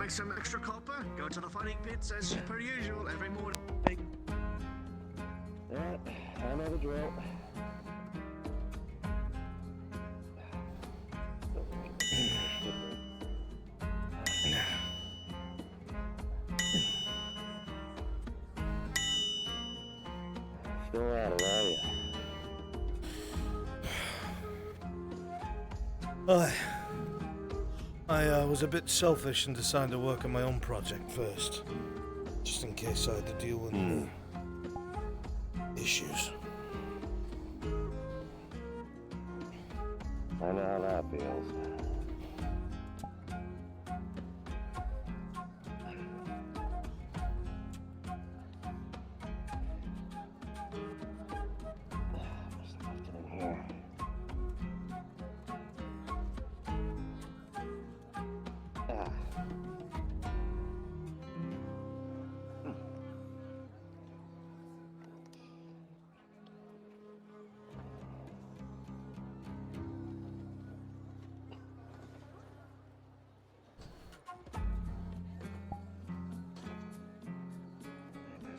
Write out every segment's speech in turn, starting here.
like some extra copper? Go to the fighting pits as per usual every morning. Yeah, I know the drill. Still at it, are you? I was a bit selfish and decided to work on my own project first, just in case I had to deal with issues. I know how that feels. Just left it in here.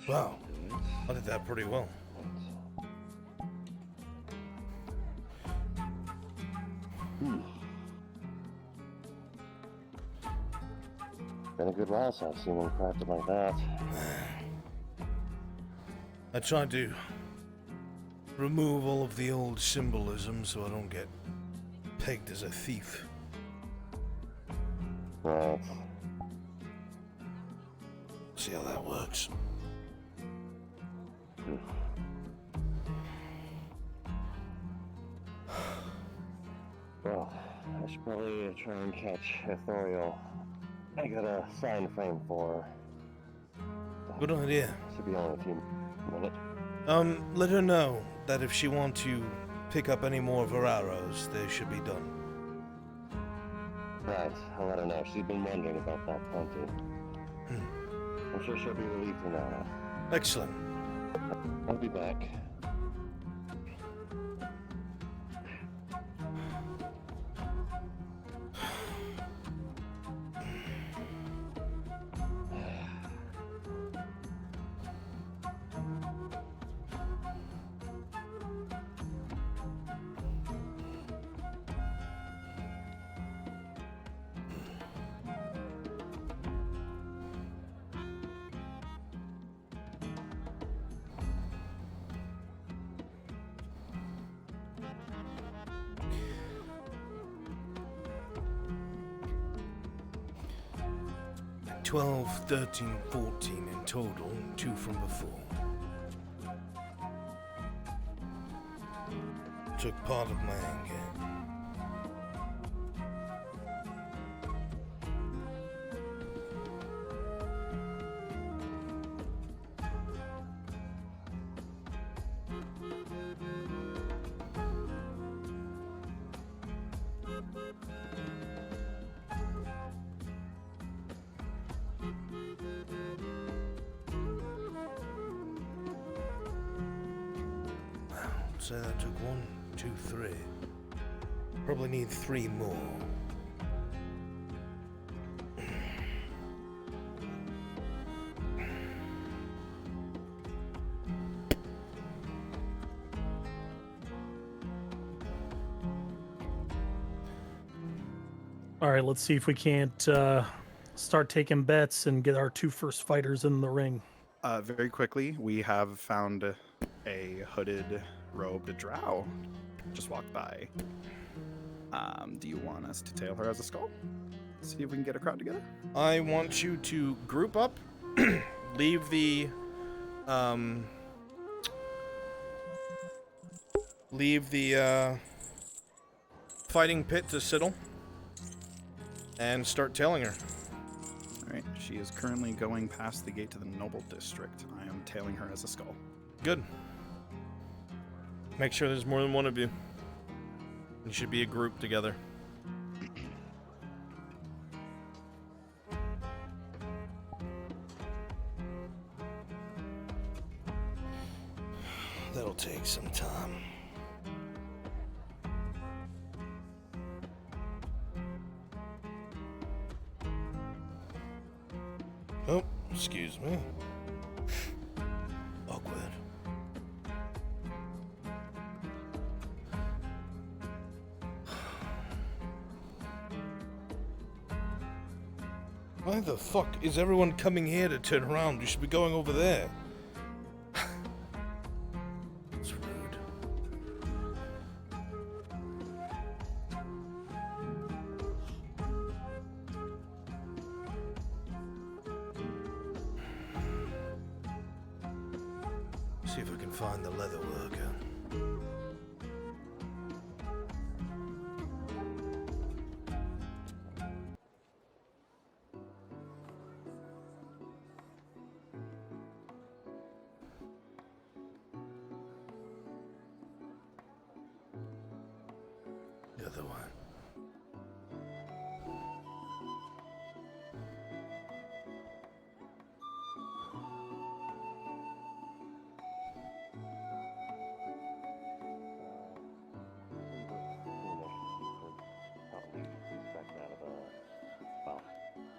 Wow, I did that pretty well. Been a good while since I've seen one crafted like that. I tried to remove all of the old symbolism so I don't get pegged as a thief. Right. See how that works. Well, I should probably try and catch Ethereal. I got a sign frame for her. Good idea. Should be on in a few minutes. Let her know that if she wants to pick up any more of her arrows, they should be done. Right, I'll let her know. She's been wondering about that plenty. I'm sure she'll be relieved to know. Excellent. I'll be back. $12, $13, $14 in total, 2 from before. Took part of my anger. Say that took 1, 2, 3. Probably need 3 more. All right, let's see if we can't start taking bets and get our 2 first fighters in the ring. Very quickly, we have found a hooded, robed drow just walked by. Do you want us to tail her as a skull? See if we can get a crowd together? I want you to group up, leave the fighting pit to Siddle, and start tailing her. Alright, she is currently going past the gate to the Noble District. I am tailing her as a skull. Good. Make sure there's more than one of you. You should be a group together. That'll take some time. Oh, excuse me. Awkward. Why the fuck is everyone coming here to turn around? You should be going over there. It's rude. See if I can find the leather worker. The other one. Probably expect that of a, well,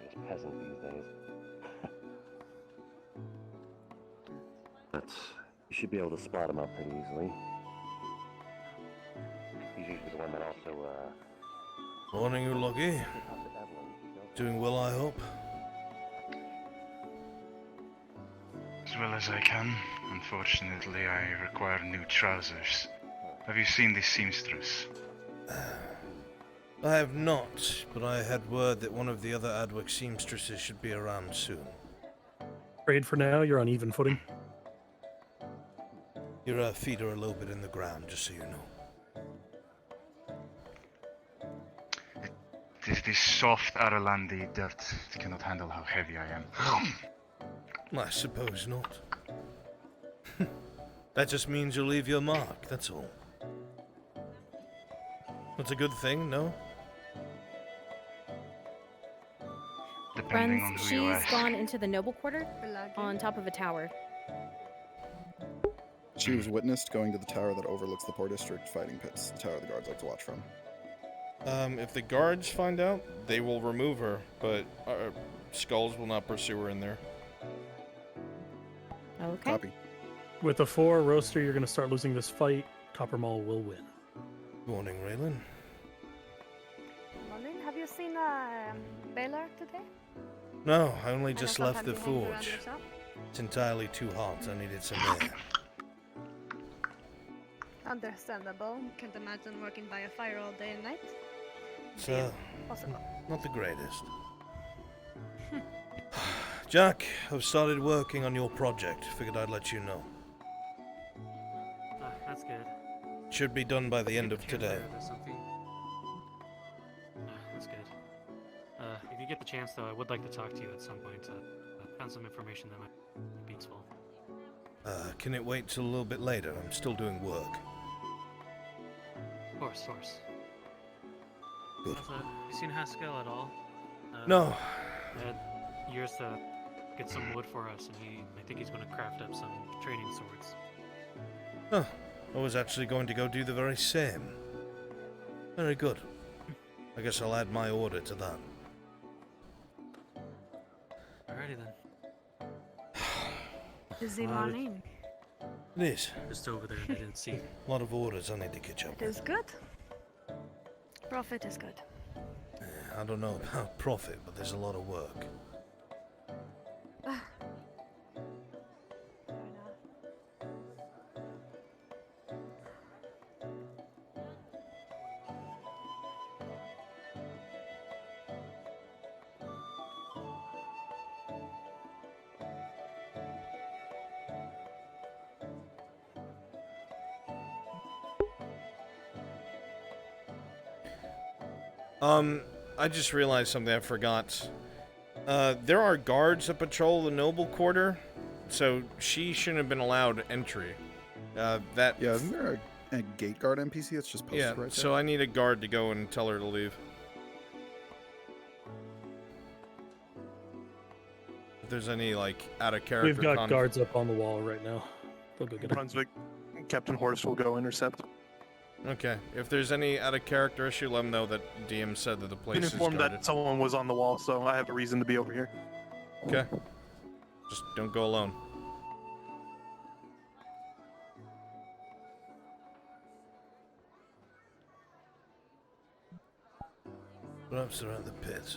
I guess peasant these days. But you should be able to spot him up pretty easily. He's usually the one that also, Morning, Ulogi. Doing well, I hope. As well as I can. Unfortunately, I require new trousers. Have you seen this seamstress? I have not, but I had word that one of the other Adwick seamstresses should be around soon. Afraid for now, you're on even footing. Your feet are a little bit in the ground, just so you know. This soft Aralandi dirt cannot handle how heavy I am. I suppose not. That just means you'll leave your mark, that's all. That's a good thing, no? Depending on Friends, who you she's ask. gone into the noble quarter on top of a tower. She was witnessed going to the tower that overlooks the poor district fighting pits, the tower the guards like to watch from. If the guards find out, they will remove her, but Skulls will not pursue her in there. Okay. Copy. With a 4 roaster, you're going to start losing this fight. Copper Mall will win. Morning, Raylan. Morning. Have you seen Baylor today? No, I only I know just left the sometimes you hang around forge. your shop. It's entirely too hot, I needed some air. Understandable. Can't imagine working by a fire all day and night. It's, Possible. not the greatest. Jack, I've started working on your project. Figured I'd let you know. That's good. Should be done by the end of today. Or something. That's good. If you get the chance, though, I would like to talk to you at some point. Found some information that might be useful. Can it wait till a little bit later? I'm still doing work. Of course. Good. Have you seen Haskell at all? No. I had years to get some wood for us, and I think he's going to craft up some training swords. Huh. I was actually going to go do the very same. Very good. I guess I'll add my order to that. Alrighty then. Busy Uh, morning. It is. Just over there, I didn't see. A lot of orders I need to catch up It with. is good. Profit is good. I don't know about profit, but there's a lot of work. Fair enough. I just realized something I forgot. There are guards that patrol the noble quarter, so she shouldn't have been allowed entry. Yeah, isn't there a gate guard NPC that's just posted Yeah, right there? so I need a guard to go and tell her to leave. If there's any, like, out of character We've got guards up on the wall right now. They'll go get it. Brunswick, Captain Horse will go intercept. Okay, if there's any out of character issue, let them know that DM said that the place Been is informed guarded. that someone was on the wall, so I have a reason to be over here. Okay. Just don't go alone. Perhaps they're at the pit.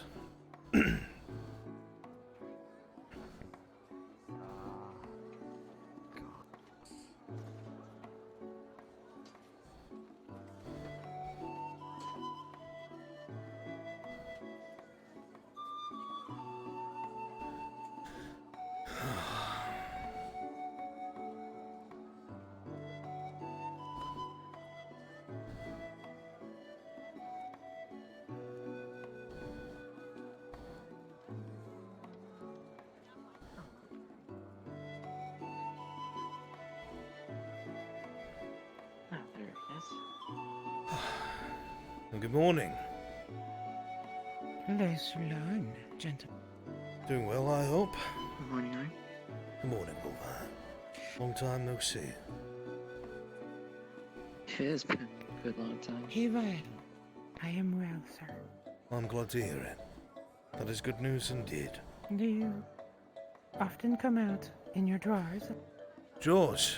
Good morning. Hello, Solon, gentlemen. Doing well, I hope. Good morning, Ryan. Good morning, Wolver. Long time no see. It has been a good long time. Hey, Ryan. I am well, sir. I'm glad to hear it. That is good news indeed. Do you often come out in your drawers? Drawers?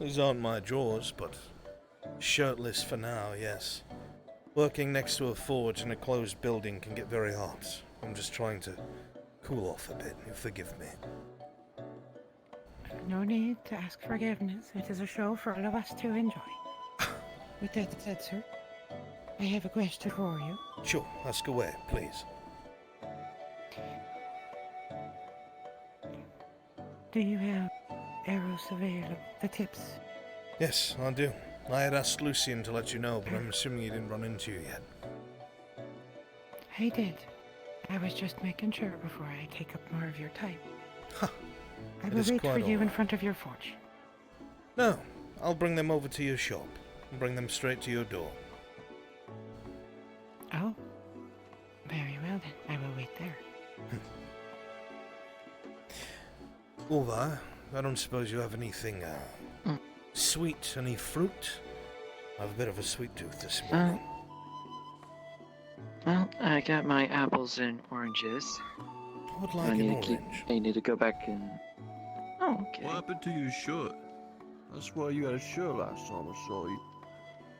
These aren't my drawers, but shirtless for now, yes. Working next to a forge in a closed building can get very hot. I'm just trying to cool off a bit, you forgive me. No need to ask forgiveness. It is a show for all of us to enjoy. With that said, sir, I have a question for you. Sure, ask away, please. Do you have arrows available? The tips? Yes, I do. I had asked Lucian to let you know, but I'm assuming he didn't run into you yet. I did. I was just making sure before I take up more of your time. Huh. I will wait for you in front of your forge. No, I'll bring them over to your shop and bring them straight to your door. Oh, very well then. I will wait there. Ulva, I don't suppose you have anything, sweet, any fruit? I have a bit of a sweet tooth this morning. Well, I got my apples and oranges. I would like an orange. I need to go back and... Oh, okay. What happened to your shirt? That's why you had a shirt last time I saw you.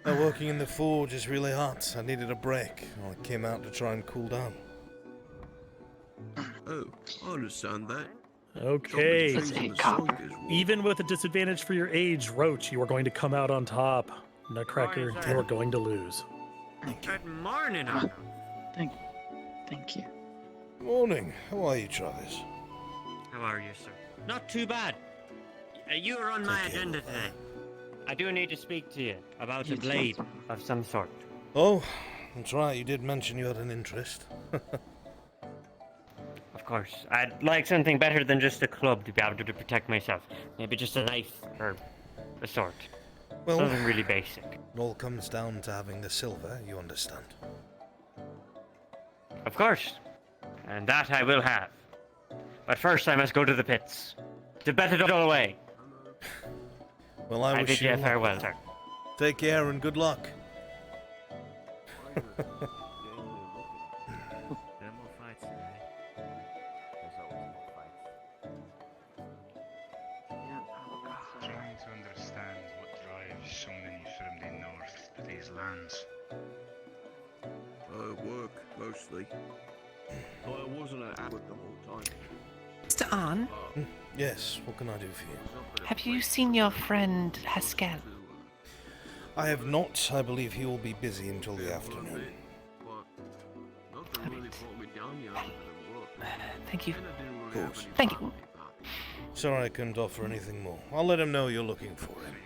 Working in the forge is really hot. I needed a break. I came out to try and cool down. Oh, I understand that. Okay. Well. Even with a disadvantage for your age, Roach, you are going to come out on top. Nutcracker, you are going to lose. Good morning, Thank you. Morning. How are you, Travis? How are you, sir? Not too bad. You were on my agenda today. I do need to speak to you about a blade of some sort. Oh, that's right. You did mention you had an interest. Of course. I'd like something better than just a club to be able to protect myself. Maybe just a knife or a sword. Well, something really basic. It all comes down to having the silver, you understand. Of course. And that I will have. But first I must go to the pits. To bet it all away. Well, I wish bid you farewell, sir. Take care and good luck. Trying to understand what drives so many from the north to these lands. Work, mostly. I wasn't at work the whole time. Mr. Ahn? Yes, what can I do for you? Have you seen your friend Haskell? I have not. I believe he will be busy until the afternoon. Thank you. Of course. Thank you. Sorry I couldn't offer anything more. I'll let him know you're looking for him.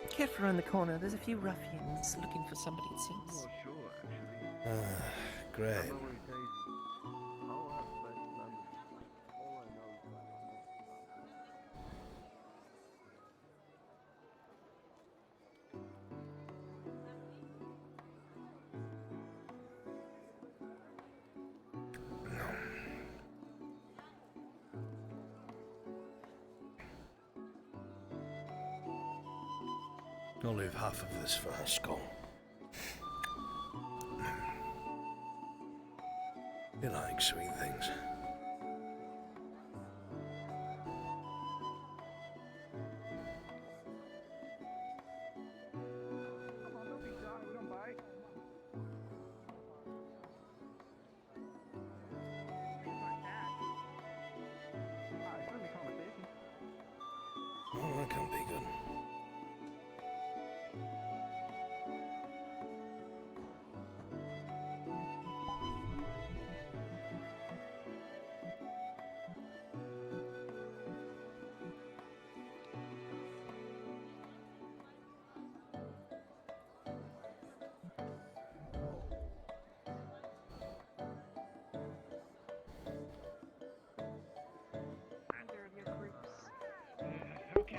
Careful around the corner. There's a few ruffians looking for somebody, it seems. Great. I'll leave half of this for her skull. You like sweet things.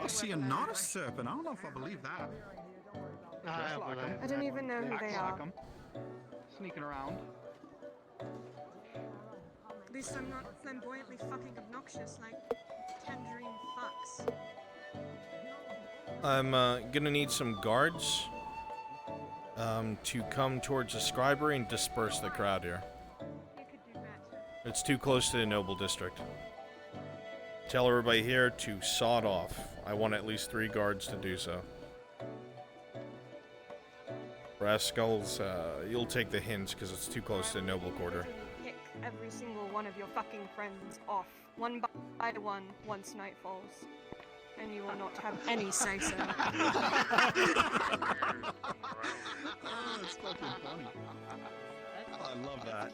see not a serpent. I don't know if I believe that. I don't even know who they are. Sneaking around. At least I'm not flamboyantly fucking obnoxious like tangerine fucks. I'm gonna need some guards to come towards the scribery and disperse the crowd here. It's too close to the noble district. Tell everybody here to sod off. I want at least 3 guards to do so. Brass Skulls, you'll take the hints because it's too close to the noble quarter. Pick every single one of your fucking friends off, one by one, once night falls. And you will not have any say-so. That's fucking funny. I love that.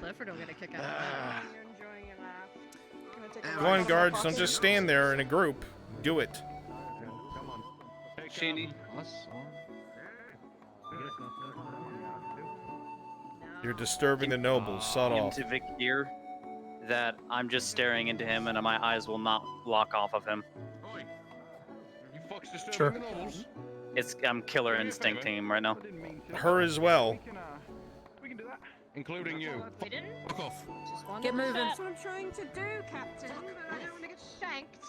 Clifford will get a kick out of that. You're enjoying your laugh. Go on, guards, don't just stand there in a group. Do it. Shandy. You're disturbing the nobles. Sod off. To Vic here that I'm just staring into him and my eyes will not lock off of him. You fucks disturbing Sure. the nobles. I'm killer instincting him right now. Her as well. We can do that. Including you. Fuck off. Get moving. That's what I'm trying to do, Captain, but I don't want to get shanked.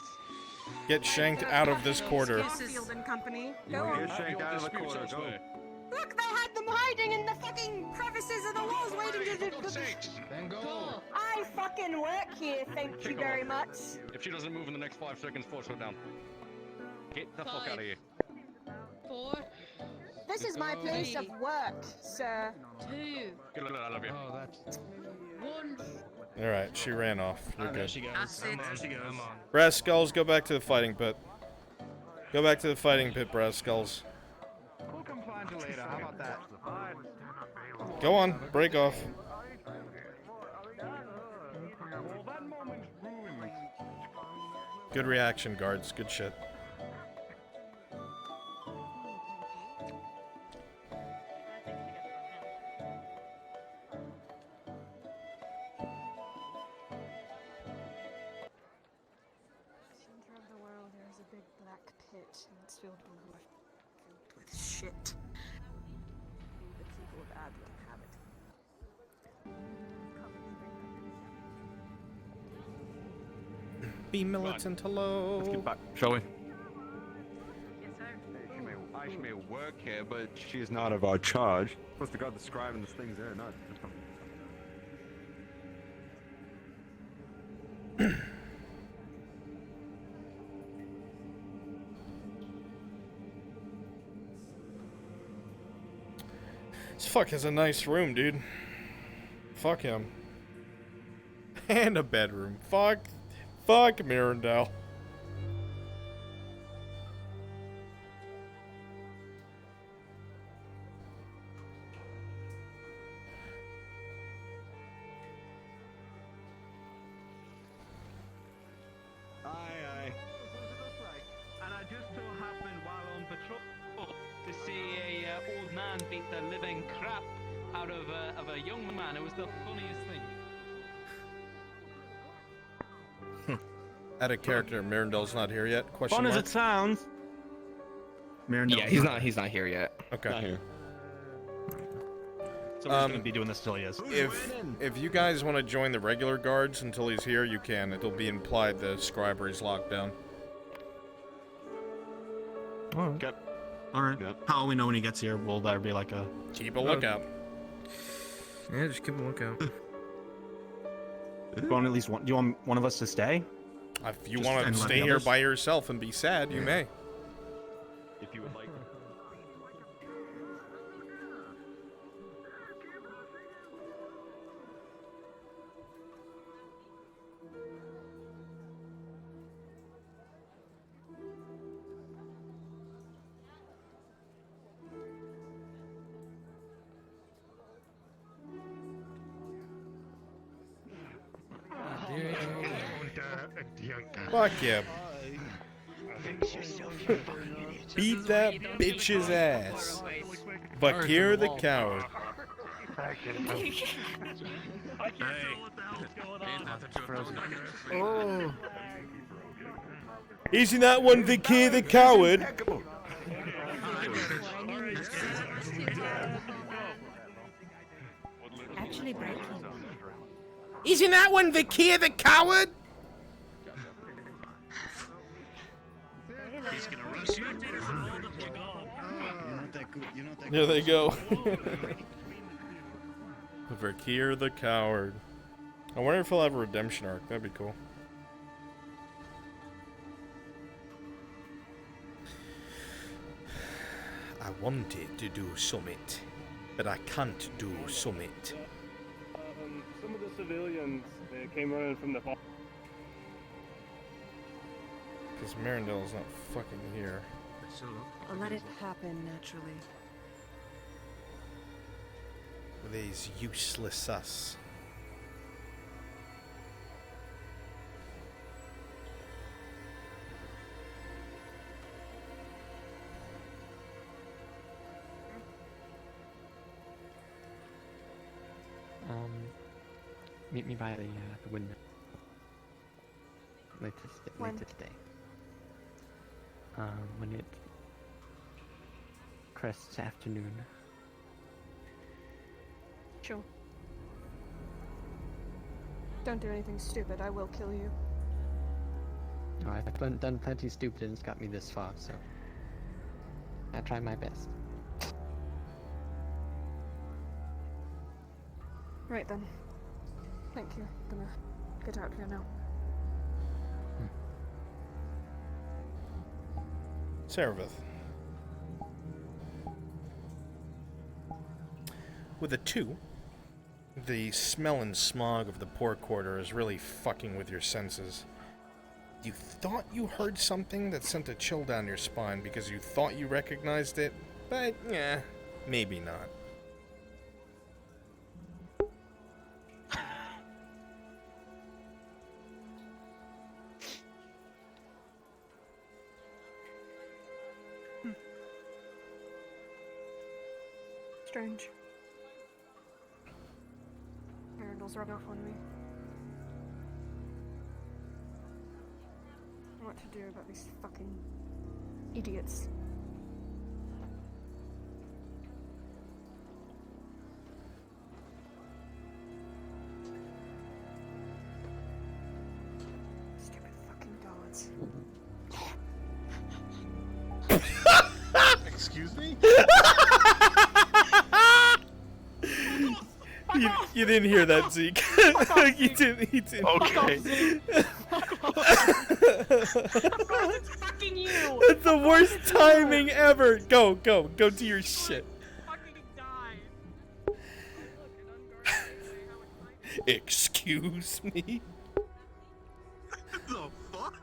Get shanked out of this quarter. Field and Company. Go on. Get shanked out of the quarter. Go. Look, they had them hiding in the fucking crevices of the walls waiting to do. Then go. I fucking work here, thank you very much. If she doesn't move in the next 5 seconds, force her down. Get the fuck out of here. 4. This is my place of work, sir. 2. Good luck, I love you. 1. Alright, she ran off. You're good. That's it. Brass Skulls, go back to the fighting pit. Go back to the fighting pit, Brass Skulls. We'll come find you later. How about that? Go on, break off. Good reaction, guards. Good shit. Center of the world, there is a big black pit, and it's filled with shit. The people of Ad will have it. Be militant, hello. Let's get back, shall we? She may work here, but she is not of our charge. Supposed to guard the scribe and the things there, not. This fuck has a nice room, dude. Fuck him. And a bedroom. Fuck Mirandel. Aye. And I just so happened while on patrol to see a old man beat the living crap out of a young man. It was the funniest thing. Out of character, Mirandel's not here yet? Question Fun as mark? it sounds. Mirandel. Yeah, he's not here yet. Okay. Not here. So we're just gonna be doing this till he is. If you guys want to join the regular guards until he's here, you can. It'll be implied the scribery's locked down. Okay. Alright. How will we know when he gets here? Will there be like a... Keep a lookout. Yeah, just keep a lookout. Do you want at least one? Do you want one of us to stay? If you Just want to and let stay the here others? by yourself and be sad, you may. If you would like. Fuck yeah. Beat that bitch's ass. Bakir the coward. Oh. Isn't that one Vicky the coward? Actually breaking. Isn't that one Vicky the coward? He's gonna rush you. There they go. Verkeer the coward. I wonder if he'll have a redemption arc. That'd be cool. I wanted to do summit, but I can't do summit. Some of the civilians came running from the fall. Because Marindale's not fucking here. I'll let it happen naturally. With these useless us. Meet me by the window. Later today. When it crests afternoon. Sure. Don't do anything stupid, I will kill you. Oh, I've done plenty stupid and it's got me this far, so I try my best. Right then. Thank you. Gonna get out of here now. Saravith. With a 2, the smell and smog of the poor quarter is really fucking with your senses. You thought you heard something that sent a chill down your spine because you thought you recognized it, but yeah, maybe not. Strange. Miracles rub off on me. I don't know what to do about these fucking idiots. Stupid fucking guards. Excuse me? You didn't hear that, Zeke. You didn't. Okay. It's fucking you! That's the worst timing ever. Go do your shit. Excuse me? The fuck?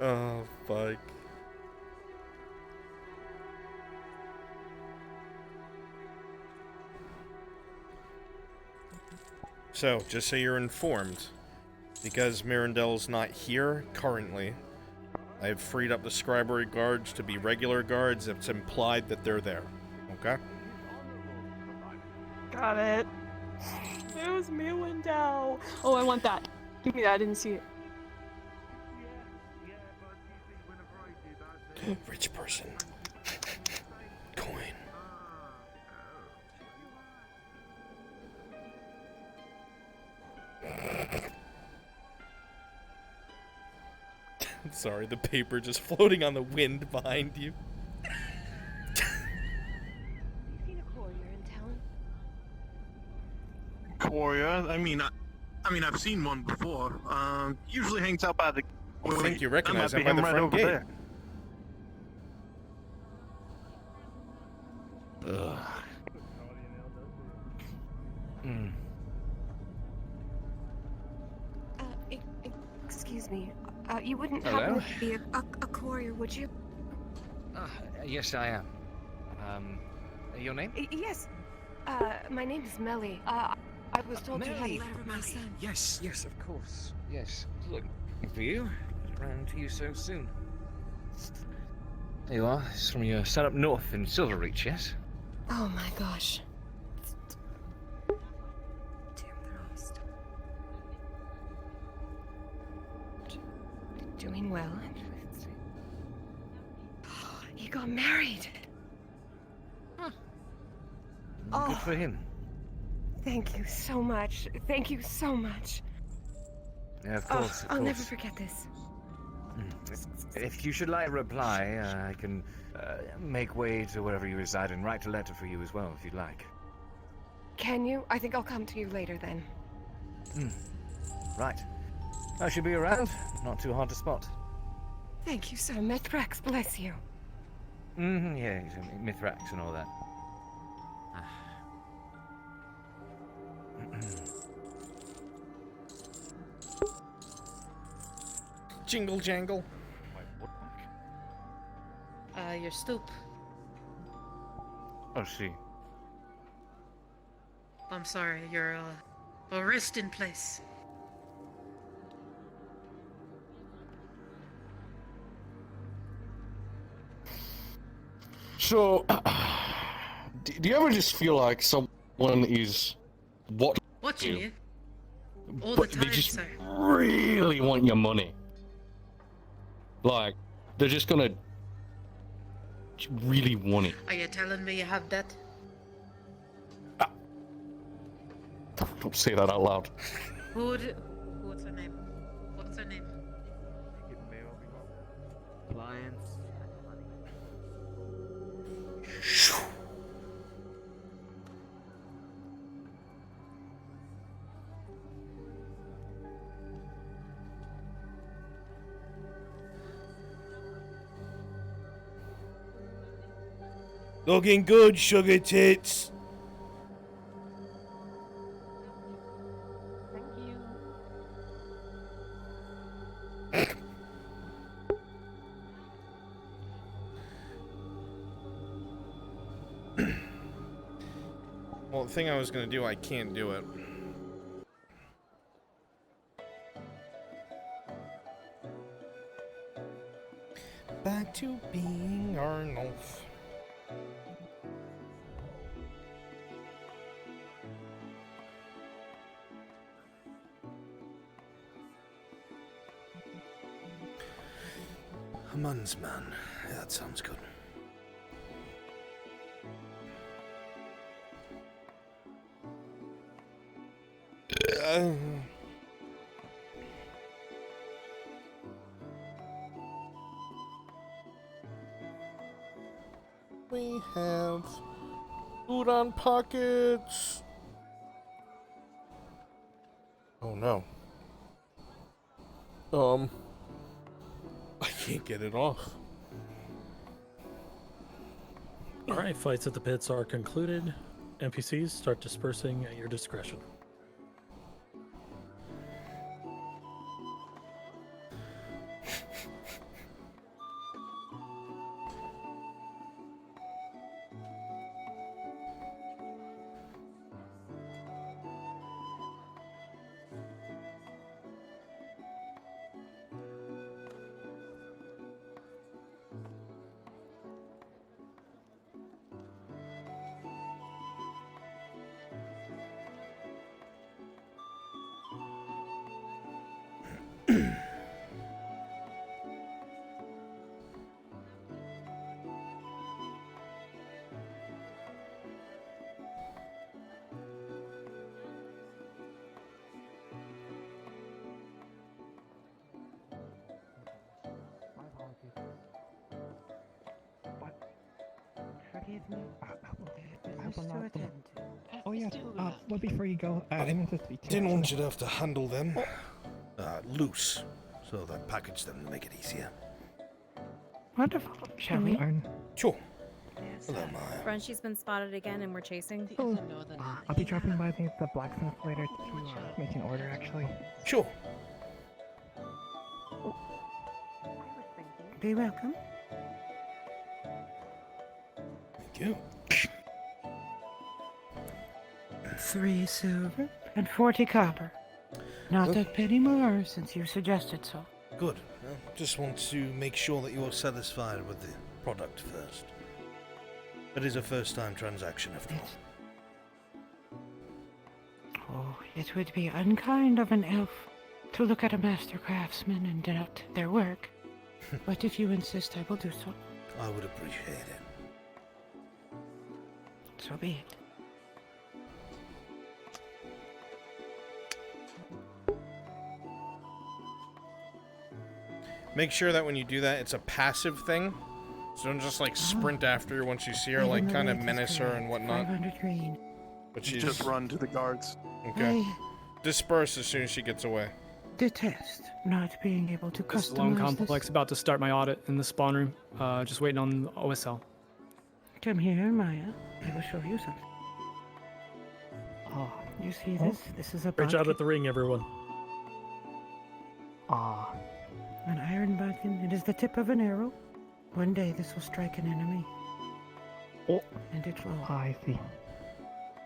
Oh, fuck. So, just so you're informed, because Mirandel's not here currently, I've freed up the scribery guards to be regular guards. It's implied that they're there. Okay? Got it. It was me, Wendell. Oh, I want that. Give me that. I didn't see it. Rich person. Coin. Sorry, the paper just floating on the wind behind you. Courier? I mean, I've seen one before. Usually hangs out by the. I think you recognize that him might by be the him front right gate. over there. Excuse me. You wouldn't Hello? happen to be a courier, would you? Yes, I am. Your name? Yes. My name is Melly. I was told you had a Melly. letter for my son. Yes, of course. Yes. Looking for you. Ran to you so soon. There you are. It's from your son up north in Silverreach, yes? Oh my gosh. doing well. He got married. Good for him. Thank you so much. Thank you so much. Yeah, of course. I'll never forget this. If you should like a reply, I can make way to wherever you reside and write a letter for you as well, if you'd like. Can you? I think I'll come to you later then. Right. I should be around. Not too hard to spot. Thank you, sir. Mithrax bless you. Yeah, Mithrax and all that. Jingle jangle. Your stoop. Oh, see. I'm sorry, your resting place. So, do you ever just feel like someone is Watching you. All but the time, they just sir. really want your money? Like, they're just gonna really want it. Are you telling me you have that? Don't say that out loud. What's her name? What's her name? Clients. Looking good, sugar tits. Well, the thing I was gonna do, I can't do it. Back to being Arnold. A man's man. Yeah, that sounds good. We have food on pockets. Oh no. I can't get it off. Alright, fights at the pits are concluded. NPCs start dispersing at your discretion. Forgive me. I will not attend. Oh yeah. Well, before you go, I didn't want this to be too. Didn't want you to have to handle them loose, so that package them to make it easier. Wonderful. Shall we? Sure. Hello, Maya. Brunswick's been spotted again and we're chasing. Oh, I'll be dropping by the blacksmith later to make an order, actually. Sure. Be welcome. Thank you. 3 silver and 40 copper. Not Well- that penny more, since you suggested so. Good. Well, just want to make sure that you are satisfied with the product first. It is a first-time transaction, after all. Oh, it would be unkind of an elf to look at a master craftsman and note their work. But if you insist, I will do so. I would appreciate it. So be it. Make sure that when you do that, it's a passive thing. So don't just like sprint after her once you see her, like kind of menace her and whatnot. 500 green. But You she's just run to the guards. okay. Disperse as soon as she gets away. Detest not being able to This customize lone this. complex about to start my audit in the spawn room. Just waiting on OSL. Come here, Maya. I will show you something. Oh, you see this? This is a Great job bodkin. at the ring, everyone. Ah. An iron bodkin. It is the tip of an arrow. One day this will strike an enemy. Oh. And it will. I see.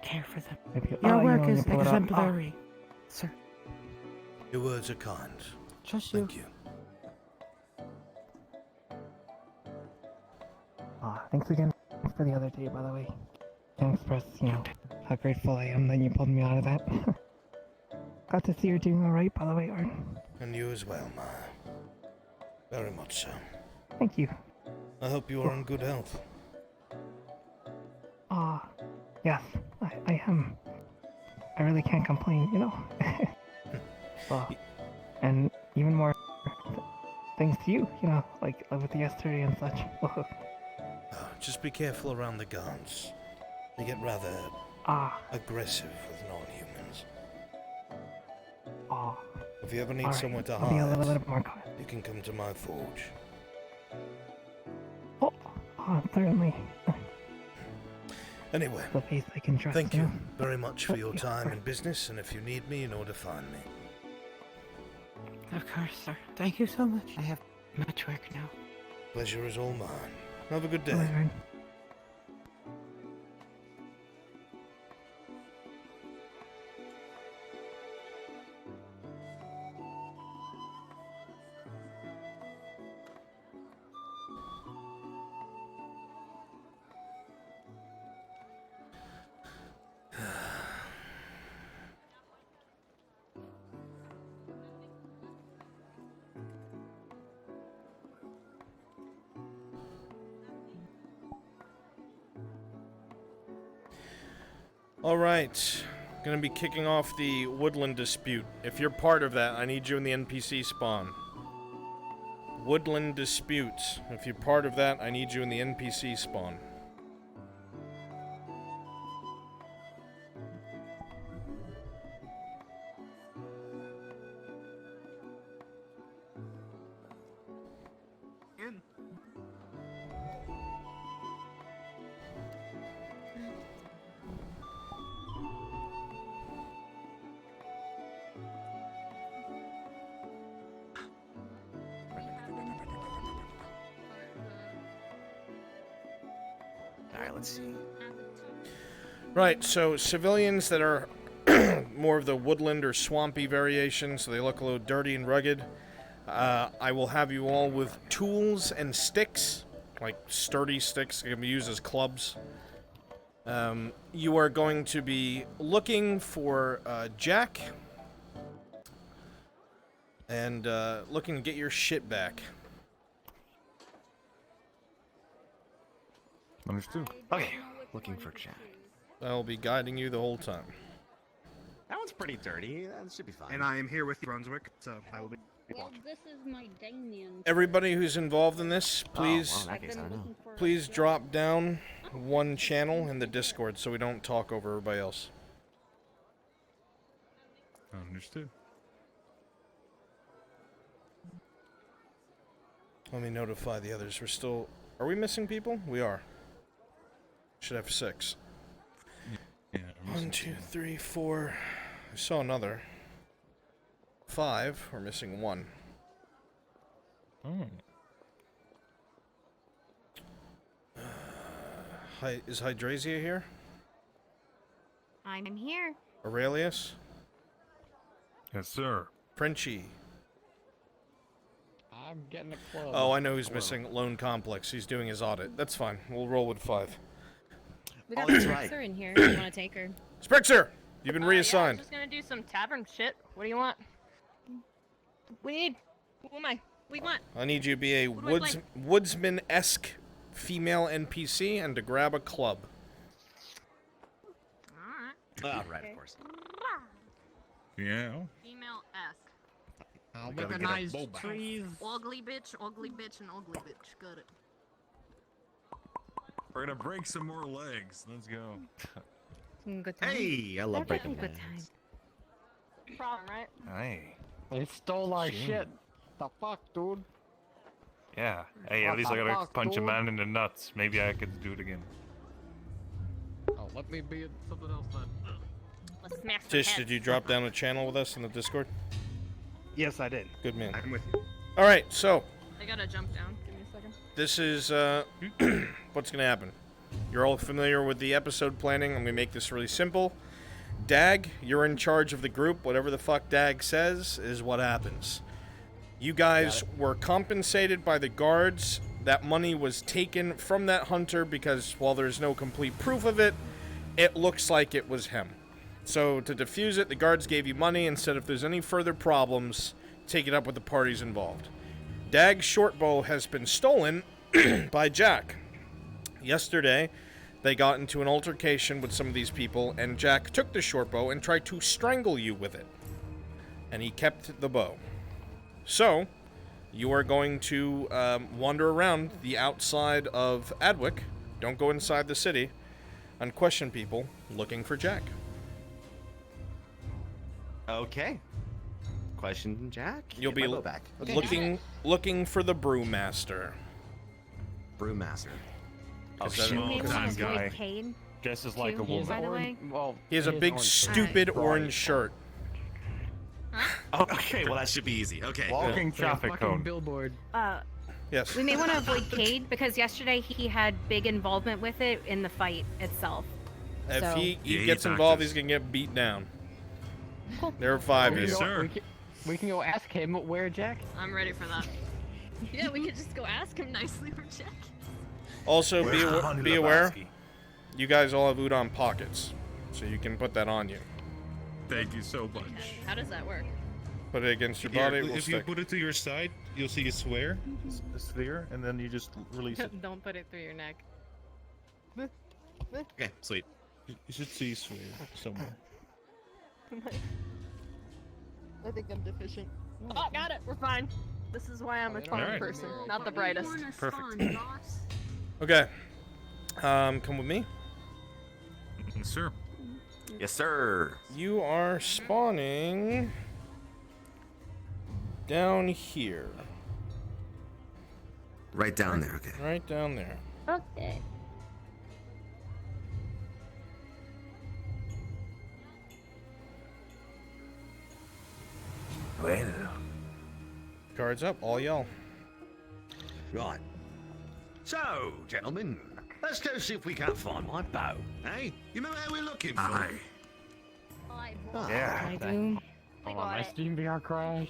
Care for them. Maybe- Your you work know, you is pull it up. exemplary, sir. Your words are kind. Just Thank you. Thanks again for the other day, by the way. Can't express, how grateful I am that you pulled me out of that. Got to see you're doing alright, by the way, Arn. And you as well, Maya. Very much so. Thank you. I hope you are in good health. Yes, I am. I really can't complain, and even more thanks to you, like with yesterday and such. Just be careful around the guards. They get rather aggressive with non-humans. If you ever need Alright, somewhere to I'll be a hide, little bit more cautious. you can come to my forge. Certainly. Anyway, The face I can trust. thank you know? very much for your Yeah, time sure. and business, and if you need me, you know where to find me. Of course, sir. Thank you so much. I have much work now. Pleasure is all mine. Have a good day. Bye, Arn. Alright, gonna be kicking off the woodland dispute. If you're part of that, I need you in the NPC spawn. Woodland dispute. If you're part of that, I need you in the NPC spawn. Alright, let's see. Right, so civilians that are more of the woodland or swampy variation, so they look a little dirty and rugged. I will have you all with tools and sticks, like sturdy sticks that can be used as clubs. You are going to be looking for Jack and looking to get your shit back. Understood. Okay, looking for Jack. I'll be guiding you the whole time. That one's pretty dirty. That should be fine. And I am here with Brunswick, so I will be. Well, this is my Damien. Everybody who's involved in this, please, well, in that case, I don't know. please drop down one channel in the Discord so we don't talk over everybody else. Understood. Let me notify the others. We're still... Are we missing people? We are. Should have 6. Yeah. 1, 2, 3, 4. I saw another. 5. We're missing 1. Is Hydrasia here? I'm here. Aurelius? Yes, sir. Frenchie? I'm getting a club. Oh, I know who's missing. Lone Complex. He's doing his audit. That's fine. We'll roll with 5. We got that's Sprixer in here. You want to take her? Sprixer! You've been Yeah, I reassigned. was just gonna do some tavern shit. What do you want? We need. Who am I? We want. I need you to be a Who do I play? woodsman-esque female NPC and to grab a club. Alright. Oh, right, of course. Yeah. Female esque. I'll gotta get a recognize bull back. trees. Ugly bitch, and ugly bitch. Got it. We're gonna break some more legs. Let's go. Good time. Hey, I love breaking Good legs. time. Problem, right? Hey. They stole our shit. The fuck, dude? Yeah. Hey, at What least the I gotta fuck, punch a dude? man in the nuts. Maybe I could do it again. Oh, let me be something else then. Let's smash some Tish, heads. did you drop down a channel with us in the Discord? Yes, I did. Good man. I'm with you. All right, so I gotta jump down. Give me a second. this is what's gonna happen. You're all familiar with the episode planning. I'm gonna make this really simple. Dag, you're in charge of the group. Whatever the fuck Dag says is what happens. You guys were compensated by the guards. That money was taken from that hunter because while there's no complete proof of it, it looks like it was him. So to defuse it, the guards gave you money and said if there's any further problems, take it up with the parties involved. Dag's shortbow has been stolen by Jack. Yesterday, they got into an altercation with some of these people, and Jack took the shortbow and tried to strangle you with it. And he kept the bow. So, you are going to wander around the outside of Adwick, don't go inside the city, and question people looking for Jack. Okay. Question, Jack? You'll Get my be bow back. Okay. looking for the brewmaster. Brewmaster. Oh, You may want to avoid Cade. Dresses like too, a woman. by the way. Well, He has a is big, orange. stupid Right. orange shirt. Okay, well that should be easy. Okay. Walking Like a traffic fucking cone. billboard. Yes. We may want to avoid Cade because yesterday he had big involvement with it in the fight itself. If So- he Yeah, he gets talked involved, us. he's gonna get beat down. Cool. There are 5 of We you. can go- sir. We can go ask him where Jack. I'm ready for that. Yeah, we could just go ask him nicely for Jack. Also, Where's Honey be aware, Lebowski? you guys all have udon pockets, so you can put that on you. Thank you so much. How does that work? Put it against your Here, body, it will if you stick. put it to your side, you'll see a sphere, and then you just release it. Don't put it through your neck. Okay, sweet. You should see a sphere somewhere. I think I'm deficient. Oh, got it. We're fine. This is why I'm a tall Alright. person, not the brightest. Perfect. Okay. Come with me. Yes, sir. Yes, sir. You are spawning down here. Right down there, okay. Right down there. Okay. Well. Cards up, all y'all. Right. So, gentlemen, let's go see if we can't find my bow. Hey, you know how we're looking for? Aye. Yeah. I do. Oh, my Steam VR crash.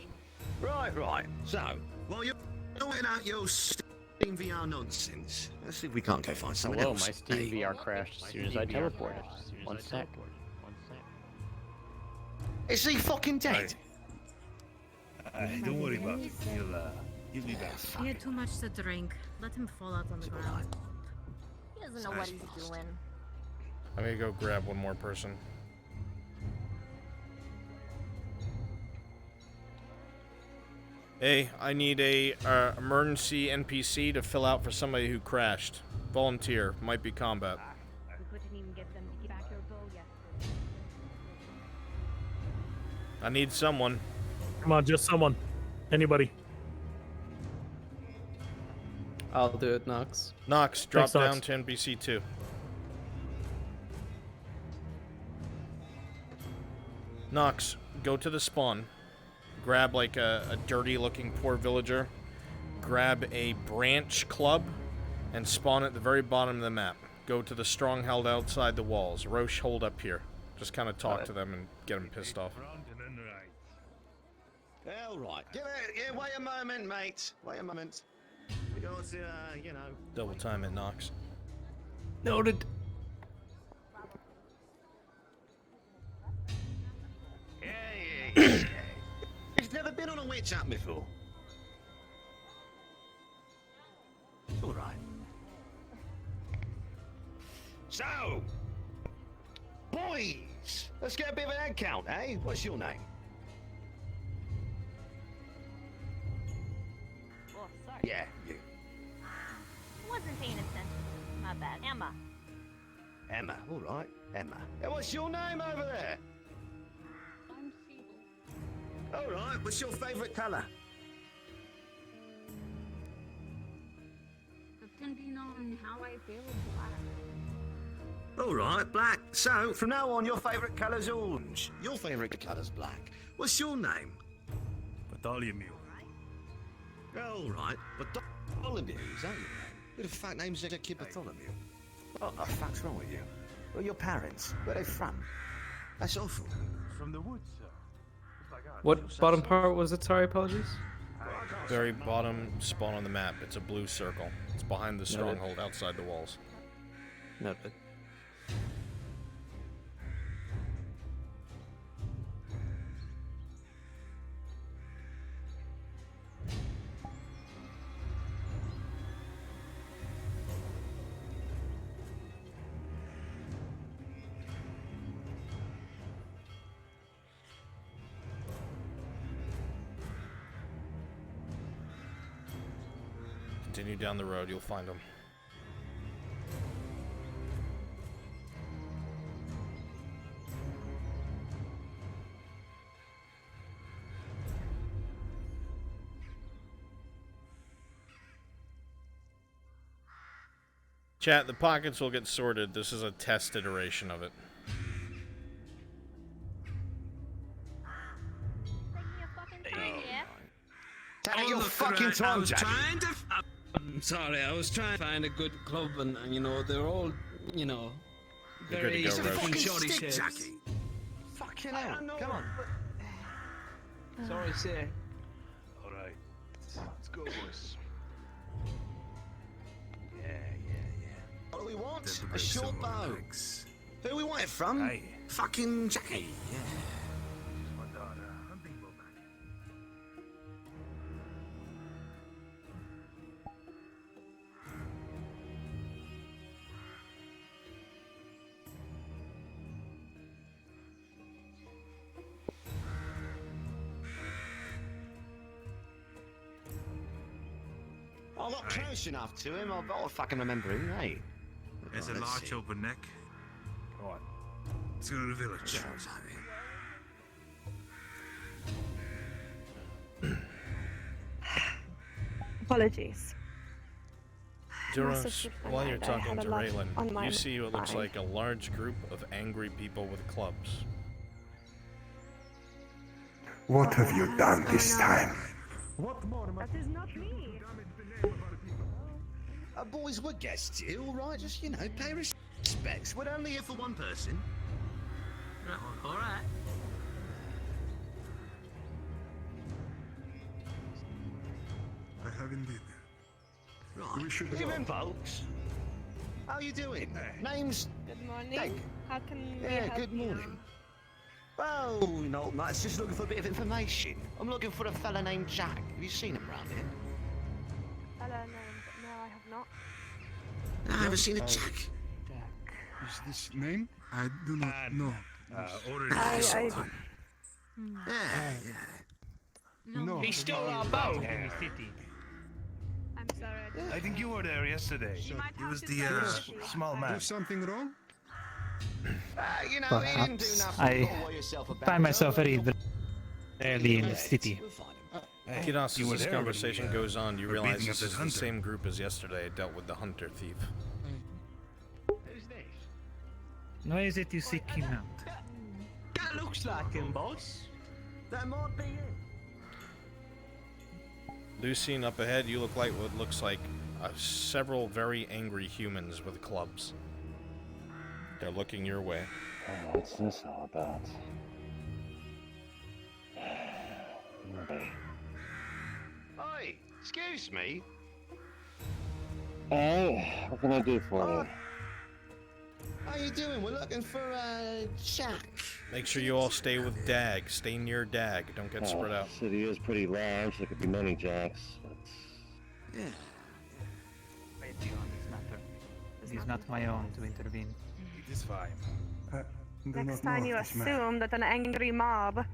Right. So, while you're sorting out your Steam VR nonsense, let's see if we can't go find something Hello, else. my Steam Hey. VR crashed as soon as I teleported. One sec. Is he fucking dead? Don't worry about it. He'll be back. He had too much to drink. Let him fall out on the ground. He doesn't know what he's doing. I'm gonna go grab one more person. Hey, I need a emergency NPC to fill out for somebody who crashed. Volunteer. Might be combat. We couldn't even get them to get back your bow yet. I need someone. Come on, just someone. Anybody. I'll do it, Nox. Nox, drop Thanks, down Nox. to NPC 2. Nox, go to the spawn. Grab like a dirty looking poor villager. Grab a branch club and spawn at the very bottom of the map. Go to the stronghold outside the walls. Roche, hold up here. Just kind of talk to them and get them pissed off. All right. Wait a moment, mate. Wait a moment. We got to, you know. Double time it, Nox. Noted. Yeah. He's never been on a witch up before. It's all right. So, boys, let's get a bit of an head count, eh? What's your name? Oh, sorry. Yeah, you. Wasn't paying attention. My bad. Emma. Emma, all right, Emma. And what's your name over there? I'm feeble. All right, what's your favourite colour? Depending on how I feel, black. All right, black. So, from now on, your favourite colour's orange. Your favourite colour's black. What's your name? Bartholomew. All right, Bartholomew, is that your name? Who the fuck names their kid Bartholomew? What the fuck's wrong with you? Who are your parents? Where are they from? That's awful. From the woods, sir. What bottom part was it? Sorry, apologies. Very bottom spawn on the map. It's a blue circle. It's behind the stronghold outside the walls. Noted. Continue down the road, you'll find them. Chat, the pockets will get sorted. This is a test iteration of it. Take your fucking time, Jack. I'm sorry, I was trying to find a good club, and you know, they're all, you know, You're good to very go, Roach. fucking shoddy stick, shapes. Jackie. Fucking hell, come on. Sorry, sir. All right, let's go, boys. What do we want? A short bow. Who we want it from? Aye. Fucking Jackie. Yeah. My daughter, hunting bow back. I got close enough to him. I've got to fucking remember him, hey. There's a large open neck. Come on. Let's go to the village. Apologies. Duros, while you're talking had to a lot on Raylan, my you see what looks mind. like a large group of angry people with clubs. What have you done this time? That is not me. Boys, we're guests here, all right? Just, you know, pay respects. We're only here for one person. All right. I have indeed. Right. We should Evening, go. folks. How you doing? Name's Good morning. Meg. How can we Yeah, help good you? morning. Well, not much. Just looking for a bit of information. I'm looking for a fella named Jack. Have you seen him around here? Hello, name, but no, I have not. I haven't seen a Jack. Is this name? I do not know. Ordered I- sometime. Yeah, yeah. No. He stole our boat. I'm sorry. I didn't I think you were there yesterday. You might He have was to the say small Do man. something wrong? You know, he didn't do Perhaps nothing. I Don't worry yourself about find it. myself very rarely in the city. We'll find him. Hey, Kinos, you as were this there when conversation we, goes on, you were realize beating up this that is the hunter. same group as yesterday dealt with the hunter-thief. Who's this? Why is it you seek him out? That looks like him, boss. That might be it. Lucine, up ahead, you look like what looks like several very angry humans with clubs. They're looking your way. What's this all about? Oi, excuse me. Hey, what can I do for you? Hey, you doing? We're looking for Jack. Make sure you all stay with Dag. Stay near Dag. Don't get spread out. The city is pretty large. There could be many Jacks. But... Yeah. It is not my own to intervene. It is fine. Next time you assume that an angry mob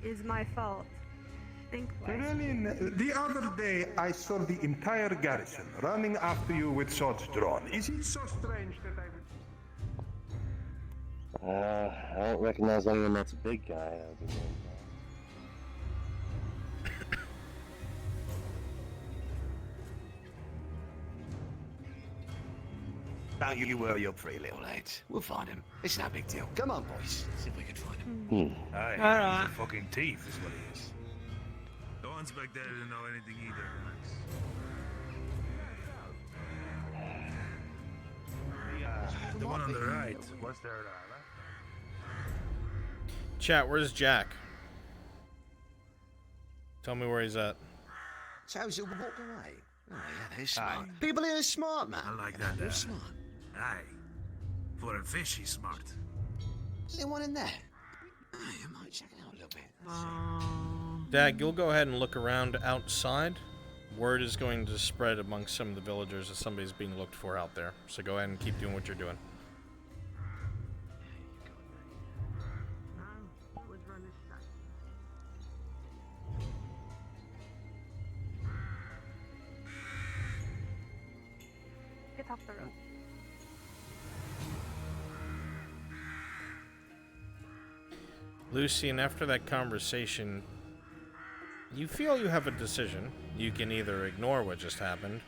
is my fault. Think twice. Krillin, the other day I saw the entire garrison running after you with swords drawn. Is it so strange that I don't recognize anyone that's a big guy. Don't you worry up, pretty little lads. We'll find him. It's no big deal. Come on, boys. See if we can find him. Aye, Alright. he's a fucking thief is what he is. The ones back there didn't know anything either. The one on the right. What's there? Chat, where's Jack? Tell me where he's at. So he'll walk away. Oh, yeah, they're smart. People here are smart, man. I like that. They're smart. Aye. For a fish, he's smart. Is there one in there? Aye, I might check it out a little bit. Dag, you'll go ahead and look around outside. Word is going to spread amongst some of the villagers that somebody's being looked for out there. So go ahead and keep doing what you're doing. Get off the road. Lucian, after that conversation, you feel you have a decision. You can either ignore what just happened,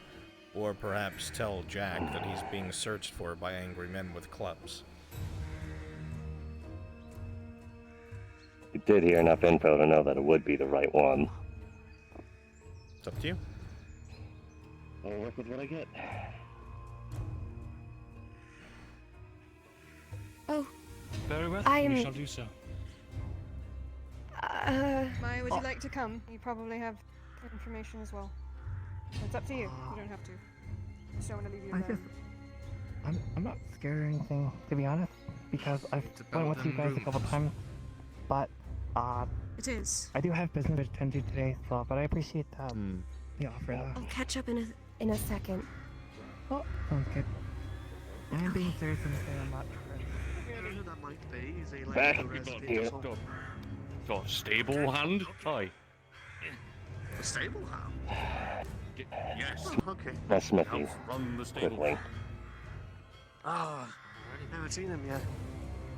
or perhaps tell Jack that he's being searched for by angry men with clubs. You did hear enough info to know that it would be the right one. It's up to you. I'll work with what I get. Oh. Very well. I We am- shall do so. Maya, would you like to come? You probably have information as well. It's up to you. You don't have to. Just don't want to leave you alone. I'm not scared or anything, to be honest, because I've went with you guys a couple times, but It is. I do have business to attend to today, so but I appreciate the offer. I'll catch up in a second. Oh, sounds good. I'm being serious when I say I'm not. Who that might be? Is he Back like a resident here. or something? Got a stable hand? Aye. A stable hand? Yes. Oh, okay. That's Smithy. Helps run the stable. Quickly. Ah, haven't seen him yet.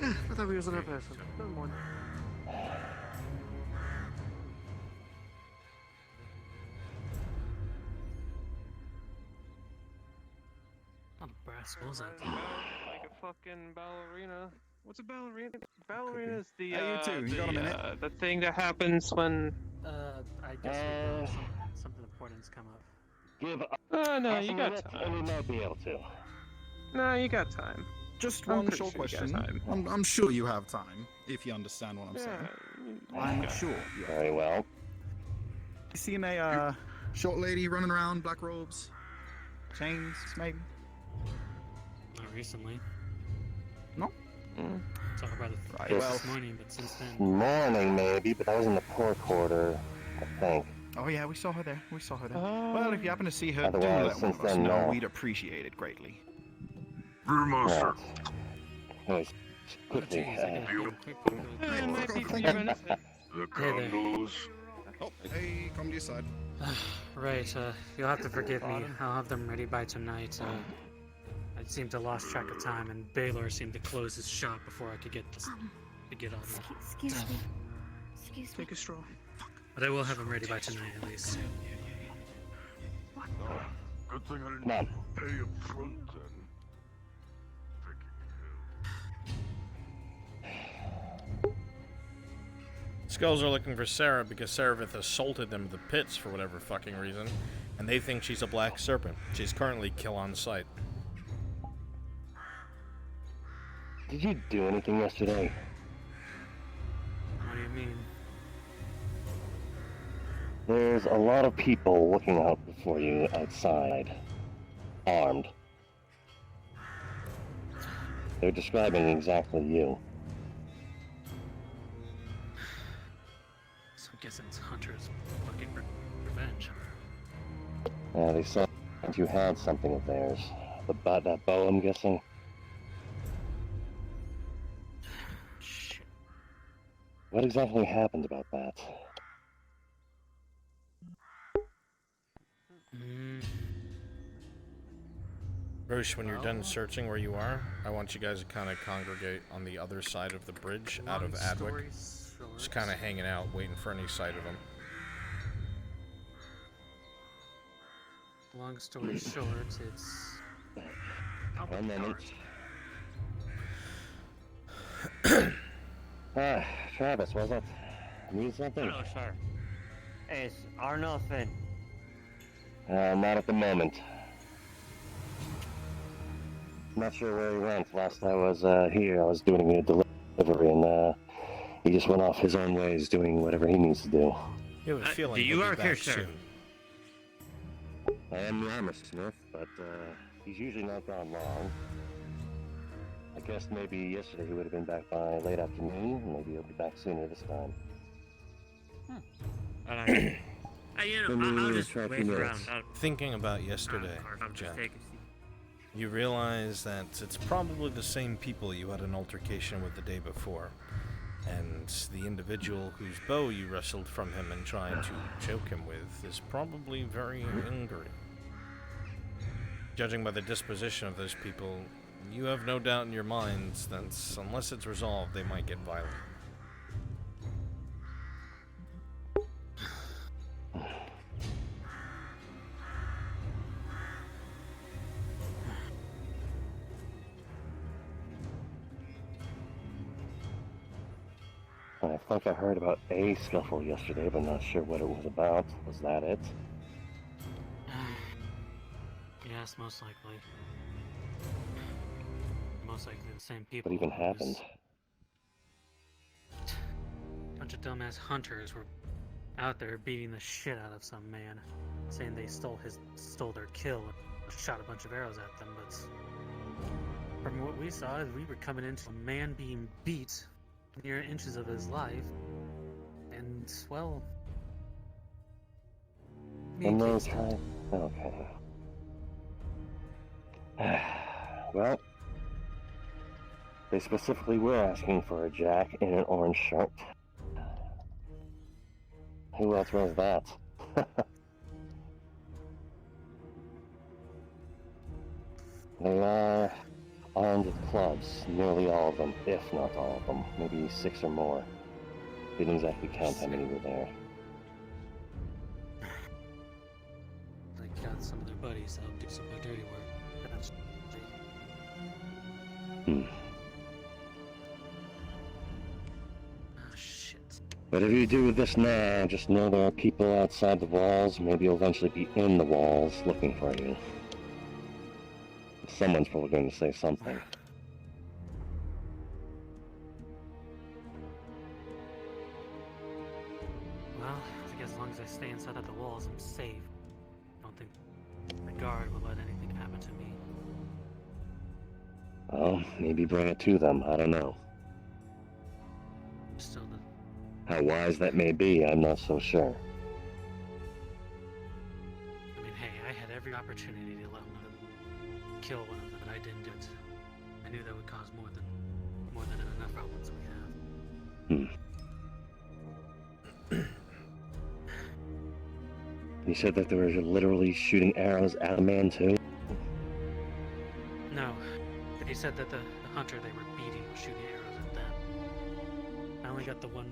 Yeah, I thought he was another person. Never mind. Not a brass was that? Like a fucking ballerina. What's a ballerina? Ballerina is the Hey, you two, you got a minute? the thing that happens when I guess something important's come up. Give no, us you a got minute time. and we might be able to. No, you got time. Just I'm one pretty short sure you got question. time. I'm sure you have time, if you understand what I'm saying. I'm sure you have. Very well. You seen a short lady running around, black robes, chains, maybe? Not recently. No? Talk about it Right, this well, morning, but since then. Morning, maybe, but that was in the poor quarter, I think. Oh yeah, we saw her there. We saw her there. Well, if you happen to see her, do Otherwise, let one of since us then, know. no. We'd appreciate it greatly. Right. Anyways, quickly. It might be for your benefit. The Hey there. condos. Oh, hey, come to your side. Right, you'll have to forgive me. I'll have them ready by tonight. I seemed to lost track of time, and Baylor seemed to close his shop before I could get on that. Excuse me. Excuse me. Take a straw. But I will have them ready by tonight, at least. Good thing I didn't Come on. pay up front then. Skulls are looking for Sarah because Saravith assaulted them in the pits for whatever fucking reason, and they think she's a black serpent. She's currently kill on sight. Did you do anything yesterday? What do you mean? There's a lot of people looking out for you outside. Armed. They're describing exactly you. So I'm guessing it's Hunter's fucking revenge. They said you had something of theirs. That bow, I'm guessing? Shit. What exactly happened about that? Roche, when you're done searching where you are, I want you guys to kind of congregate on the other side of the bridge out of Adwick. Just kind of hanging out, waiting for any sight of them. Long story short, it's... 1 minute. Travis, was it? Need something? Hello, sir. Is Arnold in? Not at the moment. Not sure where he went. Last I was here, I was doing a delivery, and he just went off his own ways, doing whatever he needs to do. You have a feeling do you he'll be work here, back sir? soon. I am the armor smith, but he's usually not gone long. I guess maybe yesterday he would have been back by late afternoon, and maybe he'll be back sooner this time. I'll just wait around. Thinking about yesterday, Jack, you realize that it's probably the same people you had an altercation with the day before, and the individual whose bow you wrestled from him and tried to choke him with is probably very angry. Judging by the disposition of those people, you have no doubt in your minds that unless it's resolved, they might get violent. I think I heard about a scuffle yesterday, but not sure what it was about. Was that it? Yes, most likely. Most likely the same people. What even happened? A bunch of dumbass hunters were out there beating the shit out of some man, saying they stole their kill and shot a bunch of arrows at them, but from what we saw, we were coming into a man being beat near inches of his life, and, well... And they tried... Okay. Well... They specifically were asking for a Jack in an orange shirt. Who else was that? They are armed with clubs, nearly all of them, if not all of them. Maybe 6 or more. Didn't exactly count how many were there. They got some of their buddies out do some of their dirty work. But that's... Oh, shit. Whatever you do with this now, just know there are people outside the walls. Maybe you'll eventually be in the walls looking for you. Someone's probably going to say something. Well, I think as long as I stay inside of the walls, I'm safe. I don't think the guard will let anything happen to me. Well, maybe bring it to them. I don't know. Still, how wise that may be, I'm not so sure. I mean, hey, I had every opportunity to let one of them kill one of them, but I didn't do it. I knew that would cause more than enough problems we have. You said that they were literally shooting arrows at a man too? No, he said that the hunter they were beating was shooting arrows at them. I only got the one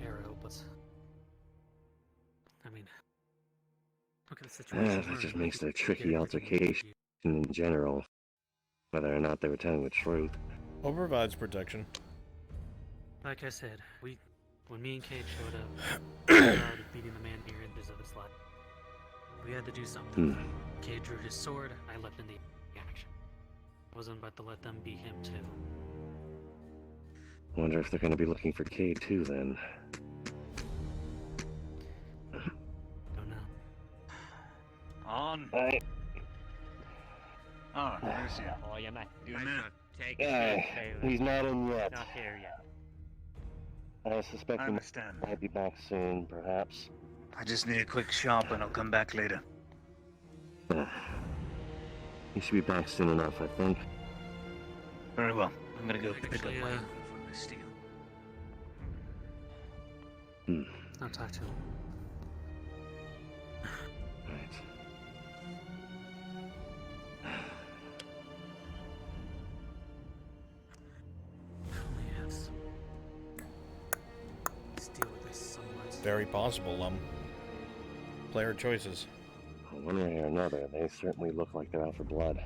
arrow, but I mean, look at the situation. That just makes it a tricky altercation in general, whether or not they were telling the truth. What provides protection? Like I said, when me and Cade showed up, we started beating the man near inches of his life. We had to do something. Cade drew his sword, I leapt into action. I wasn't about to let them beat him too. Wonder if they're going to be looking for Cade too then. Don't know. On. Oh, there's you. Oh, you might take Yeah, he's not in yet. Not here yet. I suspect I he understand. might be back soon, perhaps. I just need a quick shop and I'll come back later. He should be back soon enough, I think. Very well. I'm gonna go pick up Actually, my... I'll talk to him. Right. Very possible, player choices. One way or another, they certainly look like they're out for blood.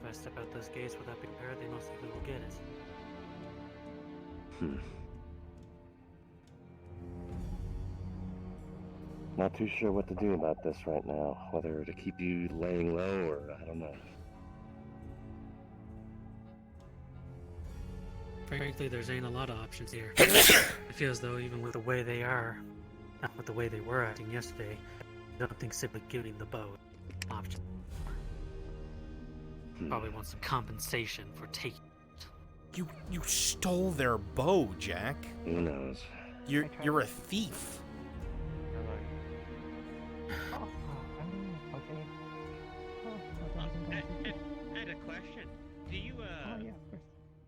If I step out those gates without being prepared, they most likely will get it. Not too sure what to do about this right now. Whether to keep you laying low or I don't know. Frankly, there's ain't a lot of options here. I feel as though even with the way they are, not with the way they were acting yesterday, I don't think simply giving the bow is an option. Probably want some compensation for taking it. You stole their bow, Jack. Who knows? You're a thief. I had a question. Do you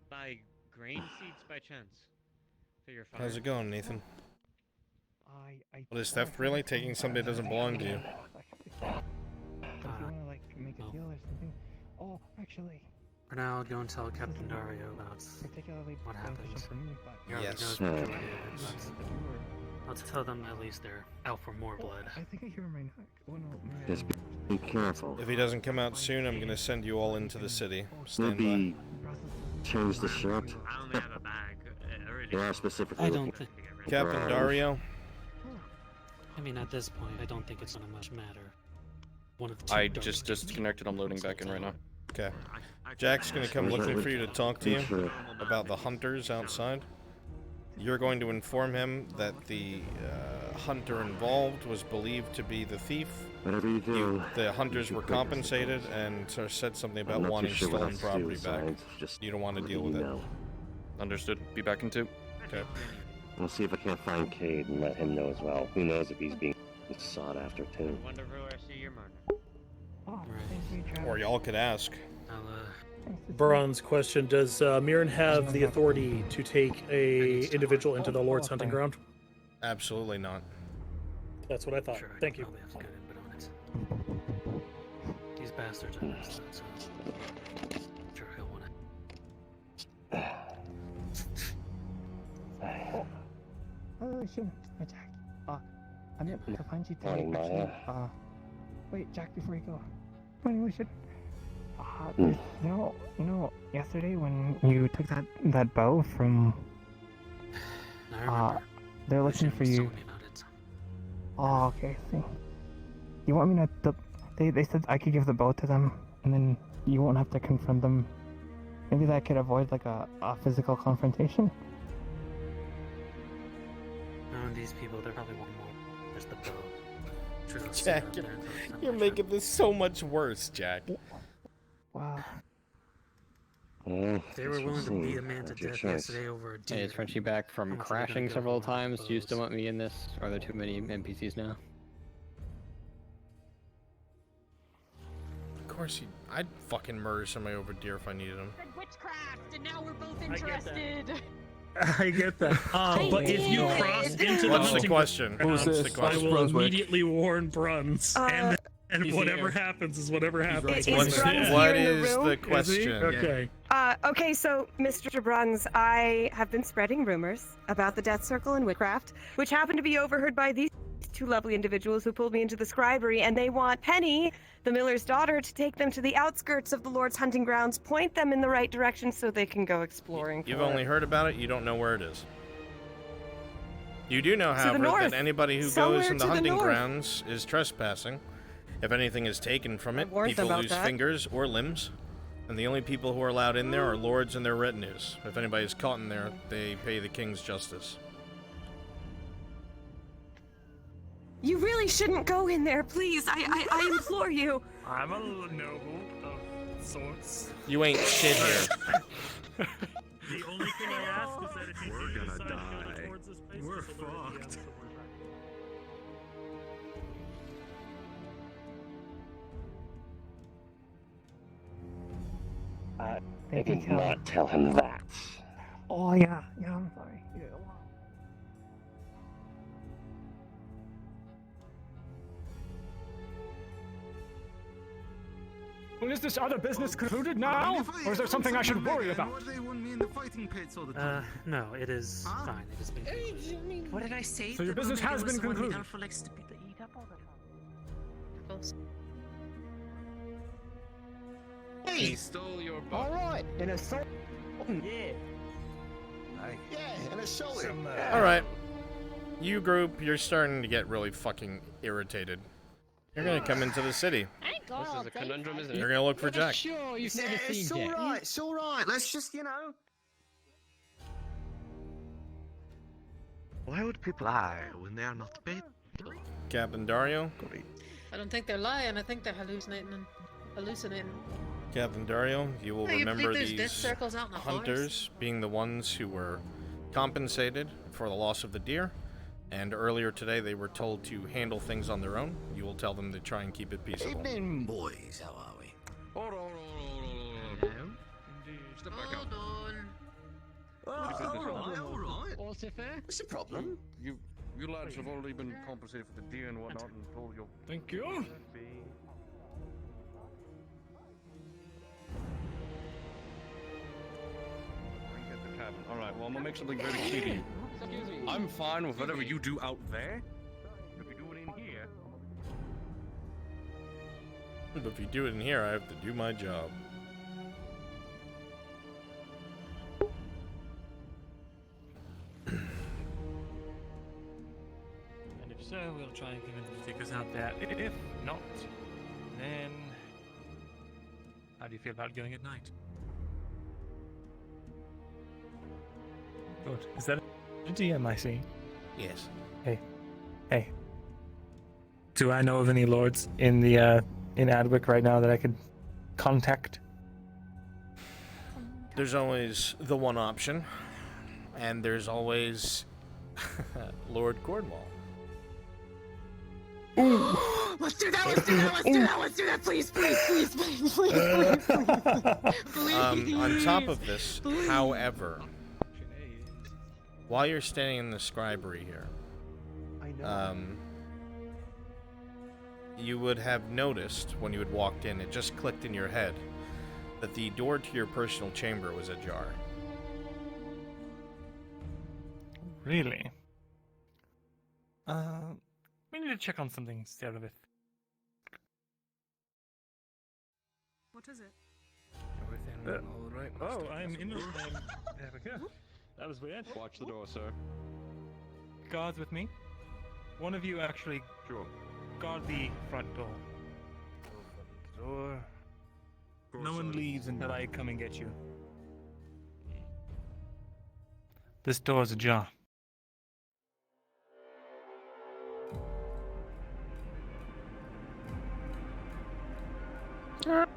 buy grain seeds by chance for your farm? How's it going, Nathan? What is theft really? Taking something that doesn't belong to you? If you wanna like make a deal or something. Oh, actually. For now, I'll go and tell Captain Dario about what happened. He already Yes. knows what killed it, but I'll tell them at least they're out for more blood. I think I hear my knock. Oh no, my Just be careful. If he doesn't come out soon, I'm gonna send you all into the city. Stand Maybe change the shirt. I only have a bag. They are specifically I looking don't think. for Captain arms. Dario. I mean, at this point, I don't think it's gonna much matter. One of the two I dark just skins disconnected. I'm loading back in right now. Okay. Jack's gonna come looking for you to talk to you about the hunters outside. You're going to inform him that the hunter involved was believed to be the thief. Whatever you do, the hunters were compensated and said something about wanting stolen property back. You don't want to deal with it. Understood. Be back in 2. Okay. We'll see if I can't find Cade and let him know as well. Who knows if he's being sought after too. Wonder who I see your murder. Or y'all could ask. Bronze question: does Mirren have the authority to take a individual into the Lord's hunting ground? Absolutely not. That's what I thought. Thank you. Probably have good input on it. These bastards understand, so I'm sure he'll want it. Oh shit, hi Jack. I meant to find you today. Morning, Maya. Actually, wait, Jack, before you go. Morning, Lucian. You know, yesterday when you took that bow from, they're looking for you. Oh, okay, I see. You want me to? They said I could give the bow to them, and then you won't have to confront them. Maybe that could avoid like a physical confrontation. Knowing these people, they're probably one more. Just the bow. Sure, they'll sit Jack, out there until it's you're making this so much worse, Jack. Wow. They were willing to beat a man to death yesterday over a deer. Hey, is Frenchie back from crashing several times? Do you still want me in this? Or are there too many NPCs now? Of course, I'd fucking murder somebody over deer if I needed them. Witchcraft, and now we're both interested. I get that. But if you cross into the What's the hunting question? ground, What's the I question? will Brunswick. immediately warn Bruns, and whatever happens is whatever happens. Is Bruns What here in the is room? the question? Okay. Okay, so Mr. Bruns, I have been spreading rumors about the Death Circle and witchcraft, which happen to be overheard by these two lovely individuals who pulled me into the scribery, and they want Penny, the miller's daughter, to take them to the outskirts of the Lord's hunting grounds, point them in the right direction so they can go exploring. You've only heard about it, you don't know where it is. You do know, however, north. that anybody who Somewhere goes in the to the hunting north. grounds is trespassing. If anything is taken from it, warned them people about lose that. fingers or limbs. And the only people who are allowed in there are lords and their retinues. If anybody's caught in there, they pay the king's justice. You really shouldn't go in there, please. I implore you. I'm a noble of sorts. You ain't shit here. The only thing I ask is that if you We're do gonna decide to go die. towards this place, We're just alert the DM fucked. so we're ready. I Maybe did not tell him that. Oh yeah, I'm sorry. Yeah, well. Well, is this other business concluded now, or is there something I should worry about? What do they want me in the fighting pits all the time? No, it is fine. It has been concluded. What did I say? So your business has been concluded. Hey! He stole your boat. All right, an assault. Yeah. Yeah, an assault. All right. You group, you're starting to get really fucking irritated. You're gonna come into the city. This is a conundrum, isn't it? You're gonna look for Jack. Sure, you've never seen it's Jack. alright, it's alright. Let's just, you know. Why would people lie when they are not paid? Captain Dario. I don't think they're lying. I think they're hallucinating. Captain Dario, you will Oh, you remember believe there's death these circles out in the hunters being the ones who were compensated for the loss of the deer, and earlier today they were told to handle things on their own. You will tell them to try and keep it peaceable. Evening, boys. How are we? Hold on. Step back up. All right. What's the problem? You lads have already been compensated for the deer and whatnot and told your... Thank you. All right, well, I'm gonna make something very clear to you. I'm fine with whatever you do out there. If you do it in here, But if you do it in here, I have to do my job. And if so, we'll try and convince him to take us out there. If not, then how do you feel about going at night? Good. Is that a DM I see? Yes. Hey. Do I know of any lords in the in Adwick right now that I could contact? There's always the one option, and there's always Lord Cornwall. Let's do that. Let's do that. Let's do that. Let's do that. Please, please, please, please, please, please. On top of this, however, while you're standing in the scribery here, you would have noticed when you had walked in, it just clicked in your head, that the door to your personal chamber was ajar. Really? We need to check on something, Sterovith. What is it? everything all right. Oh, I'm in the room. There we go. That was weird. Watch the door, sir. Guards with me. One of you actually guard the front door. No one leaves until I come and get you. This door's ajar. What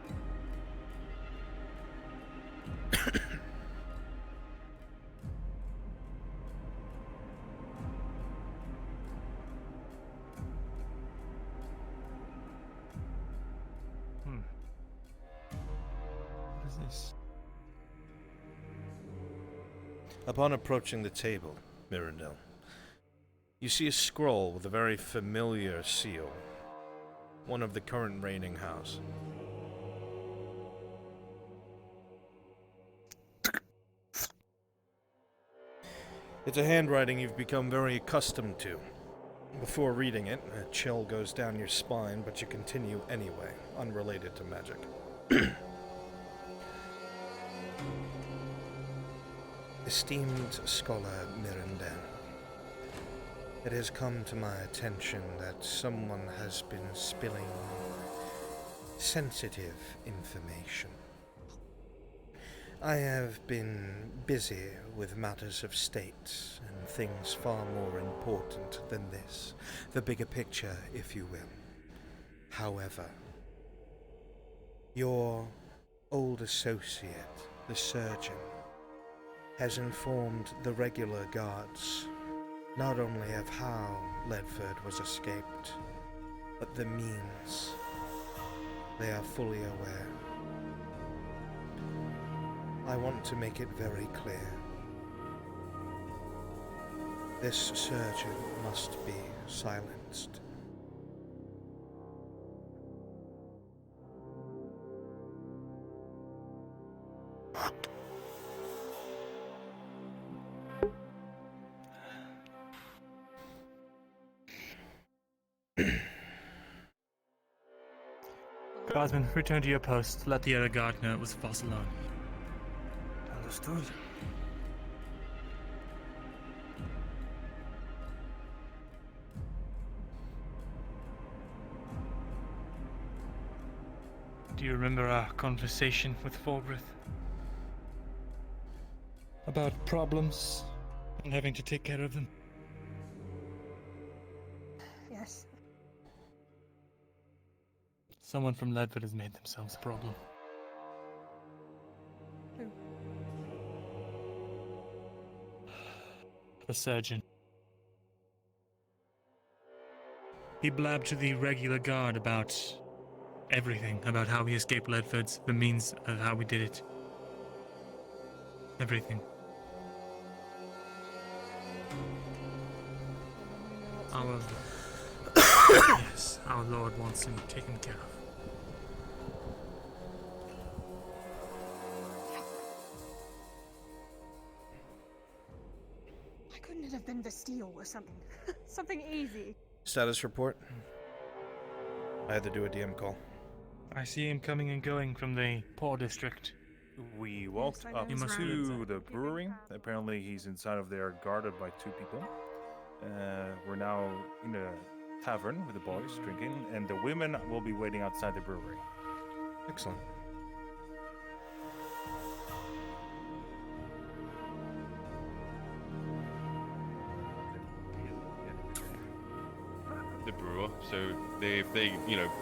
is this? Upon approaching the table, Mirandel, you see a scroll with a very familiar seal, one of the current reigning house. It's a handwriting you've become very accustomed to. Before reading it, a chill goes down your spine, but you continue anyway, unrelated to magic. Esteemed scholar Mirandel, it has come to my attention that someone has been spilling sensitive information. I have been busy with matters of state and things far more important than this, the bigger picture, if you will. However, Your old associate, the surgeon, has informed the regular guards not only of how Ledford was escaped, but the means. They are fully aware. I want to make it very clear. This surgeon must be silenced. Gosman, return to your post. Let the other guard know it was a false alarm. Understood. Do you remember our conversation with Forbreth? About problems and having to take care of them? Yes. Someone from Ledford has made themselves a problem. Who? The surgeon. He blabbed to the regular guard about everything, about how he escaped Ledford's, the means of how we did it. Everything. Our yes, our Lord wants him taken care of. Why couldn't it have been the steel or something? Something easy. Status report. I had to do a DM call. I see him coming and going from the poor district. We walked up to the brewery. Apparently he's inside of there guarded by 2 people. We're now in a tavern with the boys drinking, and the women will be waiting outside the brewery. Excellent. The brewer, so if they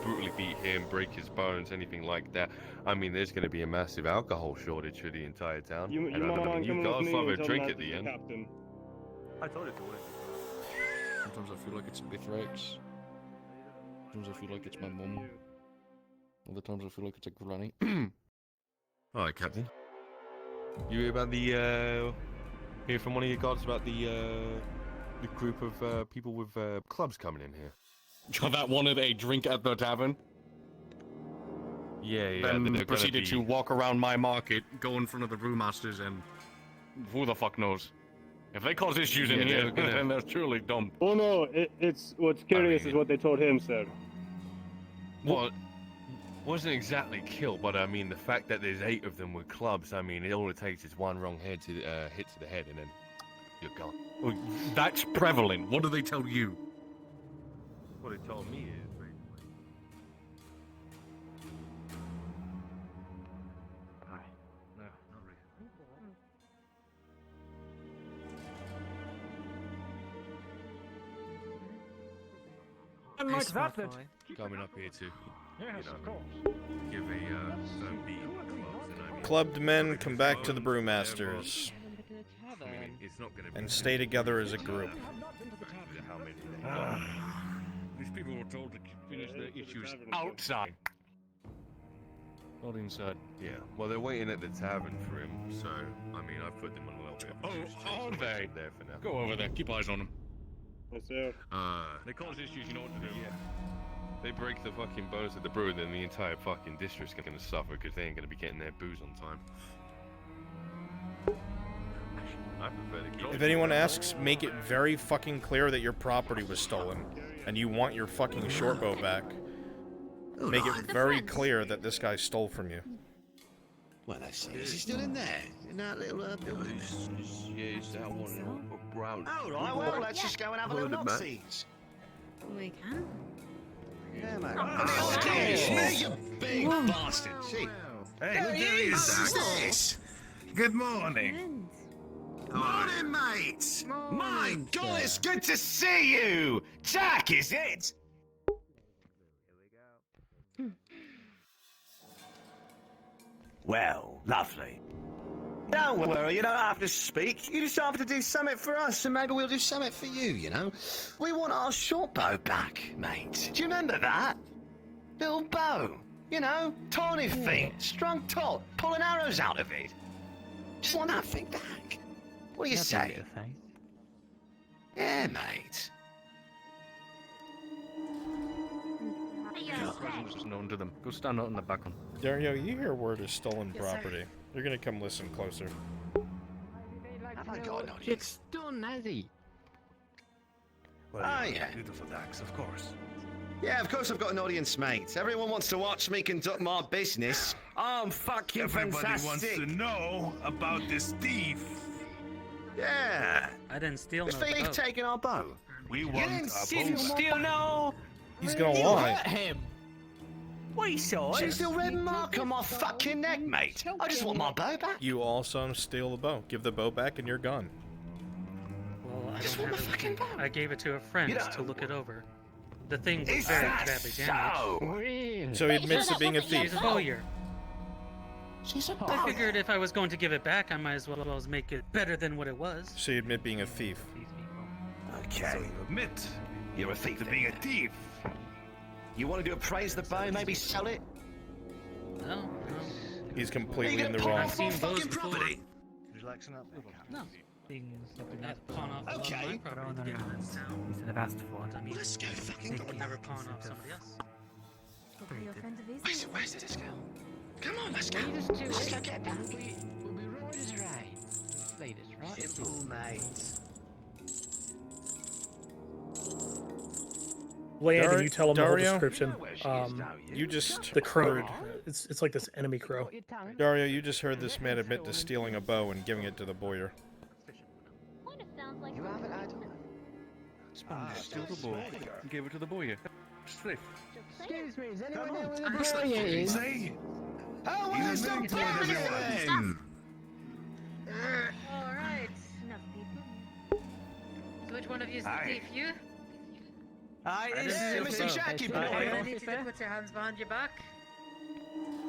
brutally beat him, break his bones, anything like that, I mean, there's going to be a massive alcohol shortage for the entire town. You and I might mean, want you coming with guys me love a and tell drink that at the to the end. captain. I told you to wait. Sometimes I feel like it's Bithrax. Sometimes I feel like it's my mum. Other times I feel like it's a granny. Alright, Captain. You hear about the, hear from one of your guards about the group of people with clubs coming in here? That wanted a drink at the tavern. Yeah, Then they're proceeded to gonna walk around my market, go in front of the brewmasters, and who the fuck knows? If they cause issues in Yeah, here, they're gonna- then they're truly dumb. Oh no, it's what's curious is what they told him, sir. Well, wasn't exactly killed, but I mean, the fact that there's 8 of them with clubs, I mean, all it takes is one wrong hit to the head, and then you're gone. Well, that's prevalent. What do they tell you? What it told me is, No, not really. And like that, then. coming up here to, Yes, of course. give a firm beat to clubs, and I mean, Clubbed men come back to the brewmasters I mean, it's not going to be and stay together as a group. how many they These people were told to finish their issues outside. Not inside. Yeah. Well, they're waiting at the tavern for him, so I mean, I've put them on a little bit of a juice Oh, are change they? there for now. Go over there. Keep eyes on them. Yes, sir. They cause issues, you know what to do. Yeah. They break the fucking bones of the brew, then the entire fucking district's gonna suffer because they ain't gonna be getting their booze on time. I prefer to keep. If anyone asks, make it very fucking clear that your property was stolen and you want your fucking shortbow back. Make it very clear that this guy stole from you. Well, I see. Is he still in there? In that little building? Yeah, he's that one brown. All right, well, let's just go and have a little look-sees. We can. Yeah, mate. Excuse me, you big bastard. See? Hey, There he is. Who's this? Good morning. Morning, mate. My God, it's good to see you. Jack, is it? Well, lovely. Don't worry, you don't have to speak. You just have to do something for us, and maybe we'll do something for you, you know? We want our short bow back, mate. Do you remember that? Little bow. You know, tawny feet, strung taut, pulling arrows out of it. Just want that thing back. What do you say? Yeah, mate. Just known to them. Go stand out in the back one. Dario, you hear word of stolen Yes, sir. property. You're gonna come listen closer. Have I got an audience? It's done, has he? Well, yeah. Beautiful Dax, of course. Yeah, of course I've got an audience, mate. Everyone wants to watch me conduct my business. I'm fucking Everybody fantastic. wants to know about this thief. Yeah. I didn't steal This no thief bow. taking our bow. We You want didn't a steal no. He's gonna You lie. hurt him. We saw She's the red mark on my fucking neck, mate. I just want my bow back. You also steal the bow. Give the bow back and you're gone. Well, I Just don't want have my fucking it. bow. I gave it to a friend You know- to look it over. The thing was Is very that badly so? damaged. Really? So he admits to being a She's thief. a bowyer. She's a I figured if I was going to give it back, I might as well make it better than what it was. So you admit being a thief. Okay. So you admit You're a thief to then. being a thief. You want to do appraise the bow, maybe sell it? No, He's Are completely you in gonna the pawn wrong. off our I've seen bows fucking before. property? No. I'd pawn off a lot of Okay. my property to get it in town. Instead of asked for it. I mean, Let's go fucking I would never pawn off somebody else. Where's the disco? Come on, let's go. Lead us to Let's it. go get back. We'll be right as rain. Lead us right. Simple, mate. Landon, you tell him the whole Dario? description. You just The crow. heard. It's like this enemy crow. Dario, you just heard this man admit to stealing a bow and giving it to the bowyer. You have it, Adam? Steal the bow. and Gave it to the boy. Straight. Excuse me, is anyone Come there on, with a that's bow the in? Say, How will you stop admitting to it, everyone. Alright. Enough people. So which one of you is the Aye. thief? You? Hi, this Yeah, is Mr. Jackie Hey, Boy. hey, I need you to put your hands behind your back.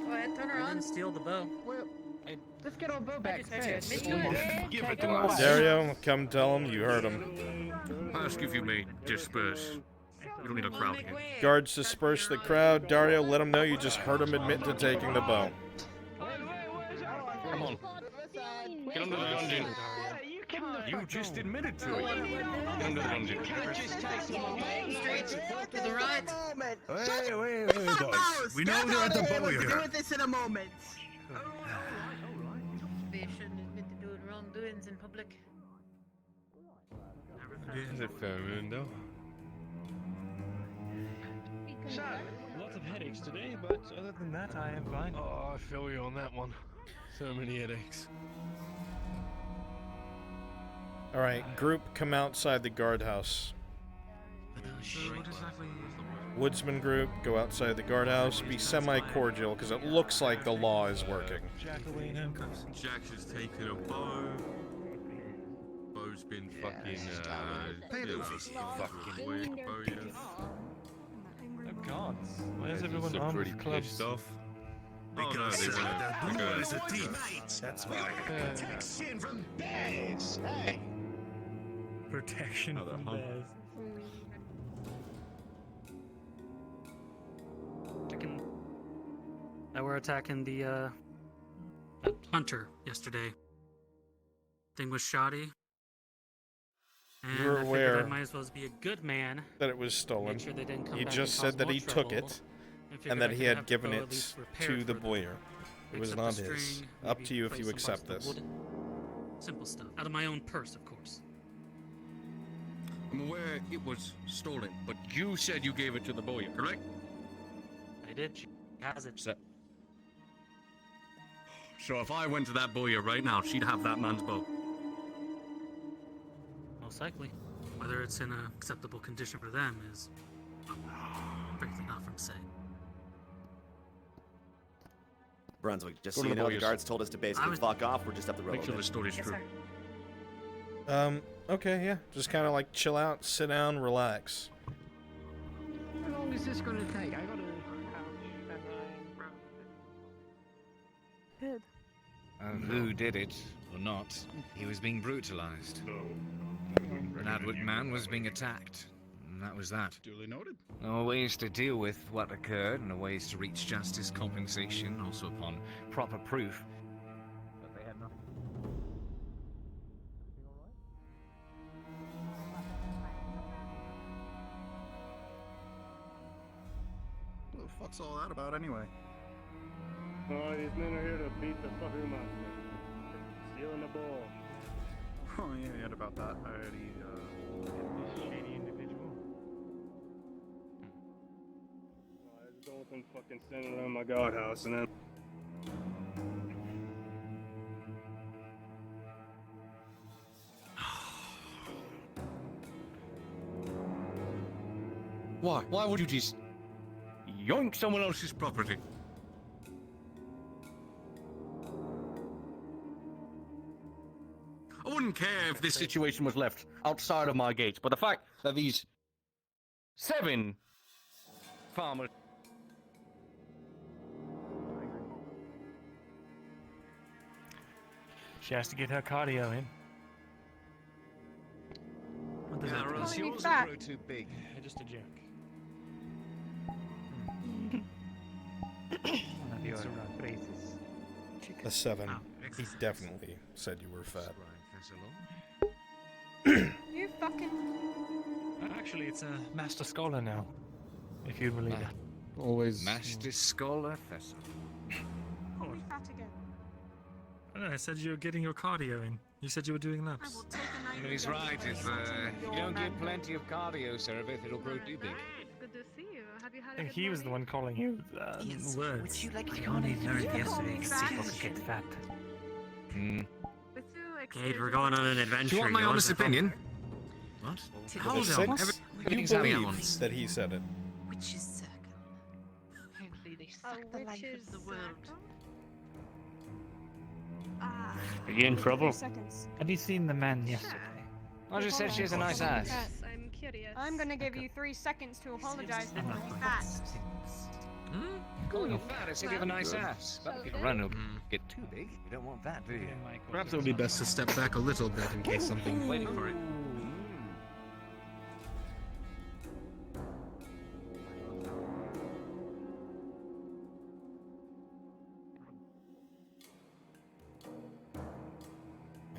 Go ahead, turn I around. didn't steal the bow. Well, let's get our bow back just heard you first. admit to it. Give it to us. Dario, come tell him you heard him. Ask if you may disperse. We don't need a crowd here. Guards disperse the crowd. Dario, let him know you just heard him admit to taking the bow. Come on. Get under the dungeon. You just admitted to it. Get under the dungeon. Straight to the right. Wait, boys. We know they're at the bowyer. this in a moment. They shouldn't admit to doing wrongdoings in public. Is it fair, though? So, lots of headaches today, but other than that, I am fine. Oh, I feel you on that one. So many headaches. Alright, group, come outside the guardhouse. Woodsman group, go outside the guardhouse. Be semi-cordial, because it looks like the law is working. Jack away in handcuffs. Jack's just taken a bow. Bow's been fucking, Oh god. Why is everyone so armed pretty with clubs? pissed off. Because they wanna- that they're boy gonna- is a thief. That's why. Protection from bears. Hey. Protection Oh, they're from hung. bears. That we're attacking the that hunter yesterday. Thing was shoddy. And You're I figured aware I might as well be a good man. that it was stolen. Make sure they didn't come He back just and said cause that more he took trouble, it, figured and that I he could had have the given bow it at least to repaired the for them. bowyer. It was Fix up not the his. string, Up maybe to you if you replace some accept parts of this. the wood. Simple stuff. Out of my own purse, of course. I'm aware it was stolen, but you said you gave it to the boy, correct? I did. She has it. So if I went to that boy right now, she'd have that man's bow. Most likely. Whether it's in an acceptable condition for them is frankly not from say. Brunswick, just Go so to you the know, the boys. guards told us to basically fuck off. We're just up the road. Make sure a the bit. story's true. Okay, yeah. Just kind of like chill out, sit down, relax. How long is this gonna take? I gotta. kid. Who did it, or not, he was being brutalized. An Adwick man was being attacked. And that was that. Duly noted. There were ways to deal with what occurred, and ways to reach justice, compensation, also upon proper proof. But they had nothing. What the fuck's all that about anyway? Oh, these men are here to beat the fucking monster. Stealing the ball. Oh yeah, about that. I already, Shady individual. Oh, I just go with them fucking standing around my guardhouse and then. Why? Why would you just yoink someone else's property? I wouldn't care if this situation was left outside of my gates, but the fact that these 7 farmers... She has to get her cardio in. What does Yeah, that or else mean? yours will grow too big. Just a joke. One of your phrases. The 7. Oh, He definitely said you were fat. You fucking. Actually, it's a Master Scholar now, if you believe it. Always. Master Scholar Fessel. Are we fat again? I don't know, I said you were getting your cardio in. You said you were doing laps. He's right. If you don't get plenty of cardio, Cerebeth, it'll grow too big. Good to see you. Have you had I a think good he was the one calling you words. I only learned yesterday that people could get fat. Kate, we're going on an adventure. Do you want my honest opinion? What? Hold on. You Everything's how he believe wants. that he said it. Which is circle. Hopefully they suck the life of the world. Are you in trouble? 3 seconds. Have you seen the man yesterday? I just said she has a nice ass. Yes, I'm curious. I'm gonna give you 3 seconds to apologize for being fat. Call you fat, I said you have a nice ass. But if you run, it'll get too big. You don't want that, do you? Perhaps it would be best to step back a little bit in case something. Waiting for it.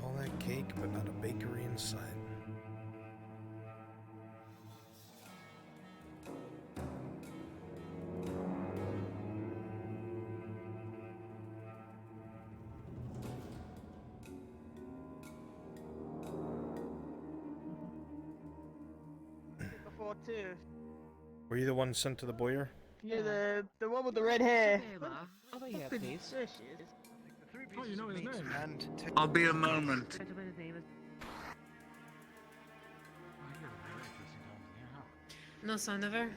All that cake, but not a bakery inside. Before too. Were you the one sent to the Boyer? Yeah, the one with the red hair. Over here, please. There she is. Oh, you know his name. I'll be a moment. No sign of her.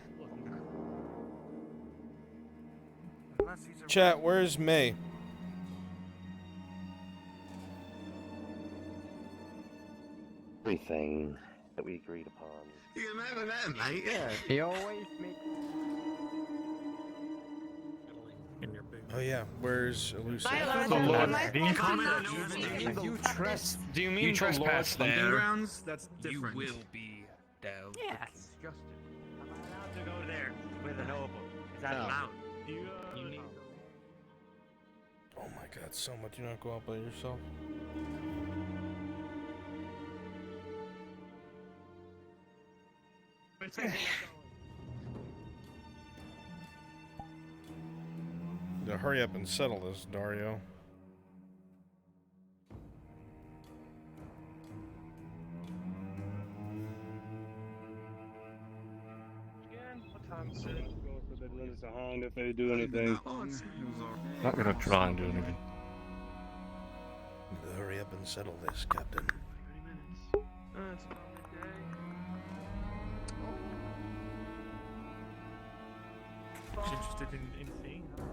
Chat, where's May? Everything that we agreed upon. You remember that, mate? Yeah, he always makes. Oh yeah, where's Elusive? Do you mean trespass there? Grounds? That's different. You will be dealt. Yes. I'm allowed to go there with a noble. Is that allowed? You need. Oh my god, Soma, do not go out by yourself. Now hurry up and settle this, Dario. What time is it? Go for the limits of hand if they do anything. Not gonna try and do anything. Hurry up and settle this, Captain. She's interested in seeing her.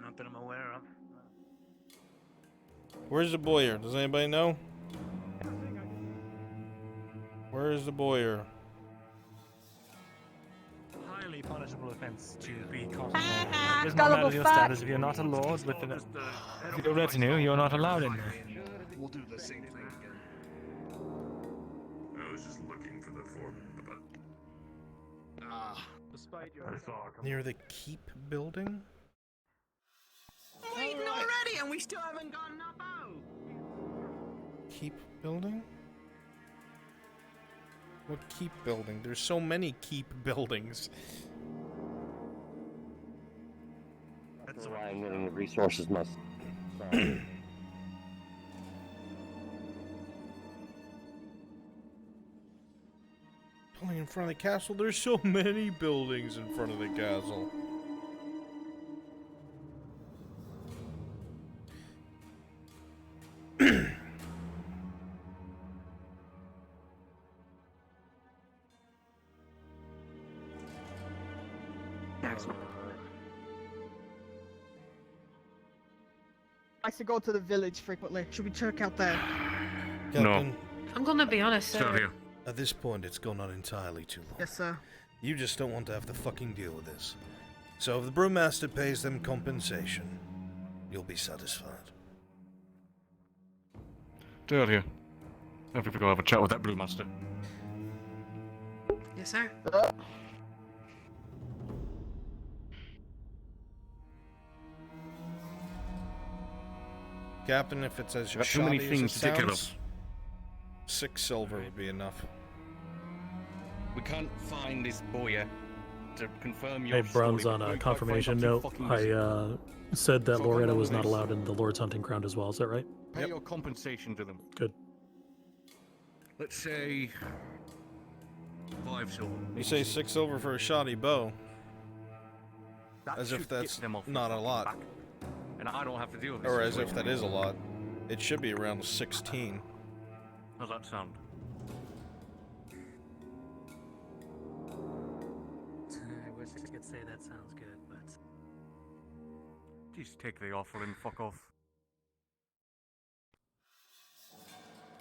Not that I'm aware of. Where's the Boyer? Does anybody know? Where is the Boyer? Highly criminally punishable offense to be caught. It does not gullible matter your fuck. status. If you're not a lord with your retinue, you're not allowed in there. We'll do the same thing again. I was just looking for the form, but Despite your Near the keep building? Waiting already, and we still haven't gotten up out. Keep building? What keep building? There's so many keep buildings. That's why I'm getting the resources must. Building in front of the castle? There's so many buildings in front of the castle. I used to go to the village frequently. Should we check out there? Captain, I'm gonna be honest, sir. at this point it's gone on entirely too long. Yes, sir. You just don't want to have to fucking deal with this. So if the brewmaster pays them compensation, you'll be satisfied. Dale here. Maybe we go have a chat with that brewmaster. Yes, sir. Captain, if it's as Got too many shoddy things as to it take care of. sounds, 6 silver would be enough. We can't find this boy to confirm your Hey, Bruns, story. on We a can't confirmation find out note, fucking I said that So Loretta how was long not is- allowed in the Lord's hunting ground as well. Is that right? Pay your compensation to them. Good. Let's say 5 silver. You say 6 silver for a shoddy bow. That As if should that's get them off not a your lot. back. And I don't have to deal with this. Or as if situation that is a anymore. lot. It should be around 16. How's that sound? I wish I could say that sounds good, but Just take the offer and fuck off.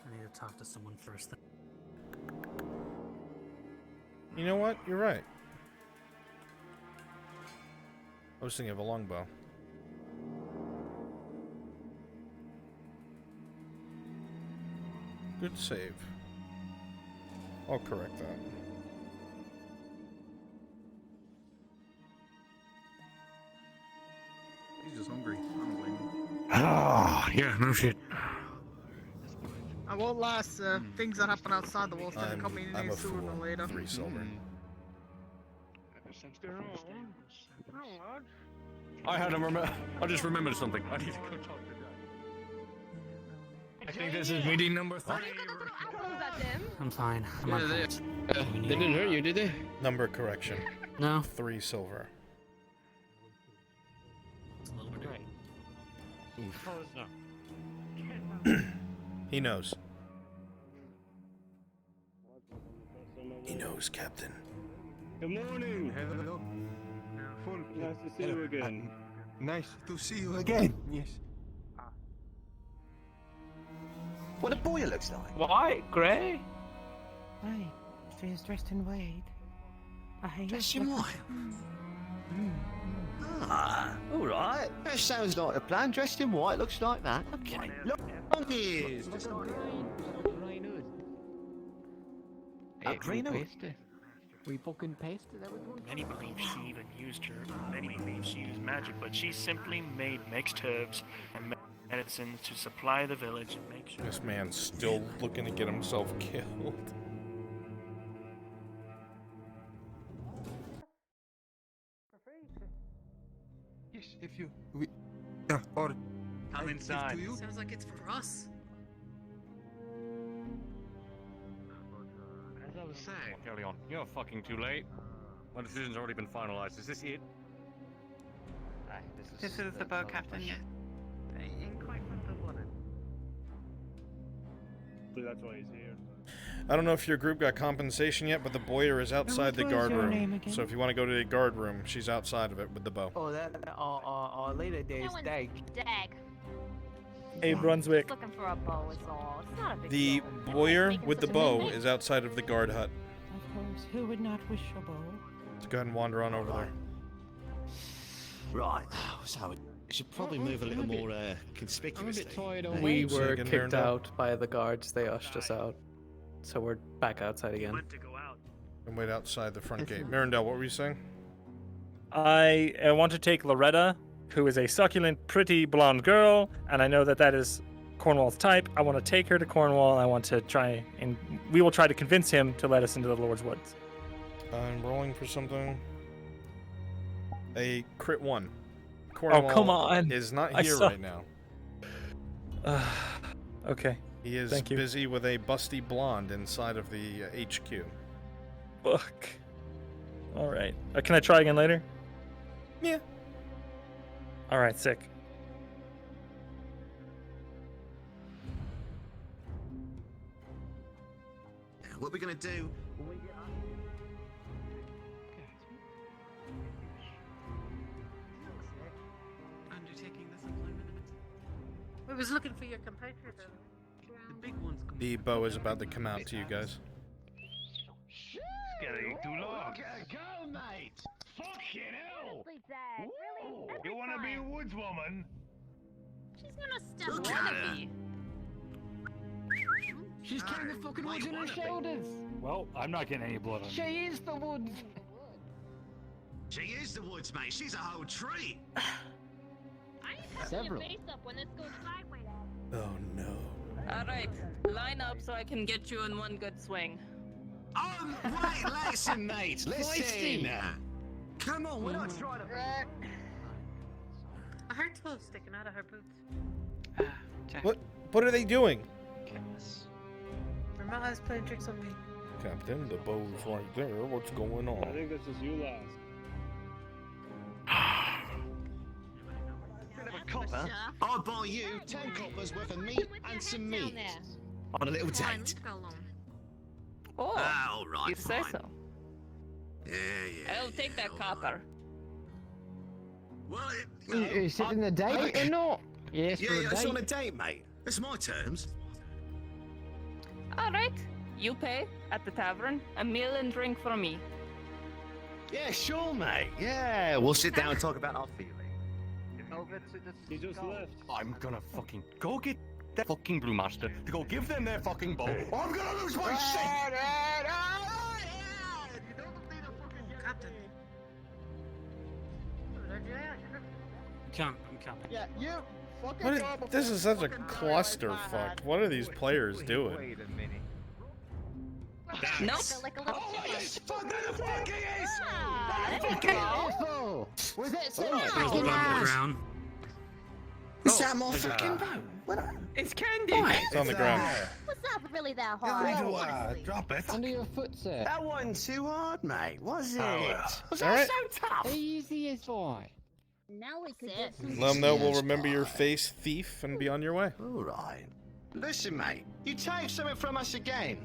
I need to talk to someone first. You know what? You're right. I was thinking of a longbow. Good save. I'll correct that. he's just hungry. I don't blame him. Ah, yeah, no shit. I won't lie, sir. Things that happen outside the walls tend to come in I'm here a sooner fool. than later. 3 silver. I just remembered something. I need to go talk to Dad. I think this is meeting number 3. I'm fine. I'm Yeah, okay. they didn't hurt you, did they? Number correction. No. 3 silver. He knows. He knows, Captain. Good morning. Hello. Nice to see you again. Nice to see you again. Yes. What a boy it looks like. White, grey. Right. She's dressed in white. I hate Dressed in white? Ah, alright. That sounds like a plan. Dressed in white looks like that. Okay. Look, on ears. A green hood. We fucking pasted everyone. Many believe she even used her. Many believe she used magic, but she simply made mixed herbs and medicines to supply the village and make sure. This man's still looking to get himself killed. Yes, if you. Or. Come inside. Sounds like it's for us. As I was saying. Carry on. You're fucking too late. My decision's already been finalized. Is this it? This is the boat captain, yeah. That's why he's here. I don't know if your group got compensation yet, but the boyer is outside the what was guard your room. name again? So if you want to go to the guard room, she's outside of it with the bow. Oh, that later days dag. Dag. Hey, Brunswick. Looking for a bow is all. It's not a big The deal. boyer Making with the such a bow big is outside of the guard hut. Of course, who would not wish a bow? Let's go ahead and wander on over there. Right. So we should probably move a little more conspicuously. We So were you can kicked turn out by the guards. They ushed us out. So we're back outside again. And wait outside the front gate. Mirandel, what were you saying? I want to take Loretta, who is a succulent, pretty blonde girl, and I know that that is Cornwall's type. I want to take her to Cornwall. I want to try, and we will try to convince him to let us into the Lord's Woods. I'm rolling for something. A crit 1. Cornwall come on. is not I here saw- right now. Okay. He is Thank you. busy with a busty blonde inside of the HQ. Fuck. All right. Can I try again later? Yeah. All right, sick. What we're gonna do? When we get Undertaking this employment. We was looking for your compatriot. The big ones come. The bow is about to come out to you guys. It's getting too long. Look at her go, mate! Fucking hell! You wanna be a woodswoman? She's gonna step Look on at her. me. She's carrying the fucking woods on her shoulders. Well, I'm not getting any blood on me. She is the woods. She is the woods, mate. She's a whole tree. I ain't touching Several. your face up when this goes sideways. Oh no. Alright, line up so I can get you in one good swing. Wait, listen, mate. Feisty. Listen. Come on, we're not trying to. Her toes sticking out of her boots. What are they doing? Grandma's playing tricks on me. Captain, the bow's right there. What's going I on? think this is you last. Copper? I'll buy you 10 coppers worth of meat and some meat. On a little date. Oh, all right, you say fine. so. Yeah. I'll take that copper. Well, Is it in the date or not? Yes, yeah, for a it's date. on a date, mate. It's my terms. Alright, you pay at the tavern, a meal and drink for me. Yeah, sure, mate. Yeah, we'll sit down and talk about our feelings. He just left. I'm gonna fucking go get that fucking brewmaster to go give them their fucking bow. Or I'm gonna lose my shit! Captain. I'm coming. Yeah, you fucking What go is, this is such a clusterfuck. What are these players doing? Wait a minute. Nope. Like a little Fuck the fucking is! Careful! Was it so? There's blood on the ground. Is that my fucking bow? It's candy. It's on the ground. Was that really that hard? Drop it. Under your foot, sir. That wasn't too hard, mate, was it? Was All that right. so tough? Easy as pie. Now we could get some. Let them know we'll remember your face, thief, and be on your way. All right. Listen, mate. You take something from us again.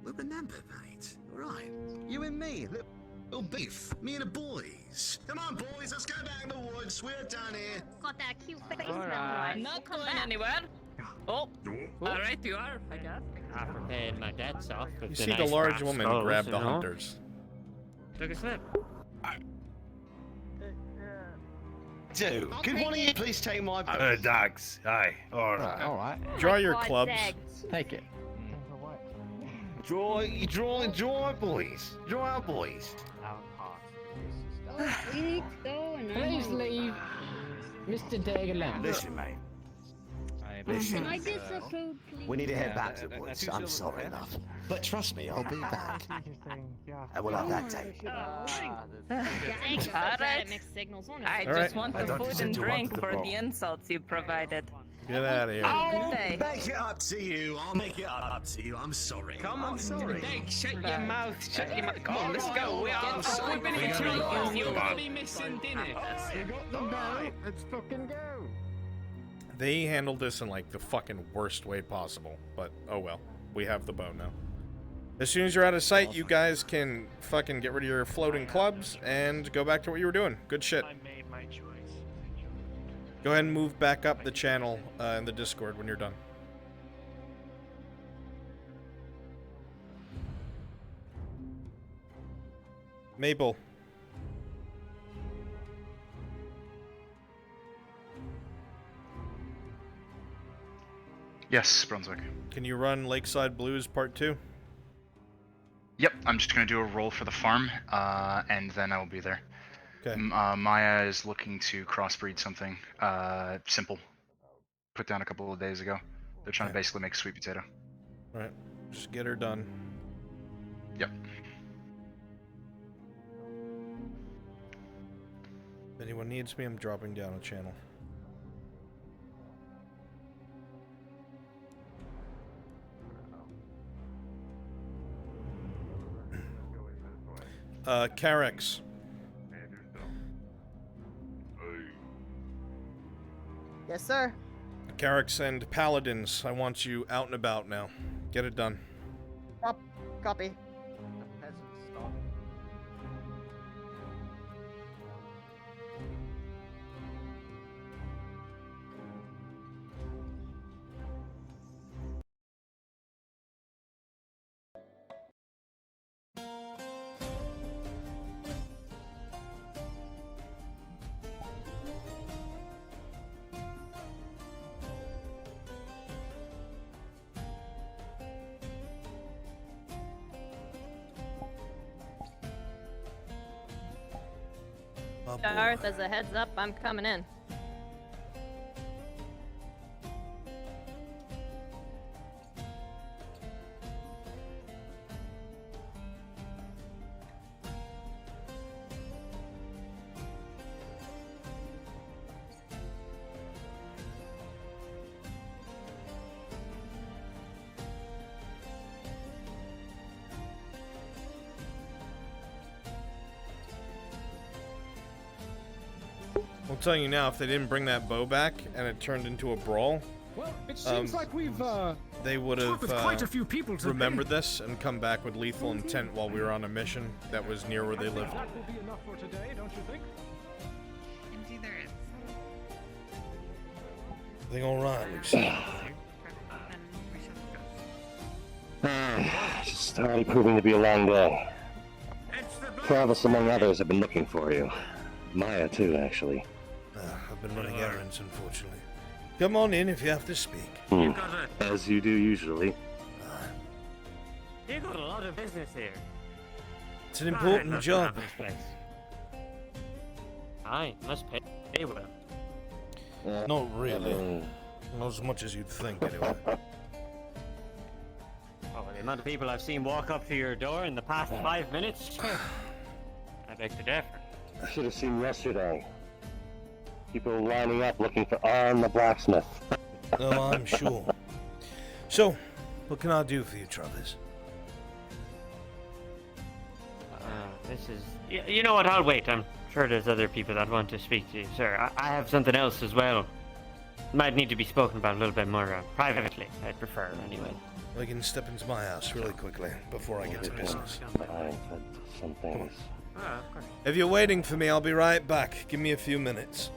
We'll remember, mate. All right. You and me. Little beef. Me and the boys. Come on, boys. Let's go back in the woods. We're done here. Got that cute face Alright. now. Not going anywhere. Oh, alright, you are, I guess. I prepared my dad's off with You the see the nice large brass woman skulls, grab you the know? hunters. Took a slip. Dude, could one of you please take my bow? Dogs. Aye. Alright. Alright. Draw your clubs. Take it. Draw, boys. Draw out, boys. Please leave Mr. Dag alone. Listen, mate. Can I disapprove, please? We need to head back to the woods. I'm sorry enough. But trust me, I'll be back. And we'll have that date. Alright. Mixed signals on I All right. just want the food and drink for the insults you provided. Get out of here. I'll Day. make it up to you. I'll make it up to you. I'm sorry. Come on, I'm sorry. Dave, shut your mouth. Shut your mouth. Come on, let's go. We are squibbing Get each the other. fuck You'll out. be missing dinner. You got the bow. Let's fucking go. They handled this in like the fucking worst way possible, but oh well. We have the bow now. As soon as you're out of sight, you guys can fucking get rid of your floating clubs and go back to what you were doing. Good shit. I made my choice. Go ahead and move back up the channel in the Discord when you're done. Maple. Yes, Brunswick. Can you run Lakeside Blues Part 2? Yep, I'm just gonna do a roll for the farm, and then I will be there. Okay. Maya is looking to crossbreed something simple. Put down a couple of days ago. They're trying to basically make a sweet potato. Alright, just get her done. Yep. If anyone needs me, I'm dropping down a channel. Carex. Yes, sir. Carex and Paladins, I want you out and about now. Get it done. Copy. Darth, as a heads up, I'm coming in. I'm telling you now, if they didn't bring that bow back and it turned into a brawl, Well, it seems like we've they would talked have with quite a few people today. remembered this and come back with lethal intent while we were on a mission that was near where they lived. That will be enough for today, don't you think? Indeed, there is. Everything all right, Lucy? It's already proving to be a long day. Travis, among others, have been looking for you. Maya, too, actually. I've been running errands, unfortunately. Come on in if you have to speak. As you do usually. You got a lot of business here. It's an important job. Aye, must pay well. Not really. Not as much as you'd think, anyway. Oh, the amount of people I've seen walk up to your door in the past 5 minutes, I beg to differ. I should have seen yesterday. People lining up looking for Arn the blacksmith. Oh, I'm sure. So, what can I do for you, Travis? This is... You know what, I'll wait. I'm sure there's other people that want to speak to you, sir. I have something else as well. Might need to be spoken about a little bit more privately, I'd prefer, anyway. I can step into my house really quickly before I get to business. I've had some things. Of course. If you're waiting for me, I'll be right back. Give me a few minutes.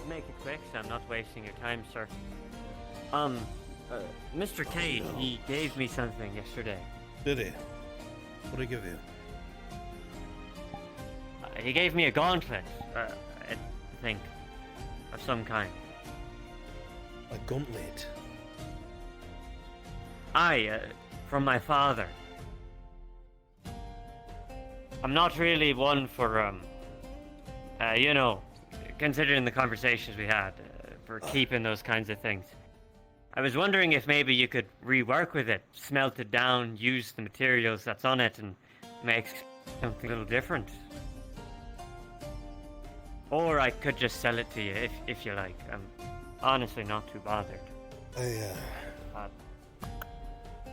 Make it quick, so I'm not wasting your time, sir. Mr. K, he gave me something yesterday. Did he? What did he give you? He gave me a gauntlet, I think, of some kind. A gauntlet? Aye, from my father. I'm not really one for, you know, considering the conversations we had, for keeping those kinds of things. I was wondering if maybe you could rework with it, smelt it down, use the materials that's on it, and make something a little different. Or I could just sell it to you, if you like. I'm honestly not too bothered. I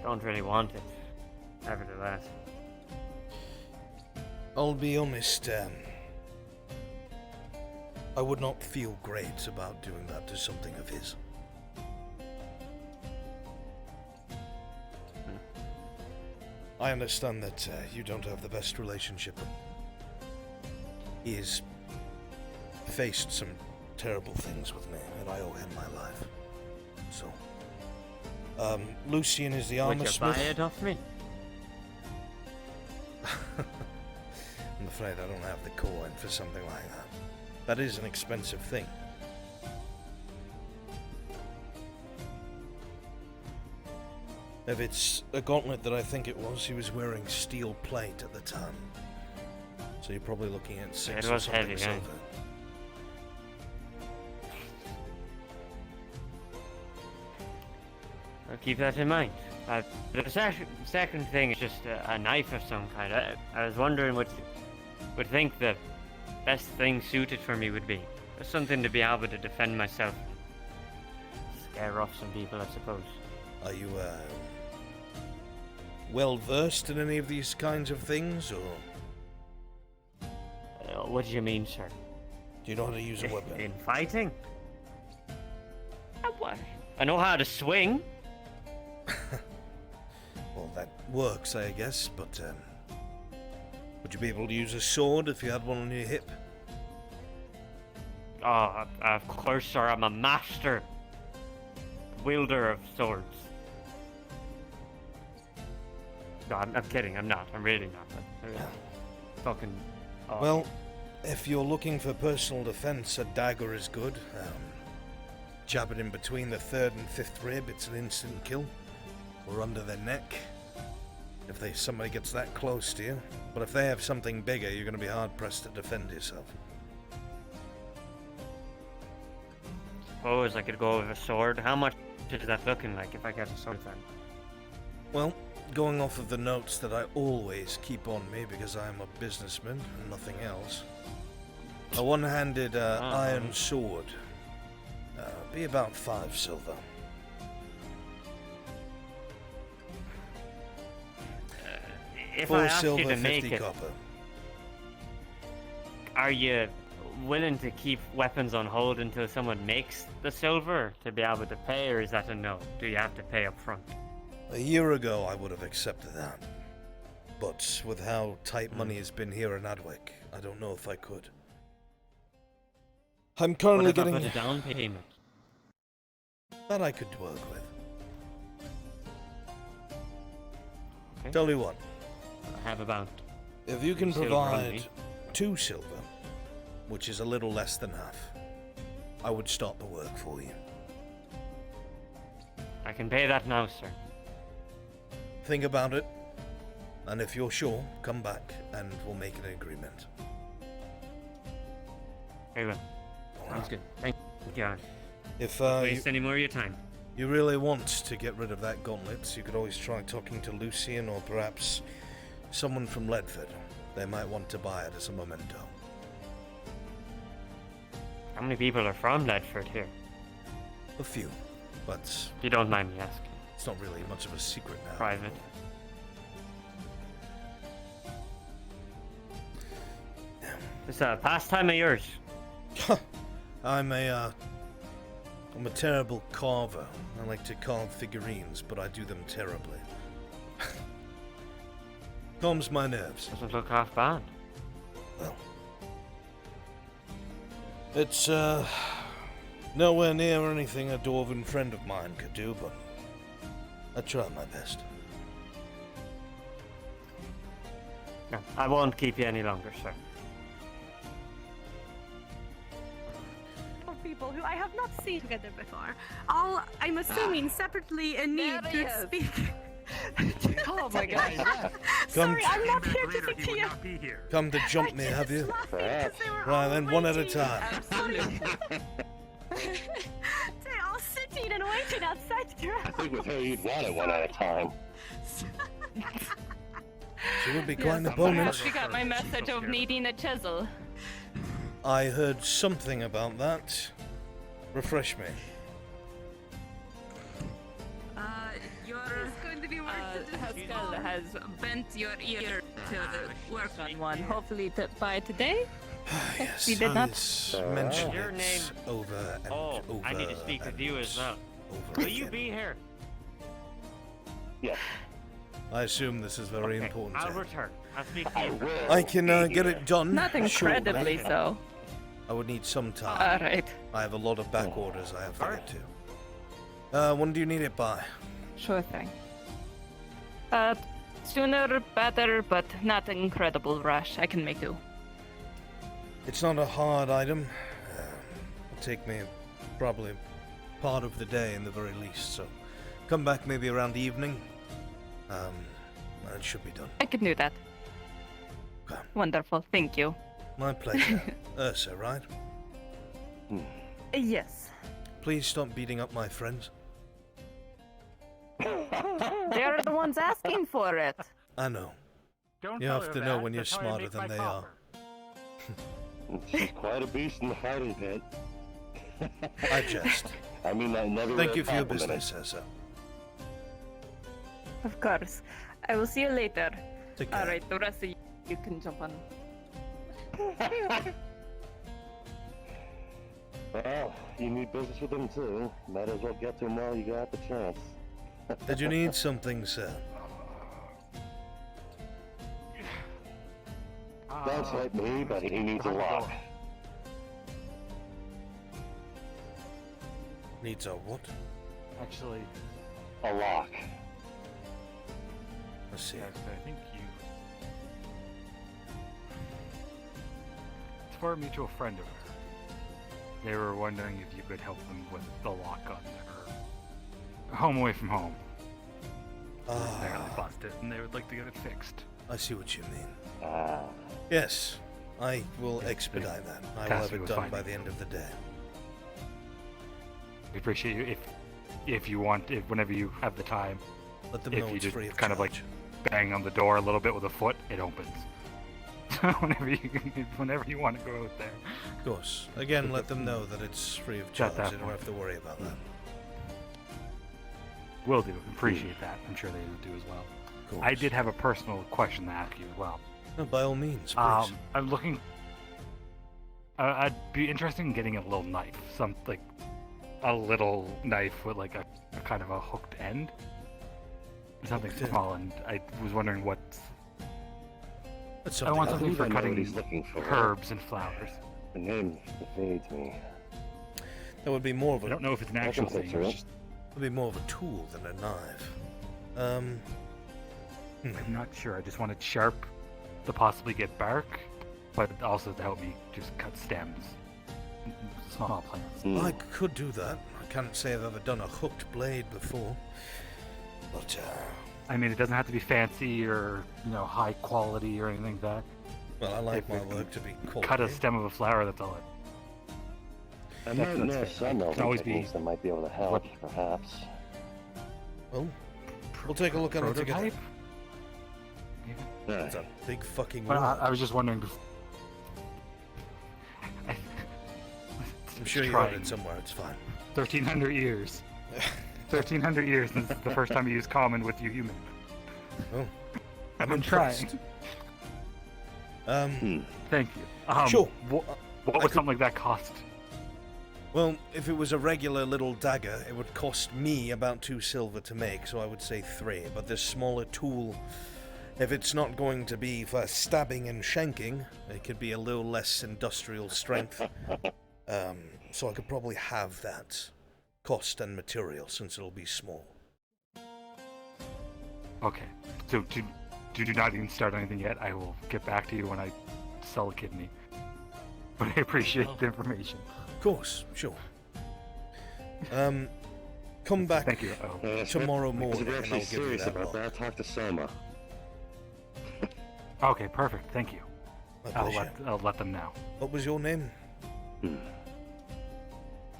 don't really want it, nevertheless. I'll be honest, I would not feel great about doing that to something of his. I understand that you don't have the best relationship. He has faced some terrible things with me, and I owe him my life. Lucian is the Would armor you smith. buy it off me? I'm afraid I don't have the coin for something like that. That is an expensive thing. If it's a gauntlet that I think it was, he was wearing steel plate at the time. So you're probably looking at 6 It or was something heavy, silver. I'll keep that in mind. The second thing is just a knife of some kind. I was wondering what you would think the best thing suited for me would be. Just something to be able to defend myself. Scare off some people, I suppose. Are you, well versed in any of these kinds of things, or? What do you mean, sir? Do you know how to use a weapon? In fighting? What? I know how to swing. Well, that works, I guess, but, would you be able to use a sword if you had one on your hip? Oh, of course, sir. I'm a master wielder of swords. No, I'm kidding. I'm not. I'm really not. Fucking. Oh. Well, if you're looking for personal defense, a dagger is good. Jab it in between the 3rd and 5th rib, it's an instant kill. Or under the neck, if somebody gets that close to you. But if they have something bigger, you're going to be hard-pressed to defend yourself. Suppose I could go with a sword. How much is that looking like if I get a sword then? Well, going off of the notes that I always keep on me because I am a businessman and nothing else, a one-handed iron sword, be about 5 silver. If 4 I ask silver, you to 50 make it, copper. are you willing to keep weapons on hold until someone makes the silver to be able to pay, or is that a no? Do you have to pay up front? A year ago, I would have accepted that. But with how tight money has been here in Adwick, I don't know if I could. I'm currently What getting... about a down payment? That I could work with. Okay. Tell you what. I have about... If you can 3 silver on provide me. 2 silver, which is a little less than half, I would start the work for you. I can pay that now, sir. Think about it, and if you're sure, come back and we'll make an agreement. Very well. Sounds good. Thank you, Aaron. If Don't waste any more of your time. you really want to get rid of that gauntlet, you could always try talking to Lucian or perhaps someone from Ledford. They might want to buy it as a memento. How many people are from Ledford here? A few, but If you don't mind me asking. it's not really much of a secret now. Private. It's a pastime of yours. I'm a terrible carver. I like to carve figurines, but I do them terribly. Calms my nerves. Doesn't look half bad. Well, it's nowhere near anything a dwarven friend of mine could do, but I try my best. No, I won't keep you any longer, sir. Of people who I have not seen together before, all I'm assuming separately in need There he to is. speak. Oh my god. Sorry, I'm not here to speak to you. Come to jump me, have you? Right then, one at a time. Absolutely. They're all sitting and waiting outside the I ground. think with her you'd want it one at a time. She would be quite an Yes, opponent. perhaps you got my message of needing a chisel. I heard something about that. Refresh me. Your going to be work to do. Haskell has bent your ear to work on one. Hopefully by today. Yes, We did not. he's mentioned Your it name- over and Oh, over. I need to speak with you as well. over Will you again. be here? Yes. I assume this is very Okay, important. to I'll him. return. I'll speak to you. I can get it done. Not incredibly shortly. so. I would need some time. Alright. I have a lot of back orders I have to get to. When do you need it by? Sure thing. Sooner better, but not an incredible rush. I can make do. It's not a hard item. It'll take me probably part of the day in the very least, so come back maybe around the evening. It should be done. I can do that. Okay. Wonderful, thank you. My pleasure. Ursa, right? Yes. Please stop beating up my friends. They're the ones asking for it. I know. Don't You tell have her to know that. when you're That's how I smarter make than my they copper. She's quite a beast in the fighting pit. I jest. I mean that never. Thank you for your business, Ursa. Of course. I will see you later. Take care. Alright, the rest of you can jump on. Well, you need business with him too. Might as well get to him while you got the chance. Did you need something, sir? Sounds like me, but he needs a lock. Needs a what? Actually, A lock. Let's see. yes, I think you. It's for a mutual friend of ours. They were wondering if you could help them with the lock on their home away from home. Apparently busted, and they would like to get it fixed. I see what you mean. Ah. Yes, I will expedite that. I will task have me it with done finding by the end of the day. We appreciate you if you want, whenever you have the time. Let them if know you it's just free of kind of like bang on the door a little bit with a foot, it opens. whenever you want to go out there. Of course. Again, let them know that it's free of charge. that They don't point. have to worry about that. Will do. Appreciate that. I'm sure they do as well. I did have a personal question to ask you as well. No, by all means, please. I'm looking. I'd be interested in getting a little knife, a little knife with like a kind of a hooked end, something Hooked end. small. And I was wondering what. That's I want something something for I know what cutting he's looking for. herbs and flowers. The name evades me. That would be more of a. I don't know if it's an I actual can thing. picture It's it. just, Would be more of a tool than a knife. I'm not sure. I just wanted sharp to possibly get bark, but also to help me just cut stems, small plants. I could do that. I can't say I've ever done a hooked blade before. But, I mean, it doesn't have to be fancy or high quality or anything like that. well, I like If my it can work to be quality. Cut a stem of a flower. That's all. I That's- might know that's fair. some It of can always be techniques that might be able to help, perhaps. Well, we'll take a look at it together. prototype. It's a big fucking Well, rock. I was just wondering. I'm sure you heard it somewhere. It's fine. 1,300 years. 1,300 years since the first time you used common with you human. Oh, I'm trying. Thank you. Sure. What would something like that cost? Well, if it was a regular little dagger, it would cost me about 2 silver to make, so I would say 3. But this smaller tool, if it's not going to be for stabbing and shanking, it could be a little less industrial strength. So I could probably have that cost and material since it'll be small. Okay. So do not even start anything yet. I will get back to you when I sell a kidney. But I appreciate the information. Of course, sure. Come back Thank you. tomorrow morning If you're and actually I'll give you serious that about lock. that, talk to Soma. Okay, perfect. Thank you. My I'll pleasure. let them know. What was your name?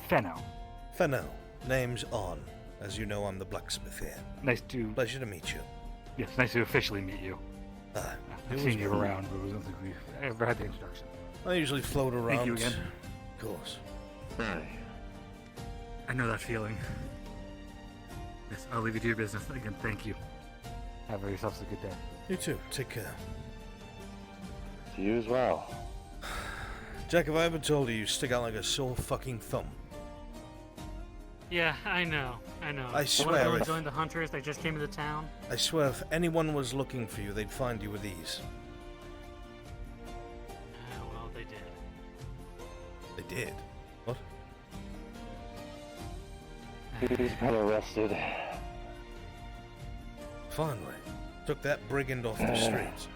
Fenno. Fenno. Name's On. As you know, I'm the blacksmith here. Nice to. Pleasure to meet you. Yes, nice to officially meet you. It I've was seen you well. around, but I don't think we've ever had the introduction. I usually float around. Thank you again. Of course. I know that feeling. Yes, I'll leave you to your business. Again, thank you. Have yourselves a good day. You too. Take care. To you as well. Jack, have I ever told you stick out like a sore fucking thumb? Yeah, I know. I swear One if- joined the hunters. They just came into town. I swear if anyone was looking for you, they'd find you with these. Well, they did. They did? What? He's been arrested. finally. Took that brigand off the streets.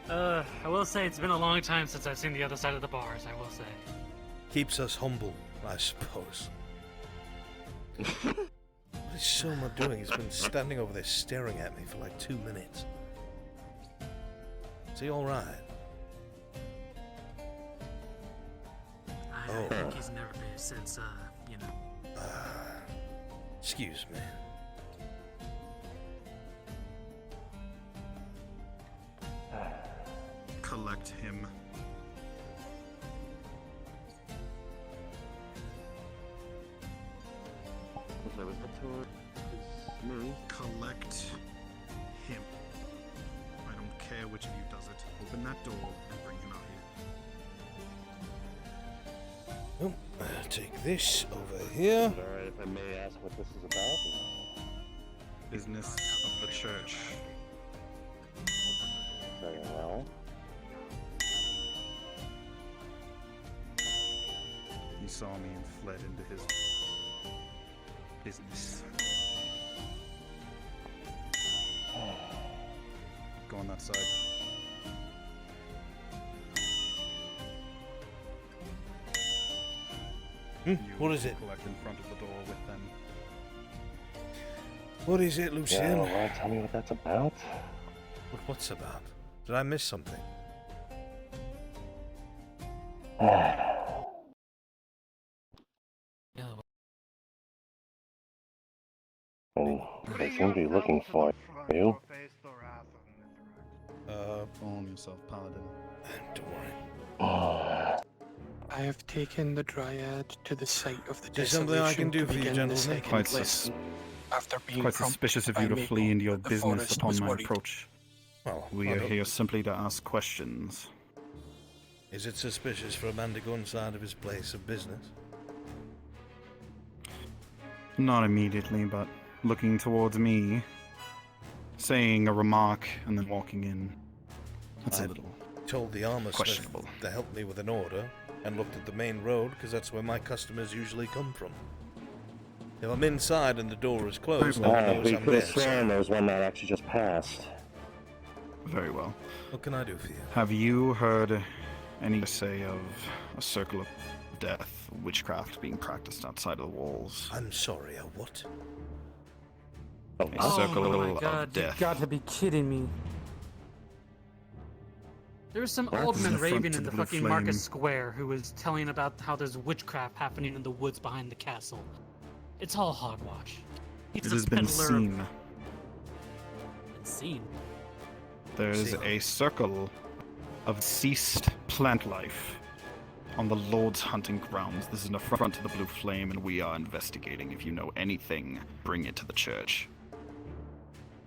I will say it's been a long time since I've seen the other side of the bars, I will say. Keeps us humble, I suppose. What is Soma doing? He's been standing over there staring at me for like 2 minutes. Is he alright? I think he's never been since, you know. Excuse me. Collect him. Collect him. I don't care which of you does it. Open that door and bring him out here. Oh, I'll take this over here. Alright, if I may ask what this is about? Business of the church. Very well. He saw me and fled into his business. Go on that side. What is it? Collect in front of the door with them. What is it, Lucien? Yeah, well, tell me what that's about. What's about? Did I miss something? They seem to be looking for you. Calm yourself, Paladin. Don't worry. I have taken the Dryad to the site of the There's something I can do for you, gentlemen. Quite suspicious of you to flee into your business upon my approach. Well, we are here simply to ask questions. Is it suspicious for a man to go inside of his place of business? Not immediately, but looking towards me, saying a remark, and then walking in. That's a little told the armor questionable. smith to help me with an order, and looked at the main road, because that's where my customers usually come from. If I'm inside and the door is closed, no one knows we I'm could there. have sworn there was one that actually just passed. Very well. What can I do for you? Have you heard any say of a circle of death, witchcraft being practiced outside of the walls? I'm sorry, a what? A circle oh my of god, death. you got to be kidding me. There was some old man raving in the fucking market square who was telling about how there's witchcraft happening in the woods behind the castle. It's all hogwash. He's It a has been peddler. seen. Seen. There's a circle of ceased plant life on the Lord's hunting grounds. This is in the front of the Blue Flame, and we are investigating. If you know anything, bring it to the church.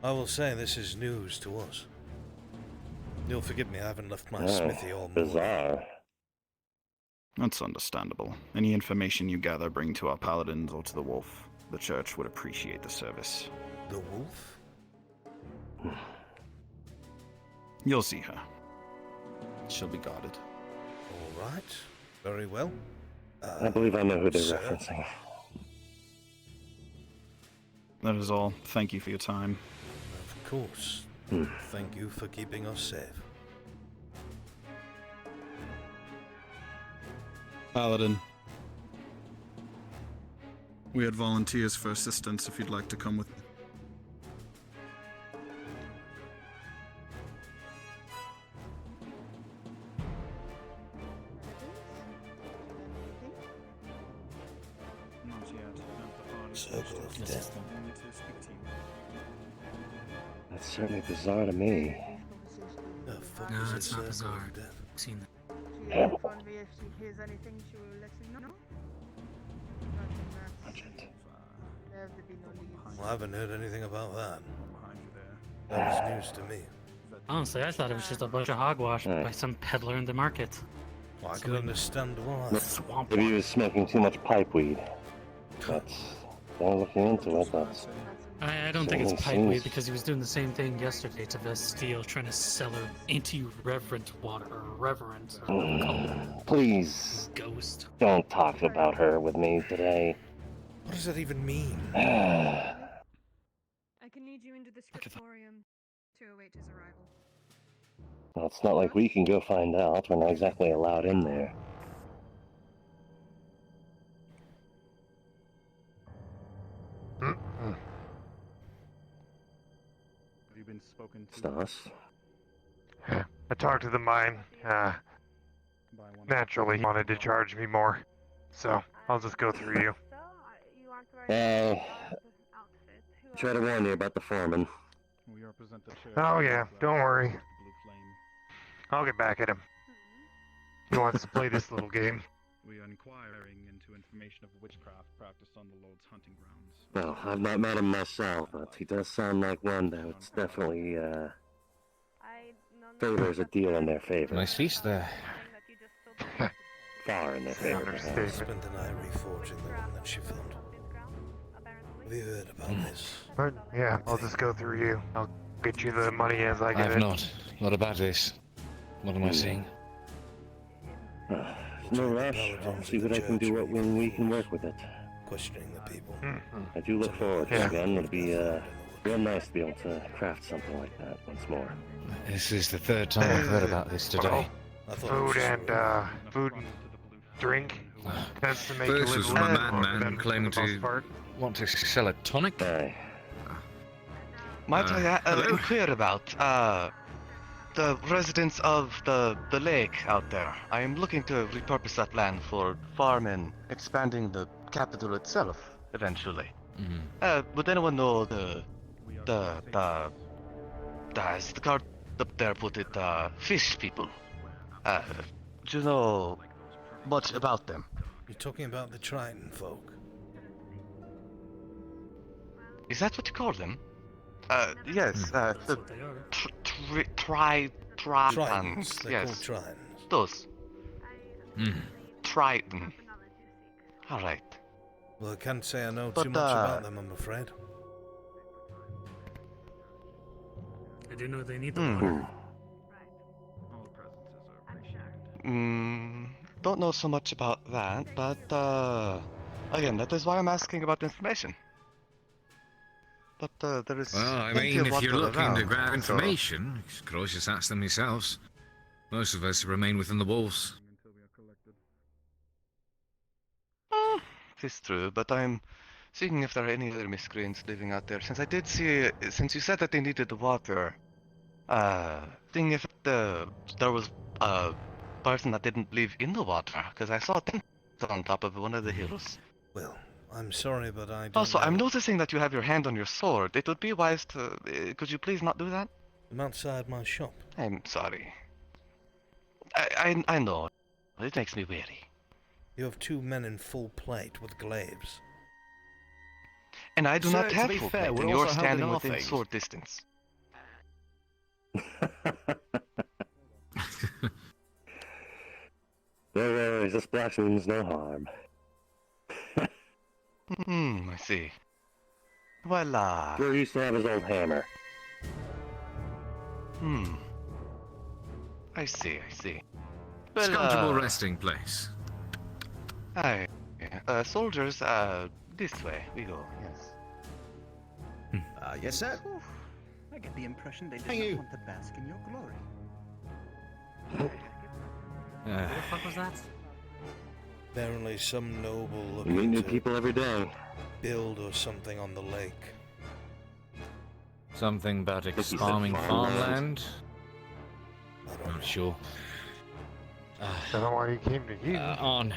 I will say this is news to us. You'll forgive me, I haven't left my Oh, smithy all morning. bizarre. That's understandable. Any information you gather, bring to our paladins or to the wolf. The church would appreciate the service. The wolf? You'll see her. She'll be guarded. All right. Very well. I believe I know who they're sir? referencing. That is all. Thank you for your time. Of course. Thank you for keeping us safe. Paladin. We had volunteers for assistance if you'd like to come with me. Not yet. Circle of death. Only to speak to you. That's certainly bizarre to me. The fuck No, is it's a not circle bizarre. of death? I've seen that. She informed me if she hears anything, she will let me know. There have been no leads. Well, I haven't heard anything about that. That was news to me. Honestly, I thought it was just a bunch of hogwash by some peddler in the market. Well, I can understand why. Swamp. Maybe he was smoking too much pipeweed. That's. They're looking into it. That's. I don't think it's certainly pipeweed seems- because he was doing the same thing yesterday to Vestille, trying to sell her anti-reverent water, or reverent, or whatever you call it. Please Ghost. don't talk about her with me today. What does that even mean? I can lead you into the scriptorium to await his arrival. Well, it's not like we can go find out. We're not exactly allowed in there. Have you been spoken to? Stas? I talked to the mine. Naturally, he wanted to charge me more. So, I'll just go through you. Try to warn you about the foreman. We represent the church. Oh yeah, don't worry. I'll get back at him. He wants to play this little game. We are inquiring into information of witchcraft practiced on the Lord's hunting grounds. Well, I've not met him myself, but he does sound like one that it's definitely, favors a deal in their favor. Nice feast there. Far in their favor. Spent an eye reforging the one that she found. Have you heard about this? But yeah, I'll just go through you. I'll get you the money as I get I've it. not. What about this? What am I seeing? No rush. I'll see what I can do when we can work with it. Questioning the people. I do look forward to it again. It'll be real nice to be able to craft something like that once more. This is the third time I've heard about this today. Food and drink. Tends to make First you live was a my little longer madman than claiming for the most to part. want to sell a tonic. Might I inquire about the residents of the lake out there? I am looking to repurpose that land for farm and expanding the capital itself eventually. Would anyone know as the card up there put it, fish people? Do you know much about them? You're talking about the Triton folk. Is that what you call them? Yes, the Tritons, Tritons, they're yes. called Tritons. Those. Triton. Alright. Well, I can't say I know But, too much about them, I'm afraid. I do know they need the water. Don't know so much about that, but again, that is why I'm asking about information. But there is. Well, I plenty mean, of if you're water looking around, to grab so- information, you can always just ask them yourselves. Most of us remain within the walls. It's true, but I'm seeing if there are any other miscreants living out there. Since I did see, since you said that they needed the water, seeing if there was a person that didn't live in the water, because I saw a tent on top of one of the hills. Well, I'm sorry, but I don't Also, know. I'm noticing that you have your hand on your sword. It would be wise to. Could you please not do that? I'm outside my shop. I'm sorry. I know. It makes me weary. You have two men in full plate with glaives. And I do Sir, not to have be full fair, plate, we're and you're also standing holding within our faith. sword distance. There is, this black means no harm. I see. Well, Joe used to have his old hammer. I see. It's Well, a comfortable resting place. Aye. Soldiers, this way we go, yes. Yes, sir. I get the impression they did Thank not you. want to bask in your glory. What the fuck was that? Apparently some noble You looking meet new to people every day. build or something on the lake. Something about you said farming farmland. farmland? Not sure. That's not why he came to you. On.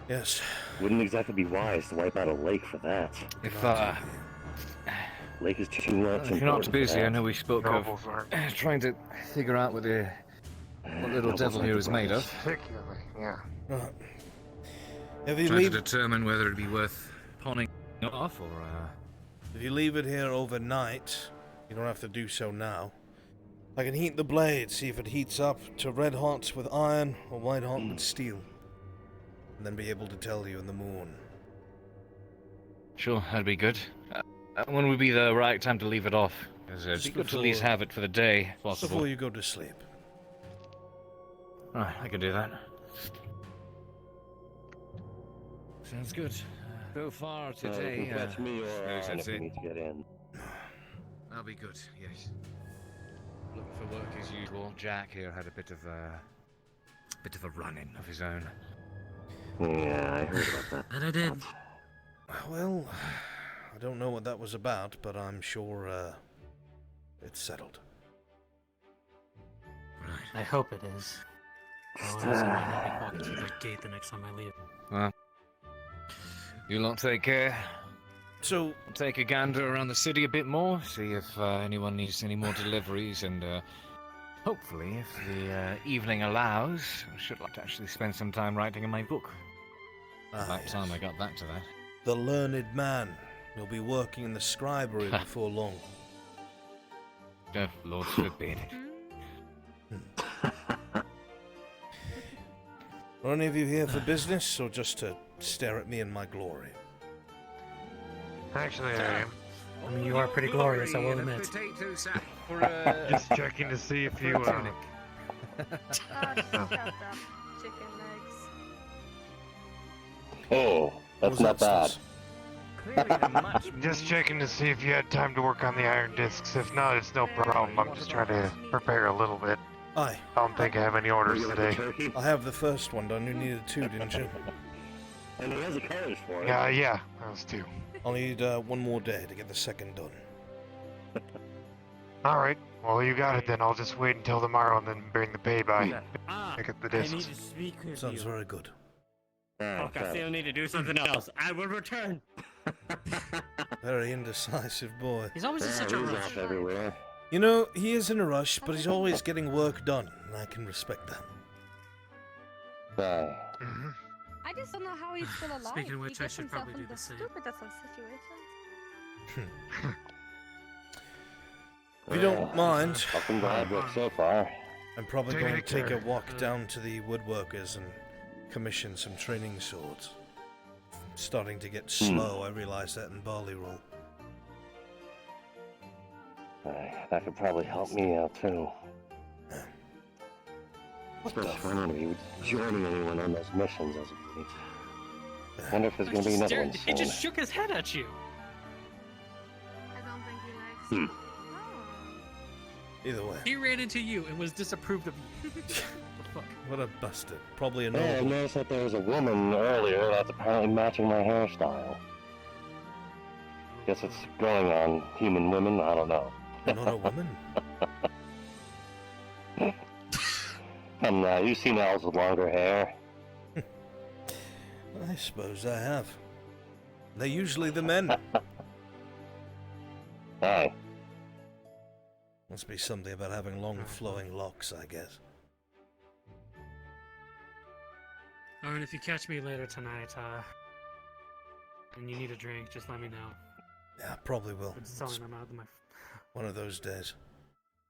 Yes. Wouldn't exactly be wise to wipe out a lake for that. If Lake is too much. if you're not too busy, I know we spoke of Nobles aren't. trying to figure out what little devil here is made of. Particularly, yeah. Right. If you Trying to leave, determine whether it'd be worth pawning it off or if you leave it here overnight, you don't have to do so now. I can heat the blade, see if it heats up to red hot with iron or white hot with steel, and then be able to tell you in the morn. Sure, that'd be good. When would be the right time to leave it off? Because it'd be Just good to at least before- have it for the day, if possible. Before you go to sleep. Right, I can do that. Sounds good. So far You today, can catch me or suppose Aaron that's if we it. need to get in. That'll be good, yes. Looking for work as usual. Jack here had a bit of a run-in of his own. Yeah, I heard about that. And I did. Well, I don't know what that was about, but I'm sure it's settled. I hope it is. Otherwise, I might not be walking through that gate the next time I leave. Well, you lot take care. So, take a gander around the city a bit more, see if anyone needs any more deliveries, and hopefully, if the evening allows, I should like to actually spend some time writing in my book. About time I got back to that. The learned man. He'll be working in the scribery before long. Lord forbid. Are any of you here for business, or just to stare at me in my glory? Actually, I am. I mean, you are pretty glorious, I will admit. Just checking to see if you, Chicken legs. Oh, that's not bad. Just checking to see if you had time to work on the iron discs. If not, it's no problem. I'm just trying to prepare a little bit. Aye. I don't think I have any orders today. I have the first one done. You needed 2, didn't you? And he has the colors for it. Yeah, that was 2. I'll need 1 more day to get the second done. Alright, well you got it then. I'll just wait until tomorrow and then bring the pay by. Pick up the discs. Sounds very good. Fuck, I still need to do something else. I will return. Very indecisive boy. He's always in such a rush. Everywhere. You know, he is in a rush, but he's always getting work done, and I can respect that. I just don't know how he's still alive. Speaking of which, he I gets should himself probably do into the same. stupidest of situations. If you don't mind, Fucking bad work so far. I'm probably Take going to it take a care. walk down to the woodworkers and commission some training swords. Starting to get slow, I realize that in barley roll. That could probably help me out too. What the I don't know if he was joining anyone on those missions as of late. Wonder if there's gonna be another one He soon. just shook his head at you. I don't think he likes Hmm. Either way. He ran into you and was disapproved of you. What the fuck? What a bastard. Probably a Yeah, I noble. noticed that there was a woman earlier that's apparently matching my hairstyle. Guess it's growing on human women, I don't know. Not a woman. And you've seen owls with longer hair. I suppose I have. They're usually the men. Aye. Must be something about having long flowing locks, I guess. Alright, if you catch me later tonight, and you need a drink, just let me know. Yeah, probably will. I'm just telling them out of my... One of those days.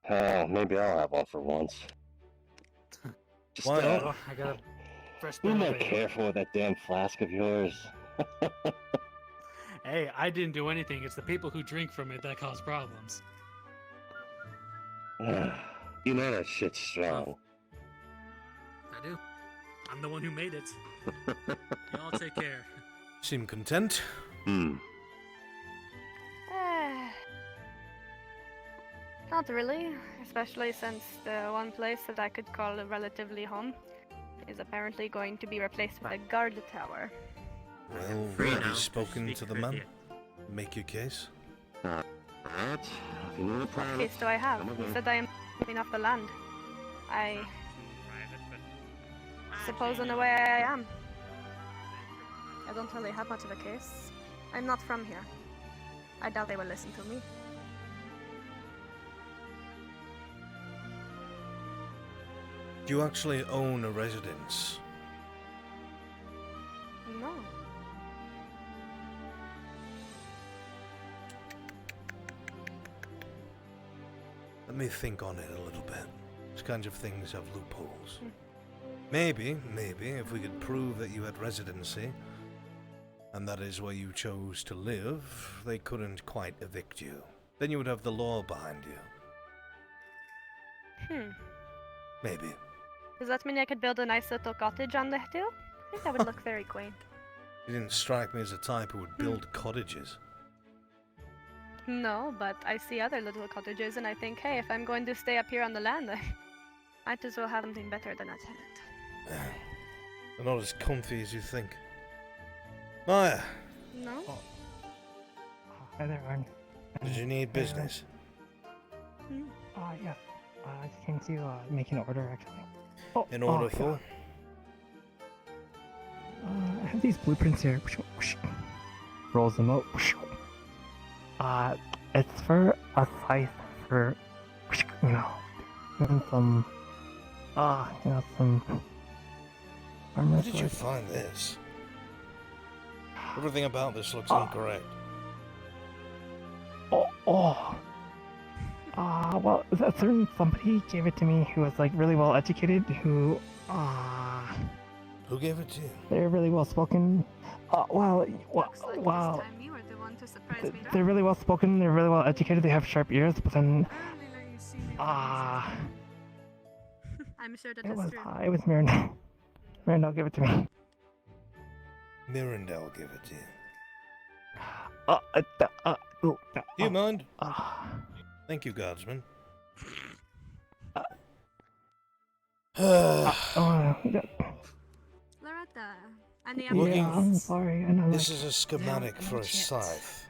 Maybe I'll have one for once. Just, Why not? Oh, I got a fresh be more bag. careful with that damn flask of yours. Hey, I didn't do anything. It's the people who drink from it that cause problems. You know that shit's strong. I do. I'm the one who made it. Y'all take care. Seem content? Not really, especially since the one place that I could call relatively home is apparently going to be replaced with a guard tower. Well, Free have now. you spoken Speak to the for man? you. Make your case? What? If you know the plan, What case do I have? come He again. said I am enough the land. I suppose in a way I am. I don't really have much of a case. I'm not from here. I doubt they will listen to me. Do you actually own a residence? No. Let me think on it a little bit. These kinds of things have loopholes. Maybe, if we could prove that you had residency, and that is where you chose to live, they couldn't quite evict you. Then you would have the law behind you. Maybe. Does that mean I could build a nice little cottage on the hill? I think that would look very quaint. You didn't strike me as a type who would build cottages. No, but I see other little cottages and I think, hey, if I'm going to stay up here on the land, I might as well have something better than a tenant. They're not as comfy as you think. Maya, No? Hi there, Arn. did you need business? Yeah. I just came to make an order, actually. In order for? I have these blueprints here. Rolls them out. It's for a scythe for, and some, some armor. Where did you find this? Everything about this looks incorrect. Well, a certain somebody gave it to me who was like really well educated, who gave it to you? They're really well spoken. Wow. They're really well spoken, they're really well educated, they have sharp ears, but then I'm sure that it is was true. it was Mirandel. Mirandel gave it to me. Mirandel gave it to you. Do you mind? Thank you, guardsman. Loretta, any I'm sorry, I know This is a schematic for a scythe.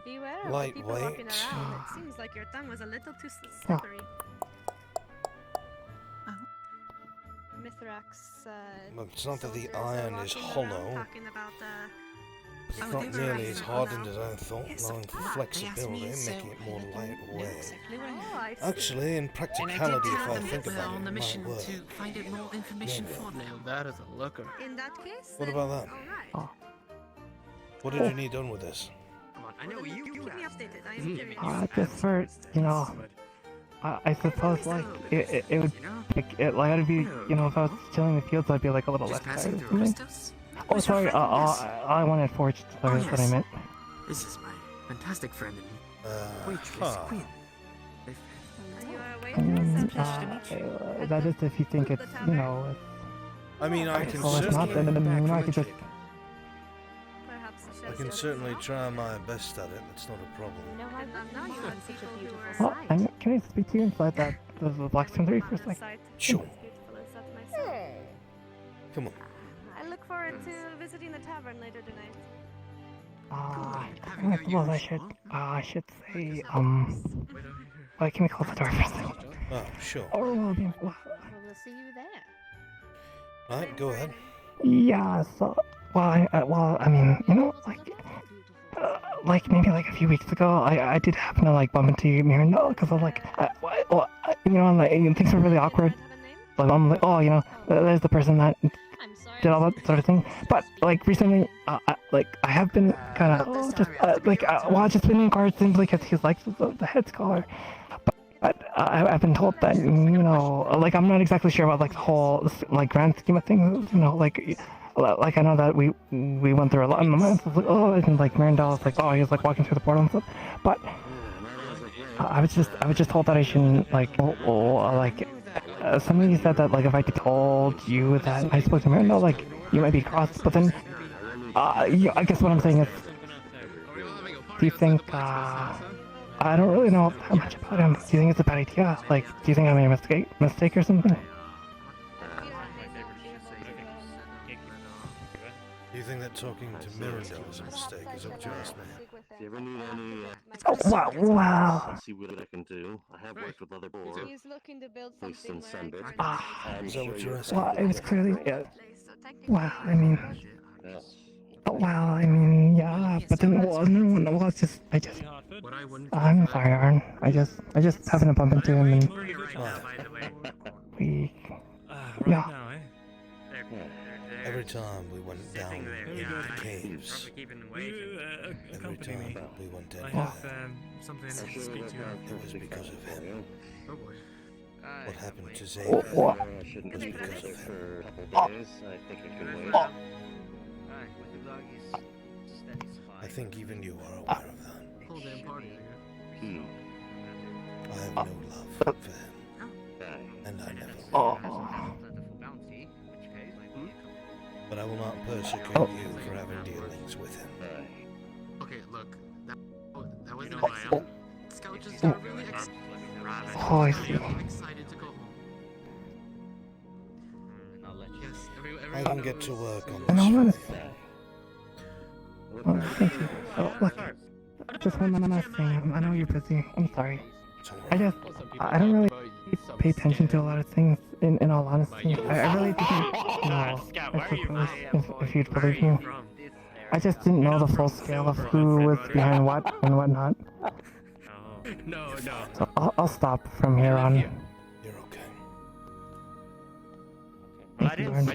Beware of the people walking Lightweight. around. It seems like your tongue was a little too slippery. Mithrax, Look, it's not that the soldiers are iron is walking hollow. around talking about, It's not nearly as hardened as I thought, allowing for flexibility, making it more lightweight. Actually, in practicality, if I think about it, on the it mission might work. to find out more information for them. That is a looker. In that case, What about that? What did you need done with this? Come on, I know you. Keep me updated. I am curious. Just for, I suppose like it would it'd be if I was chilling in the fields I'd be like a little less tired or something. Oh sorry, I wanted forged, sorry, that's what I meant. This is my fantastic friend and waitress, Queen. That is if you think it's I mean, I can well, it's not, certainly, then I could just I can certainly try my best at it. That's not a problem. well, can I speak to you inside the blacksmith for a second? Sure. Come on. I look forward to visiting the tavern later tonight. I suppose I should say, wait, can we close the door for a second? Oh, sure. Or We'll see you there. Right, go ahead. Yeah, so, I mean, like maybe like a few weeks ago, I did happen to like bump into Mirandel because I was like, things were really awkward. Like I'm like, there's the person that did all that sort of thing. But like recently, I have been kind of just been in cards things like he's like the head scholar. But I've been told that I'm not exactly sure about like the whole like grand scheme of things. Like I know that we went through a lot in the months. Like, and like Mirandel was like, he was like walking through the portal and stuff. But I was just told that I shouldn't somebody said that like if I told you that I spoke to Mirandel, like you might be crossed. But then I guess what I'm saying is, do you think I don't really know that much about him. Do you think it's a bad idea? Like, do you think I made a mistake or something? Do you think that talking to Mirandel is a mistake? Is that what you asked me? If you ever need any, wow. see what I can do. I have worked with other boards. He's looking to build Placed in something where Sunbit. Is that what you're asking? Well, it was clearly, yeah. But then, it's just, I'm sorry, Arn. I just happened to bump into him and Every time we went down the caves, every time we went down there, it was because of him. What happened to Xavier was because of him. I think even you are aware of that. I have no love for him, and I never will. But I will not persecute you for having dealings with him. Okay, look, that was You know nice. who I am? Scout just got really excited. Oh, I see. Excited to go home. I'll let you. Yes, I can get to work on And I'm this. gonna. Oh, thank you. Oh, look, just one last thing. I know you're busy. I'm sorry. I don't really pay attention to a lot of things. In all honesty, I really didn't know. I suppose if you'd believe me, I just didn't know the full scale of who was behind what and whatnot. No. So I'll stop from here on. You're okay. Thank you, Lauren.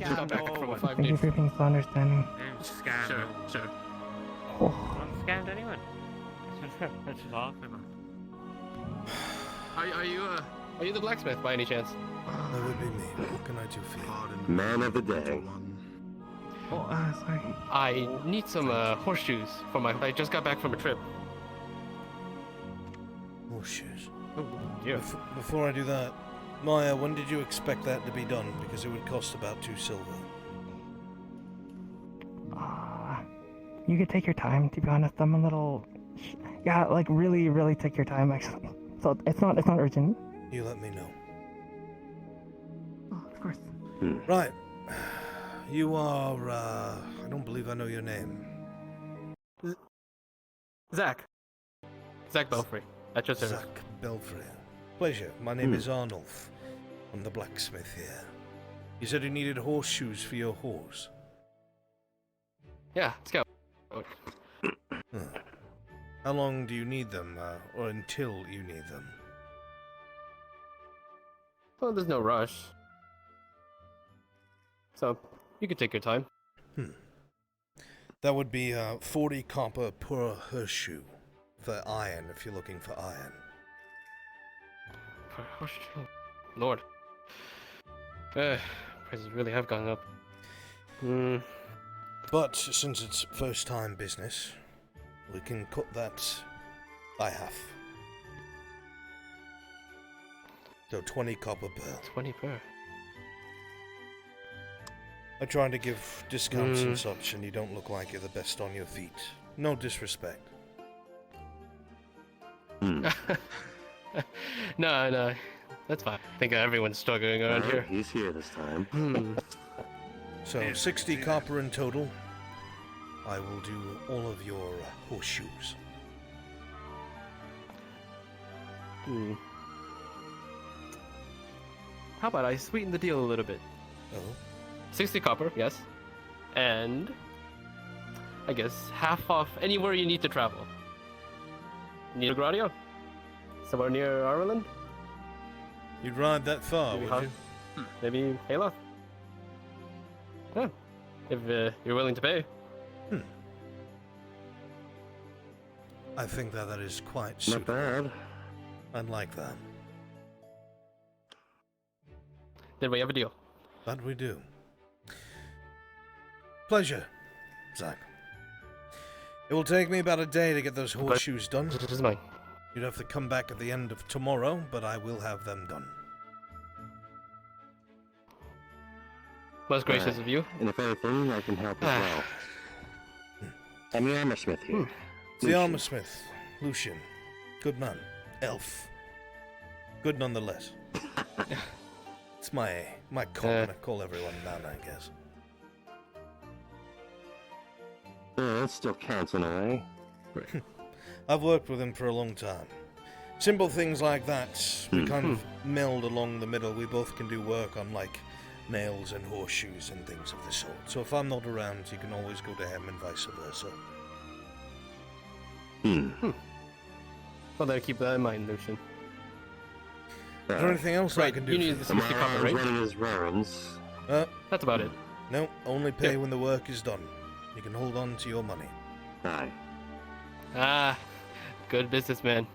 Thank you for being so understanding. Sure. Oh. I'm scammed anyone. That's just awful. Are you the blacksmith by any chance? That would be me. What can I do for you? Man of the day. Oh, sorry. I need some horseshoes for my. I just got back from a trip. Horseshoes. Yeah. Before I do that, Maya, when did you expect that to be done? Because it would cost about 2 silver. You could take your time. To be honest, I'm a little. Yeah, like really take your time. Actually, so it's not urgent. You let me know. Oh, of course. Right. You are, I don't believe I know your name. Zach Belfry. At your service. Zach Belfry. Pleasure. My name is Arnulf. I'm the blacksmith here. You said you needed horseshoes for your horse. Yeah, Scout. How long do you need them, or until you need them? Well, there's no rush. So, you can take your time. That would be 40 copper per horseshoe. For iron, if you're looking for iron. For horseshoe? Lord. Prices really have gone up. But since it's first time business, we can cut that by half. So 20 copper per. 20 per. I try to give discounts and such, and you don't look like you're the best on your feet. No disrespect. No, that's fine. I think everyone's struggling around here. He's here this time. So 60 copper in total. I will do all of your horseshoes. How about I sweeten the deal a little bit? Oh? 60 copper, yes. And I guess half off anywhere you need to travel. Near Gradio? Somewhere near Ireland? You'd ride that far, Maybe would you? Maybe Halo? Yeah. If you're willing to pay. I think that is quite Not suitable. bad. I'd like that. Then we have a deal. That we do. Pleasure, Zach. It will take me about a day to get those horseshoes done. This is mine. You'd have to come back at the end of tomorrow, but I will have them done. Most gracious of you. And if anything, I can help as well. I'm the armor smith here. The armor smith, Lucian. Good man. Elf. Good nonetheless. It's my call. I call everyone man, I guess. Yeah, that still counts in a way. I've worked with him for a long time. Simple things like that, we kind of meld along the middle. We both can do work on, like, nails and horseshoes and things of the sort. So if I'm not around, you can always go to him and vice versa. Well, then keep that in mind, Lucian. Is there anything else I can do? You need the 60 copper, right? Running his errands. That's about it. No, only pay when the work is done. You can hold on to your money. Aye. Ah, good businessman.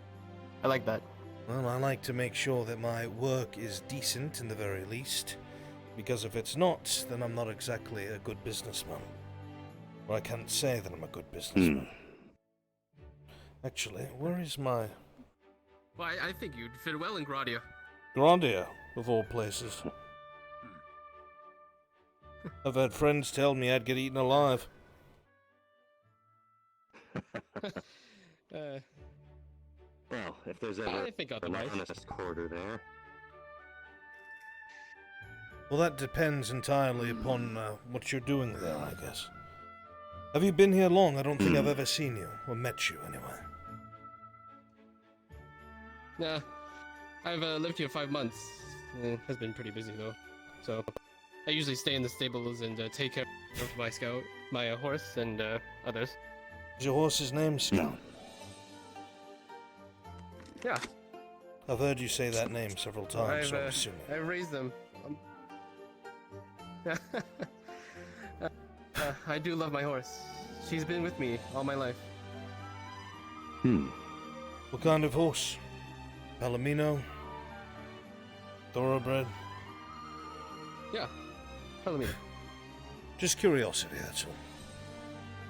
I like that. Well, I like to make sure that my work is decent in the very least. Because if it's not, then I'm not exactly a good businessman. Or I can't say that I'm a good businessman. Actually, where is my... Well, I think you'd fit well in Gradia. Grandia, of all places. I've had friends tell me I'd get eaten alive. Well, if there's ever I think an otherwise. honest quarter there. Well, that depends entirely upon what you're doing there, I guess. Have you been here long? I don't think I've ever seen you, or met you, anyway. Nah, I've lived here 5 months. Has been pretty busy though. So, I usually stay in the stables and take care of my horse and others. Is your horse's name Scout? Yeah. I've heard you say that name several times, so I'm assuming. I've raised them. I do love my horse. She's been with me all my life. What kind of horse? Palomino? Thoroughbred? Yeah, Palomino. Just curiosity, that's all.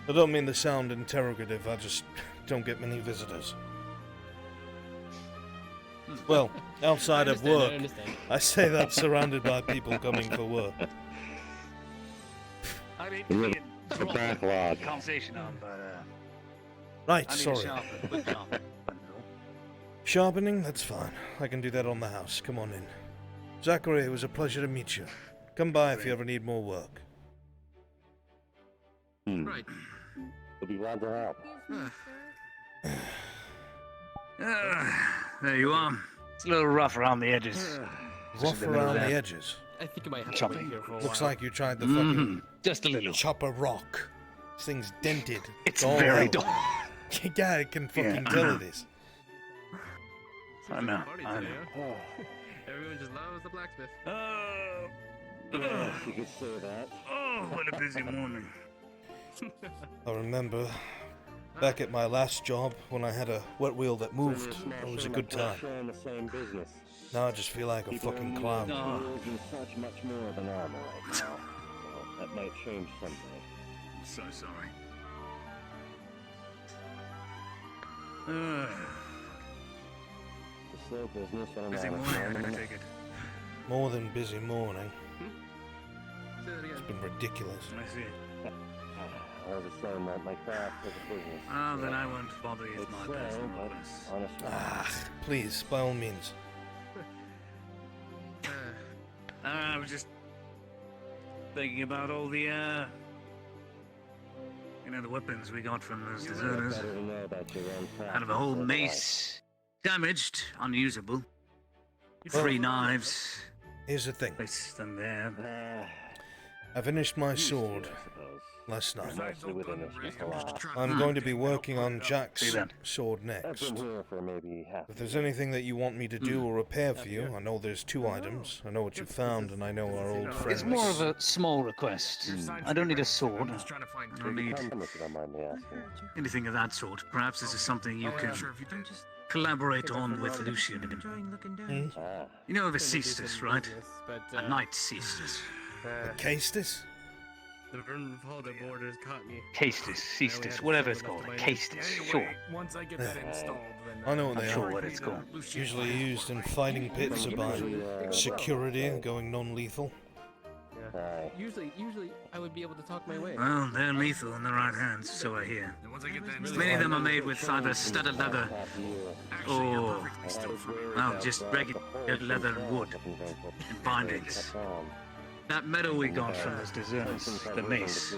I don't mean to sound interrogative, I just don't get many visitors. Well, outside of work, I say that surrounded by people coming for work. I mean, We we have had a dropped backlog. the conversation on, but Right, I need sorry. a sharpen, quick sharpen. Sharpening? That's fine. I can do that on the house. Come on in. Zachary, it was a pleasure to meet you. Come by if you ever need more work. Right. We'll be glad to help. There you are. It's a little rough around the edges. Rough around the edges? I think I might have Chopping. to wait here for a Looks while. like you tried the fucking... Just a little. Chop a rock. This thing's dented. It's all very out. dull. Yeah, I can fucking I tell know. it is. I know. Party I today, know. huh? Everyone just loves the blacksmith. You could say that. Oh, what a busy morning. I remember back at my last job when I had a wet wheel that moved. It was a good time. Sharing the same business. Now I just feel like a People fucking need clown. tools and such much more than armor right now. Well, that might change someday. So sorry. The slow business on Busy an morning, I honest take it. More than busy morning. Say that again. It's been ridiculous. I see. I was saying that my craft is a business. Ah, then I won't bother you with It's my slow, personal but business. honestly. Please, by all means. I was just thinking about all the, the weapons we got from those deserters. Better to know about your own craft Out of a whole than so mace. Damaged, unusable. Well- 3 knives. Here's the thing. Placed them there. I finished my sword last night. Mostly within this just a lot. I'm going to be working on See Jack's that? sword I've next. been here for maybe half. If there's anything that you want me to do or repair for you, I know there's 2 items. I know what you found, and I know our old friends. It's more of a small request. I don't need a sword. I don't need How much if you don't mind me asking? anything of that sort. Perhaps this is something you can collaborate on with Lucian. Ah, You know of a cestus, right? A knight cestus. Castus? The Vernvalda borders caught me. Castus, cestus, whatever it's called. A castus, sure. Once I get that installed, then I know what I'm they sure are. what it's called. Usually used in fighting pits or by security going non-lethal. aye. Usually, I would be able to talk my way. Well, they're lethal in the right hands, so I hear. Many of them are made with either studded leather or, well, just regular leather and wood and bindings. That metal we got from those deserters, the mace.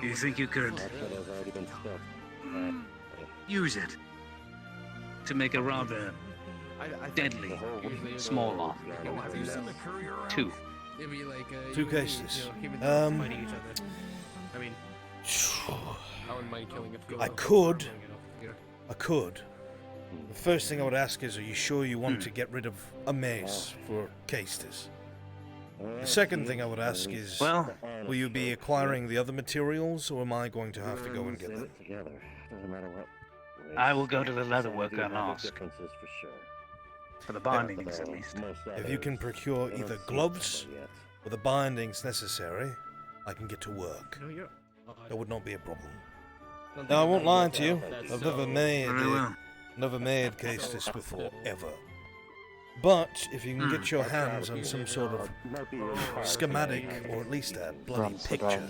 You think you could use it to make a rather deadly small arm? 2. It'd be like, 2 cases. Um, fighting each other. I mean, I wouldn't mind killing a few. I could. The first thing I would ask is, are you sure you want to get rid of a mace for Castus? The second thing I would ask is, Well, will you be acquiring the other materials, or am I going to have to go and get them? Together. Doesn't matter what. I will go to the leatherworker and Have ask. differences for sure. For the bindings, at least. If you can procure either gloves or the bindings necessary, I can get to work. That would not be a problem. Now, I won't lie to you. I've never made Very well. Never made Castus before, ever. But if you can get your hands on some sort of schematic, or at least a bloody picture,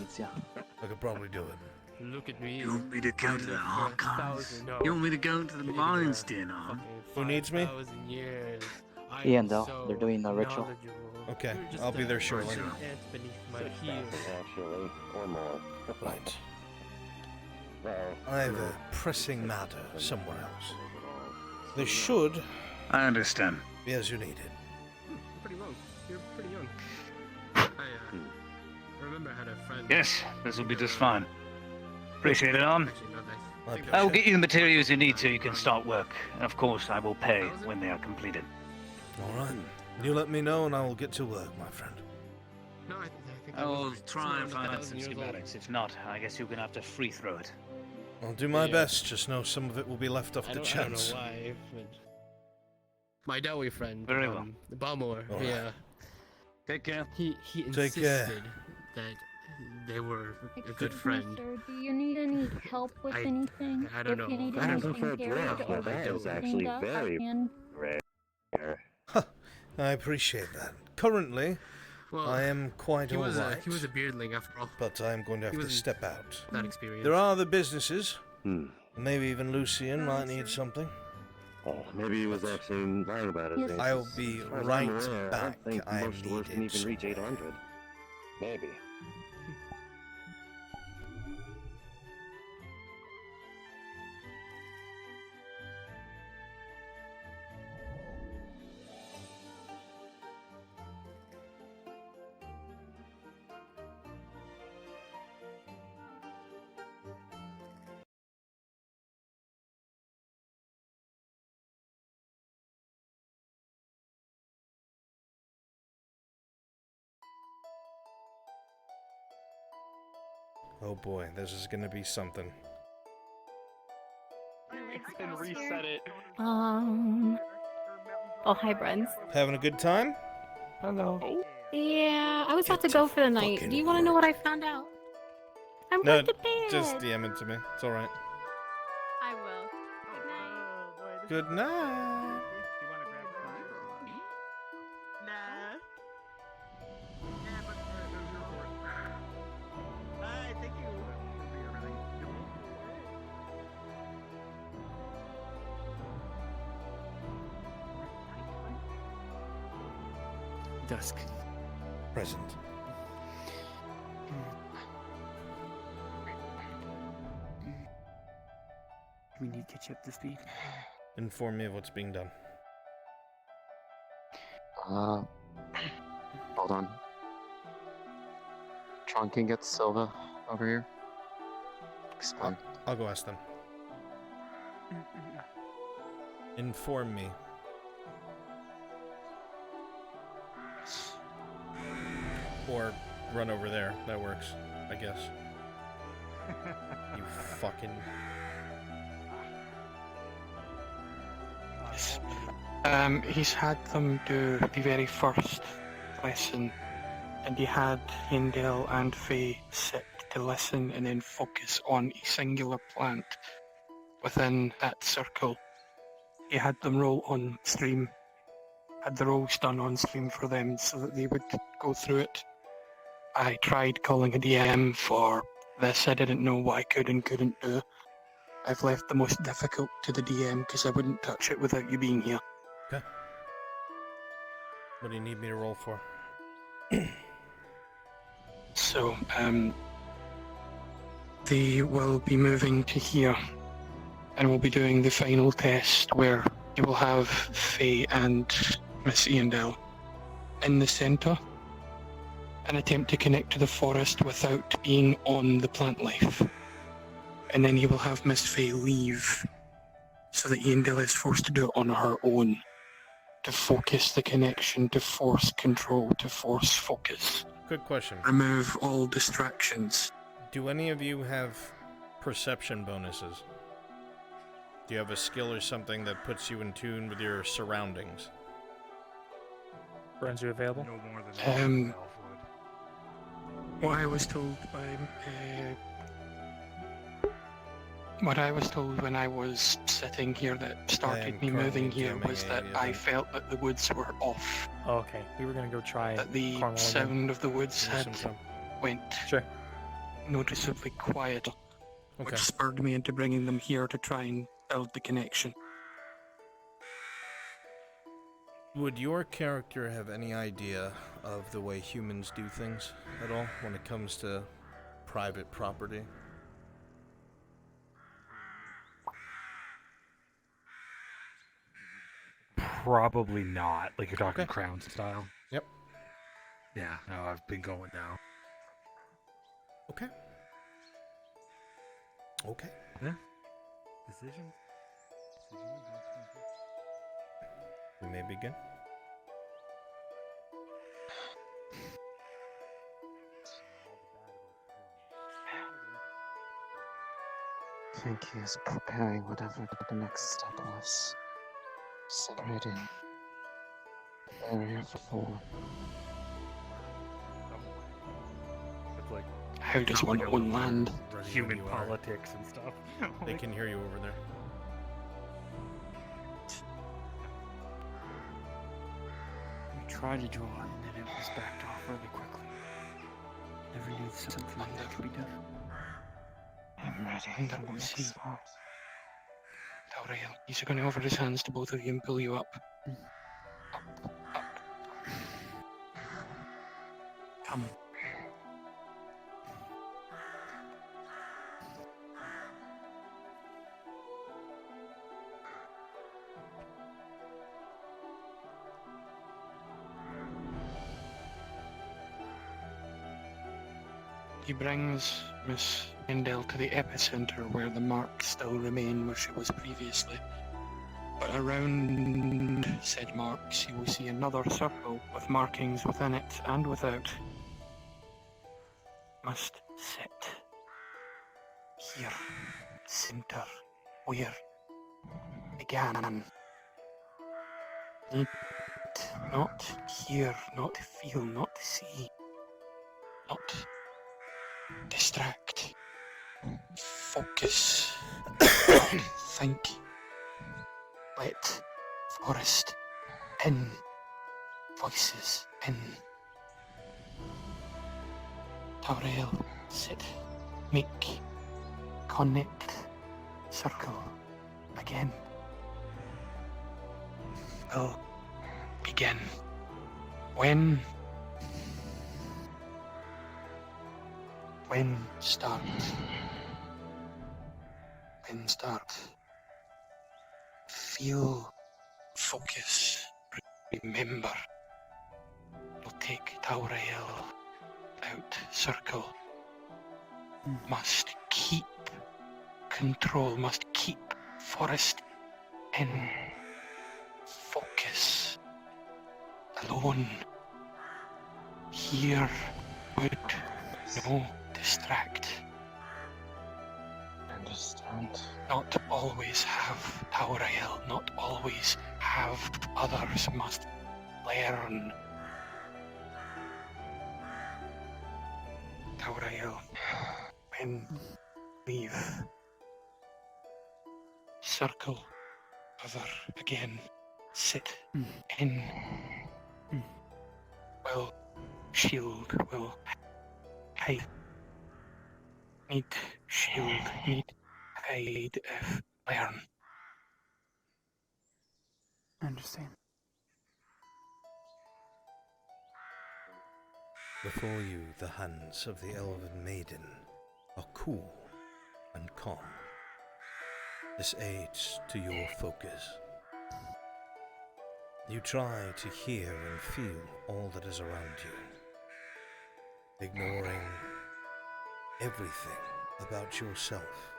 I could probably do it. Look at me. You want me to go to the archives? You want me to go to the lion's den, huh? Who needs me? Ian, though, they're doing the ritual. Okay, I'll be there shortly. Actually, or more. Right. Well, I have a pressing matter somewhere else. They should. I understand. Be as you need it. Pretty young. You're pretty young. I remember I had a friend. Yes, this will be just fine. Appreciate it, Arm. My I will get you the materials you need so you can start work. And of course, I will pay when they are completed. All right. You let me know and I will get to work, my friend. No, I think I will try and find find some schematics. If not, I guess you're gonna have to free throw it. I'll do my best, just know some of it will be left up to I chance. don't know why, but my Dowie friend, Very well. Balmore, All right. yeah. Take care. He Take care. insisted that they were a good friend. Sir, do you need any help with anything? I don't know. If you need I don't know. anything carried or that is actually cleaned up, I very can- rare. I appreciate that. Currently, Well, I am quite he was alright. he was a beardling after all. But I am going to have He to was step out. that experience. There are other businesses. Maybe even Lucian might need something. Oh, maybe he was actually lying about his age. I'll be As far as right I'm aware, back. I think I am most stores can needed even reach somewhere. 800. Maybe. Oh boy, this is gonna be something. And reset it. Oh, hi, Bruns. Having a good time? Hello. Yeah, I was about to go for the night. Do you want to know what I found out? I'm No, going to bed. just DM it to me. It's alright. I will. Good night. Hi, thank you. Dusk. Present. We need to catch up to speed. Inform me of what's being done. Hold on. Tron can get Silva over here. Explain. I'll go ask them. Inform me. Or run over there. That works, I guess. You fucking... He's had them do the very first lesson, and he had Hindale and Faye sit to listen and then focus on a singular plant within that circle. He had them roll on stream, had the rolls done on stream for them so that they would go through it. I tried calling a DM for this. I didn't know what I could and couldn't do. I've left the most difficult to the DM because I wouldn't touch it without you being here. Okay. What do you need me to roll for? So, they will be moving to here, and we'll be doing the final test where you will have Faye and Miss Iandel in the centre, and attempt to connect to the forest without being on the plant life. And then you will have Miss Faye leave, so that Iandel is forced to do it on her own, to focus the connection, to force control, to force focus. Good question. Remove all distractions. Do any of you have perception bonuses? Do you have a skill or something that puts you in tune with your surroundings? Bruns, you available? No more than What I was told by What I was told when I was sitting here that started me moving here was that I felt that the woods were off. Oh, okay, we were gonna go try. That the Cornwall sound again. of the woods had went noticeably quieter, Okay. which spurred me into bringing them here to try and build the connection. Would your character have any idea of the way humans do things at all when it comes to private property? Probably not. Like you're talking Crown style. Yep. Yeah, no, I've been going now. Okay. Okay. Yeah. Decision. We may begin. I think he is preparing whatever the next step was. Separating the area for four. It's like How does one own land? human politics and stuff. They can hear you over there. We tried to draw and then it was backed off really quickly. Never knew something like that could be done. I'm ready for the next part. Tauriel, he's going to offer his hands to both of you and pull you up. Come. He brings Miss Endell to the epicenter where the marks still remain where she was previously. But around said marks, you will see another circle with markings within it and without. Must sit here, center, where began. Need not hear, not feel, not see, not distract, focus, think, let forest in, voices in. Tauriel, sit, make, connect, circle, again. Will begin. When start. When start. Feel, focus, remember. We'll take Tauriel out, circle. Must keep control, must keep forest in. Focus. Alone. Here would no distract. Understand. Not always have Tauriel, not always have others, must learn. Tauriel, when leave. Circle, other again, sit in. Will shield, will hide. Need shield, need hide if learn. Understand. Before you, the hands of the elven maiden are cool and calm. This aids to your focus. You try to hear and feel all that is around you, ignoring everything about yourself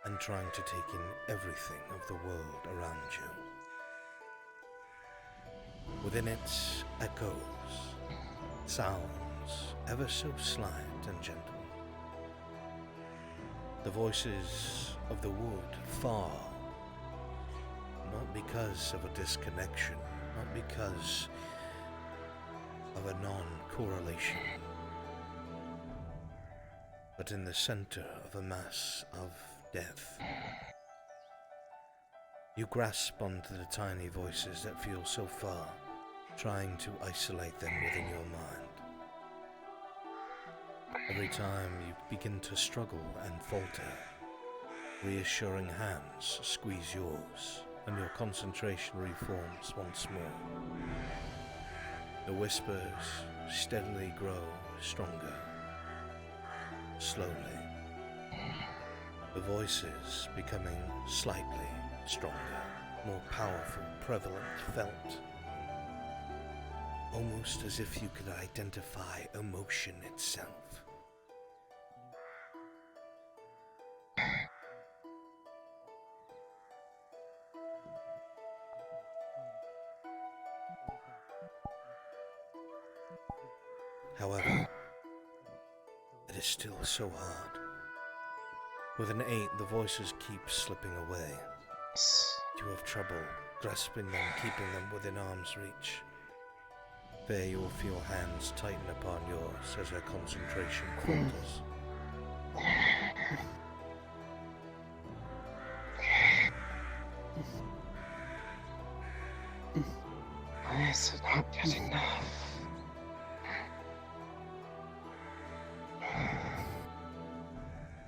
and trying to take in everything of the world around you. Within it echoes, sounds ever so slight and gentle. The voices of the wood far, not because of a disconnection, not because of a non-correlation, but in the center of a mass of death. You grasp onto the tiny voices that feel so far, trying to isolate them within your mind. Every time you begin to struggle and falter, reassuring hands squeeze yours, and your concentration reforms once more. The whispers steadily grow stronger. Slowly, the voices becoming slightly stronger, more powerful, prevalent, felt. Almost as if you could identify emotion itself. However, it is still so hard. With an 8, the voices keep slipping away. You have trouble grasping them, keeping them within arm's reach. There you will feel hands tighten upon yours as her concentration falters. Why is it not good enough?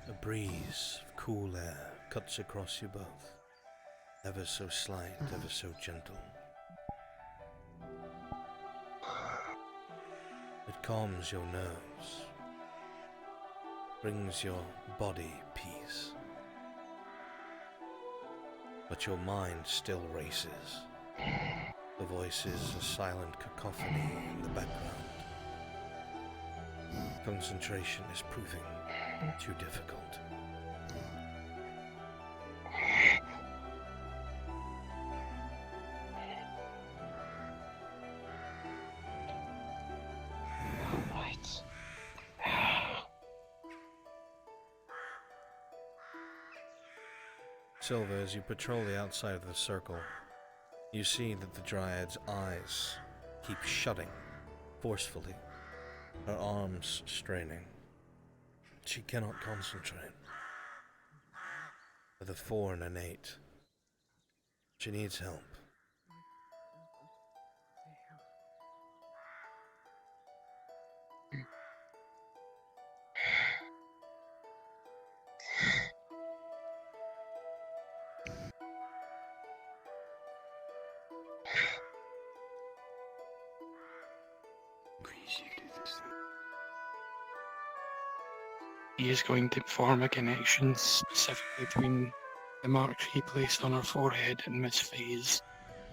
A breeze of cool air cuts across you both, ever so slight, ever so gentle. It calms your nerves, brings your body peace, but your mind still races. The voices a silent cacophony in the background. Concentration is proving too difficult. Right. Silver, as you patrol the outside of the circle, you see that the Dryad's eyes keep shutting forcefully, her arms straining. She cannot concentrate. With a 4 and an 8, she needs help. He is going to form a connection specifically between the marks he placed on her forehead and Miss Faye's,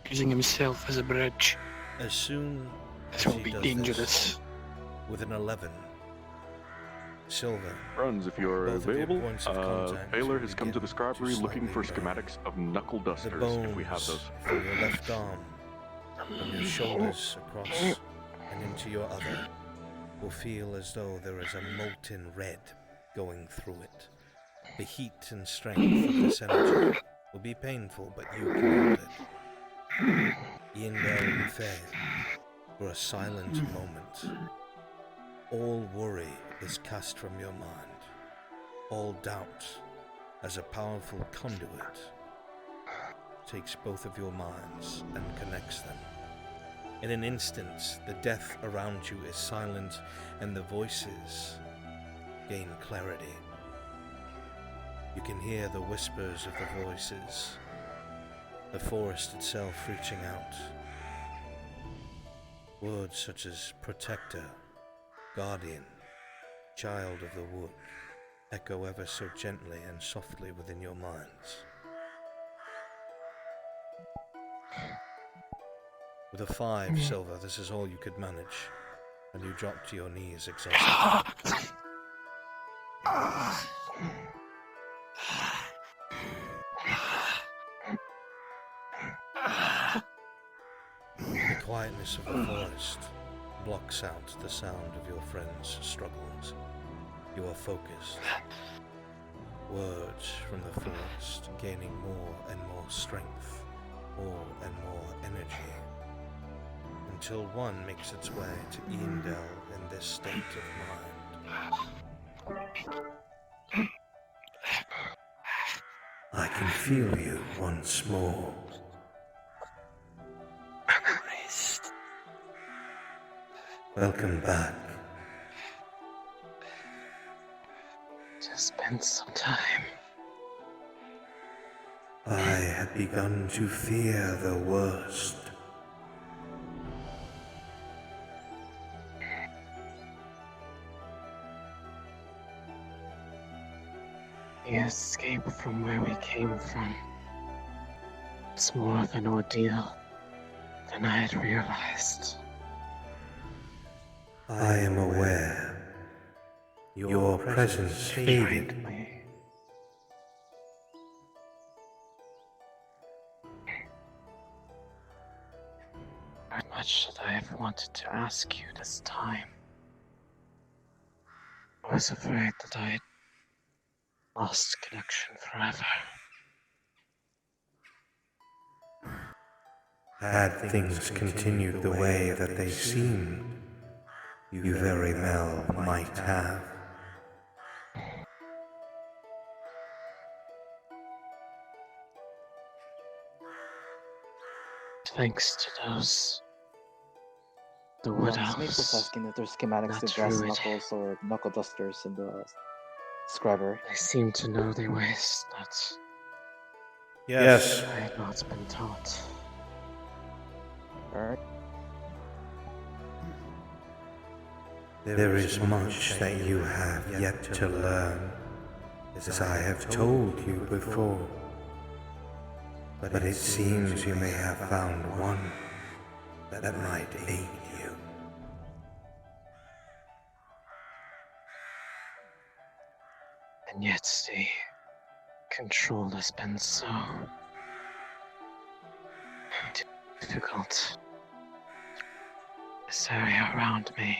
using himself as a bridge. As soon This as will he be does dangerous. this, with an 11, Silver, Friends, if you're both of your available, points of contact Baylor has come to the begin Scarpery looking for slightly burn. schematics of knuckle The dusters, if we have bones those. from your left arm, from your shoulders across and into your other, will feel as though there is a molten red going through it. The heat and strength of this energy will be painful, but you can hold it. Yindel and Faye, for a silent moment, all worry is cast from your mind. All doubt, as a powerful conduit, takes both of your minds and connects them. In an instant, the death around you is silent and the voices gain clarity. You can hear the whispers of the voices, the forest itself reaching out. Words such as protector, guardian, child of the wood echo ever so gently and softly within your minds. With a 5, Silver, this is all you could manage, and you drop to your knees exhausted. The quietness of the forest blocks out the sound of your friends' struggles. You are focused. Words from the forest gaining more and more strength, more and more energy, until one makes its way to Yindel in this state of mind. I can feel you once more. Memories. Welcome back. Just been some time. I had begun to fear the worst. The escape from where we came from. It's more of an ordeal than I had realized. I am aware. Your presence faded. How much that I have wanted to ask you this time. I was afraid that I had lost connection forever. Had things continued the way that they seemed, you very well might have. Thanks to the wood Snake was elves. asking if there's schematics That to brass druid. knuckles or knuckle dusters in the scriber. They seem to know their ways that Yes. I had not been taught. Alright. There is much that you have yet to learn, as I have told you before. But it seems you may have found one that might aid you. And yet the control has been so difficult. This area around me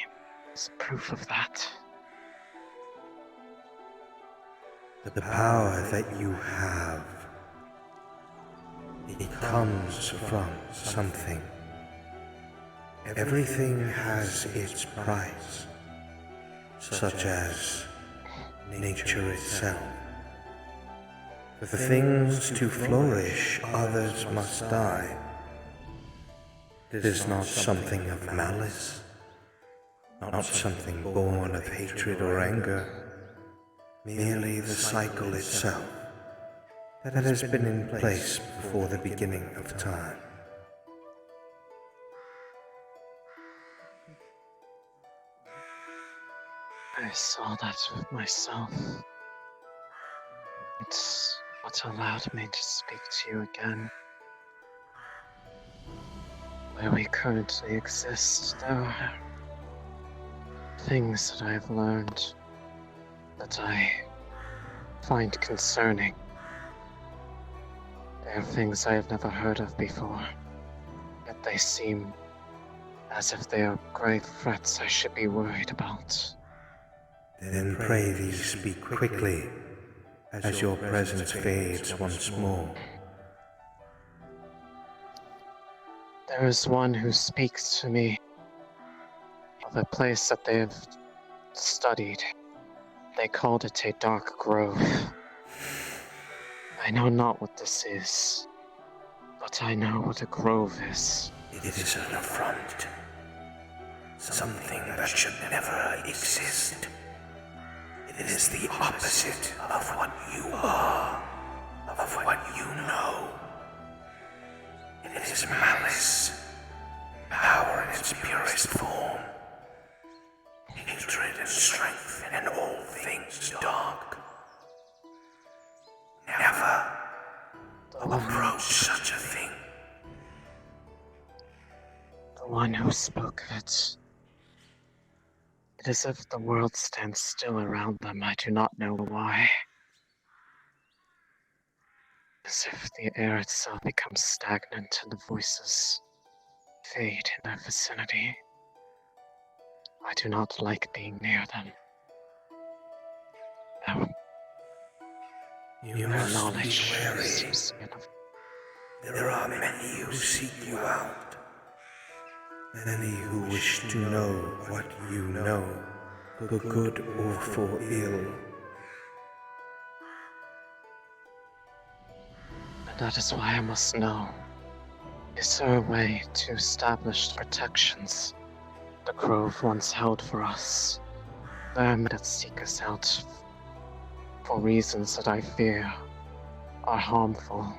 is proof of that. The power that you have, it comes from something. Everything has its price, such as nature itself. For things to flourish, others must die. It is not something of malice, not something born of hatred or anger, merely the cycle itself that has been in place before the beginning of time. I saw that with myself. It's what allowed me to speak to you again. Where we currently exist, there are things that I have learned that I find concerning. They are things I have never heard of before, yet they seem as if they are grave threats I should be worried about. Then pray these speak quickly, as your presence fades once more. There is one who speaks to me of a place that they have studied. They called it a dark grove. I know not what this is, but I know what a grove is. It is an affront. Something that should never exist. It is the opposite of what you are, of what you know. It is malice, power in its purest form, hatred and strength and all things dark. Never approach such a thing. The one who spoke of it. It is as if the world stands still around them. I do not know why. As if the air itself becomes stagnant and the voices fade in their vicinity. I do not like being near them. You must be wary. There are many who seek you out. Many who wish to know what you know, for good or for ill. That is why I must know. Is there a way to establish the protections the Grove once held for us? Them that seek us out for reasons that I fear are harmful,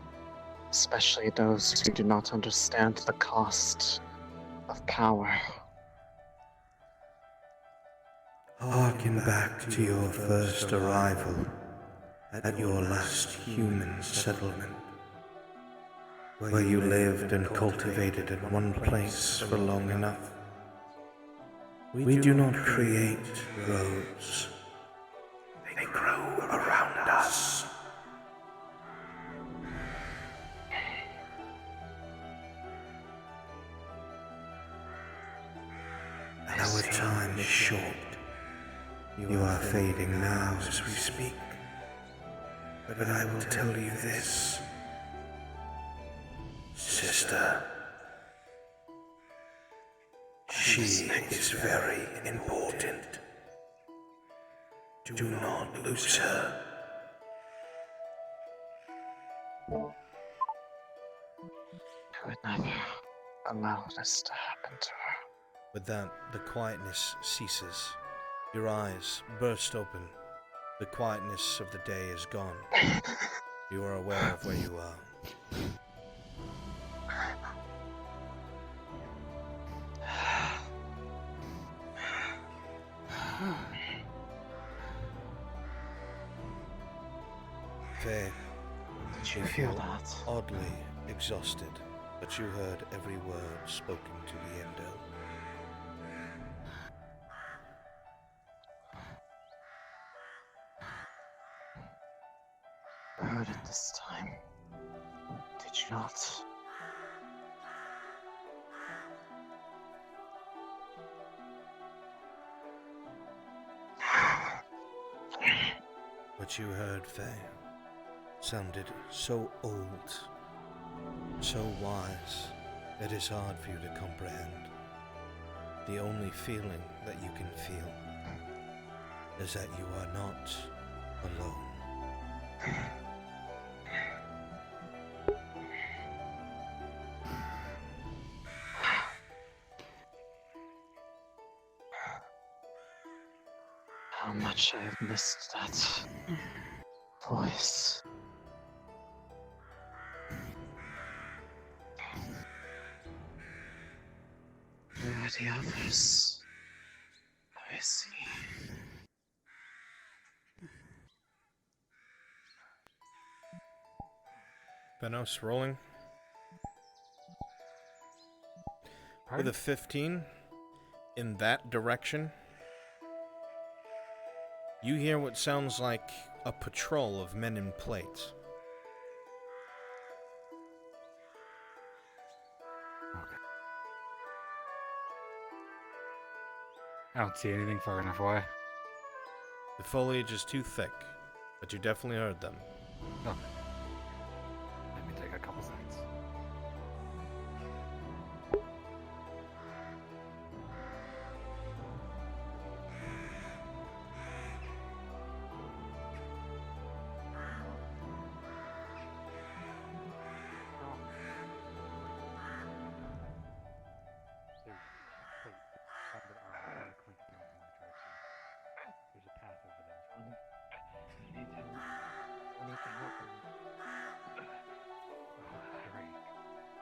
especially those who do not understand the cost of power. Harken back to your first arrival at your last human settlement, where you lived and cultivated in one place for long enough. We do not create groves. They grow around us. Our time is short. You are fading now as we speak. But I will tell you this, sister. She is very important. Do not lose her. I would never allow this to happen to her. With that, the quietness ceases. Your eyes burst open. The quietness of the day is gone. You are aware of where you are. Faye, did you feel that? Oddly exhausted, but you heard every word spoken to the Endo. I heard it this time. Did you not? What you heard, Faye, sounded so old, so wise, it is hard for you to comprehend. The only feeling that you can feel is that you are not alone. How much I have missed that voice. Where are the others? Where is he? Benos rolling. With a 15 in that direction, you hear what sounds like a patrol of men in plate. I don't see anything far enough away. The foliage is too thick, but you definitely heard them. Okay. Let me take a couple seconds.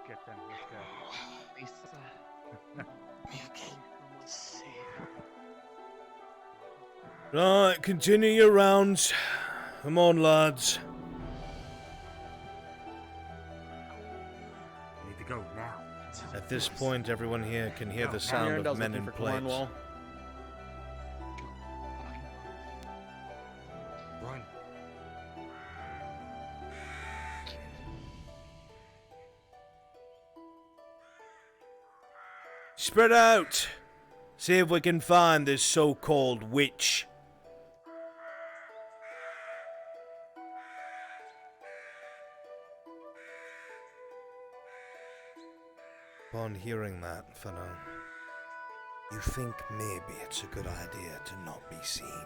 Get them, let's go. Right, continue your rounds. Come on, lads. Need to go now. At this point, everyone here can hear the sound of men in plate. Run. Spread out. See if we can find this so-called witch. Upon hearing that, Fano, you think maybe it's a good idea to not be seen.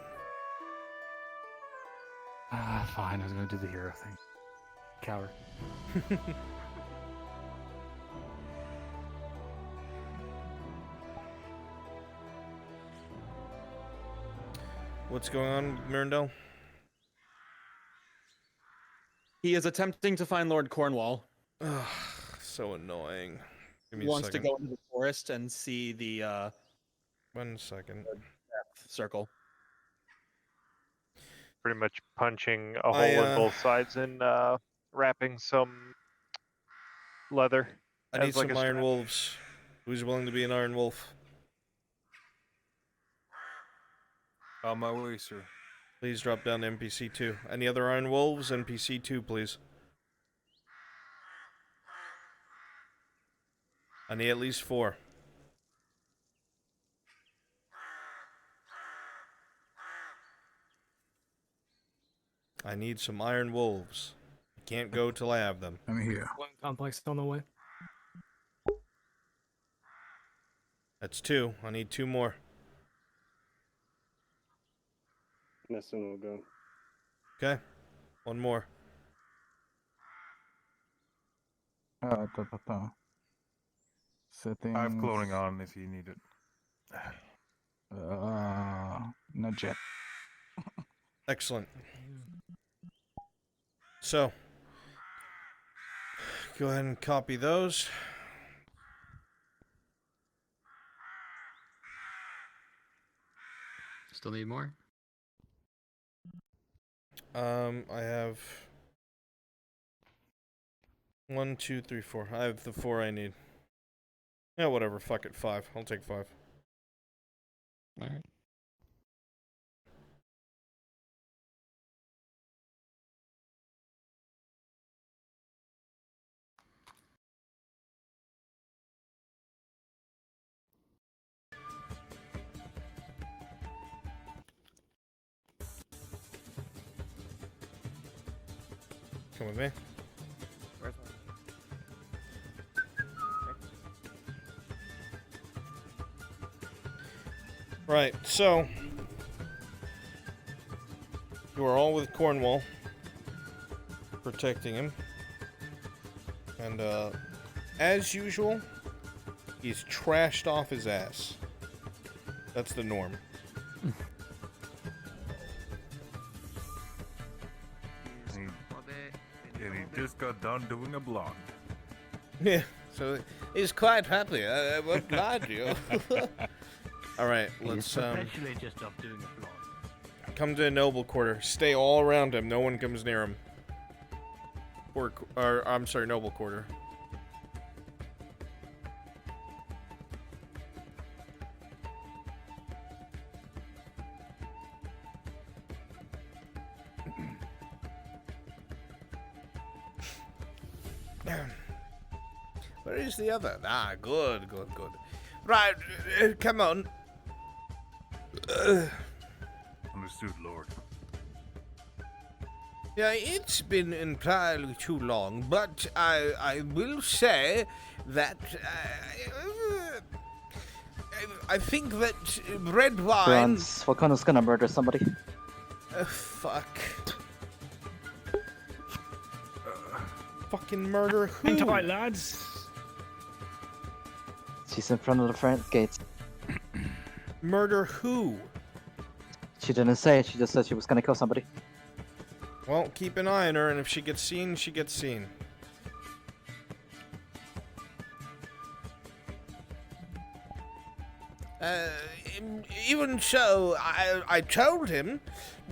Fine, I was gonna do the hero thing. Coward. What's going on, Mirandel? He is attempting to find Lord Cornwall. Ugh, so annoying. Give me a Wants to second. go into the forest and see the 1 second. death circle. Pretty much punching a hole in both sides and wrapping some leather. I need as like some a Iron strap. Wolves. Who's willing to be an Iron Wolf? On my way, sir. Please drop down to NPC 2. Any other Iron Wolves? NPC 2, please. I need at least 4. I need some Iron Wolves. I can't go till I have them. I'm here. One complex on the way. That's 2. I need 2 more. Missing will go. Okay. 1 more. Settings. I have cloning on if you need it. Not yet. Excellent. So, go ahead and copy those. Still need more? I have 1, 2, 3, 4. I have the 4 I need. Yeah, whatever. Fuck it. 5. I'll take 5. All right. Come with me. Right, so you are all with Cornwall, protecting him, and as usual, he's trashed off his ass. That's the norm. And he just got done doing a blonde. Yeah, so he's quite happy. I won't lie to you. All right, let's Perpetually just stop doing a blonde. come to a noble quarter. Stay all around him. No one comes near him. Or I'm sorry, noble quarter. Where is the other? Ah, good, good, good. Right, come on. Understood, Lord. Yeah, it's been entirely too long, but I will say that I think that red wine. Bruns, Volcano's gonna murder somebody. Fuck. Fucking murder who? Hang tight, lads. She's in front of the front gates. Murder who? She didn't say it, she just said she was gonna kill somebody. Well, keep an eye on her, and if she gets seen, she gets seen. Even so, I told him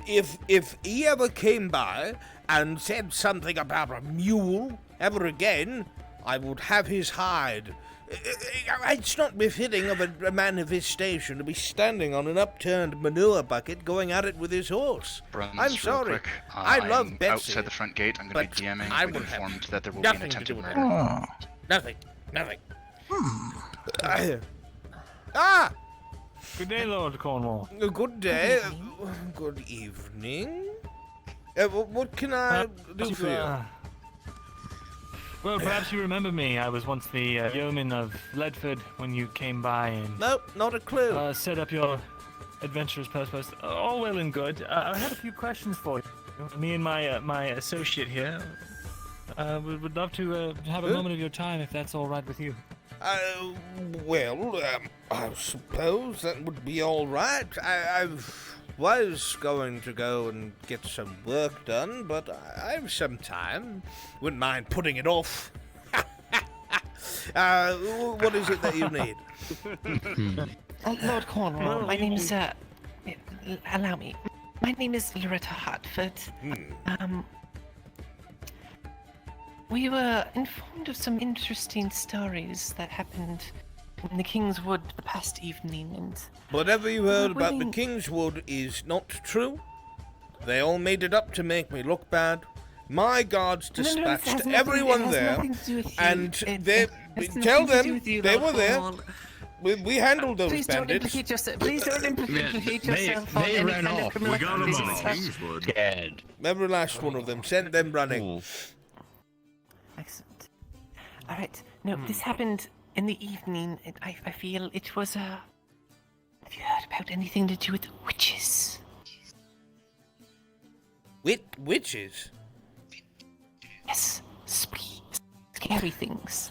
if he ever came by and said something about a mule ever again, I would have his hide. It's not befitting of a man of his station to be standing on an upturned manure bucket going at it with his horse. Bruns, I'm real sorry. quick, I love I'm Betsy. outside the front gate. I'm going to be DMing. I We've would have informed that there will be an nothing to do attempted with murder. Nothing. Nothing. Ah! Good day, Lord Cornwall. Good day. Good evening. What can I do for you? Well, perhaps you remember me. I was once the yeoman of Ledford when you came by and... Nope, not a clue. Set up your adventurous post. All well and good. I had a few questions for you. Me and my associate here We would love to have a moment of your time if that's all right with you. Well, I suppose that would be all right. I was going to go and get some work done, but I have some time. Wouldn't mind putting it off. What is it that you need? Lord Cornwall, my name is, allow me. My name is Loretta Hartford. We were informed of some interesting stories that happened in the King's Wood the past evening, and... Whatever you heard about the King's Wood is not true. They all made it up to make me look bad. My guards dispatched everyone there, and they tell them they were there. We handled those Please bandits. Please don't implicate yourself on any ran kind of off. criminal We got 'em activities. all. Dead. Every last one of them. Sent them running. Excellent. All right. No, this happened in the evening. I feel it was Have you heard about anything to do with witches? Witches? Yes. Scary things.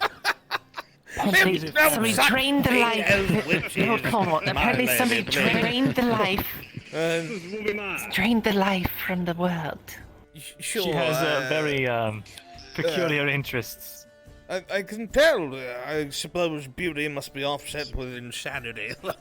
Somebody drained the life. Lord Cornwall, apparently somebody drained the life. Drained the life from the world. Sure. She has very peculiar interests. I can tell. I suppose beauty must be offset with insanity. But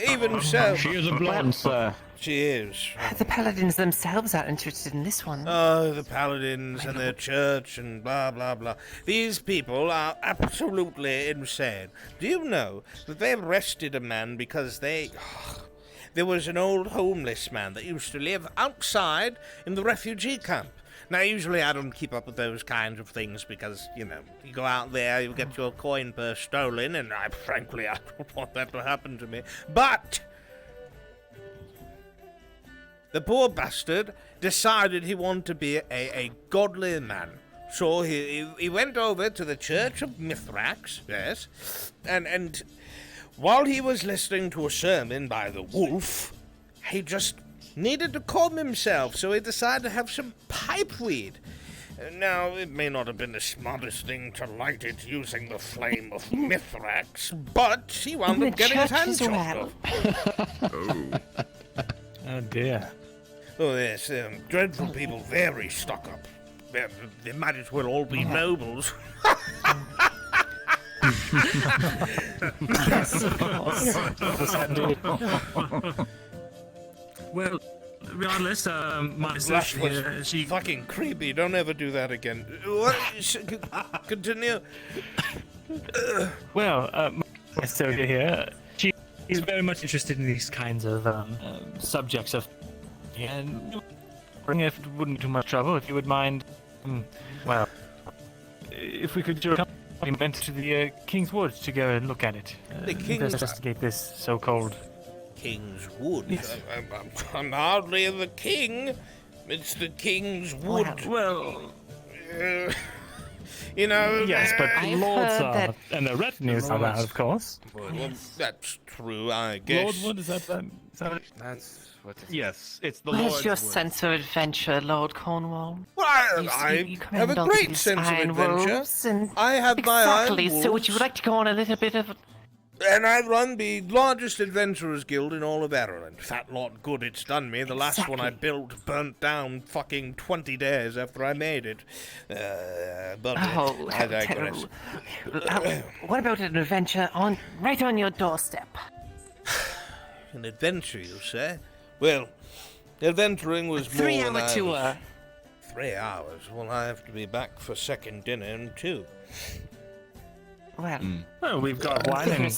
even so... She is a blonde, sir. She is. The paladins themselves are interested in this one. Oh, the paladins and their church and blah, blah, blah. These people are absolutely insane. Do you know that they arrested a man because there was an old homeless man that used to live outside in the refugee camp. Now, usually I don't keep up with those kinds of things because, you know, you go out there, you get your coin purse stolen, and frankly, I don't want that to happen to me. But the poor bastard decided he wanted to be a godly man. So he went over to the Church of Mithrax, yes, and while he was listening to a sermon by the wolf, he just needed to calm himself, so he decided to have some pipeweed. Now, it may not have been the smartest thing to light it using the flame of Mithrax, but he wound up getting his hand chopped off. Oh dear. Oh yes, dreadful people, very stuck up. They might as well all be nobles. Yes, of course. Well, regardless, my That was she fucking creepy. Don't ever do that again. What? Continue. Well, my Sophia here, she's very much interested in these kinds of subjects of... And if it wouldn't be too much trouble, if you would mind, well, if we could do a compliment to the King's Wood to go and look at it. The King's... Investigate this so-called... King's Wood? Yes. I'm hardly the king. It's the King's Wood. Well... you know... Yes, but lords are, and the retinues are that, of course. Well, that's true, I guess. Lord Wood, is that That's what it is. Yes, it's the Where's Lord's your Wood. sense of adventure, Lord Cornwall? Well, I have a great sense of adventure. I have my Exactly, iron so would wolves, you like to go on a little bit of... and I run the largest adventurers guild in all of Ireland. Fat lot good it's done me. The last one I built burnt down fucking 20 days after I made it. But Oh, I how digress. terrible. What about an adventure right on your doorstep? An adventure, you say? Well, adventuring was more than 3-hour tour. 3 hours? Well, I have to be back for second dinner in 2. Well, Well, we've got wine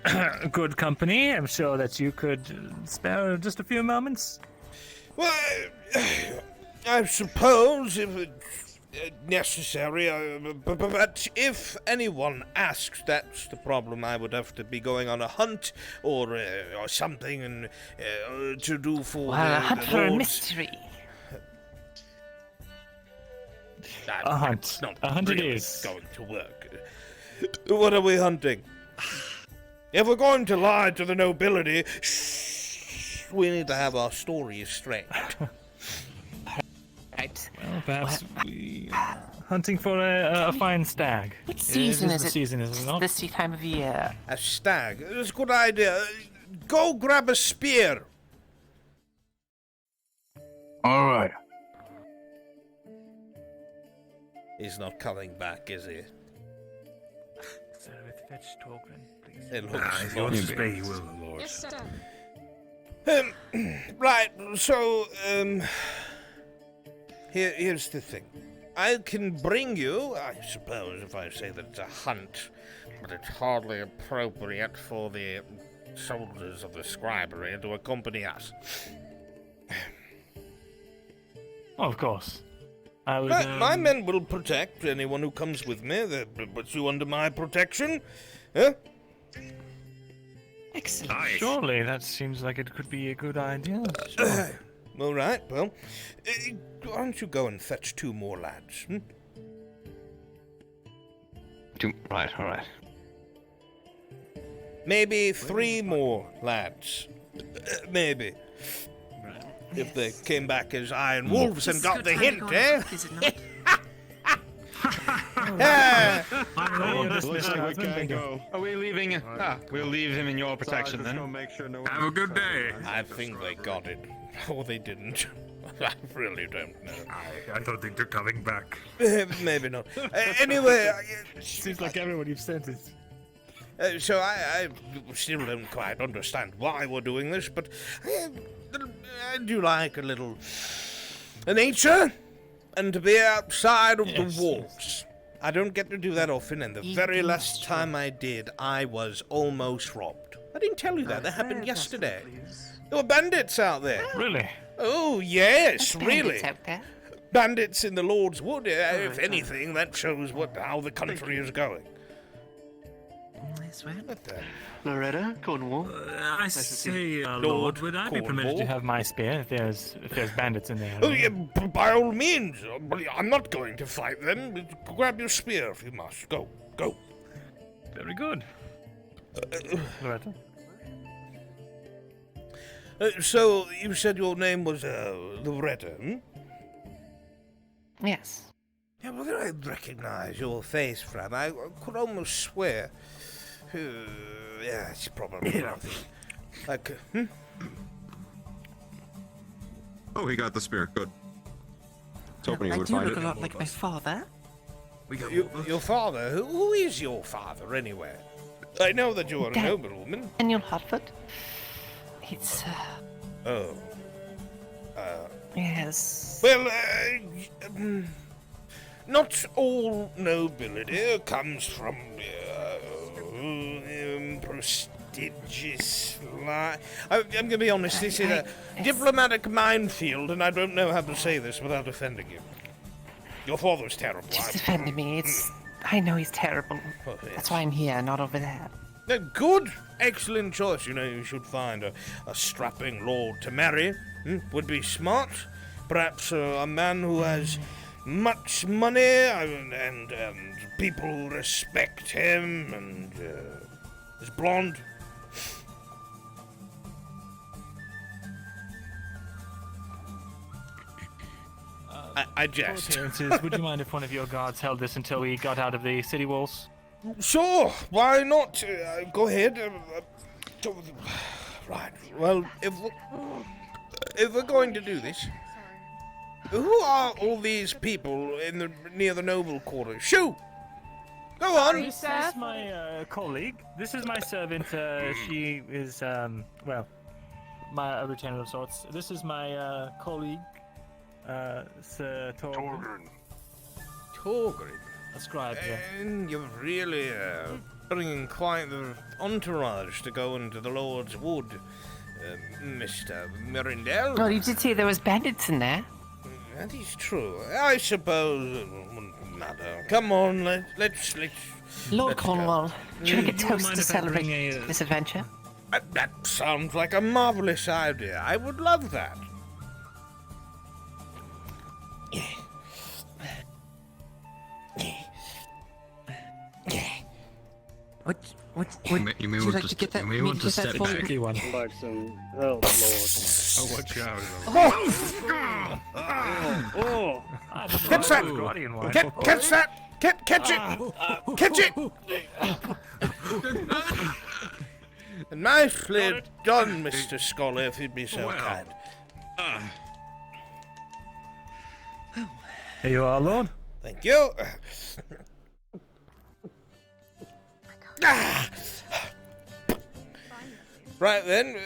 and good company. I'm sure that you could spare just a few moments. Well, I suppose if it's necessary, but if anyone asks, that's the problem. I would have to be going on a hunt or something and to do for a hunt for a lords. mystery. A hunt. Not A hunt it really is. going to work. What are we hunting? If we're going to lie to the nobility, we need to have our stories straight. Perhaps we hunting for a fine stag. What season is the it? season, is it not? This time of year. A stag. That's a good idea. Go grab a spear. All right. He's not coming back, is he? Sir, with fetch Torgren, please. It looks If you want to stay, he will, Lord. Yes, sir. Right, so, here's the thing. I can bring you, I suppose, if I say that it's a hunt, but it's hardly appropriate for the soldiers of the scribery to accompany us. Of course. I would, My men will protect anyone who comes with me. They put you under my protection. Huh? Excellent. Surely that seems like it could be a good idea. Sure. All right, well, why don't you go and fetch 2 more lads? Right, all right. Maybe 3 more lads. Maybe. If they came back as iron wolves and got the hint, eh? Are we leaving? We'll leave him in your protection then. Have a good day. I think they got it. Or they didn't. I really don't know. I don't think they're coming back. Maybe not. Anyway... Seems like everyone you've sent is... So I still don't quite understand why we're doing this, but I do like a little nature and to be outside of the walls. I don't get to do that often, and the very last time I did, I was almost robbed. I didn't tell you that. That happened yesterday. There were bandits out there. Really? Oh, yes, really. Bandits out there? Bandits in the Lord's Wood. If anything, that shows how the country is going. Loretta, Cornwall. I say, Lord, would I be permitted To have my spear if there's bandits in there. Oh, yeah, by all means. I'm not going to fight them. Grab your spear if you must. Go. Very good. Loretta? So, you said your name was Loretta, hmm? Yes. Yeah, well, I recognize your face, Fran. I could almost swear. Yeah, it's probably nothing. Like, Oh, he got the spear. Good. I was hoping I he would do find look it. a lot like my father. Your father? Who is your father, anyway? I know that you are a noblewoman. Daniel Hartford. It's, Oh. Yes. Well, not all nobility comes from prestigious I'm going to be honest, this is a diplomatic minefield, and I don't know how to say this without offending you. Your father's terrible. Just offended me. I know he's terrible. Oh, yes. That's why I'm here, not over there. Good, excellent choice. You know, you should find a strapping lord to marry. Would be smart. Perhaps a man who has much money and people respect him and is blonde. I jest. Would you mind if one of your guards held this until we got out of the city walls? Sure, why not? Go ahead. Right. Well, if we're going to do this, who are all these people near the noble quarters? Shoo! Go on. This is my colleague. This is my servant. She is a retainer of sorts. This is my colleague, Sir Torgren. Torgren? A scribe, yeah. And you're really bringing quite the entourage to go into the Lord's Wood, Mr. Mirindell. Oh, you did say there was bandits in there. That is true. I suppose it wouldn't matter. Come on, let's Lord Cornwall, should we get you toast mind to if I celebrate bring this adventure? That sounds like a marvelous idea. I would love that. You may want to get that. You may want to step back. Like some help, Lord. Oh, watch out. Catch that! Catch that! Catch it! Catch it! Nicely done, Mr. Scholar, if you'd be so kind. Here you are, Lord. Thank you. Right then,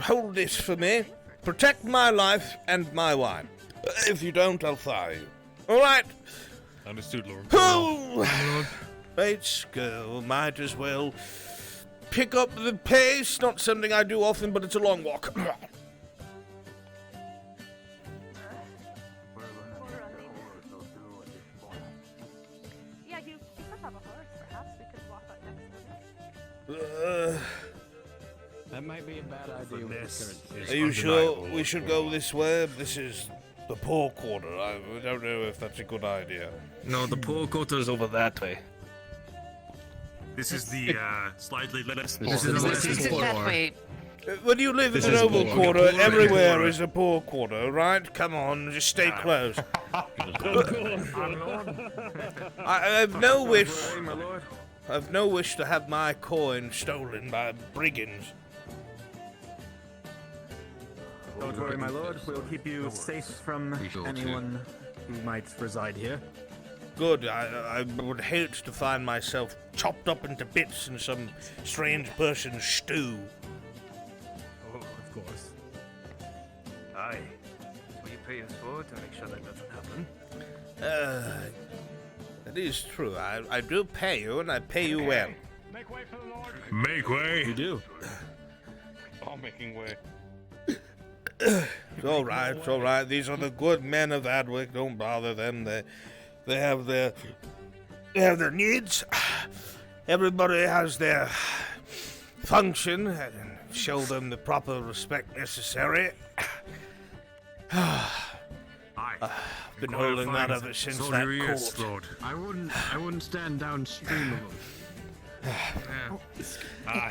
hold this for me. Protect my life and my wine. If you don't, I'll fire you. All right. Understood, Lord. Oh! Let's go. Might as well pick up the pace. Not something I do often, but it's a long walk. Yeah, you could have a horse, perhaps. We could walk out next to it. That might be a bad idea with the current. Are you sure we should go this way? This is the poor quarter. I don't know if that's a good idea. No, the poor quarter's over that way. This is the slightly less poor. This is that way. When you live in the noble quarter, everywhere is a poor quarter, right? Come on, just stay close. I've no wish. I've no wish to have my coin stolen by brigands. Don't worry, my lord. We'll keep you safe from anyone who might reside here. Good. I would hate to find myself chopped up into bits in some strange person's stew. Oh, of course. Aye. Will you pay us forward to make sure that doesn't happen? That is true. I do pay you, and I pay you well. Make way for the Lord. Make way. You do. All making way. It's all right. It's all right. These are the good men of Adwick. Don't bother them. They have their needs. Everybody has their function, and show them the proper respect necessary. I've been holding that ever since that court. Lord. I wouldn't stand downstream of him.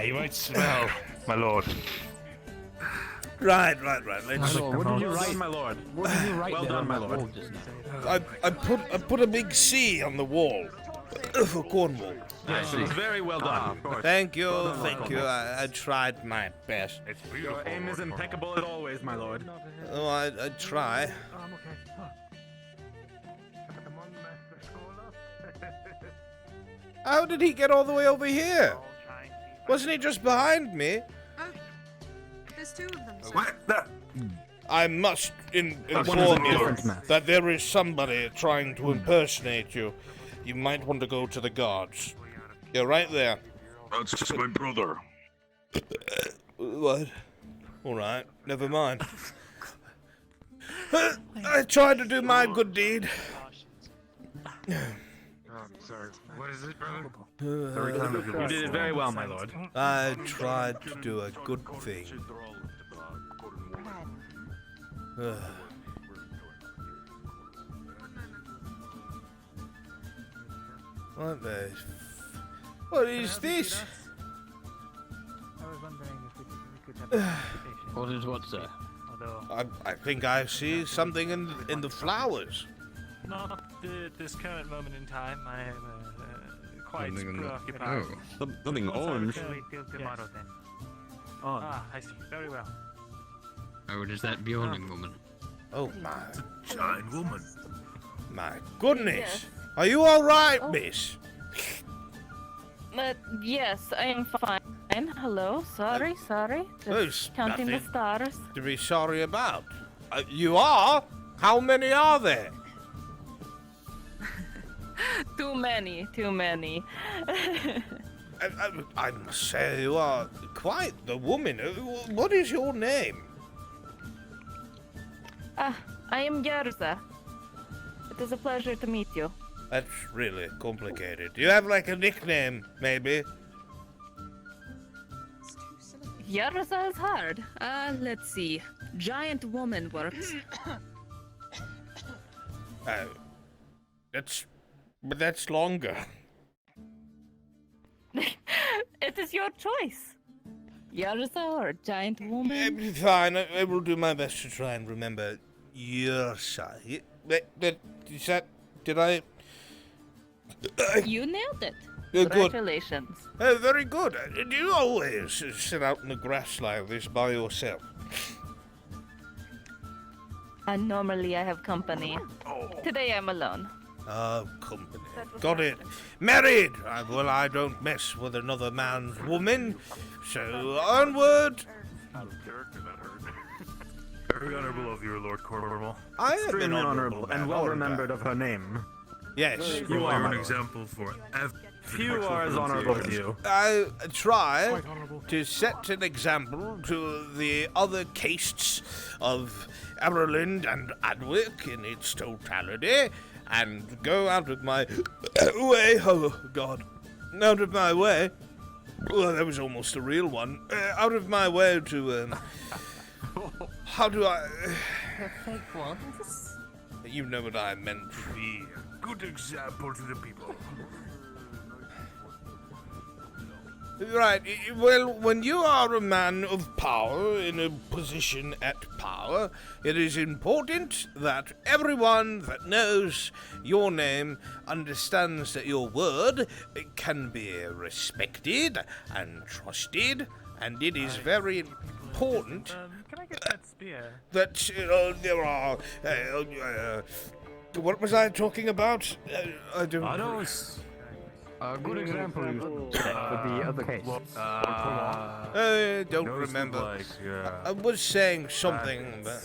You might smell, my lord. Right. Let's. What did you write, my lord? What did you write? Well done, my lord. I put a big C on the wall for Cornwall. Yes, very well done. Thank you. I tried my best. It's beautiful. Your aim is impeccable as always, my lord. Oh, I try. How did he get all the way over here? Wasn't he just behind me? There's two of them, sir. What? I must inform you that there is somebody trying to impersonate you. You might want to go to the guards. You're right there. That's just my brother. What? Alright, never mind. I tried to do my good deed. Sorry. What is it, brother? You did it very well, my lord. I tried to do a good thing. What is this? What is what, sir? I think I see something in the flowers. Not this current moment in time. I am quite preoccupied. Oh, something orange. Shall we till tomorrow then? Ah, I see. Very well. Oh, is that Bjorning woman? Oh my. Giant woman. My goodness. Are you alright, miss? Yes, I am fine. Hello, sorry. Just counting the stars. To be sorry about. You are? How many are there? Too many. I must say, you are quite the woman. What is your name? I am Gerza. It is a pleasure to meet you. That's really complicated. Do you have like a nickname, maybe? Gerza is hard. Let's see. Giant woman works. That's longer. It is your choice. Yarza or a giant woman? Fine, I will do my best to try and remember Yarza. Did I? You nailed it. Good. Congratulations. Very good. Do you always sit out in the grass like this by yourself? And normally I have company. Today I'm alone. Company. Got it. Married! Well, I don't mess with another man's woman. So, onward! Very honorable of you, Lord Cornwall. I am Extremely an honorable man, and well aren't I? remembered of her name. Yes. You are an example for Few are as honorable as you. I try to set an example to the other castes of Ireland and Adwick in its totality, and go out of my way. Oh, God. Out of my way. Well, that was almost a real one. Out of my way to, how do I... The fake ones? You know what I meant. Be a good example to the people. Right, well, when you are a man of power, in a position at power, it is important that everyone that knows your name understands that your word can be respected and trusted, and it is very important Can I get that spear? that there are... what was I talking about? I don't... A good example would be other case. Don't remember. I was saying something, but...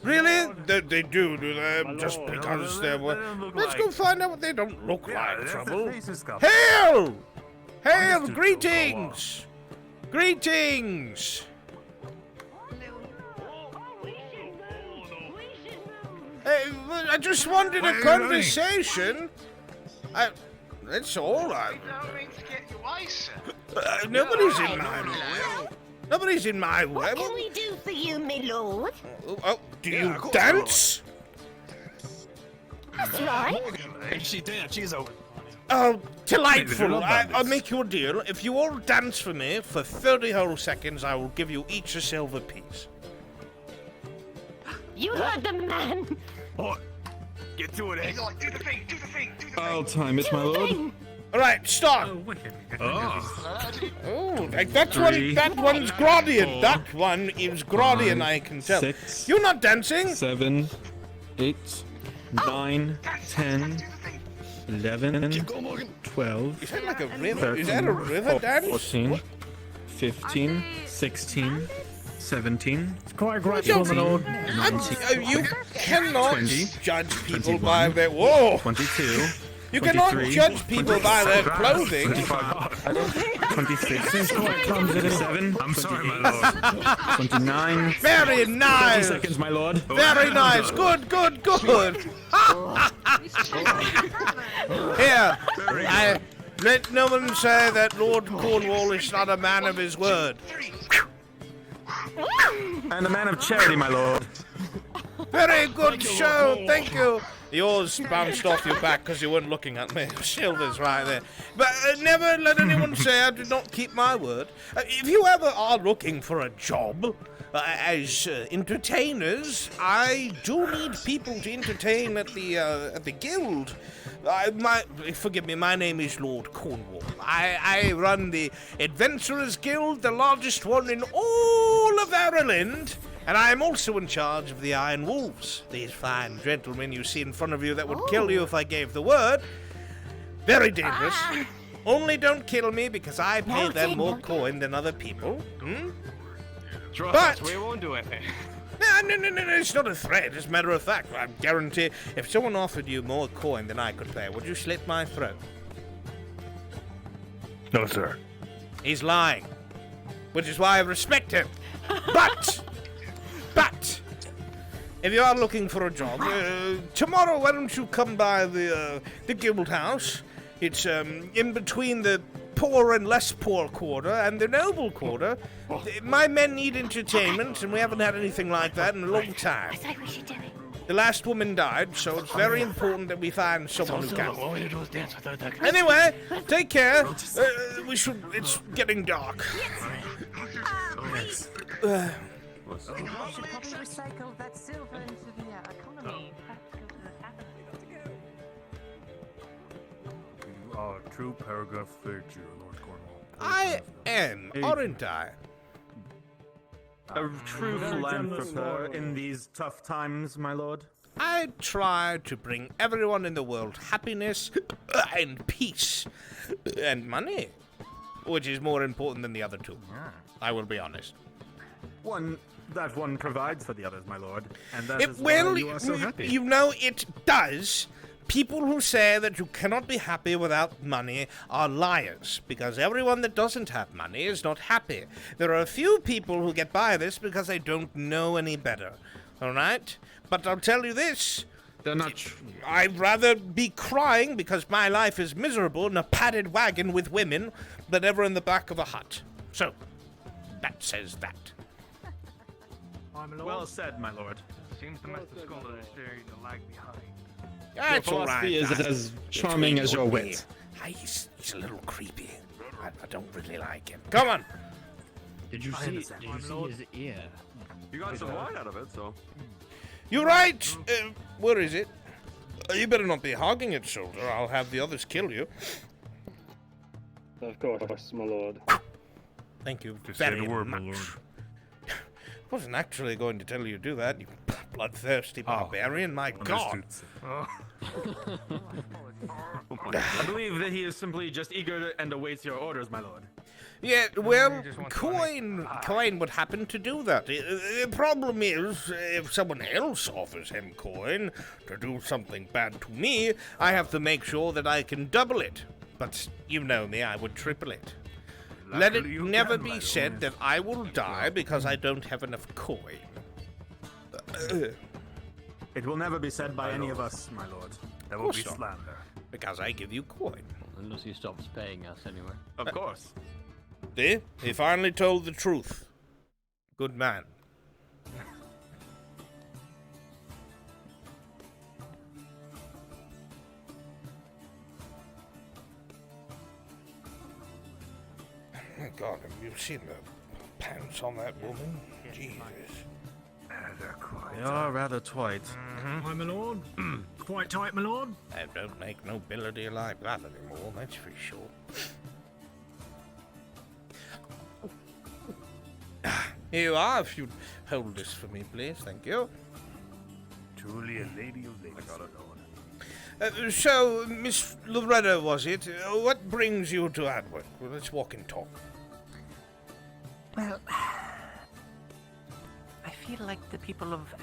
Really? They do they? Just because they're... Let's go find out what they don't look like, Trouble. Hail! Hail! Greetings! Greetings! Hey, I just wanted a conversation. That's all right. Nobody's in my way. Nobody's in my way. What can we do for you, my lord? Do you dance? That's right. She did. She's over. Oh, delightful. I'll make you a deal. If you all dance for me for 30 whole seconds, I will give you each a silver piece. You heard the man. What? Get to it, Egg. Do the thing. Do the thing. Do the I'll time it, my lord. All right, start. Oh, like that one. That one's Grodian. That one is Grodian. I can tell. 6. You're not dancing. 7, 8, 9, 10, 11, 12. Is that like a river? Is that a river dance? 14, 15, 16, 17. It's quite gradual, my lord. 19, You cannot 20, judge people 21, by their... Whoa! 22. You cannot 23, judge people by their clothing. 26, 27. I'm sorry, my lord. 29. Very nice. 30 seconds, my lord. Very nice. Good. Here, let no one say that Lord Cornwall is not a man of his word. And a man of charity, my lord. Very good show. Thank you. Yours bounced off your back because you weren't looking at me. Silver's right there. But never let anyone say I did not keep my word. If you ever are looking for a job as entertainers, I do need people to entertain at the guild. Forgive me, my name is Lord Cornwall. I run the Adventurers Guild, the largest one in all of Ireland. And I am also in charge of the Iron Wolves, these fine gentlemen you see in front of you that would kill you if I gave the word. Very dangerous. Only don't kill me because I pay them more coin than other people. Trust But- us, we won't do anything. No, it's not a threat. As a matter of fact, I guarantee if someone offered you more coin than I could pay, would you slit my throat? No, sir. He's lying. Which is why I respect him. But, if you are looking for a job, tomorrow why don't you come by the guild house? It's in between the poor and less poor quarter and the noble quarter. My men need entertainment, and we haven't had anything like that in a long time. I say we should do it. The last woman died, so it's very important that we find someone who can. All we do is dance with her. Anyway, take care. We should. It's getting dark. We should probably recycle that silver into the economy. You are a true paragraph 30, Lord Cornwall. I am, aren't I? A true philanthropist in these tough times, my lord. I try to bring everyone in the world happiness and peace and money, which is more important than the other two. I will be honest. One provides for the others, my lord, and that is well, why you are so happy. You know, it does. People who say that you cannot be happy without money are liars, because everyone that doesn't have money is not happy. There are a few people who get by this because they don't know any better. All right? But I'll tell you this. They're not I'd rather be crying because my life is miserable in a padded wagon with women than ever in the back of a hut. So, that says that. Well said, my lord. Seems the master scholar is staring to lag behind. That's all right. Philosophy is as charming as your wit. He's a little creepy. I don't really like him. Come on. Did you see his ear? You got some wine out of it, so. You're right. Where is it? You better not be hogging it, soldier. I'll have the others kill you. Of course, my lord. Thank you Just say very the word, much. my lord. I wasn't actually going to tell you to do that, you bloodthirsty barbarian. My God. I believe that he is simply just eager and awaits your orders, my lord. Yeah, well, Coin would happen to do that. The problem is, if someone else offers him Coin to do something bad to me, I have to make sure that I can double it. But you know me, I would triple it. Let it never be said that I will die because I don't have enough coin. It will never be said by any of us, my lord. That will be slander. Because I give you coin. Unless he stops paying us anyway. Of course. See? He finally told the truth. Good man. My God, have you seen the pants on that woman? Jesus. They are rather tight. Hi, my lord. Quite tight, my lord. I don't make nobility like that anymore, that's for sure. Here you are, if you'd hold this for me, please. Thank you. Truly a lady of ladies. I got it. So, Miss Loretta, was it? What brings you to Adwick? Well, let's walk and talk. Well, I feel like the people of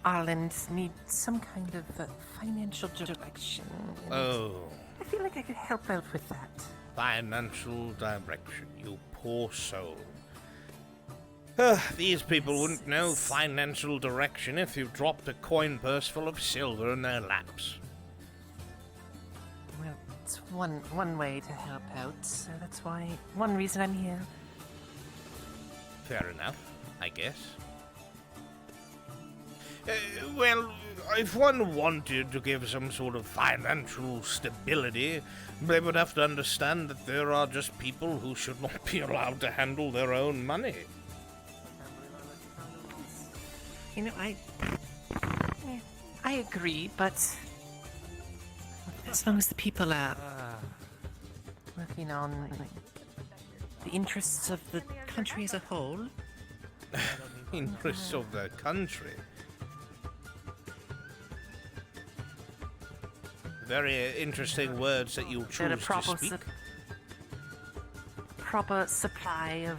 Ireland need some kind of financial direction. Oh. I feel like I could help out with that. Financial direction, you poor soul. These people wouldn't know financial direction if you dropped a coin purse full of silver in their laps. Well, it's one way to help out, so that's one reason I'm here. Fair enough, I guess. Well, if one wanted to give some sort of financial stability, they would have to understand that there are just people who should not be allowed to handle their own money. You know, I agree, but as long as the people are working on the interests of the country as a whole. Interests of the country? Very interesting words that you choose to speak. Proper supply of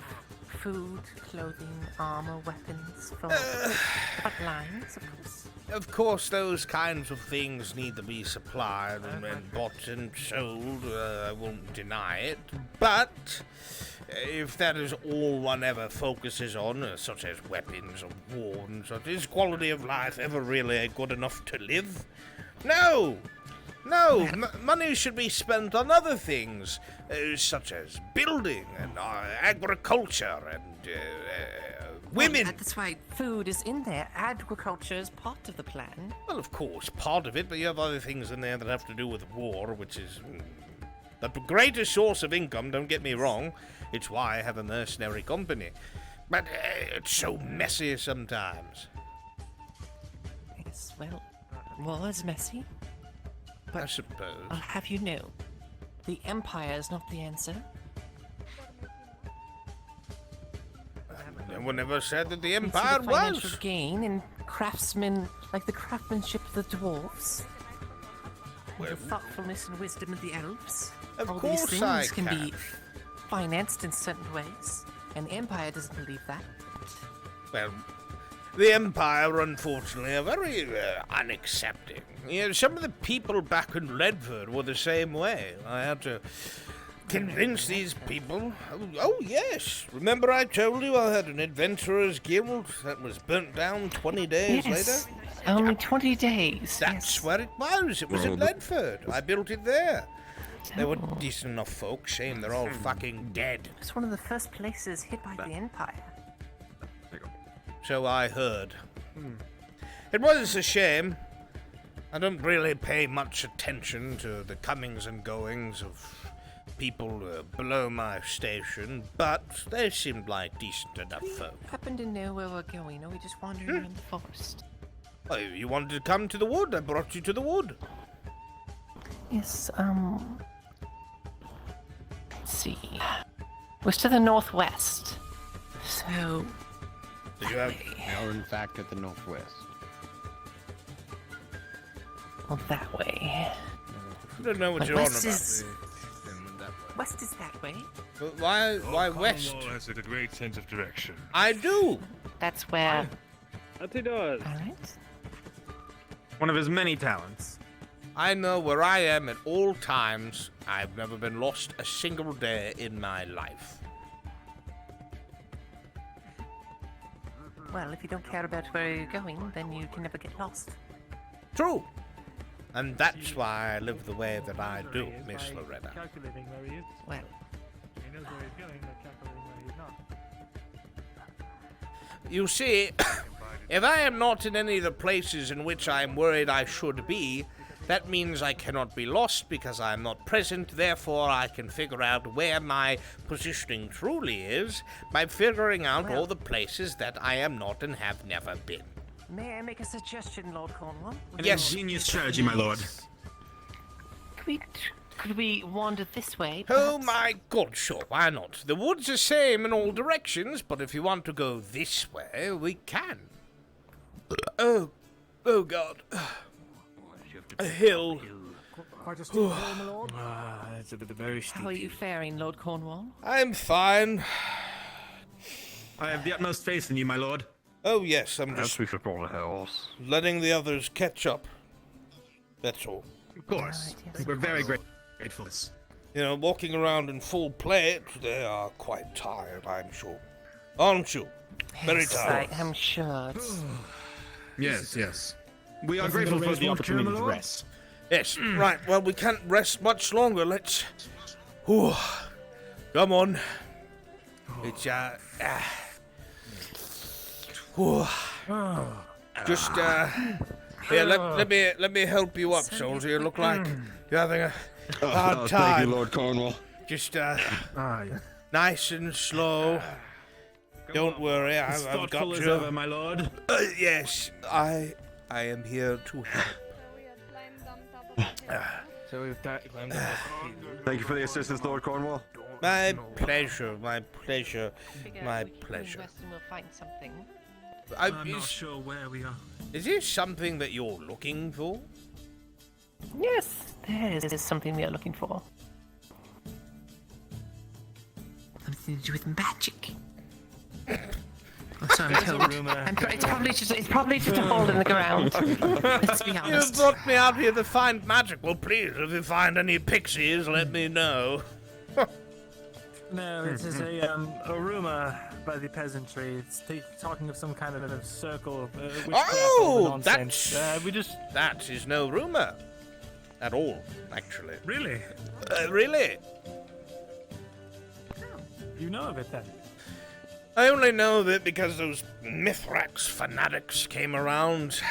food, clothing, armor, weapons for front lines, of course. Of course, those kinds of things need to be supplied and bought and sold. I won't deny it. But if that is all one ever focuses on, such as weapons or war and such, is quality of life ever really good enough to live? No! No, money should be spent on other things, such as building and agriculture and Women! Well, that's why food is in there. Agriculture is part of the plan. Well, of course, part of it, but you have other things in there that have to do with war, which is the greatest source of income, don't get me wrong. It's why I have a mercenary company. But it's so messy sometimes. Yes, well, war is messy. But I suppose. I'll have you know, the Empire is not the answer. No one ever said that the We see Empire the financial was. gain in craftsmen, like the craftsmanship of the dwarves. Well, the thoughtfulness and wisdom of the elves. Of All course these I things can be financed in certain ways, and the Empire doesn't believe that. Well, the Empire, unfortunately, are very unaccepting. You know, some of the people back in Redford were the same way. I had to convince these people. Oh, yes. Remember I told you I had an adventurers guild that was burnt down 20 days Yes, later? only 20 days. That's where it was. It was at Ledford. I built it there. They were decent enough folks. Shame they're all fucking dead. It's one of the first places hit by the Empire. So I heard. It was a shame. I don't really pay much attention to the comings and goings of people below my station, but they seemed like decent enough folk. Happen to know where we're going, or we just wandering around the forest? Oh, you wanted to come to the wood? I brought you to the wood. Yes, let's see. We're to the northwest. So. Did you have. You're in fact at the northwest. Well, that way. I don't know what But you're on west about. is. West is that way. But why west? Cornwall has a great sense of direction. I do. That's where. That he does. All right. One of his many talents. I know where I am at all times. I've never been lost a single day in my life. Well, if you don't care about where you're going, then you can never get lost. True. And that's why I live the way that I do, Miss Loretta. Calculating where he is. Well. He knows where he's going, but calculating where he's not. You see, if I am not in any of the places in which I am worried I should be, that means I cannot be lost because I am not present. Therefore, I can figure out where my positioning truly is by figuring out all the places that I am not and have never been. May I make a suggestion, Lord Cornwall? An ingenious strategy, my lord. Could we wander this way? Oh my god, sure, why not? The wood's the same in all directions, but if you want to go this way, we can. Oh god. A hill. Quite a steep hill, my lord. It's a very steep. How are you faring, Lord Cornwall? I'm fine. I have the utmost faith in you, my lord. Oh yes, I'm As just we flip all the hills. letting the others catch up. That's all. Of course. We're very grateful. You know, walking around in full plate, they are quite tired, I'm sure. Aren't you? Very Yes, tired. I am sure. Yes, yes. We are Nothing grateful to for raise the more opportunity to care, my lord? rest. Yes, right, well, we can't rest much longer. Let's... Ooh, come on. It's, ooh. Just, here, let me help you up, soldier. You look like you're having a hard time. Thank you, Lord Cornwall. Just, nice and slow. Don't worry, As I've got thoughtful as you. ever, my lord. Yes, I am here to help. So we've climbed up. Thank you for the assistance, Lord Cornwall. My pleasure, my pleasure, my We pleasure. rest and we'll find something. I'm not sure where we are. Is this something that you're looking for? Yes, there is something we are looking for. Something to do with magic. So I'm told. It's probably just a hole in the ground. Let's be You honest. brought me out here to find magic. Well, please, if you find any pixies, let me know. No, this is a rumor by the peasantry. It's talking of some kind of circle. Witchcraft Oh, nonsense. that's... we just... That is no rumor. At all, actually. Really? Really? You know of it then? I only know that because those Mithrax fanatics came around,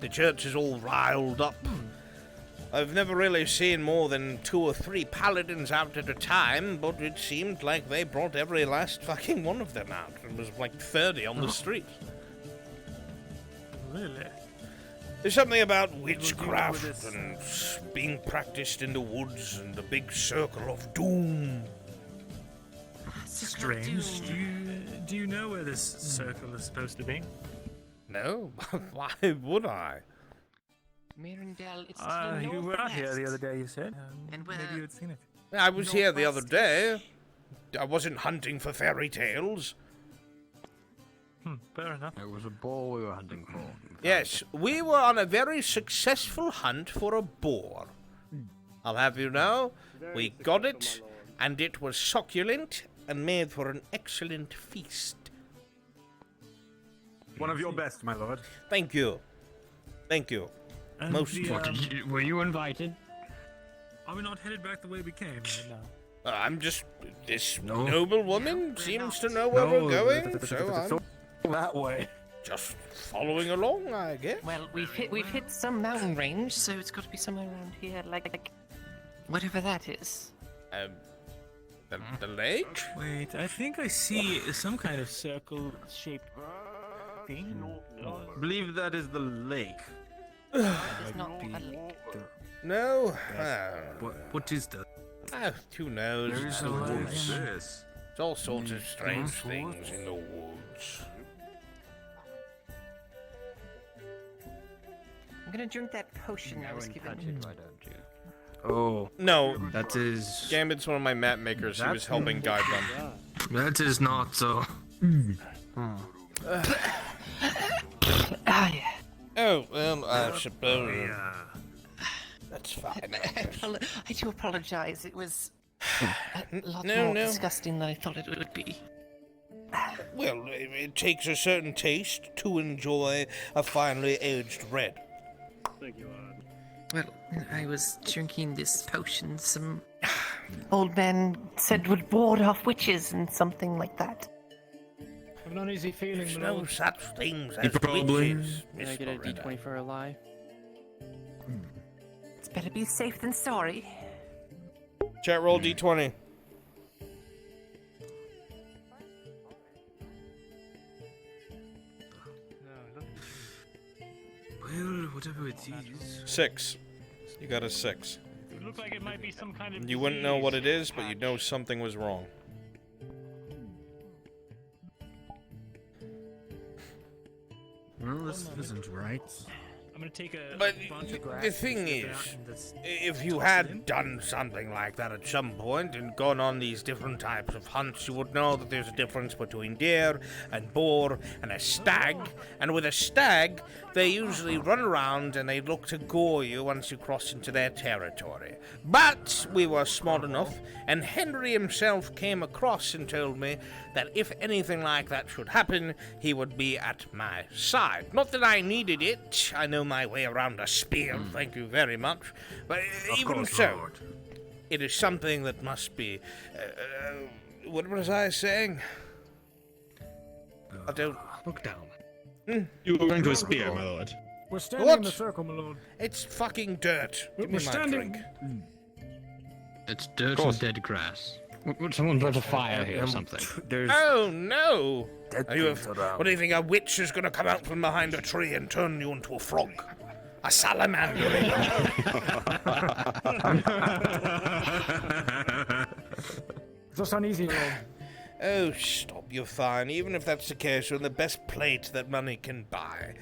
the church is all riled up. I've never really seen more than 2 or 3 paladins out at a time, but it seemed like they brought every last fucking one of them out. There was like 30 on the street. Really? There's something about witchcraft and being practiced in the woods and the big circle of doom. Strange. Do you know where this circle is supposed to be? No, why would I? Mirandel, it's you were not here the other day, you said. And maybe you had seen it. I was here the other day. I wasn't hunting for fairy tales. Fair enough. It was a boar we were hunting for. Yes, we were on a very successful hunt for a boar. I'll have you know, we got it, and it was succulent and made for an excellent feast. One of your best, my lord. Thank you. Thank you. And Most. Were you invited? Are we not headed back the way we came? No. I'm just. This noble woman seems to know where we're going, so I'm that way. just following along, I guess. Well, we've hit some mountain range, so it's got to be somewhere around here, like whatever that is. The lake? Wait, I think I see some kind of circle-shaped thing. I believe that is the lake. It's not a lake. No? What is that? Who knows? There's The a lake. woods. This. It's all sorts of strange things in the woods. I'm gonna drink that potion I was given. Why don't you? Oh. No. That is... Gambit's one of my map makers. He was helping guide them. That is not so... Oh, well, I suppose... That's fine. I do apologize. It was a lot No, more no. disgusting than I thought it would be. Well, it takes a certain taste to enjoy a finely aged red. Thank you, Well, I was drinking this potion some old man said would ward off witches and something like that. I've an uneasy feeling. There's no such things He as probably- witches, Can I Miss get a Loretta. d20 for a lie? It's better be safe than sorry. Chat roll d20. Well, whatever it is... 6. You got a 6. It looks like it might be some kind of. You wouldn't know what it is, but you'd know something was wrong. Well, this isn't right. I'm gonna take a But bunch of grass. the thing and is, stick it out and just if you toss it had in. done something like that at some point and gone on these different types of hunts, you would know that there's a difference between deer and boar and a stag. And with a stag, they usually run around and they look to gore you once you cross into their territory. But we were smart enough, and Henry himself came across and told me that if anything like that should happen, he would be at my side. Not that I needed it. I know my way around a spear, thank you very much. But even course, so, Lord. it is something that must be... what was I saying? I don't... Look down. You were going to a spear, my lord. We're standing What? in the circle, my lord. It's fucking dirt. Give me We're my standing. drink. It's dirt and dead grass. Would someone build a fire here or something? There's... Oh no! Dead Are you things around. what do you think? A witch is gonna come out from behind a tree and turn you into a frog? A salamander? Just uneasy, my lord. Oh, stop, you're fine. Even if that's the case, you're in the best plate that money can buy.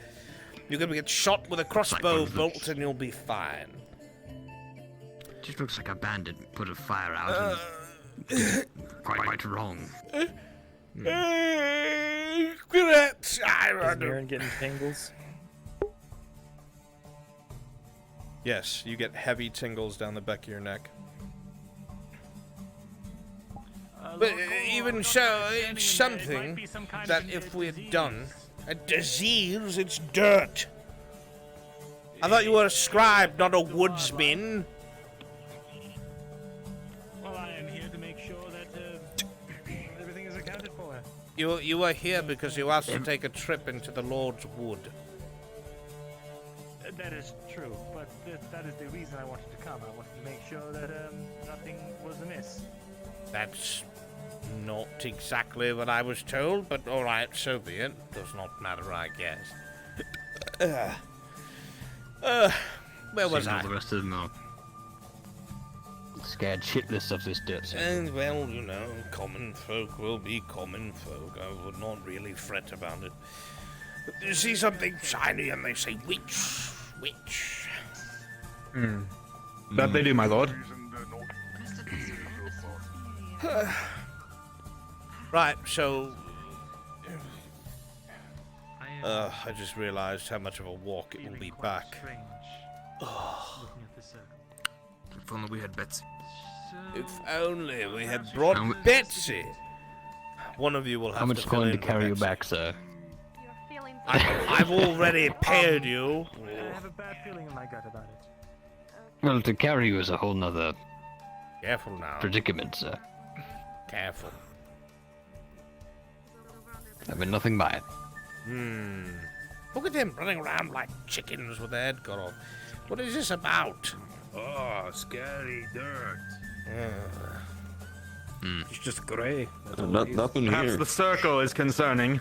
You're gonna get shot with a crossbow bolt and you'll be fine. Just looks like a bandit put a fire out and quite wrong. Perhaps Is Mirren getting tingles? Yes, you get heavy tingles down the back of your neck. But even so, it's something that if we had done a disease, it's dirt. I thought you were a scribe, not a woodsman. Well, I am here to make sure that everything is accounted for. You are here because you asked to take a trip into the Lord's Wood. That is true, but that is the reason I wanted to come. I wanted to make sure that nothing was amiss. That's not exactly what I was told, but alright, so be it. Does not matter, I guess. Where was I? The rest of them are scared shitless of this dirt. And well, you know, common folk will be common folk. I would not really fret about it. But they see something shiny and they say, witch, witch. That they do, my lord. Right, so... I just realized how much of a walk it will be back. If only we had Betsy. If only we had brought Betsy. One of you will have How much to going to carry you back, sir? I've already paid you. I have a bad feeling in my gut about it. Well, to carry you is a whole nother Careful now. predicament, sir. Careful. I mean, nothing by it. Look at them running around like chickens with their head cut off. What is this about? Oh, scary dirt. It's just grey. Nothing Perhaps here. the circle is concerning.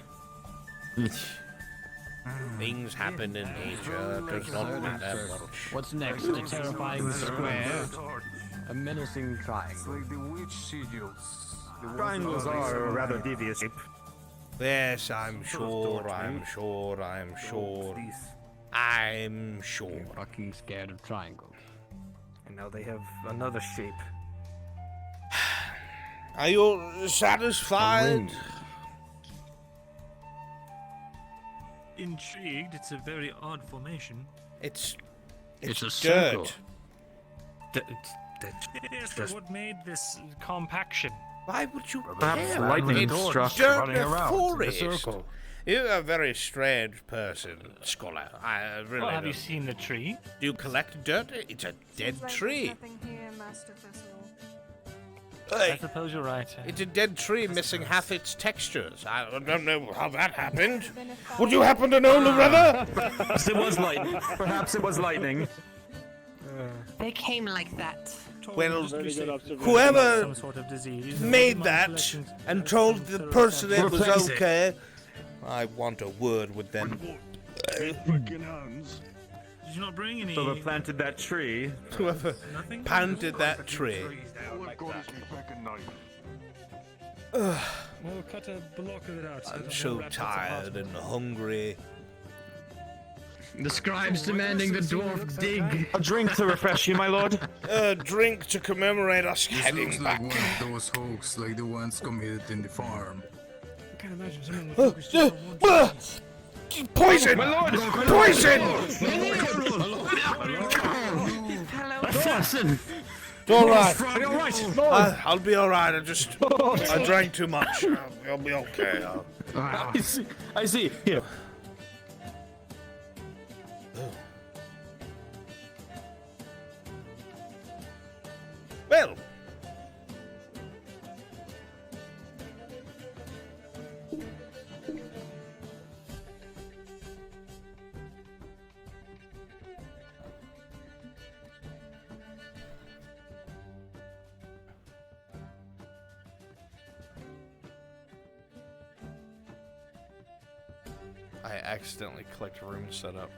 Things happen in nature. Does not matter much. What's next? A terrifying square? A menacing triangle? Like the witch sigils. Triangles are a rather devious shape. Yes, I'm sure, I'm sure, I'm sure. I'm sure. You're fucking scared of triangles. And now they have another shape. Are you satisfied? Intrigued. It's a very odd formation. It's a dirt. circle. Yes, but what made this compaction? Why would you Perhaps care? lightning It's struck dirt running around in a forest. circle. You're a very strange person, Scholar. I really Well, have you don't- seen the tree? Do you collect dirt? It's a dead tree. I suppose you're right. It's a dead tree missing half its textures. I don't know how that happened. Would you happen to know, Loretta? Perhaps it was lightning. Perhaps it was lightning. They came like that. Well, whoever Some sort of disease. made My that collections- and told the person it was Replace it. okay, I want a word with them. Did you not bring any? Whoever planted that tree. Whoever Nothing? planted that tree. Well, cut a block of it out. I'm so tired and hungry. The scribe's demanding the dwarf dig. A drink to refresh you, my lord. A drink to commemorate us heading back. One of those hoax like the ones committed in the farm. I can't imagine someone would focus just on one thing. Poison! Poison! Assassin! It's alright. Are you alright? I'll be alright. I drank too much. I'll be okay. I see. Here. Well. I accidentally clicked room setup.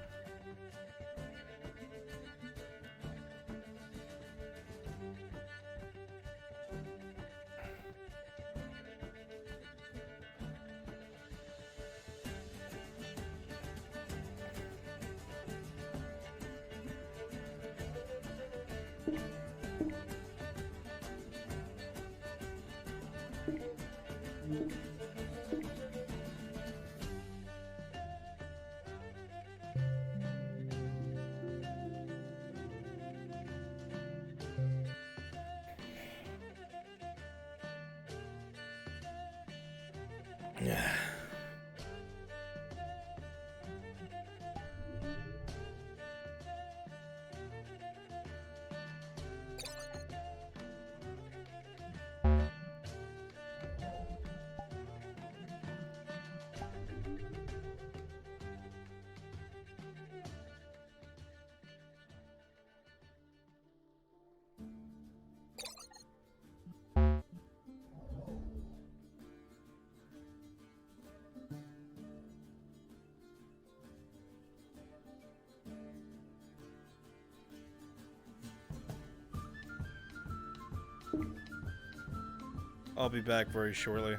I'll be back very shortly.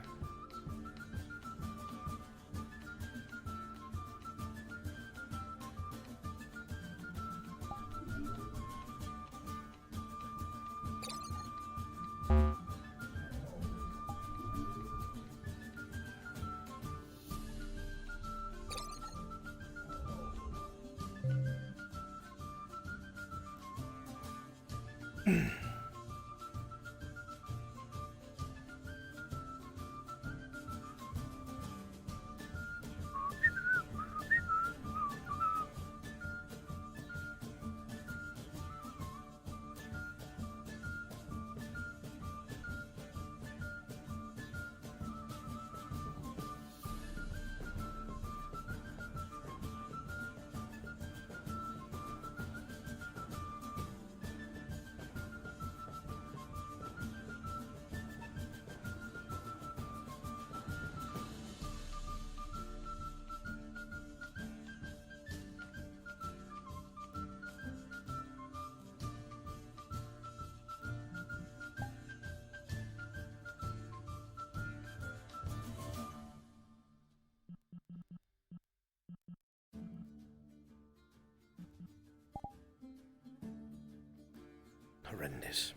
Horrendous.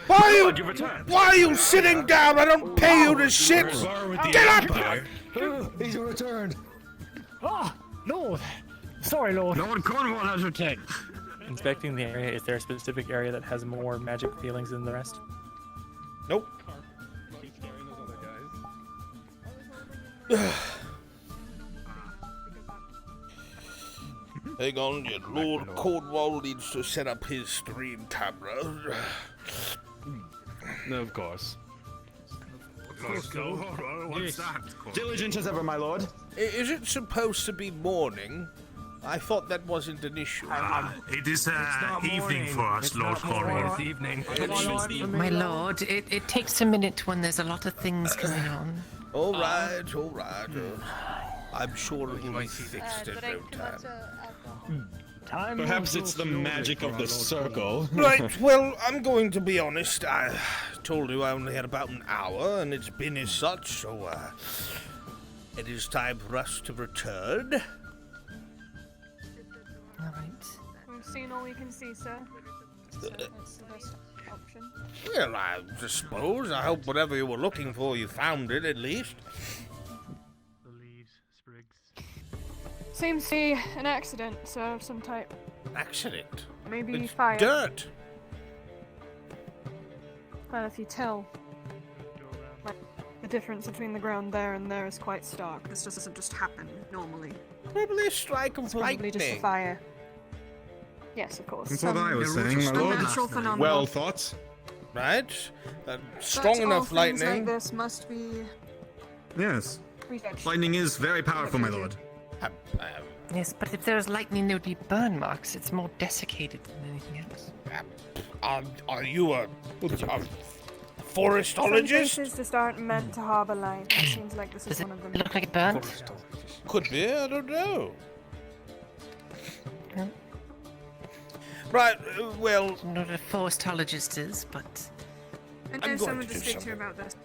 Why are you sitting down? I don't pay you to sit. Get up! He's returned. Ah, Lord. Sorry, Lord. Lord Cornwall has returned. Inspecting the area, is there a specific area that has more magic feelings than the rest? Nope. Hang on, your Lord Cornwall needs to set up his stream camera. No, of course. What's that? Diligent as ever, my lord. Is it supposed to be morning? I thought that wasn't an issue. It is evening for us, Lord Cornwall. It's evening. My lord, it takes a minute when there's a lot of things going on. All right. I'm sure it will be fixed in no time. Perhaps it's the magic of the circle. Right, well, I'm going to be honest. I told you I only had about an hour, and it's been as such, so it is time for us to return. All right. We've seen all we can see, sir. So that's the best option. Well, I suppose. I hope whatever you were looking for, you found it, at least. The leaves, sprigs. Seems to be an accident, so of some type. Accident? Maybe It's fire. dirt. Well, if you tell, like, the difference between the ground there and there is quite stark. This doesn't just happen normally. Probably a strike of It's probably just a lightning. fire. Yes, of course. That's what I was saying, my a lord. natural phenomenon. Well thought. Right? Strong But enough all things lightning. like this must be Yes. researched. Lightning is very powerful, my lord. Yes, but if there was lightning, there would be burn marks. It's more desiccated than anything else. Are you a Some forestologist? places just aren't meant to harbor light. It seems like this is one of them. Look like it burnt? Could be, I don't know. Hmm. Right, well... I'm not a forestologist is, but... I I'm know going someone to to do speak to something. about this.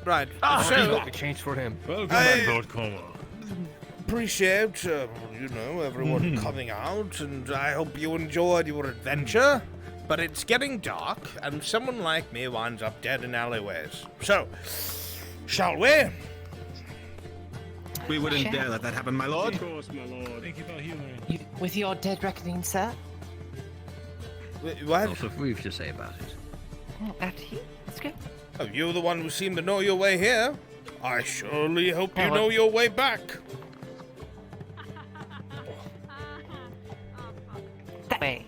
Right, Ah, so... he's got the change for him. Welcome, I- Lord Cornwall. Appreciate, everyone coming out, and I hope you enjoyed your adventure. But it's getting dark, and someone like me winds up dead in alleyways. So, shall we? We wouldn't dare let that happen, my lord. Of course, my lord. Thank you for humoring. With your dead reckoning, sir? What? Also, we've to say about it. After you? Let's go. Oh, you're the one who seemed to know your way here. I surely hope you know your way back. That way.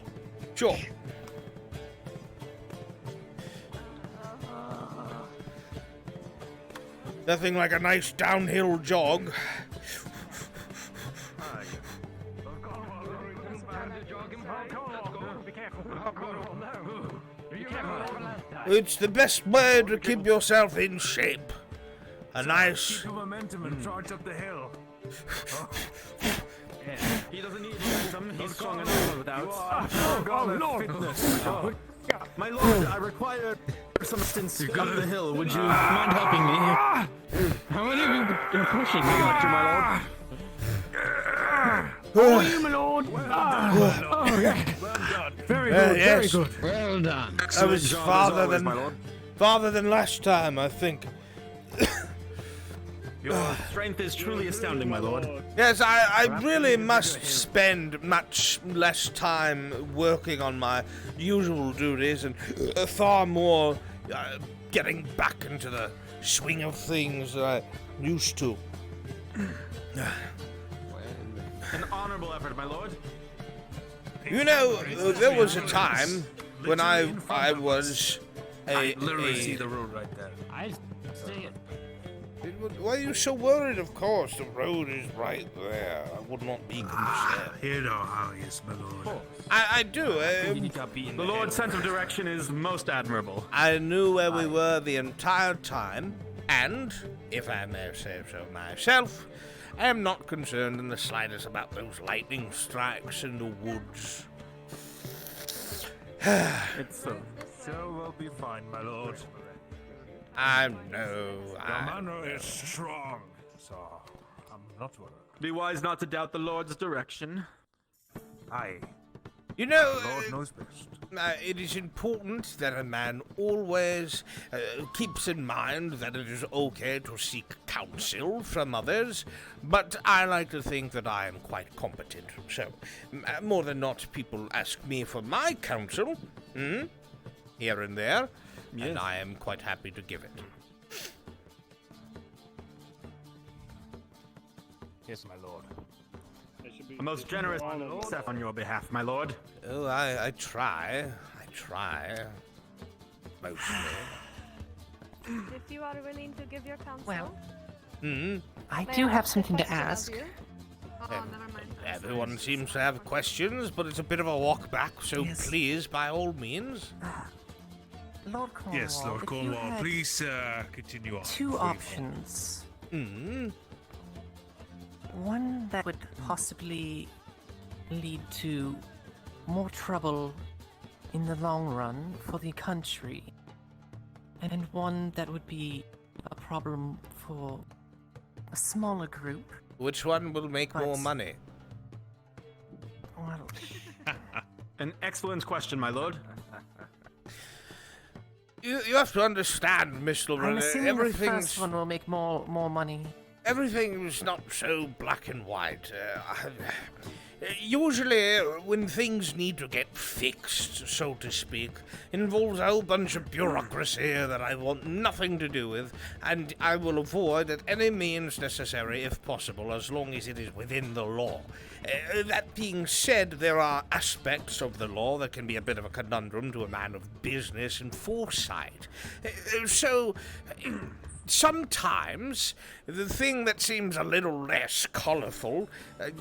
Sure. Nothing like a nice downhill jog. Be careful. Oh, no. Be careful. It's the best way to keep yourself in shape. A nice. Keep your momentum and charge up the hill. He doesn't need momentum. He's strong enough without. Oh, Lord. Fitness. My lord, I require some assistance up the hill. Would you mind helping me? How many of you are pushing? I got you, my lord. How are you, my lord? Well done. Very good, very yes. good. Well done. I was farther than last time, I think. Your strength is truly astounding, my lord. Yes, I really must spend much less time working on my usual duties and far more getting back into the swing of things that I used to. An honorable effort, my lord. You know, there was a time when I was I literally see the road right there. I see it. Why are you so worried? Of course, the road is right there. I would not be concerned. You know how he is, my lord. I do. The Lord's sense of direction is most admirable. I knew where we were the entire time, and, if I may say so myself, I am not concerned in the slightest about those lightning strikes in the woods. It's so will be fine, my lord. I know. Your manner is strong, so I'm not worried. Be wise not to doubt the Lord's direction. Aye. You know, The Lord knows best. It is important that a man always keeps in mind that it is okay to seek counsel from others, but I like to think that I am quite competent. So, more than not, people ask me for my counsel, here and there, and I am quite happy to give it. Yes, my lord. A most generous step on your behalf, my lord. Oh, I try. Mostly. If you are willing to give your counsel. Well, Hmm. I do have something to ask. Oh, never mind. Everyone seems to have questions, but it's a bit of a walk back, so please, by all means. Lord Cornwall. Yes, Lord if you Cornwall, had please continue on. two options. One that would possibly lead to more trouble in the long run for the country, and one that would be a problem for a smaller group. Which one will make more money? Well, An excellent question, my lord. You have to understand, Mr. I'm Renner, assuming the first one will make more money. Everything is not so black and white. Usually, when things need to get fixed, so to speak, involves a whole bunch of bureaucracy that I want nothing to do with, and I will avoid at any means necessary if possible, as long as it is within the law. That being said, there are aspects of the law that can be a bit of a conundrum to a man of business and foresight. So, sometimes the thing that seems a little less colourful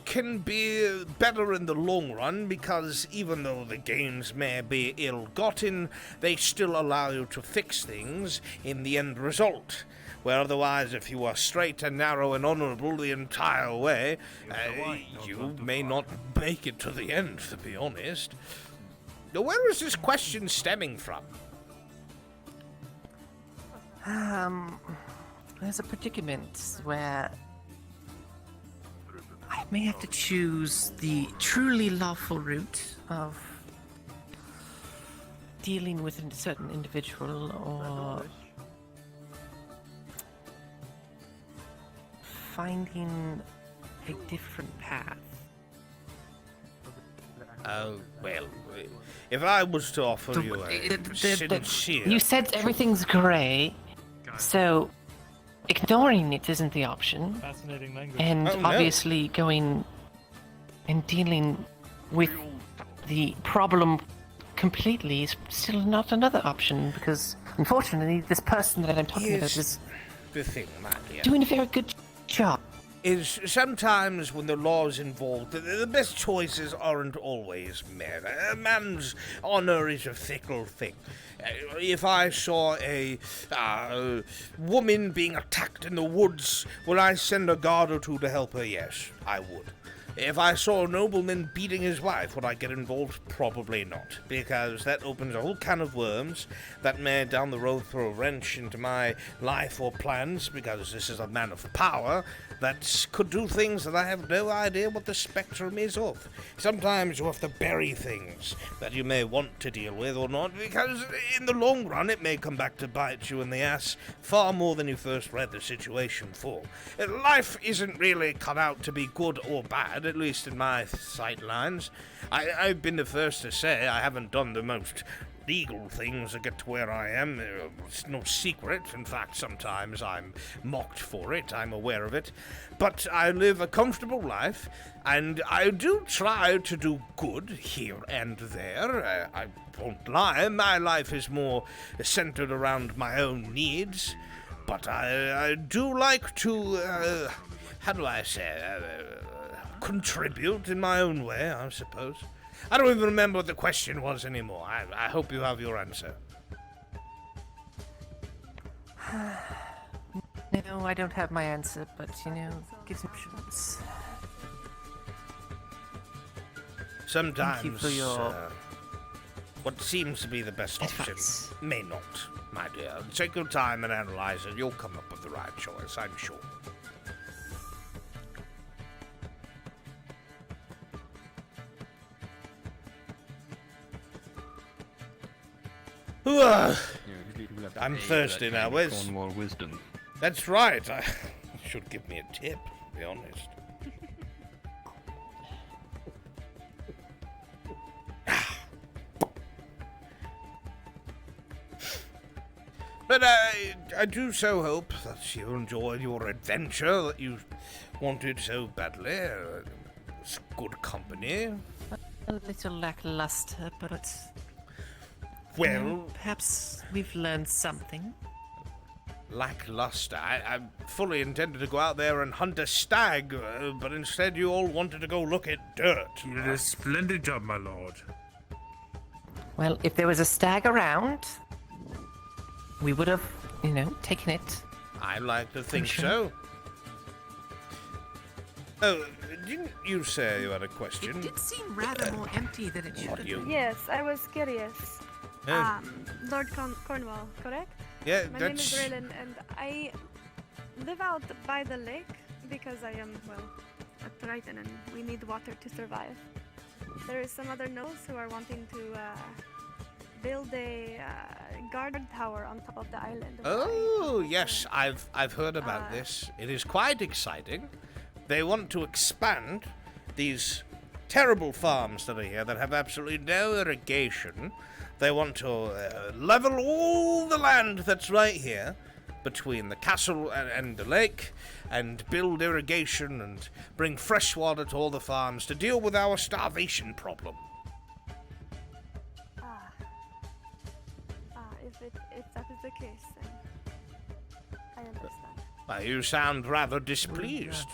can be better in the long run, because even though the gains may be ill-gotten, they still allow you to fix things in the end result. Where otherwise, if you are straight and narrow and honourable the entire way, you may not make it to the end, to be honest. Where is this question stemming from? There's a predicament where I may have to choose the truly lawful route of dealing with a certain individual, or finding a different path. Oh, well, if I was to offer you a sincere... You said everything's grey, so ignoring it isn't the option. Fascinating language. And Oh, no. obviously going and dealing with the problem completely is still not another option, because unfortunately this person that I'm talking about Here's is the thing, my dear. doing a very good job. is sometimes when the law is involved, the best choices aren't always made. A man's honor is a fickle thing. If I saw a woman being attacked in the woods, would I send a guard or two to help her? Yes, I would. If I saw a nobleman beating his wife, would I get involved? Probably not, because that opens a whole can of worms that may down the road throw a wrench into my life or plans, because this is a man of power that could do things that I have no idea what the spectrum is of. Sometimes you have to bury things that you may want to deal with or not, because in the long run it may come back to bite you in the ass far more than you first read the situation for. Life isn't really cut out to be good or bad, at least in my sightlines. I've been the first to say I haven't done the most legal things to get to where I am. It's no secret. In fact, sometimes I'm mocked for it. I'm aware of it. But I live a comfortable life, and I do try to do good here and there. I won't lie, my life is more centered around my own needs. But I do like to, how do I say, contribute in my own way, I suppose. I don't even remember what the question was anymore. I hope you have your answer. No, I don't have my answer, but, gives me options. Sometimes, Thank you for your what seems to be the best option may not, my dear. Take your time and analyze it. You'll come up with the right choice, I'm sure. I'm thirsty now. Where's Cornwall wisdom? That's right. I should give me a tip, to be honest. But I do so hope that you enjoyed your adventure that you wanted so badly. It's good company. A little lackluster, but well, perhaps we've learned something. Lackluster. I fully intended to go out there and hunt a stag, but instead you all wanted to go look at dirt. You did a splendid job, my lord. Well, if there was a stag around, we would have, taken it. I like to think so. Oh, didn't you say you had a question? It did seem rather more empty than it should have been. Yes, I was curious. Oh. Lord Cornwall, correct? Yeah, My name is Raylan, and I live out by the lake because I am, a Triton and we need water to survive. There is some other nobles who are wanting to build a guard tower on top of the island. Oh, yes, I've heard about this. It is quite exciting. They want to expand these terrible farms that are here that have absolutely no irrigation. They want to level all the land that's right here between the castle and the lake and build irrigation and bring fresh water to all the farms to deal with our starvation problem. If that is the case, then I understand. Well, you sound rather displeased.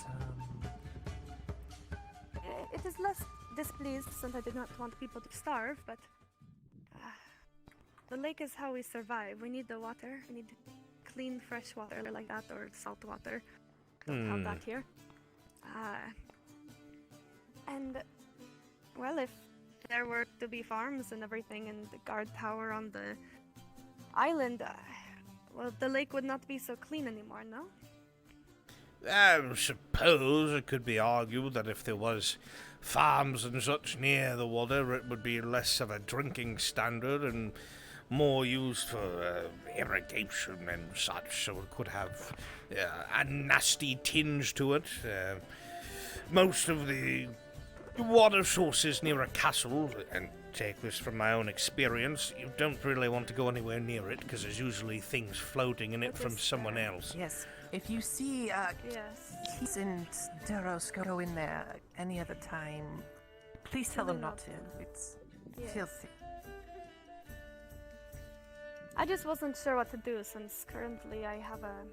It is less displeased since I did not want people to starve, but the lake is how we survive. We need the water. We need clean, fresh water like that, or salt water. Don't have that here. And, well, if there were to be farms and everything and the guard tower on the island, well, the lake would not be so clean anymore, no? I suppose it could be argued that if there was farms and such near the water, it would be less of a drinking standard and more used for irrigation and such, so it could have a nasty tinge to it. Most of the water sources near a castle, and take this from my own experience, you don't really want to go anywhere near it because there's usually things floating in it from someone else. Yes. If you see Keith and Duros go in there any other time, please tell them not to. It's filthy. I just wasn't sure what to do since currently I have a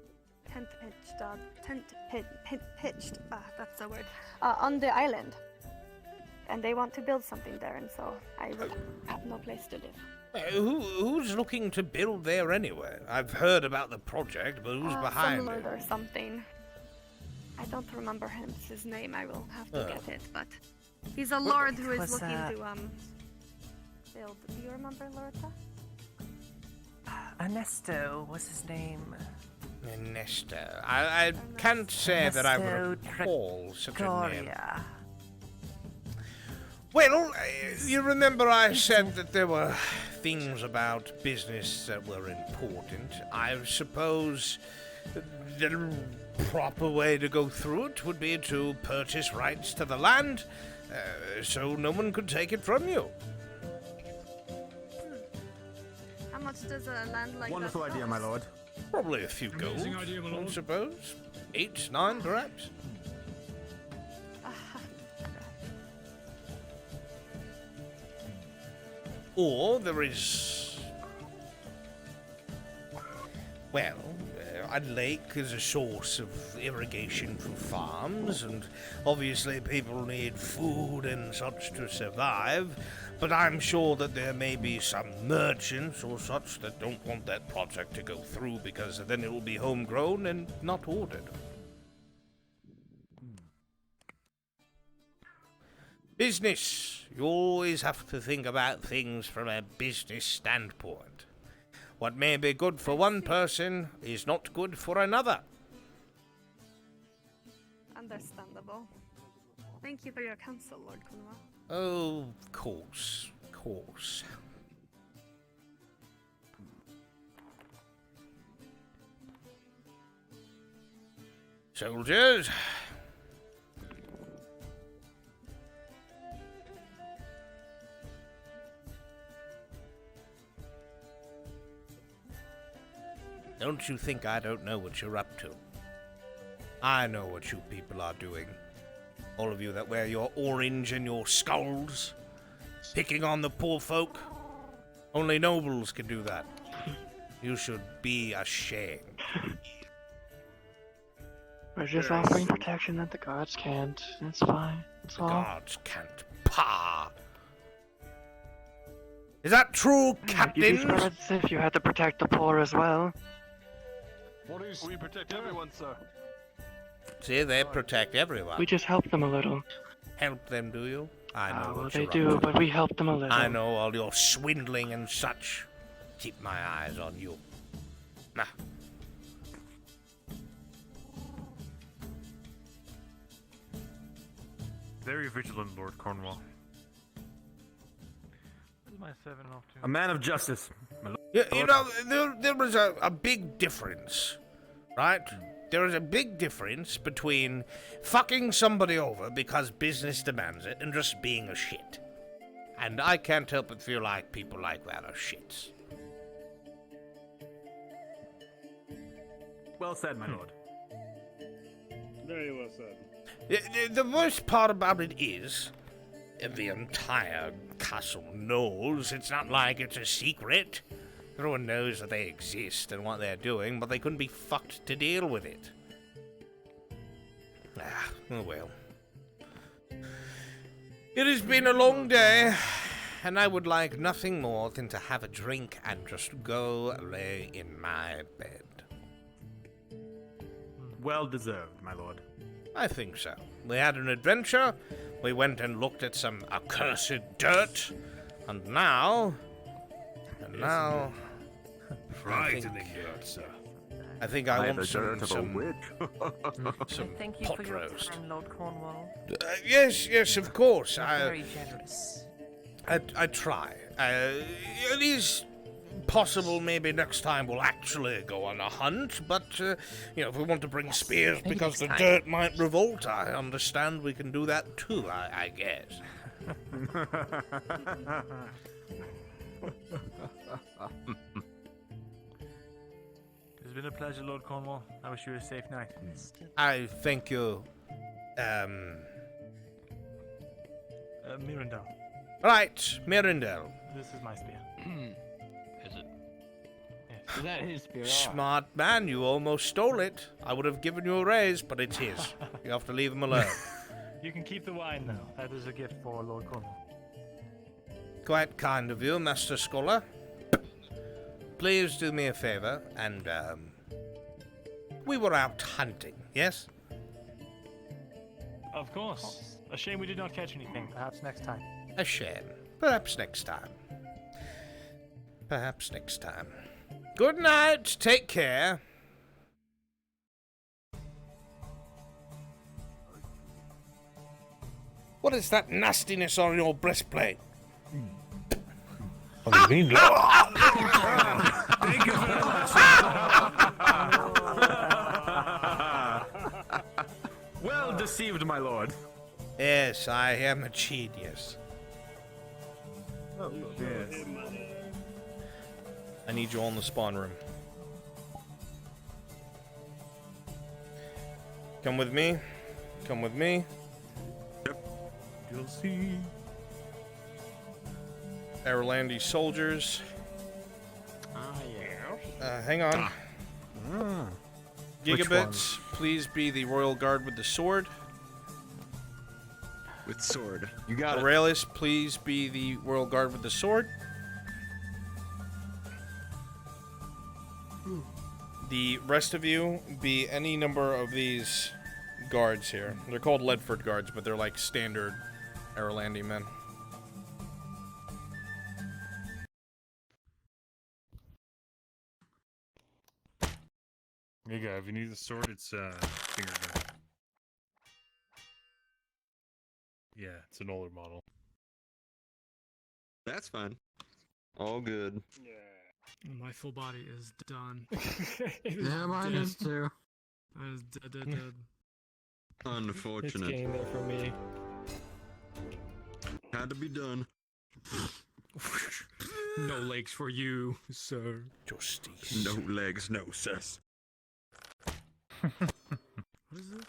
pitched, that's the word, on the island. And they want to build something there, and so I would have no place to live. Who's looking to build there anyway? I've heard about the project, but who's behind some it? lord or something. I don't remember his name. I will have to get it, but he's a lord who is looking to build. Do you remember, Loretta? Ernesto was his name. Ernesto. I can't say that I recall such a name. Well, you remember I said that there were things about business that were important. I suppose the proper way to go through it would be to purchase rights to the land, so no one could take it from you. How much does a land like Wonderful that idea, cost? my lord. Probably a few gold, idea, my lord. I suppose. 8, 9, perhaps. Or there is... Well, a lake is a source of irrigation for farms, and obviously people need food and such to survive, but I'm sure that there may be some merchants or such that don't want that project to go through because then it will be homegrown and not ordered. Business. You always have to think about things from a business standpoint. What may be good for one person is not good for another. Understandable. Thank you for your counsel, Lord Cornwall. Oh, of course, of course. Soldiers. Don't you think I don't know what you're up to? I know what you people are doing. All of you that wear your orange and your skulls, picking on the poor folk. Only nobles can do that. You should be ashamed. We're just offering protection that the gods can't. That's fine. That's all. Gods can't. Pah! Is that true, Captain? You'd be surprised if you had to protect the poor as well. What is... We protect everyone, sir. See, they protect everyone. We just help them a little. Help them, do you? I know Well, what they you're do, up to. but we help them a little. I know all your swindling and such. Keep my eyes on you. Nah. Very vigilant, Lord Cornwall. My 7 off to... A man of justice. My lord. You know, there was a big difference, right? There is a big difference between fucking somebody over because business demands it and just being a shit. And I can't help but feel like people like that are shits. Well said, my lord. Very well said. The worst part about it is, the entire castle knows. It's not like it's a secret. Everyone knows that they exist and what they're doing, but they couldn't be fucked to deal with it. Oh well. It has been a long day, and I would like nothing more than to have a drink and just go lay in my bed. Well deserved, my lord. I think so. We had an adventure, we went and looked at some accursed dirt, and now... Frightening dirt, sir. I think I want the some dirt of a witch. some Thank you pot for your roast. time, Lord Cornwall. Yes, of course. Very generous. I try. It is possible maybe next time we'll actually go on a hunt, but, if we want to bring spears maybe because the next time. dirt might revolt, I understand we can do that too, I guess. It's been a pleasure, Lord Cornwall. I wish you a safe night. I thank you, Mirandel. Right, Mirandel. This is my spear. Is it? Yes. Is that his spear? Smart man, you almost stole it. I would have given you a raise, but it's his. You have to leave him alone. You can keep the wine now. That is a gift for Lord Cornwall. Quite kind of you, Master Scholar. Please do me a favor, and, we were out hunting, yes? Of course. A shame we did not catch anything. Perhaps next time. A shame. Perhaps next time. Perhaps next time. Good night. Take care. What is that nastiness on your breastplate? Thank you very much. Well deceived, my lord. Yes, I am a genius. Oh, yes. I need you all in the spawn room. Come with me. Come with me. You'll see. Airlandi soldiers. Hang on. Gigabits, please be the royal guard with the sword. With sword. You got Aurelius, please be the royal guard with the sword. The rest of you be any number of these guards here. They're called Ledford guards, but they're like standard Airlandi men. There you go. If you need the sword, it's finger gun. Yeah, it's an older model. That's fine. All good. My full body is done. Yeah, mine is too. I was dead. Unfortunate. It's getting there for me. Had to be done. No legs for you, sir. Justice. No legs, no sus. What is it?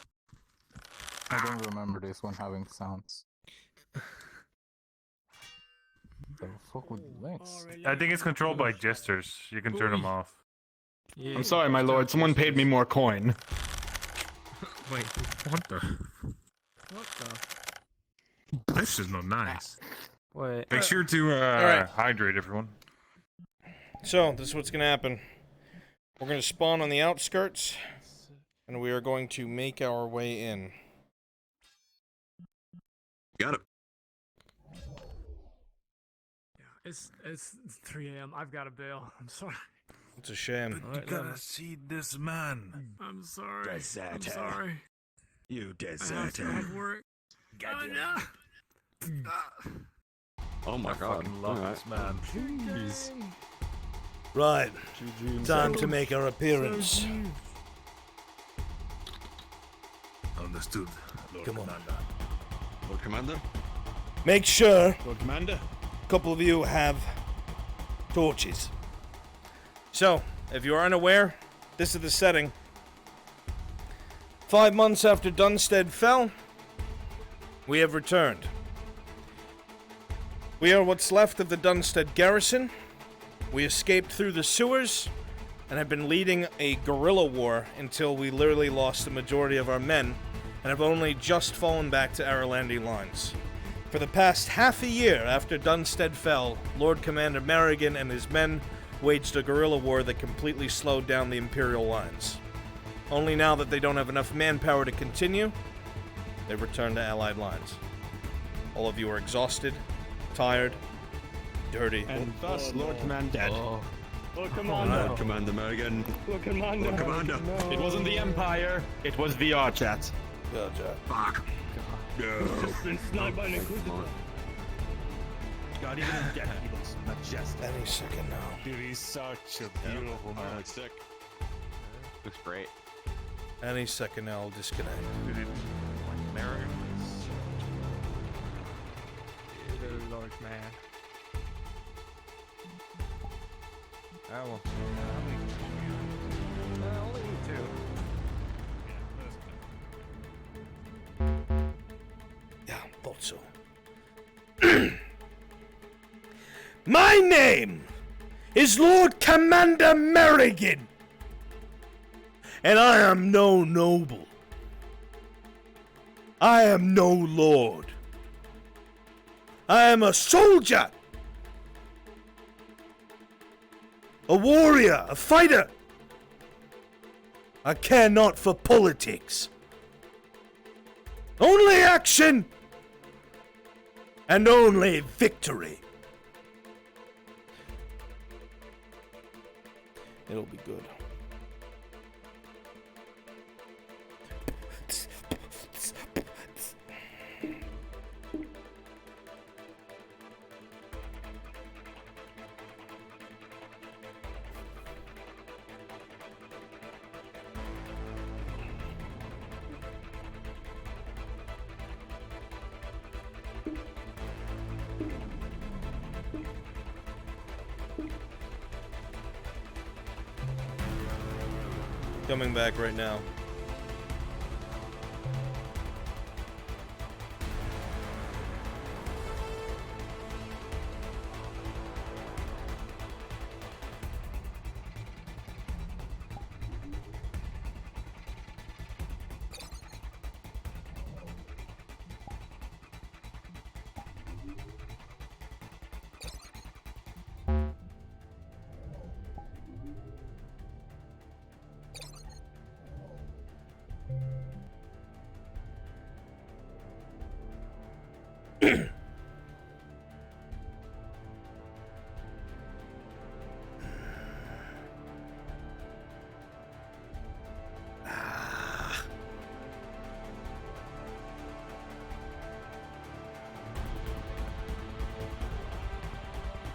I don't remember this one having sounds. The fuck with legs? I think it's controlled by gestures. You can turn them off. Yeah. I'm sorry, my lord. Someone paid me more coin. Wait, what the? What the? This is not nice. Wait. Make sure to Alright. hydrate everyone. So, this is what's going to happen. We're going to spawn on the outskirts, and we are going to make our way in. Got it. It's 3 a.m. I've got to bail. I'm sorry. It's a shame. You gotta see this man. I'm sorry. Deserter. I'm sorry. You I have deserter. to have work. Oh, no. Oh my god. Fucking love this man. Jeez. Right. GG. Time to make our appearance. Understood, Lord Come on. Commander. Lord Commander? Make sure Lord Commander? a couple of you have torches. So, if you are unaware, this is the setting. 5 months after Dunstead fell, we have returned. We are what's left of the Dunstead garrison. We escaped through the sewers and have been leading a guerrilla war until we literally lost the majority of our men and have only just fallen back to Airlandi lines. For the past half a year after Dunstead fell, Lord Commander Merrigan and his men waged a guerrilla war that completely slowed down the Imperial lines. Only now that they don't have enough manpower to continue, they've returned to Allied lines. All of you are exhausted, tired, dirty. And thus, Lord Commander dead. Lord Commander. Lord Commander Merrigan. Lord Commander. Lord Commander. It wasn't the Empire, it was VRChat. Fuck. No. Just been sniped by an Inquisitor. God, even in death, he looks majestic. Any second now. Dude, he's such a beautiful man. Sick. Looks great. Any second now, I'll disconnect. Good lord, man. Oh, well. Only you two. Yeah, thought so. My name is Lord Commander Merrigan. And I am no noble. I am no lord. I am a soldier. A warrior, a fighter. I care not for politics. Only action and only victory. It'll be good. Coming back right now.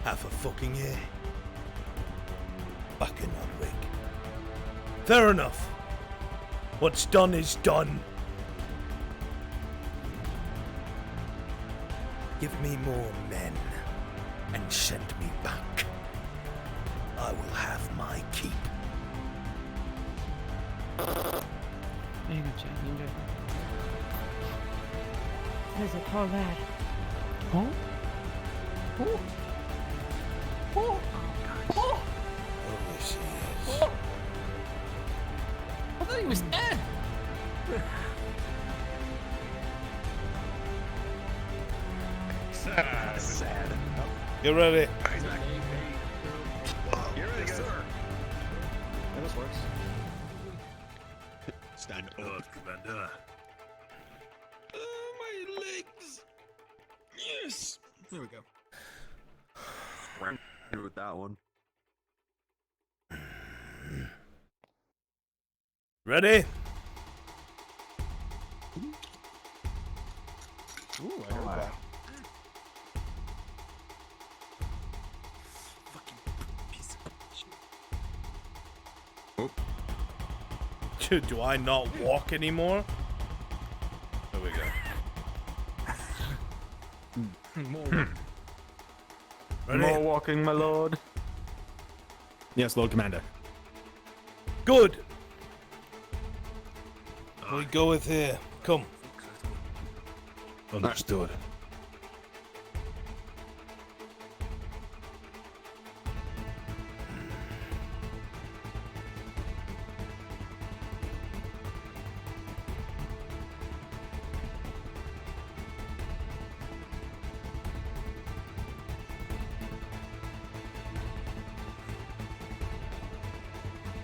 Half a fucking year. Back in Ludwig. Fair enough. What's done is done. Give me more men and send me back. I will have my keep. There you go, Jack. Enjoy. What does it call that? Oh? Oh? Oh! Oh! Oh, yes, he is. Oh! I thought he was dead! Sad. Get ready. You're ready, sir. Yeah, this works. Stand up, Commander. My legs. Yes. There we go. Ran through with that one. Ready? Ooh, I heard that. Do I not walk anymore? There we go. More Ready? More walking, my lord. Yes, Lord Commander. Good. We go with here. Come. Understood.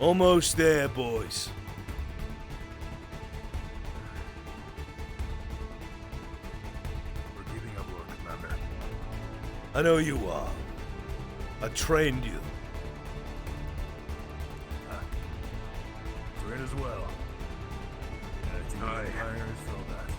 Almost there, boys. We're giving up, Lord Commander. I know you are. I trained you. Train as well. Aye. Hires for that.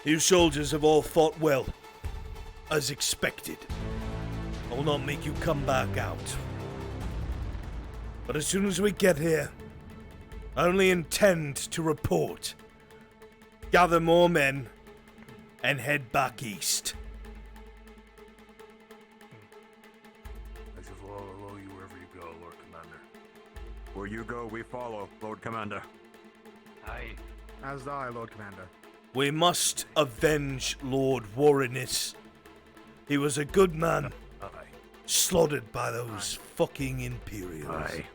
You soldiers have all fought well, as expected. I will not make you come back out. But as soon as we get here, I only intend to report. Gather more men and head back east. I shall follow you wherever you go, Lord Commander. Where you go, we follow, Lord Commander. Aye. As I, Lord Commander. We must avenge Lord Warrenis. He was a good man. Aye. Slaughtered by those fucking Imperials. Aye.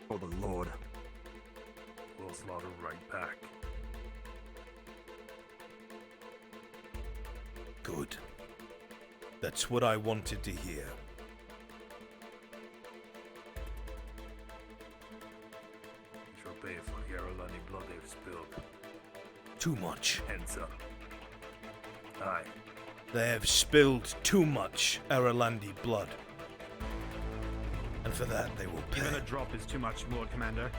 For the Lord. We'll slaughter right back. Good. That's what I wanted to hear. We shall pay for the Yaralani blood they've spilled. Too much. Hands up. Aye. They have spilled too much Aralandi blood. And for that they will pay. Even a drop is too much, Lord Commander.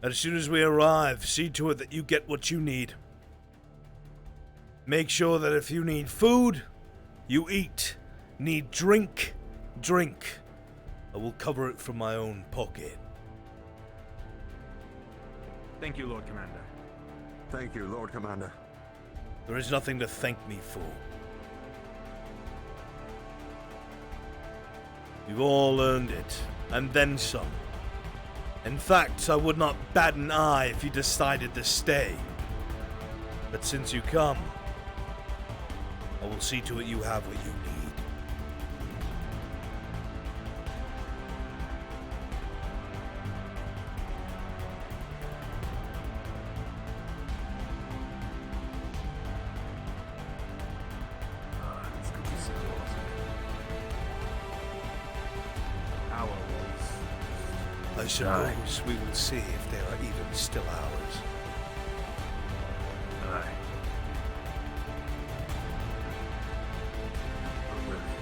As soon as we arrive, see to it that you get what you need. Make sure that if you need food, you eat. Need drink, drink. I will cover it from my own pocket. Thank you, Lord Commander. Thank you, Lord Commander. There is nothing to thank me for. You've all earned it, and then some. In fact, I would not bat an eye if you decided to stay. But since you come, I will see to it you have what you need. It's good to see you all. Our walls. I suppose we will see if they are even still ours. Aye. I'm ready.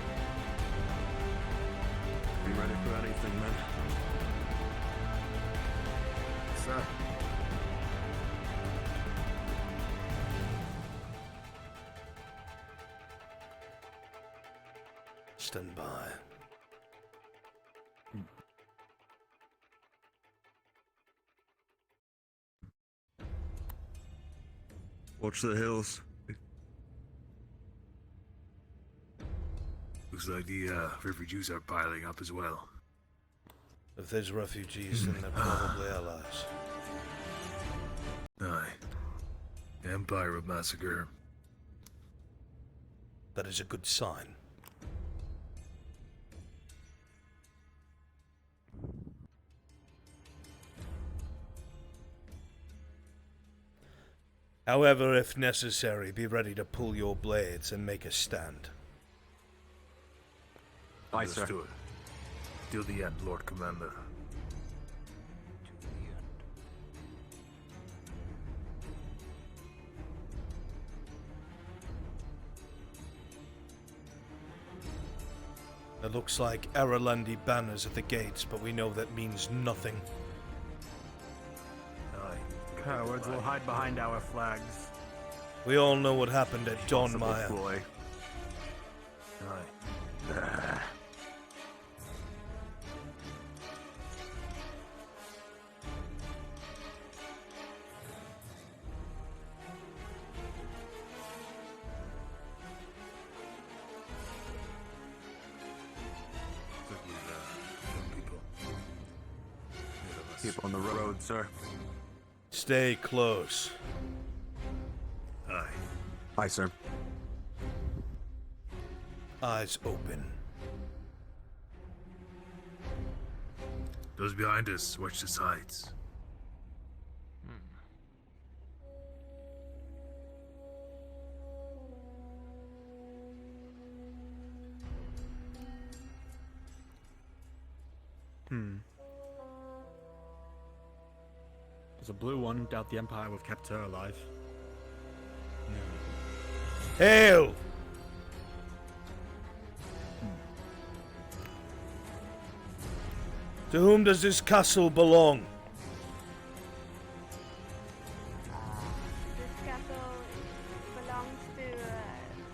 Be ready for anything, men. Sir. Stand by. Watch the hills. Looks like the refugees are piling up as well. If there's refugees, then they're probably allies. Aye. Empire of Massacre. That is a good sign. However, if necessary, be ready to pull your blades and make a stand. Aye, sir. Understood. Till the end, Lord Commander. It looks like Aralandi banners at the gates, but we know that means nothing. Aye. Cowards will hide behind our flags. We all know what happened at Dawn Possible Maya. ploy. Aye. Keep on the road, sir. Stay close. Aye. Aye, sir. Eyes open. Those behind us, watch the sides. There's a blue one. Doubt the Empire would have kept her alive. Hail! To whom does this castle belong? This castle belongs to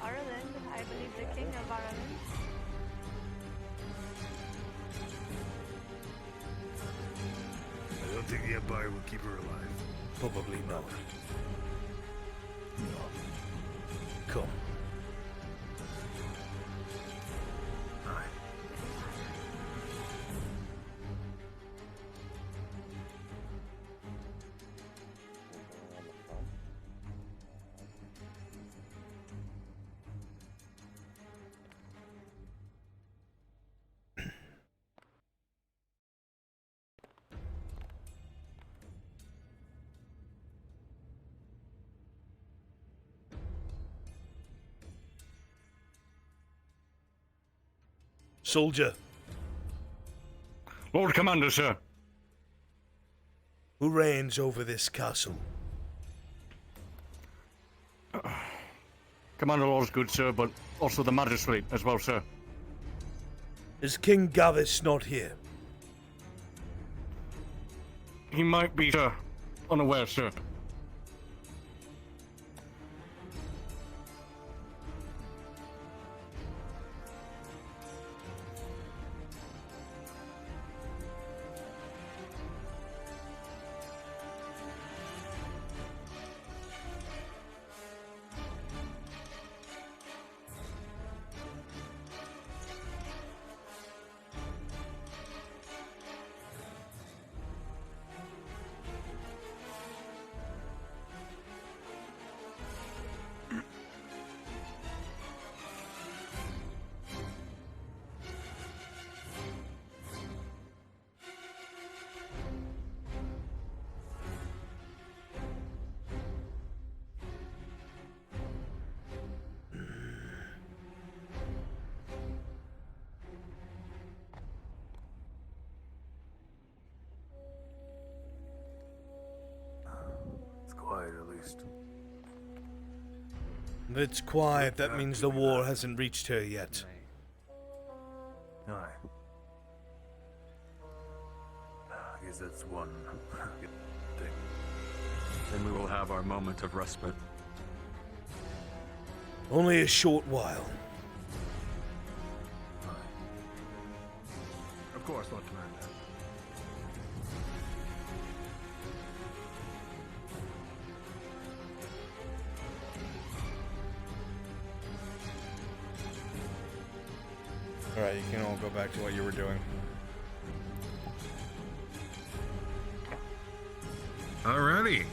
Ireland. I believe the king of Ireland. I don't think the Empire will keep her alive. Probably not. No. Come. Soldier. Lord Commander, sir. Who reigns over this castle? Commander Lord's good, sir, but also the magistrate as well, sir. Is King Gavis not here? He might be, sir. Unaware, sir. It's quiet at least. If it's quiet, that means the war hasn't reached her yet. Aye. I guess that's one thing. Then we will have our moment of respite. Only a short while. Of course, Lord Commander. Alright, you can all go back to what you were doing. Alrighty.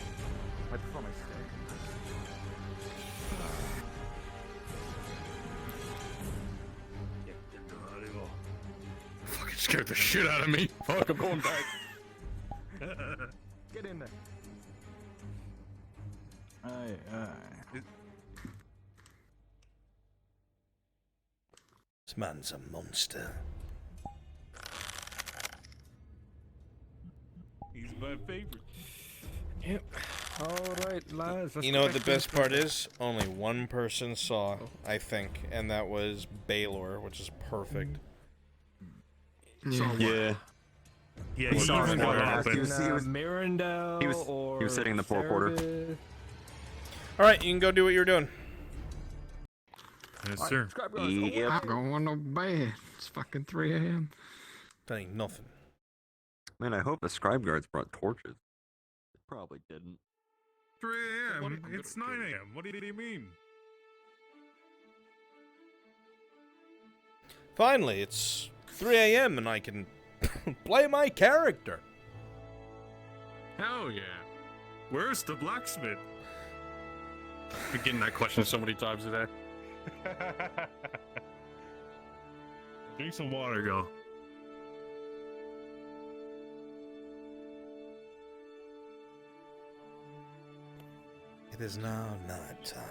Fucking scared the shit out of me. Fuck, I'm going back. Get in there. This man's a monster. He's my favorite. Yep. Alright, lads. You know what the best part is? Only one person saw, I think, and that was Baylor, which is perfect. Yeah. Yeah, he saw it happen. He was Mirandel he was sitting in the forequarter. Alright, you can go do what you're doing. Yes, sir. Yep. I'm going to bed. It's fucking 3 a.m. That ain't nothing. Man, I hope the scribe guards brought torches. They probably didn't. 3 a.m. It's 9 a.m. What do you mean? Finally, it's 3 a.m. and I can play my character. Hell yeah. Where's the blacksmith? Been getting that question so many times today. Drink some water, go. It is now night time.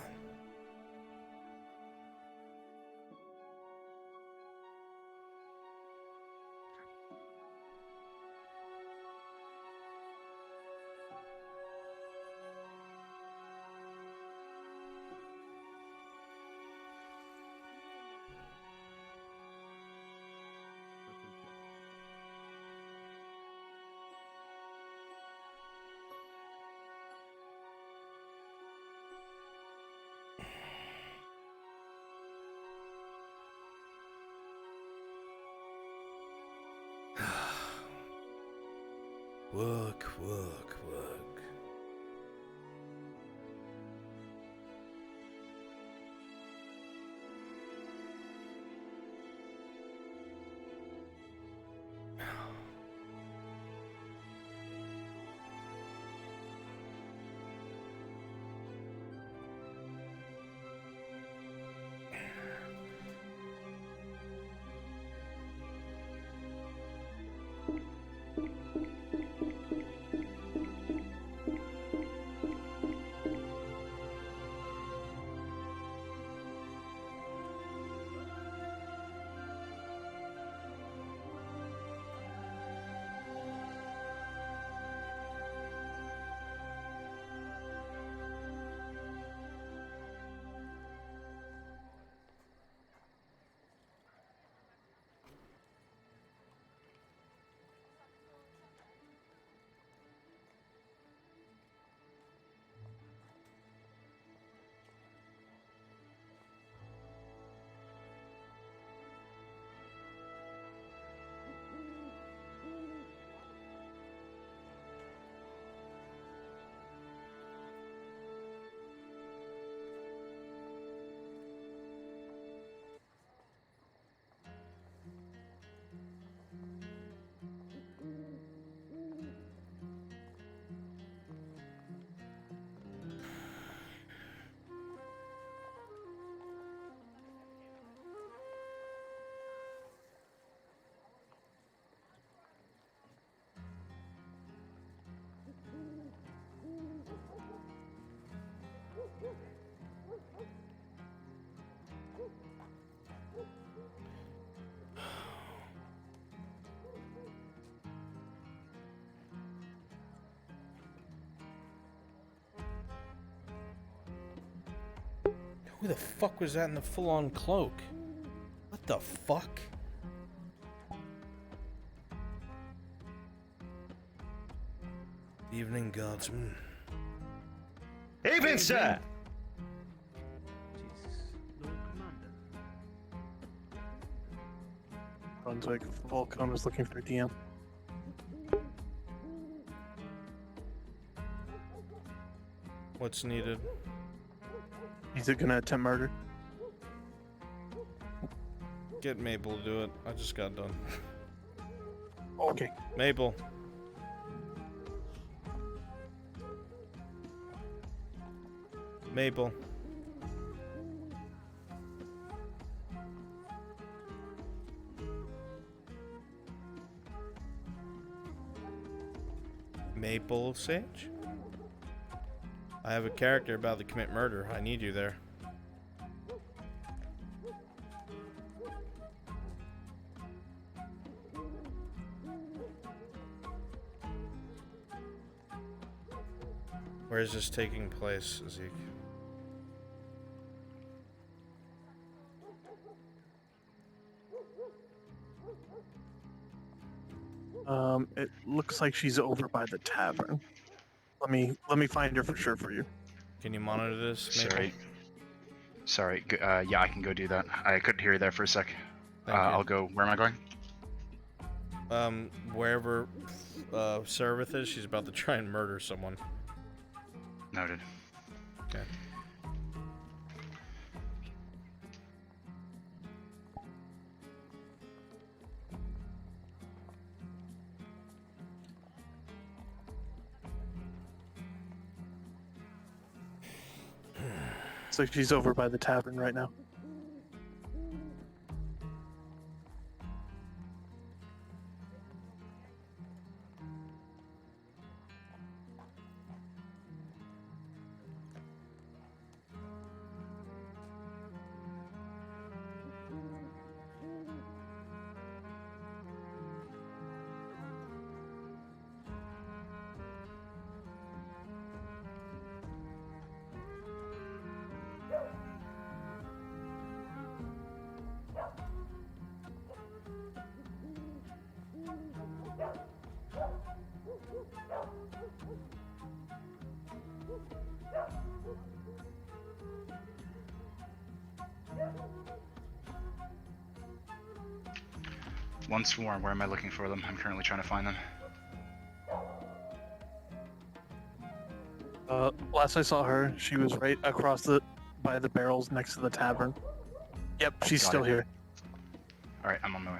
Work, work, work. Who the fuck was that in the full-on cloak? What the fuck? Evening, Guardsman. Evening, sir! Brunswick, Volcom is looking for DM. What's needed? He's gonna attempt murder. Get Maple to do it. I just got done. Okay. Maple. Maple. Maple Sage? I have a character about to commit murder. I need you there. Where is this taking place, Zeke? It looks like she's over by the tavern. Let me find her for sure for you. Can you monitor this? Maple? Sorry. Yeah, I can go do that. I couldn't hear you there for a sec. Thank you. I'll go. Where am I going? Wherever Serveth is, she's about to try and murder someone. Noted. Okay. So she's over by the tavern right now. Once more, where am I looking for them? I'm currently trying to find them. Last I saw her, she was right across by the barrels next to the tavern. Yep, she's Got still it. here. Alright, I'm on my way.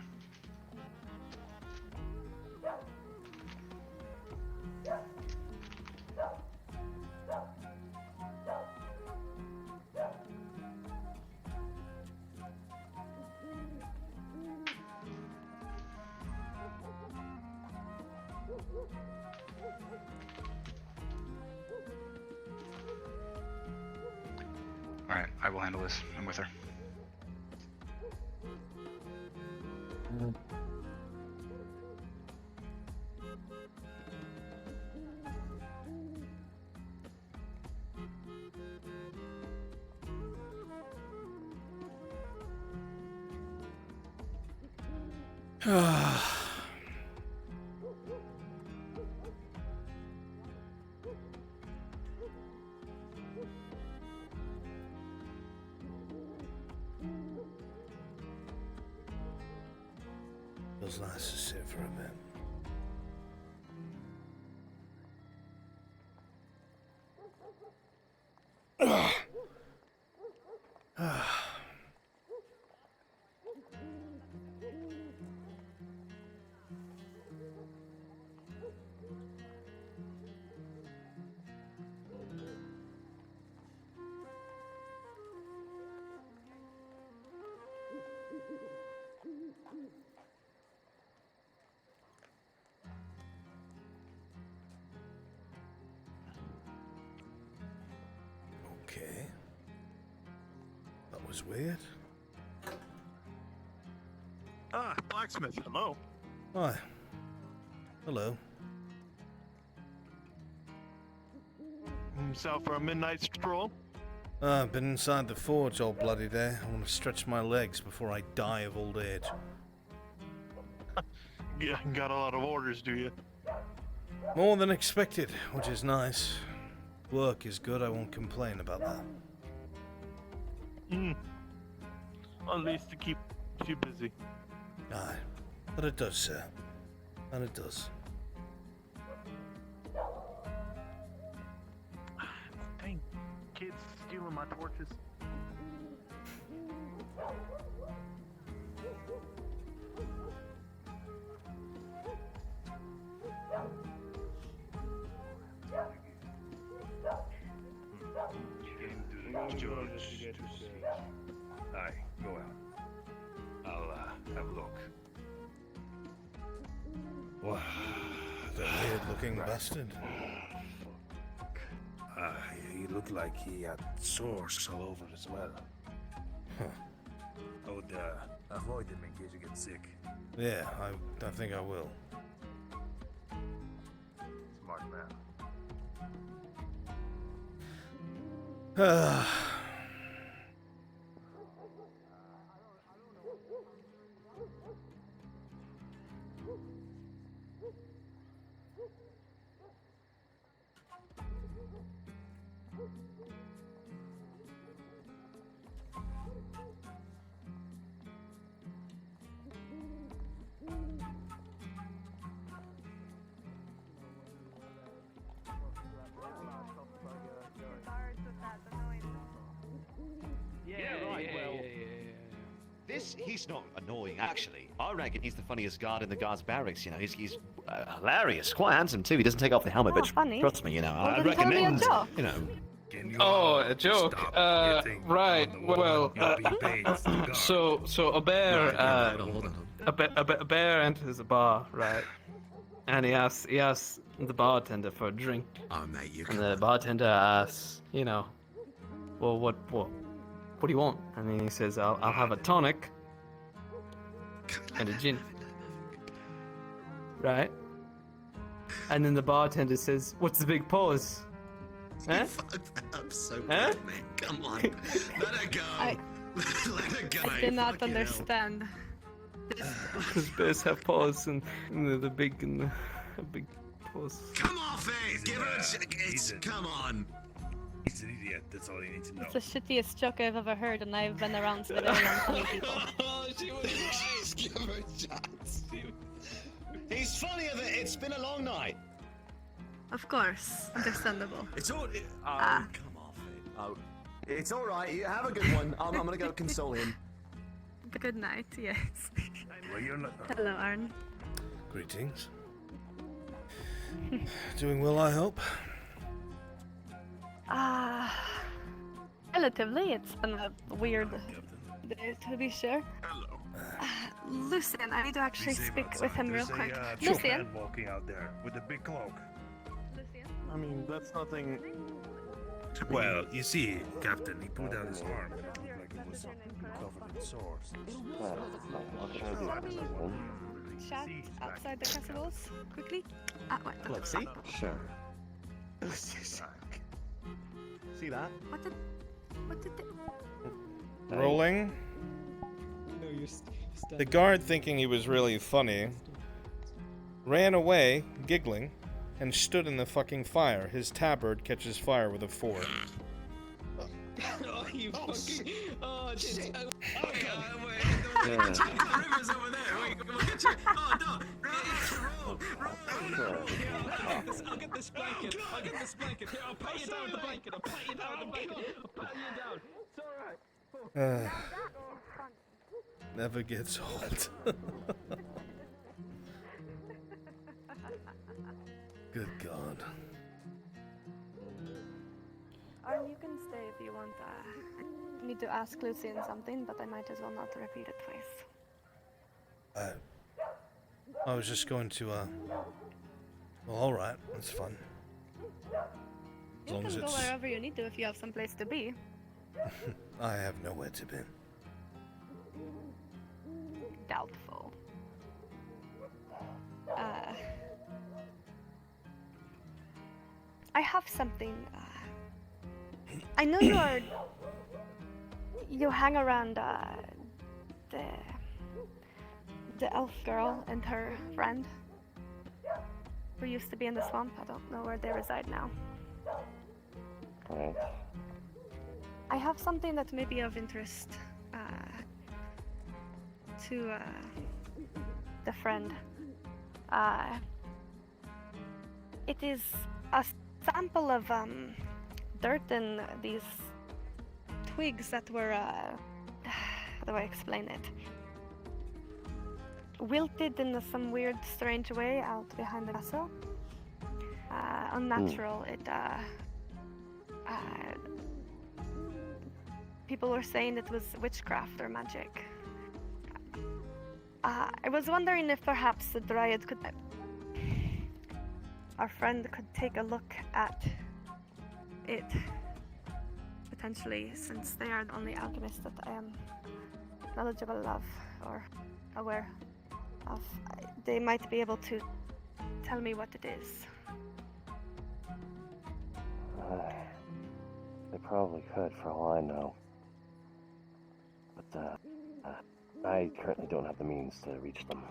Alright, I will handle this. I'm with her. Feels nice to sit for a bit. Okay. That was weird. Ah, blacksmith. Hello. Hi. Hello. So for a midnight stroll? I've been inside the forge all bloody day. I want to stretch my legs before I die of old age. Yeah, got a lot of orders, do you? More than expected, which is nice. Work is good, I won't complain about that. At least to keep you busy. Aye. But it does, sir. And it does. Dang, kids stealing my torches. Aye, go out. I'll have a look. Wow. The weird-looking bastard. He looked like he had sores all over as well. Huh. I would avoid him in case you get sick. Yeah, I think I will. Smart man. He's not annoying, actually. I reckon he's the funniest guard in the guards' barracks. You know, he's hilarious, quite handsome too. He doesn't take off the helmet, but funny. trust me, you know, Well, I then tell me a recommend. joke. You know. Oh, a joke. Right. Well, so a bear, a bear enters a bar, right? And he asks the bartender for a drink. Oh, mate, you And the bartender asks, you know, well, what do you want? And then he says, I'll have a tonic and a gin. Right? And then the bartender says, what's the big pause? Huh? I'm so Huh? bad, man. Come on. Let her go. Let her go. I do not understand. Because bears have paws and the big and the big paws. Come on, Faith. Give her a check. Come on. He's an idiot. That's all you need to know. It's the shittiest joke I've ever heard, and I've been around for very long funny people. She was nice. Give her a chance. He's funnier than it's been a long night. Of course, understandable. It's all. Ah. Come off it. Oh, it's all right. You have a good one. I'm gonna go console him. Good night, yes. Hello, Arn. Greetings. Doing well, I hope. Relatively, it's been a weird day to be sure. Lucian, I need to actually speak with him real quick. Lucian? walking out there with a big cloak. I mean, that's nothing. Well, you see, Captain, he pulled out his arm. Covered in sores. Chat outside the castle walls, quickly. Wait. Look, see? Sure. See that? What did they... Rolling. No, you're The guard, thinking he was really funny, ran away, giggling, and stood in the fucking fire. His tabard catches fire with a 4. Oh, you fucking. Oh, shit. Yeah. River's over there. Wait, come on, get your. Oh, no. Roll. I'll get this blanket. Here, I'll pat you down with the blanket. I'll pat you down. It's alright. Never gets old. Good God. Arn, you can stay if you want. I need to ask Lucian something, but I might as well not repeat it twice. I was just going to, well, alright, that's fun. As You long can as go it's... wherever you need to if you have some place to be. I have nowhere to be. Doubtful. I have something. I know you hang around the elf girl and her friend who used to be in the swamp. I don't know where they reside now. Right. I have something that may be of interest to the friend. It is a sample of dirt and these twigs that were how do I explain it? Wilted in some weird, strange way out behind the castle. Unnatural. It people were saying it was witchcraft or magic. I was wondering if perhaps the Dryad could... Our friend could take a look at it. Potentially, since they are the only alchemists that I am knowledgeable of or aware of. They might be able to tell me what it is. They probably could, for all I know. But, I currently don't have the means to reach them.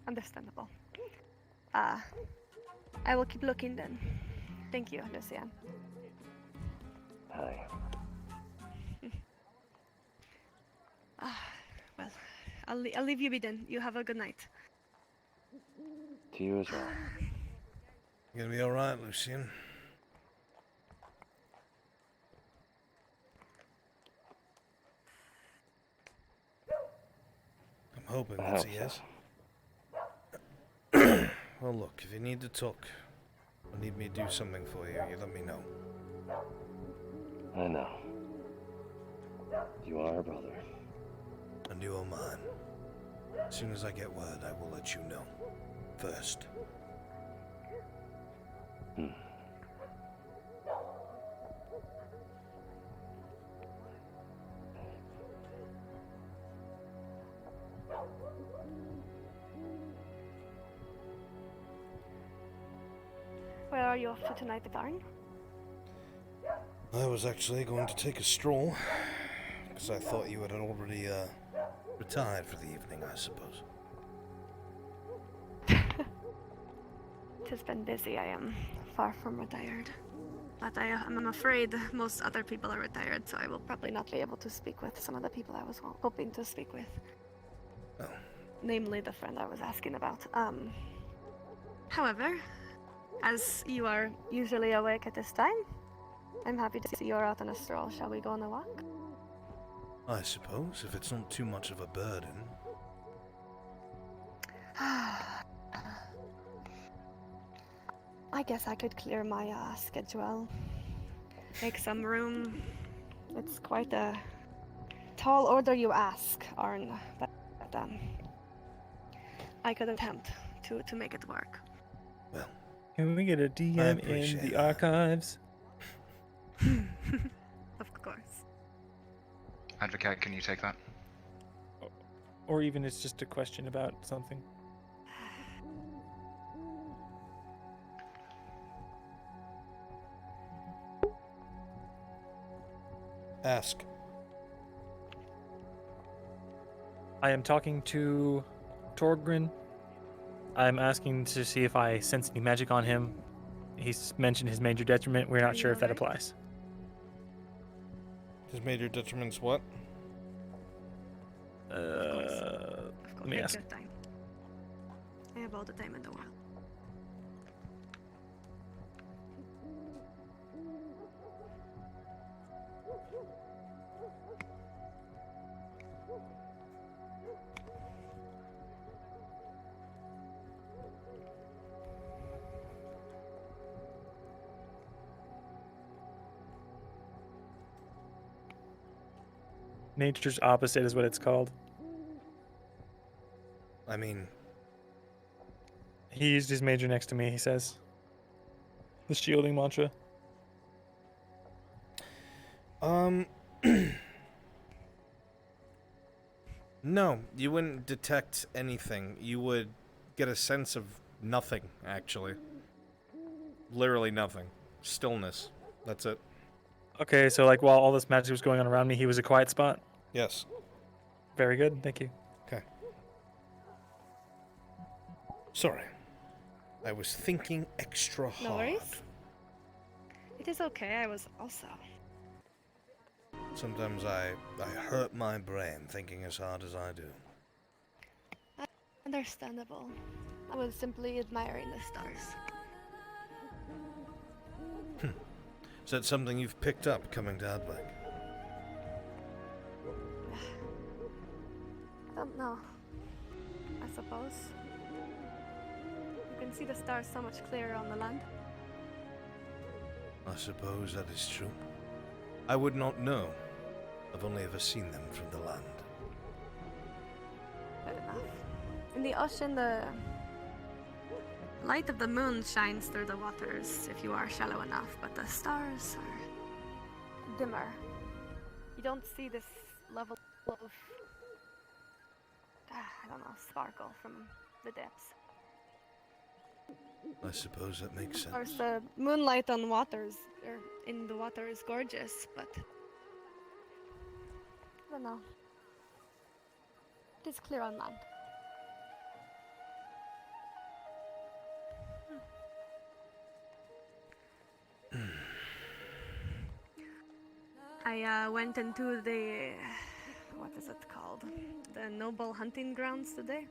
Understandable. I will keep looking then. Thank you, Lucian. Hi. Well, I'll leave you be then. You have a good night. To you as well. You gonna be alright, Lucian? I'm hoping I that's hope a so. yes. Well, look, if you need to talk or need me to do something for you, you let me know. I know. You are a brother. And you are mine. As soon as I get word, I will let you know. First. Where are you off to tonight, Darn? I was actually going to take a stroll, because I thought you had already, retired for the evening, I suppose. It has been busy. I am far from retired. But I'm afraid most other people are retired, so I will probably not be able to speak with some of the people I was hoping to speak with. Oh. Namely, the friend I was asking about. However, as you are usually awake at this time, I'm happy to see you're out on a stroll. Shall we go on a walk? I suppose, if it's not too much of a burden. I guess I could clear my schedule. Make some room. It's quite a tall order you ask, Arn, but I could attempt to make it work. Well, can we get a DM in the archives? Of course. Advocate, can you take that? Or even it's just a question about something. Ask. I am talking to Torgrin. I'm asking to see if I sense any magic on him. He's mentioned his major detriment. We're not sure if that applies. His major detriment's what? Let me ask. Take your time. I have all the time in the world. Nature's opposite is what it's called. I mean, he used his major next to me, he says. The shielding mantra. No, you wouldn't detect anything. You would get a sense of nothing, actually. Literally nothing. Stillness. That's it. Okay, so like while all this magic was going on around me, he was a quiet spot? Yes. Very good, thank you. Okay. Sorry. I was thinking extra hard. No worries. It is okay, I was also. Sometimes I hurt my brain thinking as hard as I do. Understandable. I was simply admiring the stars. Is that something you've picked up coming to Advec? I don't know. I suppose. You can see the stars so much clearer on the land. I suppose that is true. I would not know. I've only ever seen them from the land. Fair enough. In the ocean, the light of the moon shines through the waters if you are shallow enough, but the stars are dimmer. You don't see this level of, I don't know, sparkle from the depths. I suppose that makes sense. Of course, the moonlight on waters, or in the water, is gorgeous, but I don't know. It is clear on land. I went into the, what is it called? The noble hunting grounds today.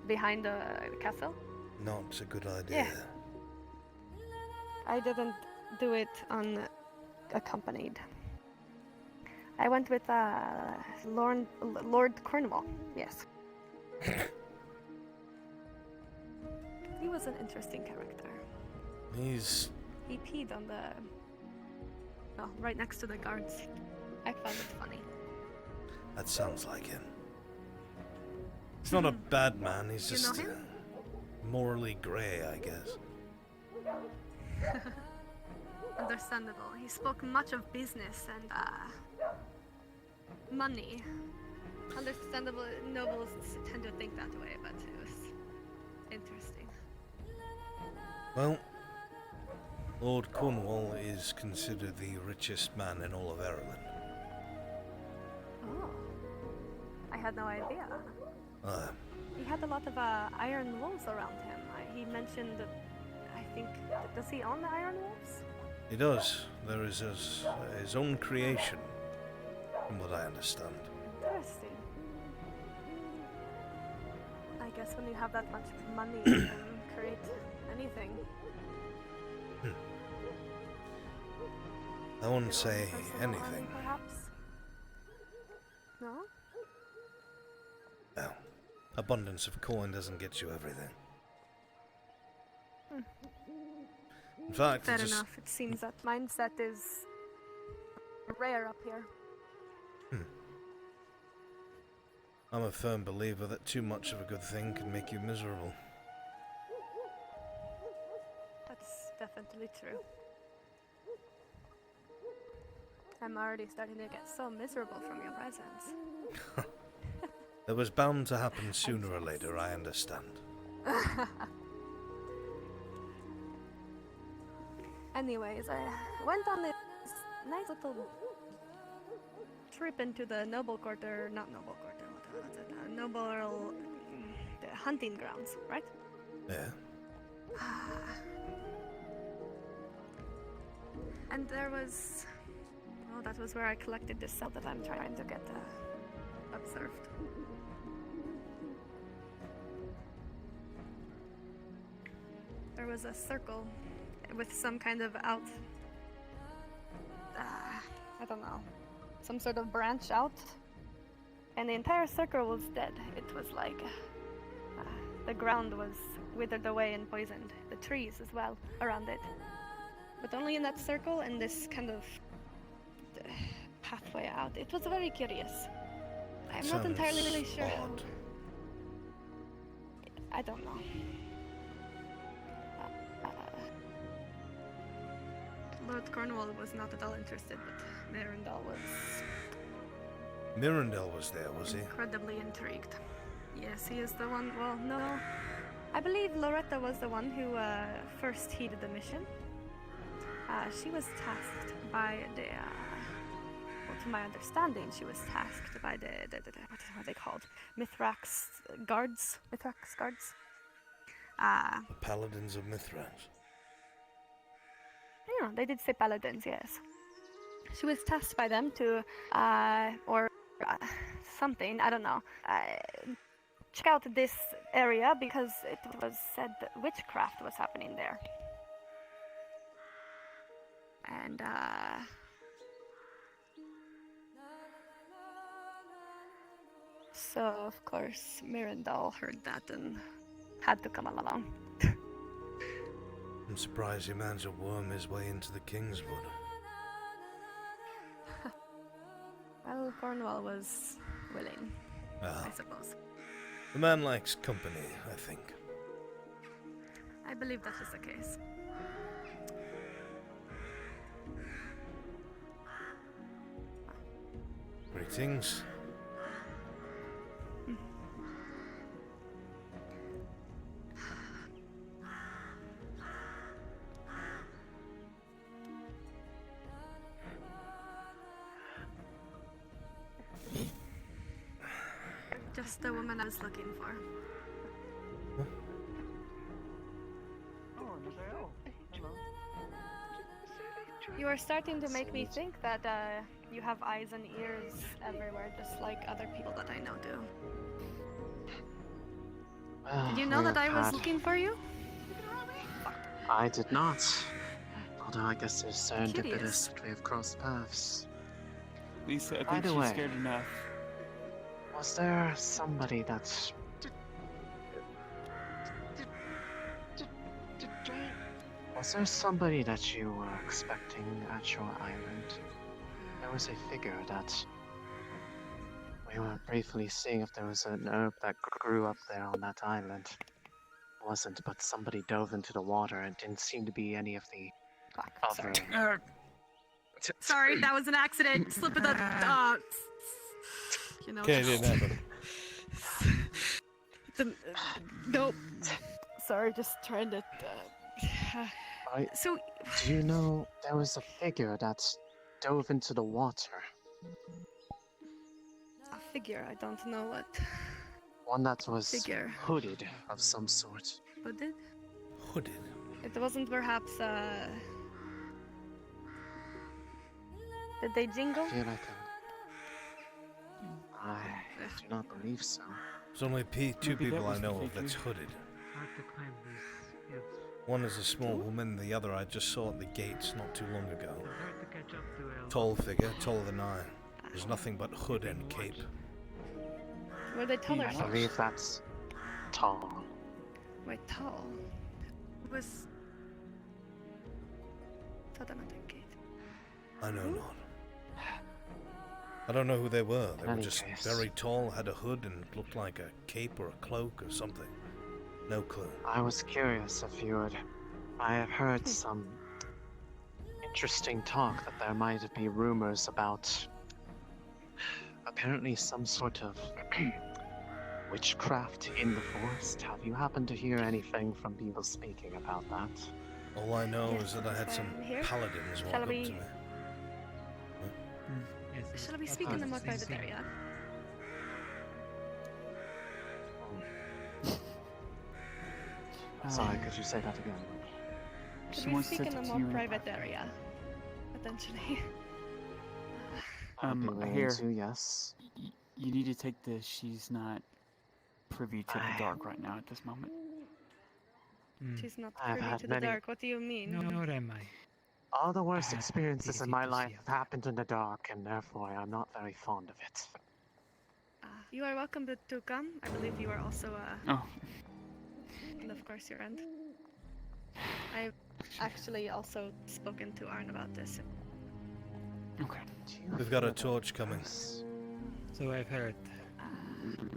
Behind the castle. Not a good idea. Yeah. I didn't do it unaccompanied. I went with Lord Cornwall, yes. He was an interesting character. He peed on the... well, right next to the guards. I found it funny. That sounds like him. He's not a bad man, he's You know just him? morally grey, I guess. Understandable. He spoke much of business and money. Understandable, nobles tend to think that way, but it was interesting. Well, Lord Cornwall is considered the richest man in all of Ireland. Oh, I had no idea. He had a lot of iron wolves around him. He mentioned, I think, does he own the iron wolves? He does. There is his own creation, from what I understand. Interesting. I guess when you have that much money, you can create anything. I wouldn't say Personal anything. army, perhaps? No? Well, abundance of coin doesn't get you everything. Hmm. In fact, Fair it just... enough. It seems that mindset is rare up here. I'm a firm believer that too much of a good thing can make you miserable. That's definitely true. I'm already starting to get so miserable from your presence. It was bound to happen sooner or later, I understand. Anyways, I went on this nice little trip into the noble quarter, not noble quarter, what's it? Noble the hunting grounds, right? Yeah. And there was, well, that was where I collected the cell that I'm trying to get observed. There was a circle with some kind of I don't know, some sort of branch out, and the entire circle was dead. It was like the ground was withered away and poisoned, the trees as well around it, but only in that circle and this kind of pathway out. It was very curious. I'm not entirely really sure how. I don't know. Lord Cornwall was not at all interested, but Mirandal was Mirandal was there, was he? incredibly intrigued. Yes, he is the one. Well, no. I believe Loretta was the one who first heeded the mission. She was tasked by the. Well, to my understanding, she was tasked by the what are they called? Mithrax guards. Mithrax guards. The Paladins of Mithras. Yeah, they did say paladins, yes. She was tasked by them to, something, I don't know, check out this area because it was said that witchcraft was happening there. And, so, of course, Mirandal heard that and had to come along. I'm surprised he managed to worm his way into the Kingswood. Well, Cornwall was willing, I suppose. The man likes company, I think. I believe that is the case. Greetings. Just the woman I was looking for. You are starting to make me think that you have eyes and ears everywhere, just like other people that I know do. Did you know that I was looking for you? I did not. Although I guess there's serendipitous Curious. that we have crossed paths. Lisa, I By think the she's way, scared enough. Was there somebody that's... Was there somebody that you were expecting at your island? There was a figure that... We were briefly seeing if there was an herb that grew up there on that island. It wasn't, but somebody dove into the water and didn't seem to be any of the other... Sorry, that was an accident. Slip of the you know. Okay, it didn't happen. Nope. Sorry, just trying to. So. Do you know there was a figure that dove into the water? A figure. I don't know what. One that was Figure. hooded of some sort. Hooded? Hooded. It wasn't perhaps. Did they jingle? I feel like I do not believe so. There's only two people I know of that's hooded. Hard to climb this One is a small woman, the other I just saw at the gates not too long ago. Tall figure, taller than I. There's nothing but hood and cape. Were they taller? I believe that's tall. Wait, tall? Was... I know not. I don't know who they were. They were Any just case. very tall, had a hood, and looked like a cape or a cloak or something. No clue. I was curious if you would... I have heard some interesting talk that there might be rumors about apparently some sort of witchcraft in the forest. Have you happened to hear anything from people speaking about that? All I know is that I had some Here? paladins walk Shall up we- to me. Shall we speak in the more private area? Sorry, could you say that again? Should She we wants to speak in talk a to more you in a private area? Potentially. I'd be willing Here. to, yes. You need to take this. She's not privy to the dark right now at this moment. She's not I've privy had to the many- dark. What do you mean? Nor am I. All the worst experiences in my life have happened in the dark, and therefore I'm not very fond of it. You are welcome to come. I believe you are also Oh. and of course your end. I've actually also spoken to Arn about this. Okay. We've got a torch coming. So I've heard.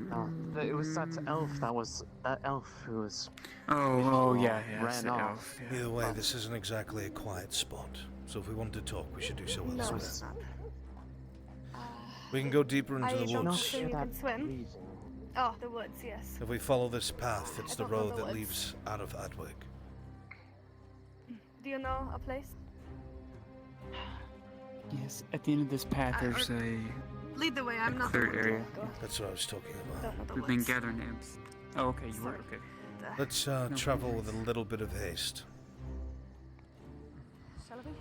No, it was that elf who was. Oh, yeah, ran the off. elf, yeah. Either way, this isn't exactly a quiet spot. So if we want to talk, we should do so No, elsewhere. it's not. We can go deeper into I the don't woods. think you can swim. Oh, the woods, yes. If we follow this path, it's I the don't know road the that woods. leads out of Adwick. Do you know a place? Yes, at the end of this path, there's a Lead the way. I'm not clear the one area. to go. That's what I was talking about. Don't know the We've been woods. gathering names. Oh, okay, you were okay. Let's travel with a little bit of haste. Shall we?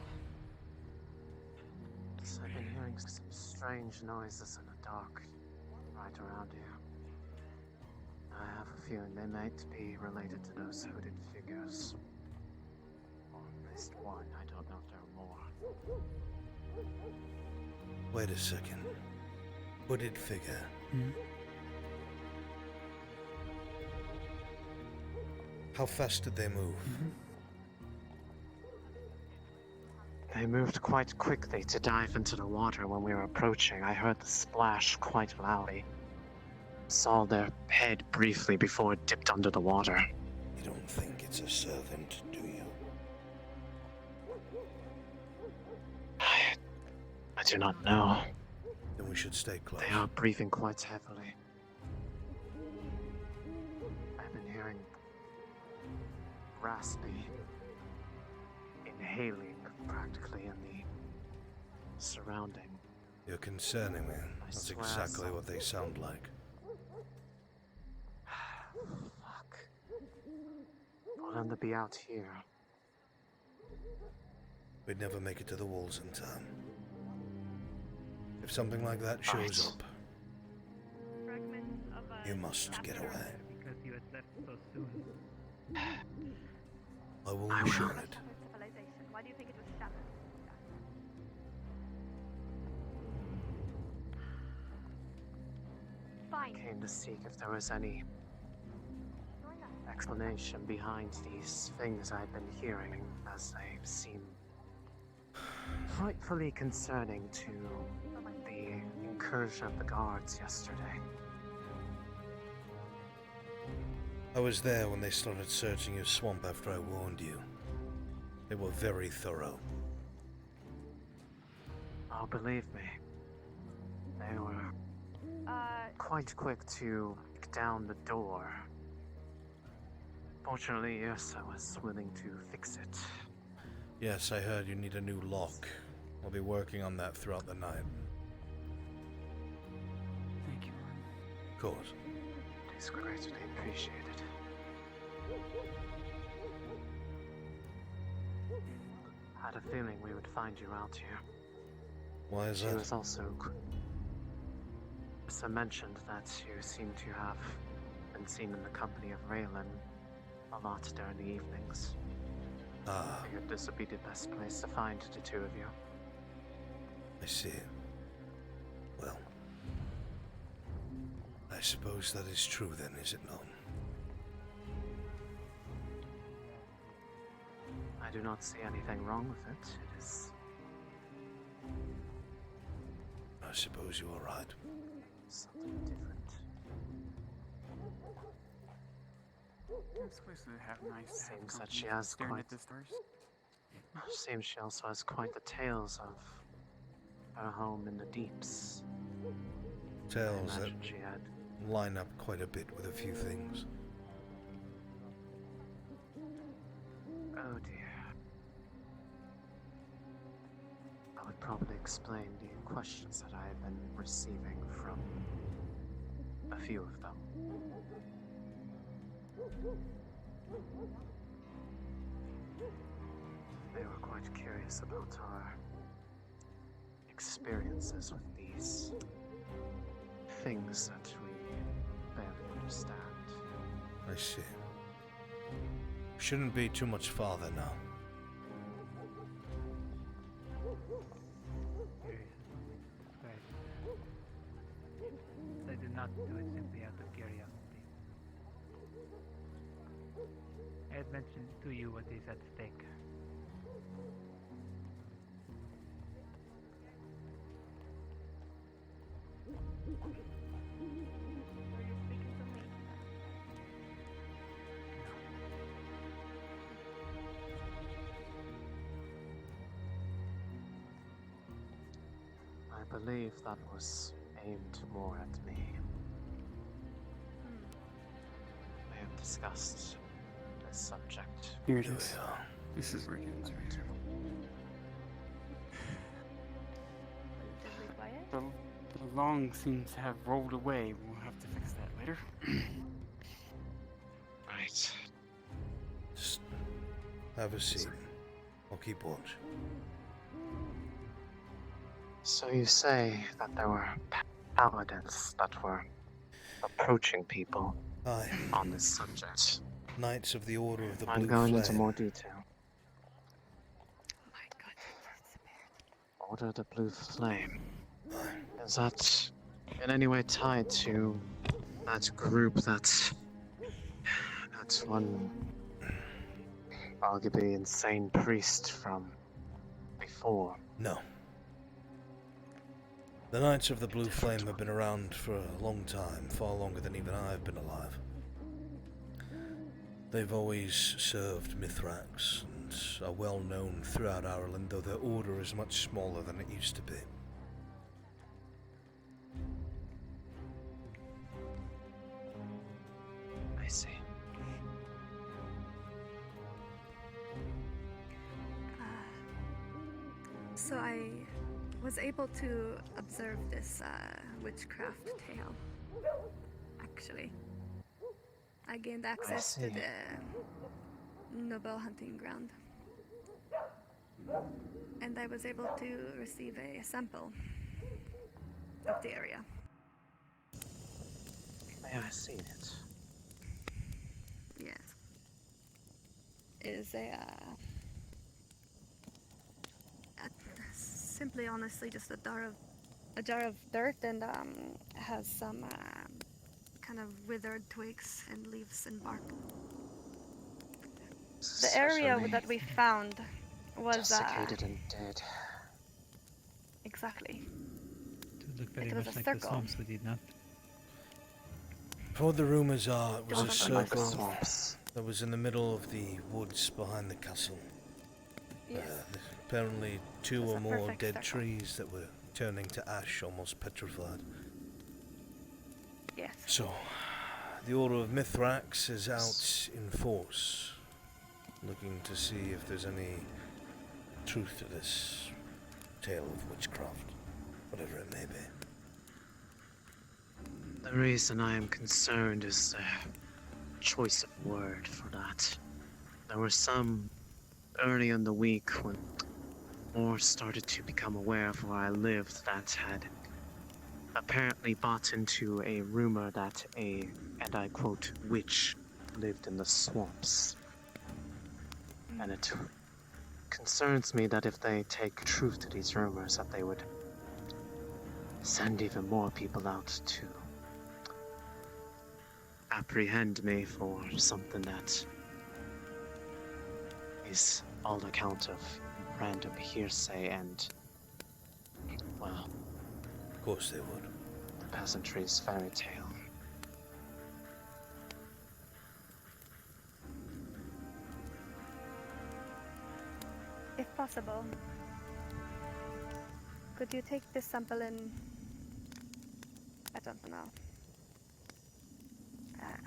I've been hearing some strange noises in the dark right around here. I have a feeling they might be related to those hooded figures. Or at least one. I don't know if there are more. Wait a second. Hooded figure. How fast did they move? They moved quite quickly to dive into the water when we were approaching. I heard the splash quite loudly. Saw their head briefly before it dipped under the water. You don't think it's a servant, do you? I do not know. Then we should stay close. They are breathing quite heavily. I've been hearing raspy inhaling practically in the surrounding. You're concerning me. That's swear exactly so. what they sound like. Fuck. Want them to be out here. We'd never make it to the walls in time. If something like that shows up, you must get away. Because you had left so soon. I will ensure it. Civilization. Why do you think it was shattered? Fine. Came to seek if there was any explanation behind these things I've been hearing, as they seem frightfully concerning to the incursion of the guards yesterday. I was there when they started searching your swamp after I warned you. They were very thorough. Oh, believe me, they were quite quick to kick down the door. Fortunately, Ursa was willing to fix it. Yes, I heard you need a new lock. I'll be working on that throughout the night. Thank you. Of course. It is greatly appreciated. Had a feeling we would find you out here. Why is She that? was also... Ursa mentioned that you seem to have been seen in the company of Raylan a lot during the evenings. Figured this would be the best place to find the two of you. I see. Well, I suppose that is true then, is it not? I do not see anything wrong with it. It is I suppose you are right. something different. It's supposed to have nice to have Seems that company she has staring quite. at the stars. Seems she also has quite the tales of her home in the deeps. Tales I that imagine she had. line up quite a bit with a few things. Oh dear. That would probably explain the questions that I have been receiving from a few of them. They were quite curious about our experiences with these things that we barely understand. I see. Shouldn't be too much farther now. They do not do it simply out of curiosity. I had mentioned to you what is at stake. I believe that was aimed more at me. We have discussed this subject. Here it is. This is where it ends right here. The long seems to have rolled away. We'll have to fix that later. Right. Just have a seat. I'll keep watch. So you say that there were paladins that were approaching people Aye. on this subject. Knights of the Order of the Blue I'm going Flame. into more detail. Order of the Blue Flame. Is that in any way tied to that group that's one arguably insane priest from before? No. The Knights of the Blue Flame have been around for a long time, far longer than even I've been alive. They've always served Mithrax and are well known throughout Ireland, though their order is much smaller than it used to be. I see. So I was able to observe this witchcraft tale. Actually, I gained access to the noble hunting ground, and I was able to receive a sample of the area. May I see it? Yes. It is simply, honestly, just a jar of dirt, and has some kind of withered twigs and leaves and bark. The area that we found was desiccated and dead. Exactly. It looked very It was much a like the circle. swamps, we did not. For what the rumours are, it was a Doesn't look like circle swamps. that was in the middle of the woods behind the castle. Yes. Apparently 2 It's or a more perfect dead circle. trees that were turning to ash, almost petrified. Yes. So, the Order of Mithrax is out in force, looking to see if there's any truth to this tale of witchcraft, whatever it may be. The reason I am concerned is the choice of word for that. There were some early in the week when more started to become aware of where I lived that had apparently bought into a rumor that a, and I quote, witch lived in the swamps. And it concerns me that if they take truth to these rumors, that they would send even more people out to apprehend me for something that is all account of random hearsay and, well, Of course they would. the peasantry's fairy tale. If possible, could you take this sample in? I don't know.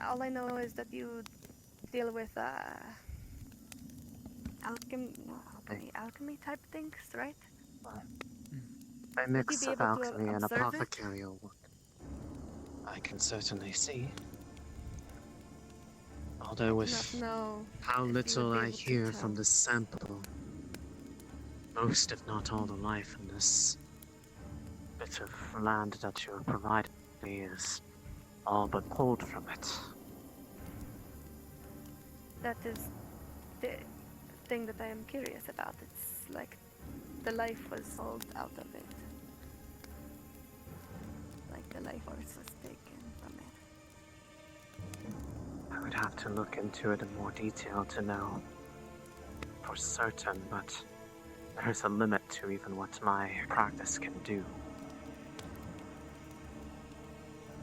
All I know is that you deal with alchemy type things, right? A mix be of able to alchemy and observe it? apothecarial work. I can certainly see. Although with Not know how if you would little be I able to hear tell. from the sample, most if not all the life in this bit of land that you have provided me is all but pulled from it. That is the thing that I am curious about. It's like the life was pulled out of it. Like the life force was taken from it. I would have to look into it in more detail to know for certain, but there's a limit to even what my practice can do.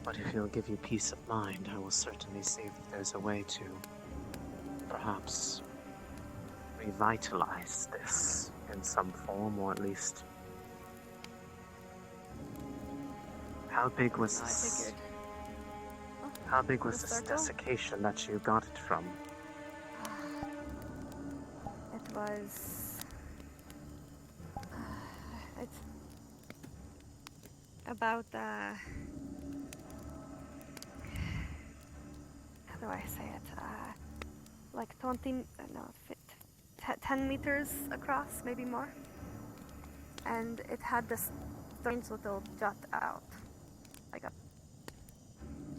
But if it'll give you peace of mind, I will certainly see if there's a way to perhaps revitalize this in some form, or at least... How big was I this? figured. How big was The this circle? desiccation that you got it from? It was. It's about how do I say it? Like 10 meters across, maybe more. And it had this strange little jut out, like a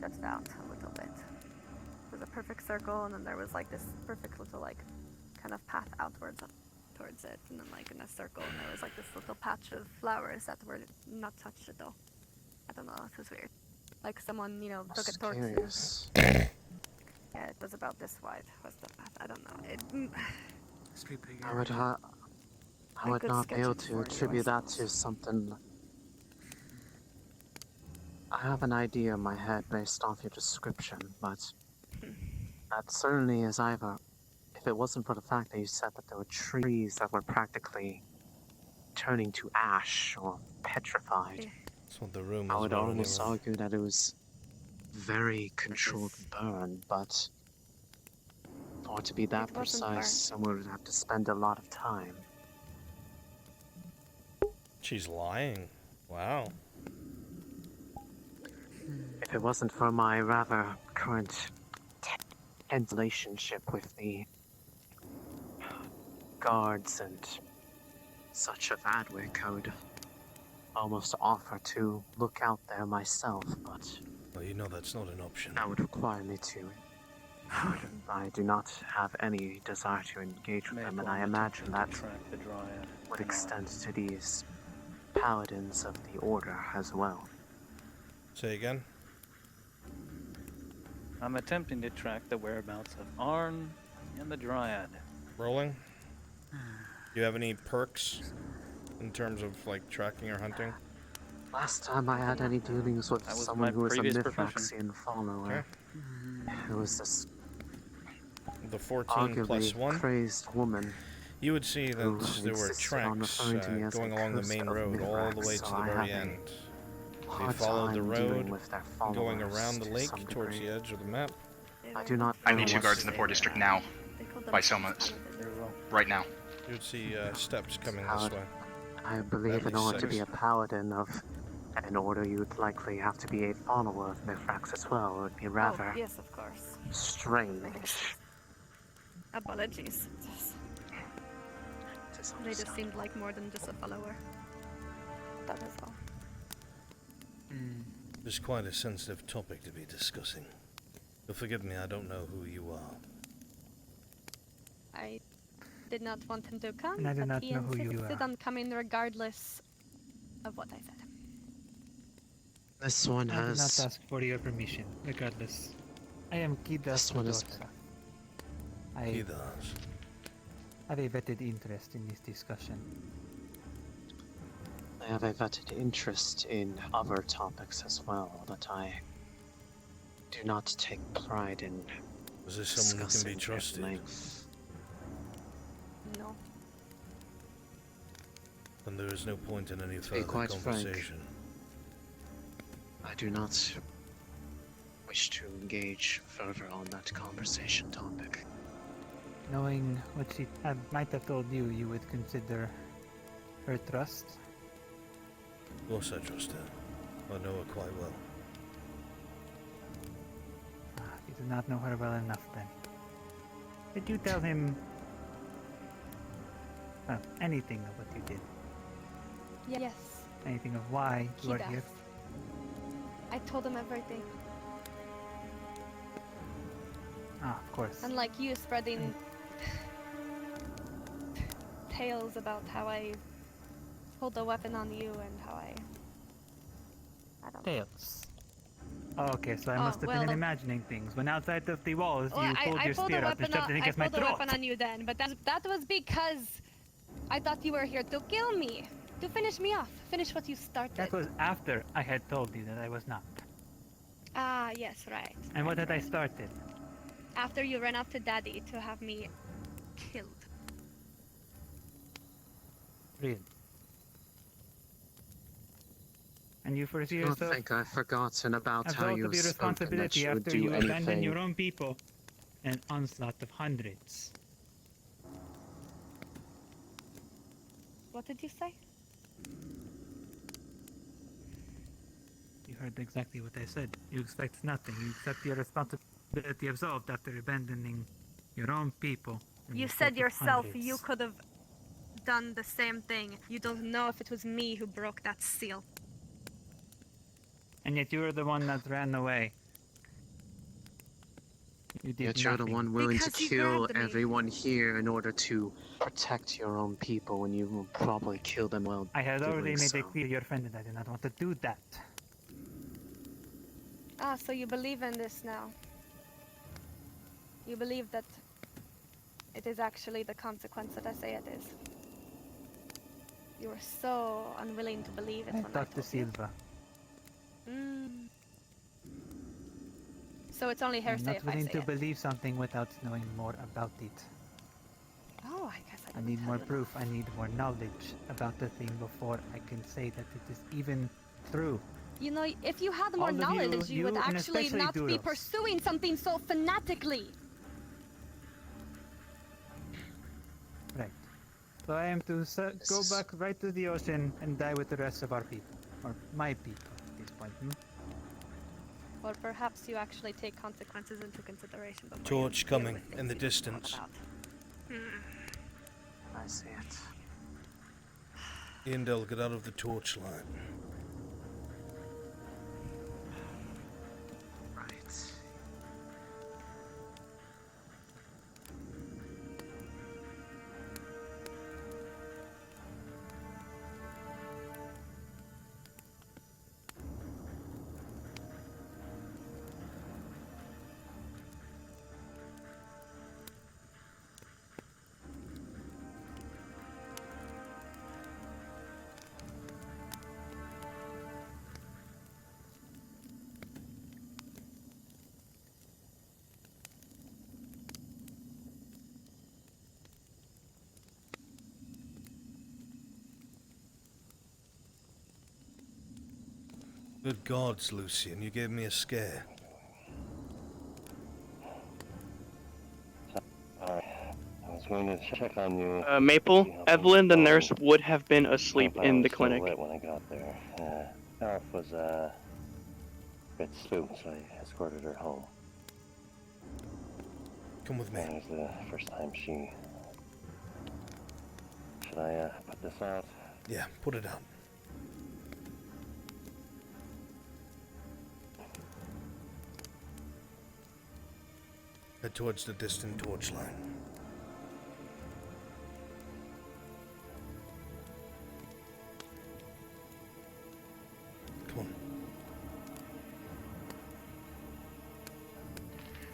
jutted out a little bit. It was a perfect circle, and then there was like this perfect little like kind of path outwards towards it, and then like in a circle, and there was like this little patch of flowers that were not touched at all. I don't know, it was weird. Like someone, took a torch. Curious. Yeah, it was about this wide was the path. I don't know. I would could not sketch be able it for to you, I attribute that to something. I have an idea in my head based off your description, but that certainly is either. If it wasn't for the fact that you said that there were trees that were practically turning to ash or petrified, That's what the rumors I would were almost anyway. argue that it was very controlled burn, but for it to be that It wasn't precise, burnt. someone would have to spend a lot of time. She's lying. Wow. If it wasn't for my rather current tense relationship with the guards and such of Adwick, I would almost offer to look out there myself, but Well, you know that's not an option. that would require me to. I do not have any desire to engage with them, and I imagine that would extend to these paladins of the Order as well. Say again? I'm attempting to track the whereabouts of Arn and the Dryad. Rolling? Do you have any perks in terms of like tracking or hunting? Last time I had any dealings with That was someone my who was a previous profession. Mithraxian follower, who was this The 14 plus arguably 1? crazed woman. You would see that who there were insisted on tracks referring to me as going a along the curse main of road all the Mithrax, way so to the I very have a end. They hard followed the time road, dealing with their going followers around the to lake some towards degree. the edge of the map. I do not I know need 2 what guards to in the say Poor to District that. now. By Somas. Right now. You would see steps coming this Paladin. way. I believe At in least order to be 6. a paladin of an order, you would likely have to be a follower of Mithrax as well. It would be rather Oh, yes, of course. strange. Apologies. They just seemed like more than just a follower. That is all. It's quite a sensitive topic to be discussing. You'll forgive me, I don't know who you are. did not want him to come, And I do but not he know who you insisted are. on coming regardless of what I said. This one I did not has. ask for your permission, regardless. I am Kidas This one is. Fedorza. I Kidas. have a vetted interest in this discussion. I have a vetted interest in other topics as well that I do not take pride in. Was this someone who can be discussing at trusted? length. No. And there is no point in any be further quite frank, conversation. I do not wish to engage further on that conversation topic. Knowing what she might have told you, you would consider her trust? Of course I trust her. I know her quite well. You do not know her well enough then. Did you tell him anything of what you did? Yes. Anything of why you are Kidas. here? I told him everything. Ah, of course. Unlike you spreading tales about how I pulled a weapon on you and how I don't know. Tales. Oh, okay, so I must have well, been imagining things. When outside of the walls, Well, you pulled your spear out and shoved it I against my pulled a throat. weapon on you then, but that was because I thought you were here to kill me, to finish me off, finish what you started. That was after I had told you that I was not. Ah, yes, right. And what had I started? After you ran up to Daddy to have me killed. Really? And you foresee I don't yourself think I've forgotten about how absolved you of your have spoken that responsibility you would after do you abandon anything. your own people in an onslaught of hundreds. What did you say? You heard exactly what I said. You expect nothing. You accept your responsibility absolved after abandoning your own people. in You the said sake of yourself hundreds. you could have done the same thing. You don't know if it was me who broke that seal. And yet you were the one that ran away. You did Yet you're the nothing. one willing to Because you kill grabbed me. everyone here in order to protect your own people when you will probably kill them while I had already doing made so. it clear to your friend that I do not want to do that. Ah, so you believe in this now. You believe that it is actually the consequence that I say it is. You were so unwilling to believe it when I Dr. told you. Silva. Mm. So it's only I'm hearsay not if I willing say to it. believe something without knowing more about it. Oh, I guess I I need more proof. I need more knowledge about the thing before I can say that it is even true. You know, if you had All more of knowledge, you would you, and actually especially not be Duros. pursuing something so fanatically. Right. So I am to go back right to the ocean and die with the rest of our people. Or my people at this point, Or perhaps you actually take consequences into consideration before Torch you deal coming with in things the you distance. thought about. I see it. Iandel, get out of the torch line. Right. Good gods, Lucian, you gave me a scare. I was going to check on you. Maple, Evelyn, the nurse, would have been asleep Hope I in was the still clinic. lit when I got there. Alf was a bit spooked, so I escorted her home. Come with me. It was the first time she... Should I put this out? Yeah, put it out. Head towards the distant torch line.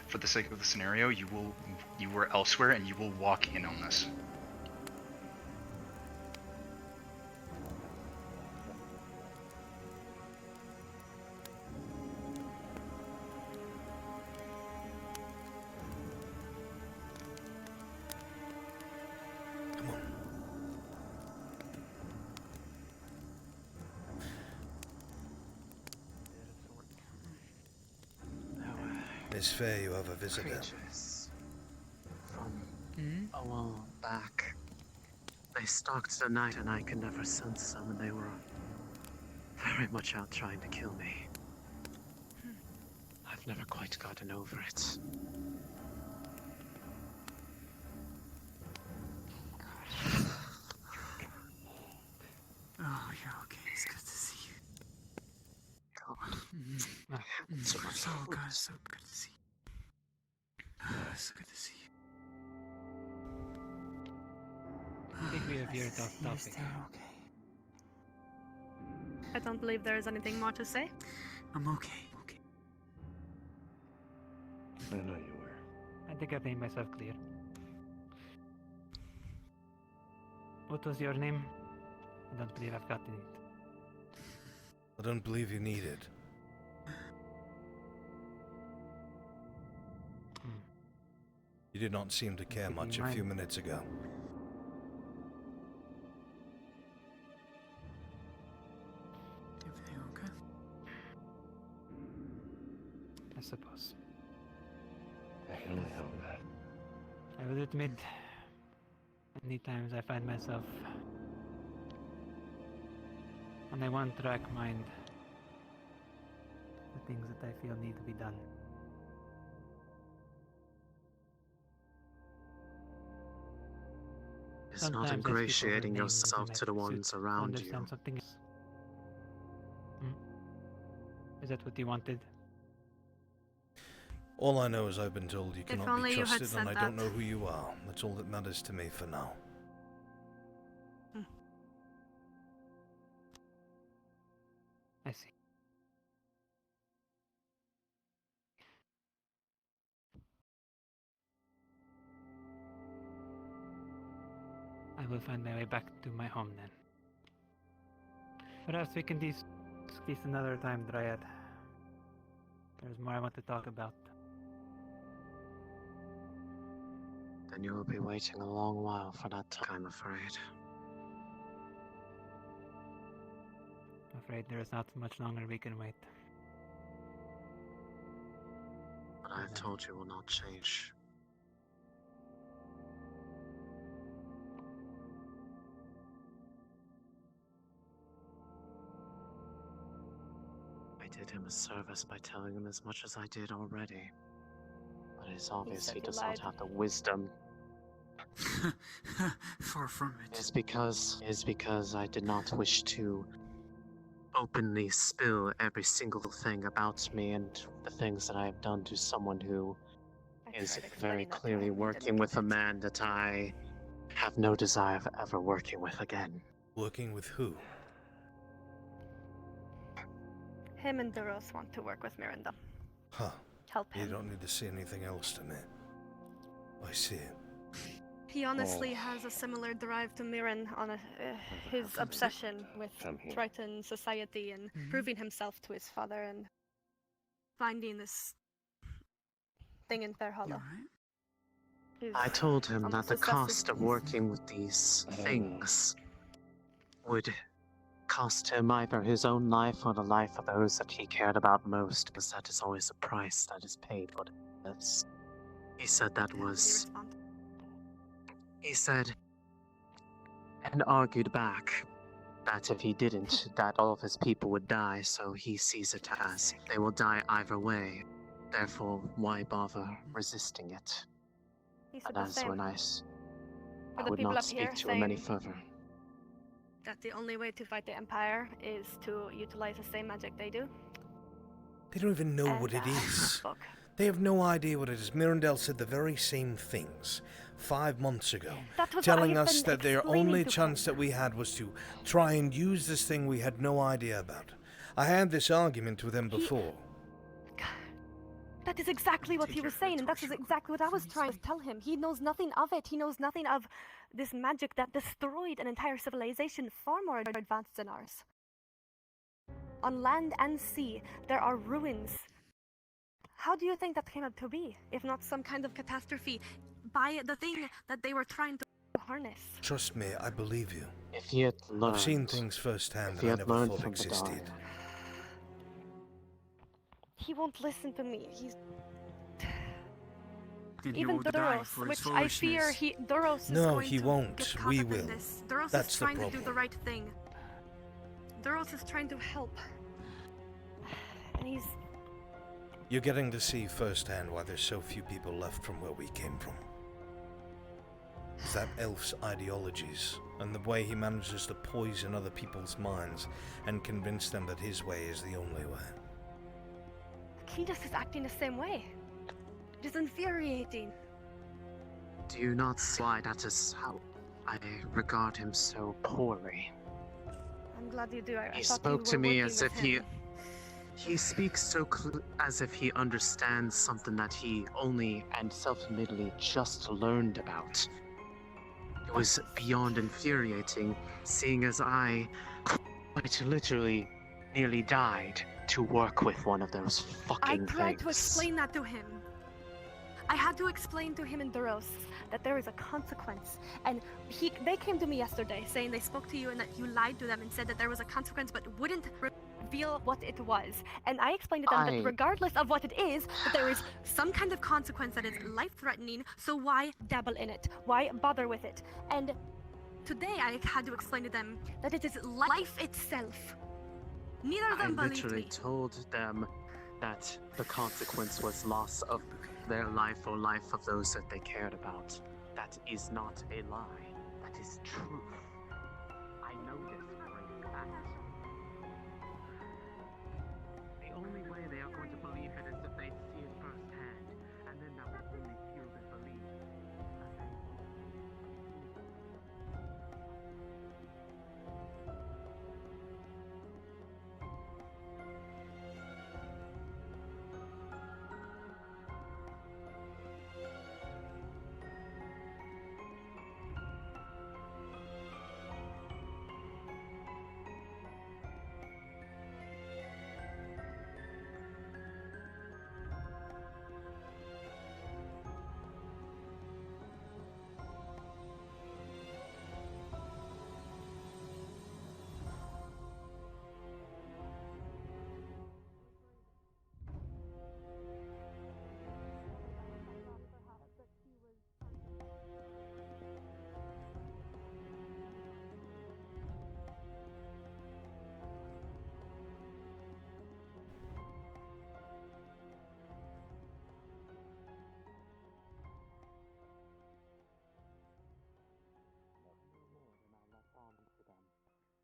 for the sake of the scenario, you were elsewhere and you will walk in on this. It's fair you have a visitor. Creatures from a while back. They stalked the night and I could never sense them, and they were very much out trying to kill me. I've never quite gotten over it. Oh, you're okay. It's good to see you. God. So much Oh, God, it's so good to see you. So good to see you. I think we have veered off topic. Stay okay. I don't believe there is anything more to say. I'm okay. Okay. I know you were. I think I've made myself clear. What was your name? I don't believe I've gotten it. I don't believe you need it. You did not seem to care much a few minutes ago. Everything okay? I suppose. I can only hope that. I will admit, many times I find myself on a one-track mind. The things that I feel need to be done. It's Sometimes not as people ingratiating remain yourself within to the my ones pursuit, around you. understand something is... Is that what you wanted? All I know is I've been told you If cannot only be you had trusted, said and I don't that. know who you are. That's all that matters to me for now. I see. I will find my way back to my home then. Perhaps we can discuss this another time, Dryad. There's more I want to talk about. Then you will be waiting a long while for that time, I'm afraid. I'm afraid there is not much longer we can wait. But I have told you will not change. I did him a service by telling him as much as I did already. But it's obvious said he you does lied. not have the wisdom. Far from it. It's because I did not wish to openly spill every single thing about me and the things that I have done to someone who is very clearly working with a man that I have no desire of ever working with again. Working with who? Him and Duros want to work with Miranda. Huh. Help You him. don't need to say anything else to me. I see it. He honestly has a similar drive to Mirren on his obsession with Come here. Triton society and proving himself to his father and finding this thing in Fair Hollow. He's I told him that almost the obsessed cost with of working with these things would cost him either his own life or the life of those that he cared about most, because that is always a price that is paid for this. He said that was... He said, and argued back, that if he didn't, that all of his people would die, so he sees it as they will die either way. Therefore, why bother resisting it? He said And the that's same. when I For the would people not up here speak to him any saying further. that the only way to fight the Empire is to utilize the same magic they do. They don't even know what it is. They have no idea what it is. Mirandel said the very same things 5 months ago, That was telling what I have us been that their explaining only to chance that we had was to try and use this thing we had no idea about. I had this argument with him before. That is exactly what he was saying, and that is exactly what I was trying to tell him. He knows nothing of it. He knows nothing of this magic that destroyed an entire civilization far more advanced than ours. On land and sea, there are ruins. How do you think that came up to be, if not some kind of catastrophe, by the thing that they were trying to harness? Trust me, I believe you. If he had learned, I've seen things firsthand if he that I had never learned thought from the existed. dark. He won't listen to me. He's Then he even will die Duros, for his which I fear foolishness. Duros is No, going he to won't. get caught We up in will. this. Duros That's is the trying to do problem. the right thing. Duros is trying to help. And he's... You're getting to see firsthand why there's so few people left from where we came from. It's that elf's ideologies, and the way he manages to poison other people's minds and convince them that his way is the only way. Kingdus is acting the same way. It is infuriating. Do you not see why that is how I regard him so poorly? I'm glad you do. I He thought spoke you to were me working as with if him. he speaks so as if he understands something that he only and self-admittedly just learned about. It was beyond infuriating, seeing as I quite literally nearly died to work with one of those I fucking tried to things. explain that to him. I had to explain to him and Duros that there is a consequence. And they came to me yesterday saying they spoke to you and that you lied to them and said that there was a consequence but wouldn't reveal what it was. And I explained to them that regardless of what it is, that there is some kind of consequence that is life-threatening, so why dabble in it? Why bother with it? And today I had to explain to them that it is life itself. Neither of them I believed literally me. told them that the consequence was loss of their life or life of those that they cared about. That is not a lie. That is truth. I know this for a fact. The only way they are going to believe it is if they see it firsthand, and then that will only fuel their belief.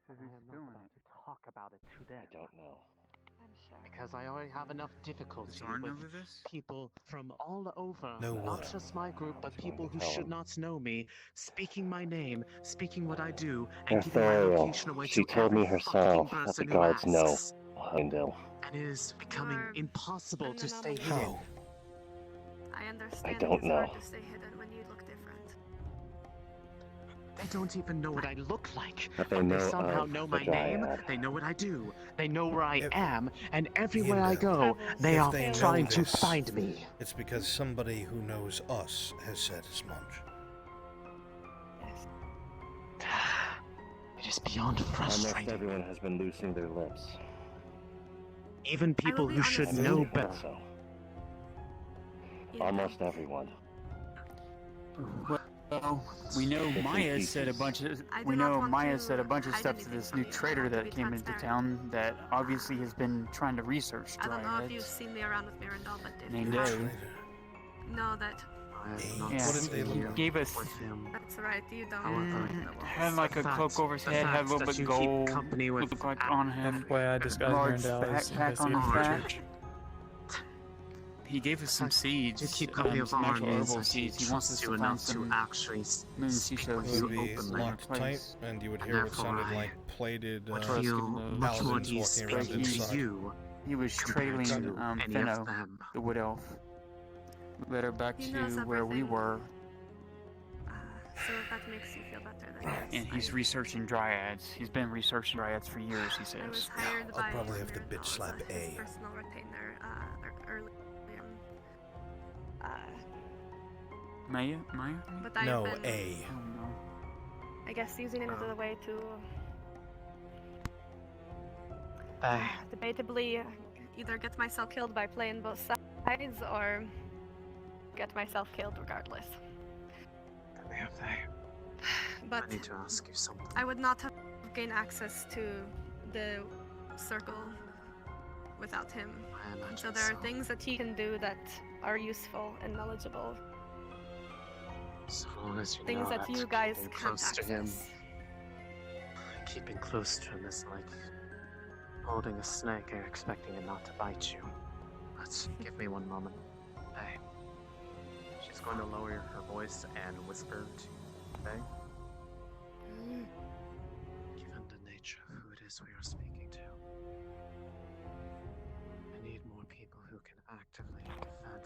So I who's am not doing about it? to talk about it to them. I don't know. I'm sure. Because I already have enough difficulty Is Arn with over this? people from all over, No not what? just my group, but people who tell should him. not know me, speaking my name, speaking what I do, and giving my Ethereal. location away She to told every me herself fucking that the person who gods know. asks. Heimdall. And it is becoming are impossible an to stay anomaly. hidden. How? I understand don't it's hard know. to stay hidden when you look different. They don't even know what I look like, But they but they know somehow of know the my name, Dryad. they know what I do, they know where I If- am, and everywhere I Heimdall, go, they if are they know trying to this, find me. It's because somebody who knows us has said as much. It is beyond Almost frustrating. everyone has been loosening their lips. Even people who should I've know really better. heard so. Almost everyone. Well, we know Bits and Maya said a pieces. bunch of I do not want Maya to said a bunch of hide stuff to anything this from new you. trader I want to that be came into transparent. town that obviously has been trying to research I don't know if you've dryads. seen me around with Mirandol, but if Named you have, A. know that I have not Yeah, seen he you gave us with him. that's right. You don't. However, had like a the cloak fact- over his the head, had a fact little that bit you gold, keep company with looked like on him. FYI, disguise large Mirandel is backpack on his investigating. back. He gave us some seeds, to keep company of some natural armies herbal that he seeds. He wants us trusts you to find enough to some actually moon speak seashells with It you would be openly. locked tight, and you would And hear what therefore sounded I like plated would Trust feel him, much more paladins at ease walking around speaking to inside. you He was compared trailing to any Finno, of them. the wood elf. Led her back He to knows where we everything. were, So if that makes you feel better, then yes. and he's researching dryads. He's been researching dryads for years, he I was says. hired I'll by probably have to Mirabelle bitch as slap his A. personal retainer early Maya? Maya? but I've No, been, A. Oh no. I guess using it as a way to Hey, debatably either get myself killed by playing both sides or get myself killed regardless. But I need to ask you something. I would not have gained access to the circle without him. And so there are things that he can do that are useful and knowledgeable. So long as you Things know that you guys keeping can't close to him, access. keeping close to him is like holding a snake and expecting it not to bite you. But give me one moment. Hey. She's going to lower her voice and whisper to you. Hey. Given the nature of who it is we are speaking to, I need more people who can actively defend.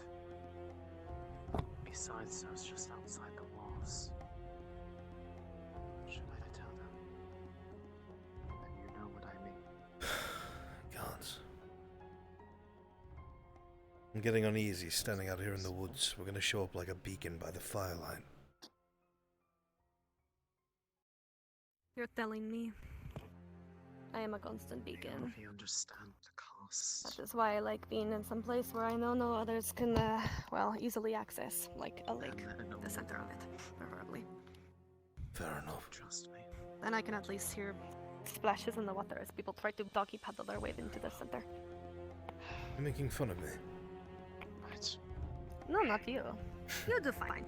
Besides those just outside the walls. Should I tell them? Then you know what I mean. Gods. I'm getting uneasy standing out here in the woods. We're gonna show up like a beacon by the fire line. You're telling me. I am a constant I beacon. don't know if you understand the cost. That is why I like being in some place where I know no others can, well, easily access, like a lake, the center of it, preferably. Fair enough. Trust me. Then I can at least hear splashes in the water as people try to doggy paddle their way into the center. You're making fun of me. Right. No, not you. You do fine.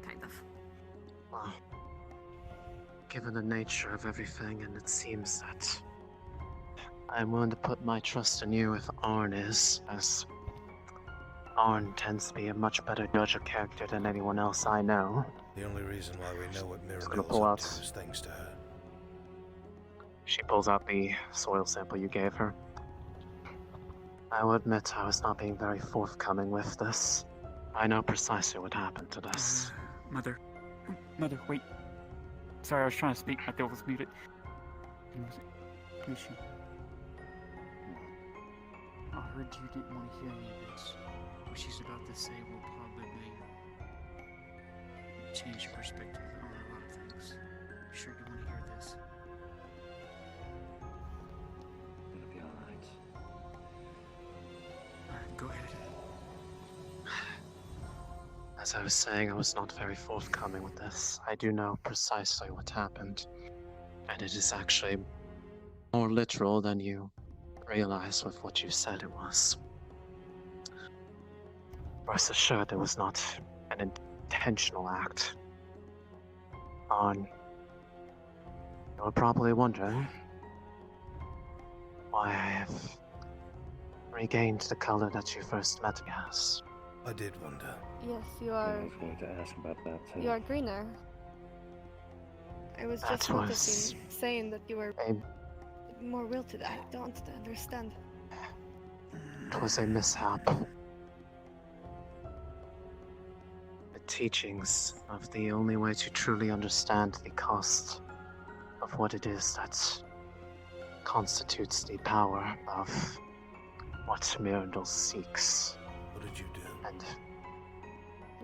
Kind of. Well, given the nature of everything, and it seems that I'm willing to put my trust in you if Arn is, as Arn tends to be a much better judge of character than anyone else I know. The only reason why we know what gonna Mirabelle's pull up out- to is thanks to her. She pulls out the soil sample you gave her. I will admit I was not being very forthcoming with this. I know precisely what happened to this. Mother. Mother, wait. Sorry, I was trying to speak. My throat was muted. Who's she? I heard you didn't want to hear any of this. What she's about to say will probably change your perspective on a lot of things. You sure you want to hear this? It'll be alright. Alright, go ahead. As I was saying, I was not very forthcoming with this. I do know precisely what happened. And it is actually more literal than you realize with what you said it was. Rest assured, it was not an intentional act. You were probably wondering why I have regained the color that you first met me as. I did wonder. Yes, you I are. was going to ask about that too. You are greener. I was just That was noticing, saying that you were more will to that. I don't understand. It was a mishap. The teachings of the only way to truly understand the cost of what it is that constitutes the power of what Mirandel seeks. What did you do? And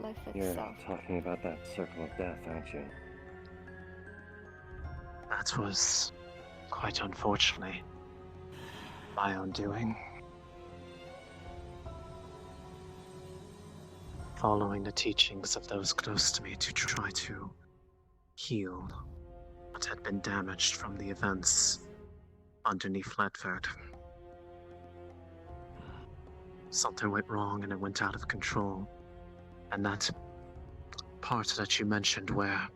Life You're itself. talking about that circle of death, aren't you? that was, quite unfortunately, my own doing. Following the teachings of those close to me to try to heal what had been damaged from the events underneath Ledford. Something went wrong and it went out of control. And that part that you mentioned where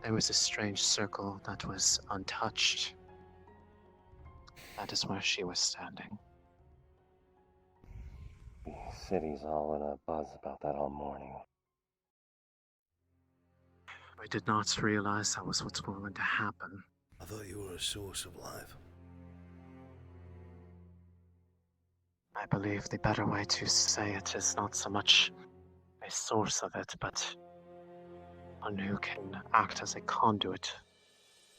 there was a strange circle that was untouched, that is where she was standing. The city's all in a buzz about that all morning. We did not realize that was what's going to happen. I thought you were a source of life. I believe the better way to say it is not so much a source of it, but one who can act as a conduit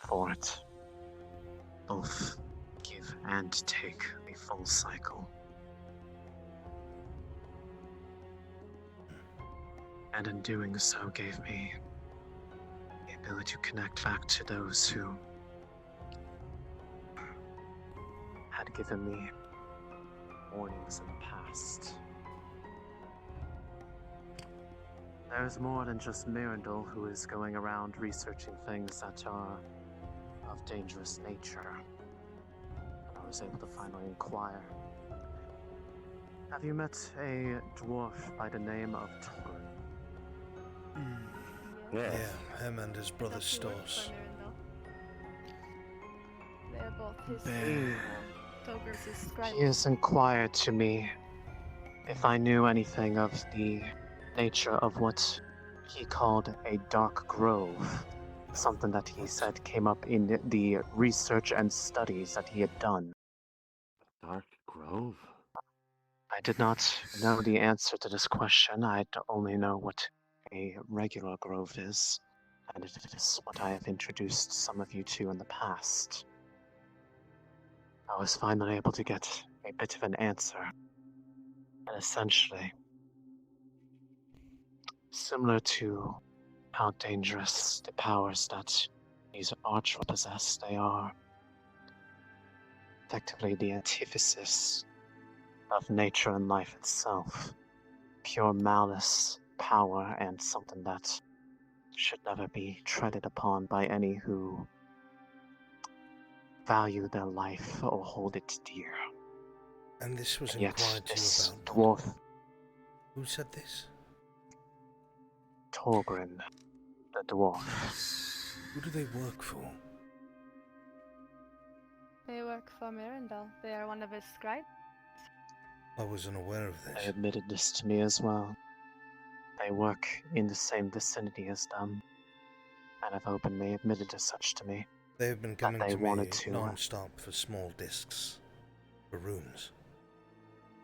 for it. Both give and take a full cycle. And in doing so gave me the ability to connect back to those who had given me warnings in the past. There's more than just Mirandol who is going around researching things that are of dangerous nature. I was able to finally inquire. Have you met a dwarf by the name of Torgrim? Yeah, him and his brother Stos. They're both his Togrim's scribe. He has inquired to me if I knew anything of the nature of what he called a dark grove. Something that he said came up in the research and studies that he had done. Dark grove? I did not know the answer to this question. I only know what a regular grove is, and it is what I have introduced some of you to in the past. I was finally able to get a bit of an answer, and essentially, similar to how dangerous the powers that these archers possess, they are effectively the antithesis of nature and life itself. Pure malice, power, and something that should never be treaded upon by any who value their life or hold it dear. And this was And yet, inquired to this you about. dwarf, Who said this? Torgrim, the dwarf. Who do they work for? They work for Mirandol. They are one of his scribes. I wasn't aware of this. They admitted this to me as well. They work in the same vicinity as them, and have openly admitted as such to me. They have been coming they to me wanted to, non-stop for small discs, for runes.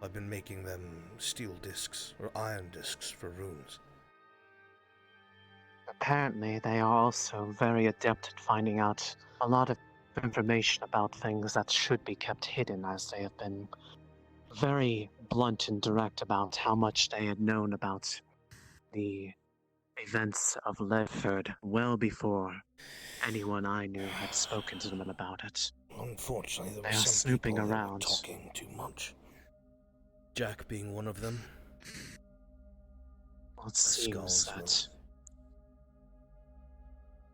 I've been making them steel discs or iron discs for runes. Apparently, they are also very adept at finding out a lot of information about things that should be kept hidden, as they have been very blunt and direct about how much they had known about the events of Ledford well before anyone I knew had spoken to them about it. Unfortunately, there They were are some snooping people that were around. talking too much. Jack being one of them. Well, it seems that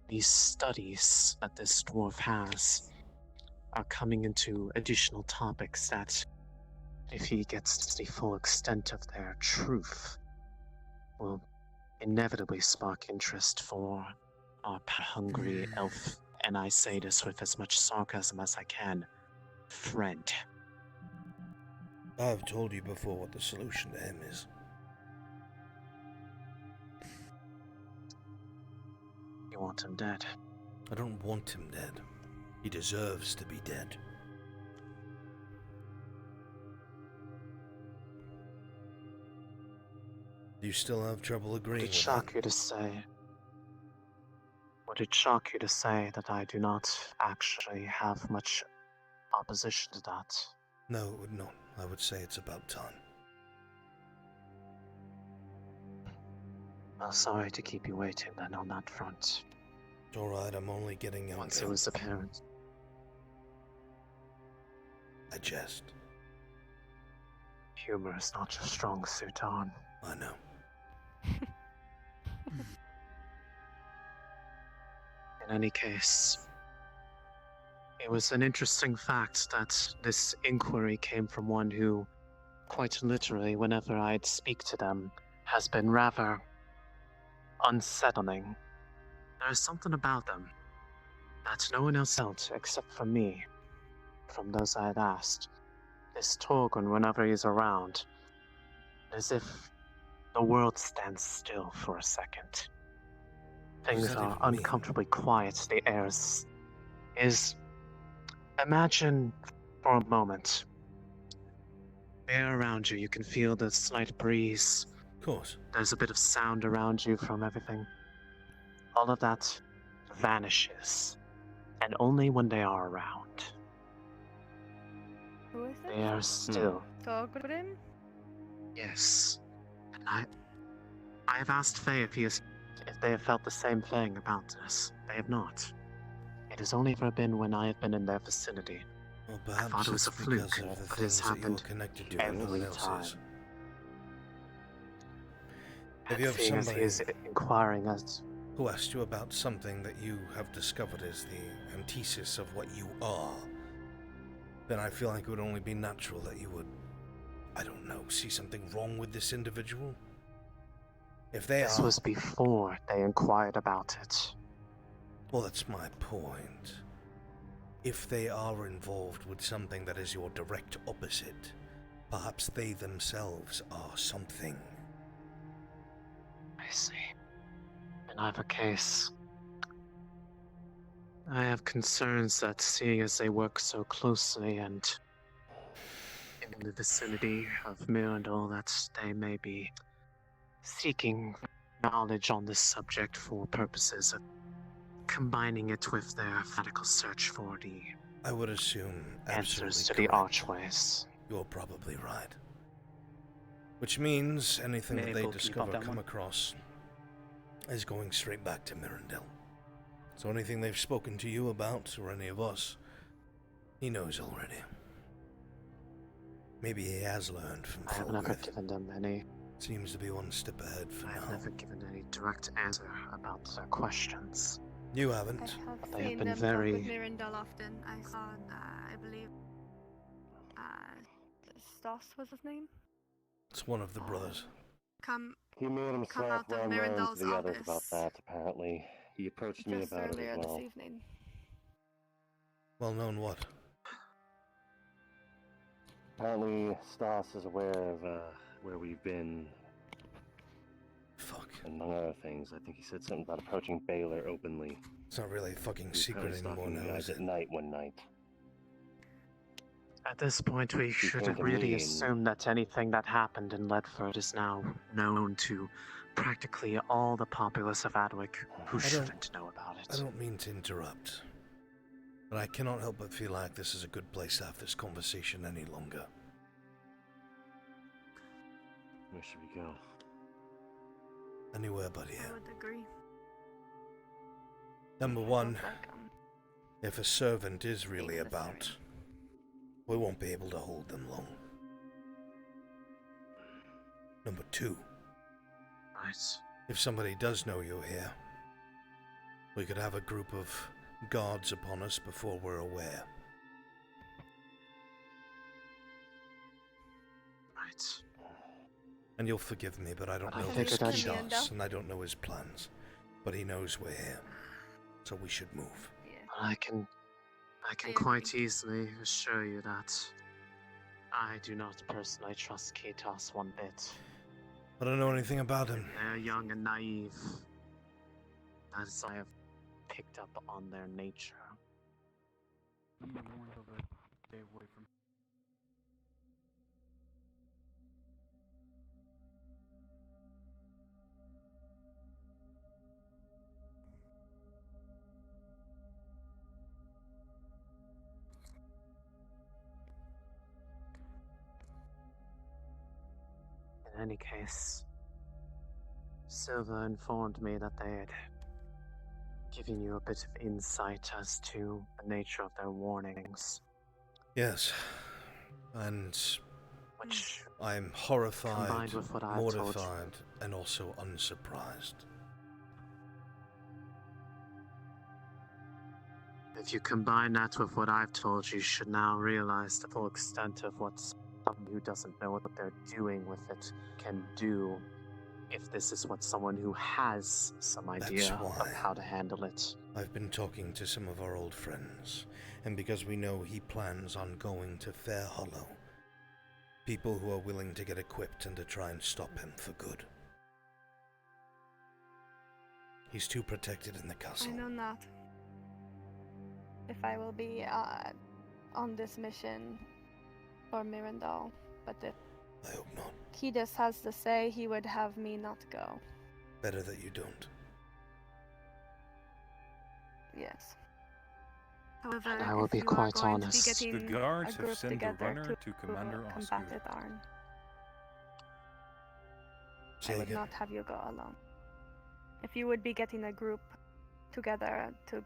these studies that this dwarf has are coming into additional topics that, if he gets the full extent of their truth, will inevitably spark interest for our hungry elf, and I say this with as much sarcasm as I can, friend. I've told you before what the solution to him is. You want him dead? I don't want him dead. He deserves to be dead. Do you still have trouble agreeing Would it with shock that? you to say? Would it shock you to say that I do not actually have much opposition to that? No, it would not. I would say it's about time. Well, sorry to keep you waiting then on that front. It's alright, I'm only getting younger. Once it was apparent. I jest. Humor is not your strong suit, on. I know. In any case, it was an interesting fact that this inquiry came from one who, quite literally, whenever I'd speak to them, has been rather unsettling. There's something about them that no one else felt except for me, from those I had asked. This Torgun, whenever he's around, as if the world stands still for a second. Things are uncomfortably quiet. The air is... Imagine for a moment air around you. You can feel the slight breeze. Of course. There's a bit of sound around you from everything. All of that vanishes. And only when they are around. Who is They it? are still. Torgrim? Yes. And I've asked Faye if they have felt the same thing about this. They have not. It has only ever been when I have been in their vicinity. Well, I perhaps thought it was a it's because fluke, of the but things it's that you're happened connected to every everyone else time. is. If you have Seeing as somebody he is inquiring as who asked you about something that you have discovered is the antithesis of what you are, then I feel like it would only be natural that you would, I don't know, see something wrong with this individual. If they this are... was before they inquired about it. Well, that's my point. If they are involved with something that is your direct opposite, perhaps they themselves are something. I see. In either case, I have concerns that seeing as they work so closely and in the vicinity of Mirandol, that they may be seeking knowledge on this subject for purposes of combining it with their fanatical search for the I would assume answers to absolutely the correct. archways. You're probably right. Which means anything that they Mabel, can you pop discover, that come one? across, is going straight back to Mirandel. So anything they've spoken to you about, or any of us, he knows already. Maybe he has learned from I have never Fulgrith. given them any. Seems to be one step ahead for I have now. never given any direct answer about their questions. You haven't. I have They have seen been them very- talk with Mirandel often. I saw, I believe, Stas was his name? It's one of the brothers. Come He made come himself out of well known Mirandol's to the others about office that, apparently. He approached me just about it earlier as well. this evening. Well known what? Apparently, Stas is aware of where we've been. Fuck. Among other things, I think he said something about approaching Baylor openly. It's not really a fucking He was secret kinda anymore stalking you now, guys is at it? night one night. At this point, we He should came to really me and- assume that anything that happened in Ledford is now known to practically all the populace of Adwick who I don't- shouldn't know about it. I don't mean to interrupt, but I cannot help but feel like this is a good place to have this conversation any longer. Where should we go? Anywhere but I here. would agree. Number one, Like, if a servant is really Being about, necessary. we won't be able to hold them long. Number two, Right. if somebody does know you're here, we could have a group of guards upon us before we're aware. Right. And you'll forgive me, but I don't But I know figured this I kid should- does, and I don't know his plans. But he knows we're here, so we should move. I can quite easily assure you that I do not personally trust Ketos one bit. I don't know anything about him. They're young and naive, as I have picked up on their nature. In any case, Silva informed me that they had given you a bit of insight as to the nature of their warnings. Yes, and Which I'm horrified, combined with what I've told you. mortified, and also unsurprised. If you combine that with what I've told you, you should now realize the full extent of what someone who doesn't know what they're doing with it can do if this is what someone who has some idea of why. how to handle it. I've been talking to some of our old friends, and because we know he plans on going to Fair Hollow, people who are willing to get equipped and to try and stop him for good. He's too protected in the I castle. know not if I will be on this mission for Mirandol, but if I hope not. Kiedis has to say, he would have me not go. Better that you don't. Yes. However, And I will if be you are quite going honest. to be The getting guards a have group sent the together runner to to Commander combat Oscar. it, Arn, Say I would again. not have you go alone. If you would be getting a group together to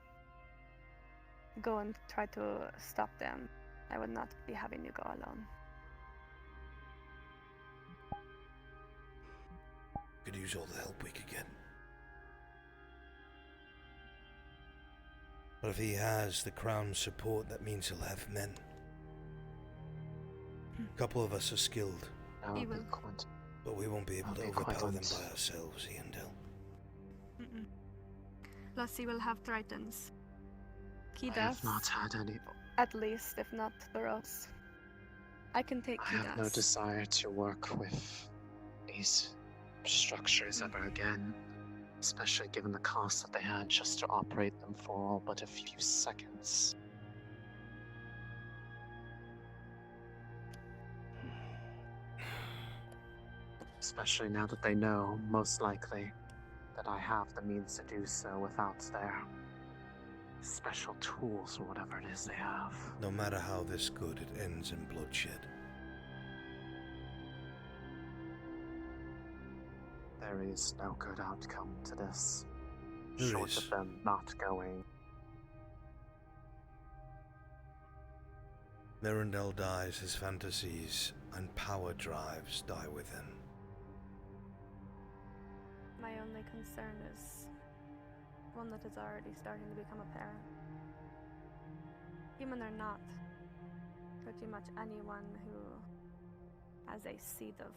go and try to stop them, I would not be having you go alone. Could use all the help we could get. But if he has the Crown's support, that means he'll have men. A couple of us are skilled, He will. but we won't be able to I'll be quite overpower them honest. by ourselves, Iandel. Mm-mm. Plus, he will have Tritons. I have not had any. At least, if not Thoros. I can take I have no Kidas. desire to work with these structures ever again, especially given the cost that they had just to operate them for all but a few seconds. Especially now that they know, most likely, that I have the means to do so without their special tools or whatever it is they have. No matter how this good, it ends in bloodshed. There is no good outcome to this, There short is. of them not going. Mirandel dies, his fantasies and power drives die with him. My only concern is one that is already starting to become apparent. Human or not, pretty much anyone who has a seed of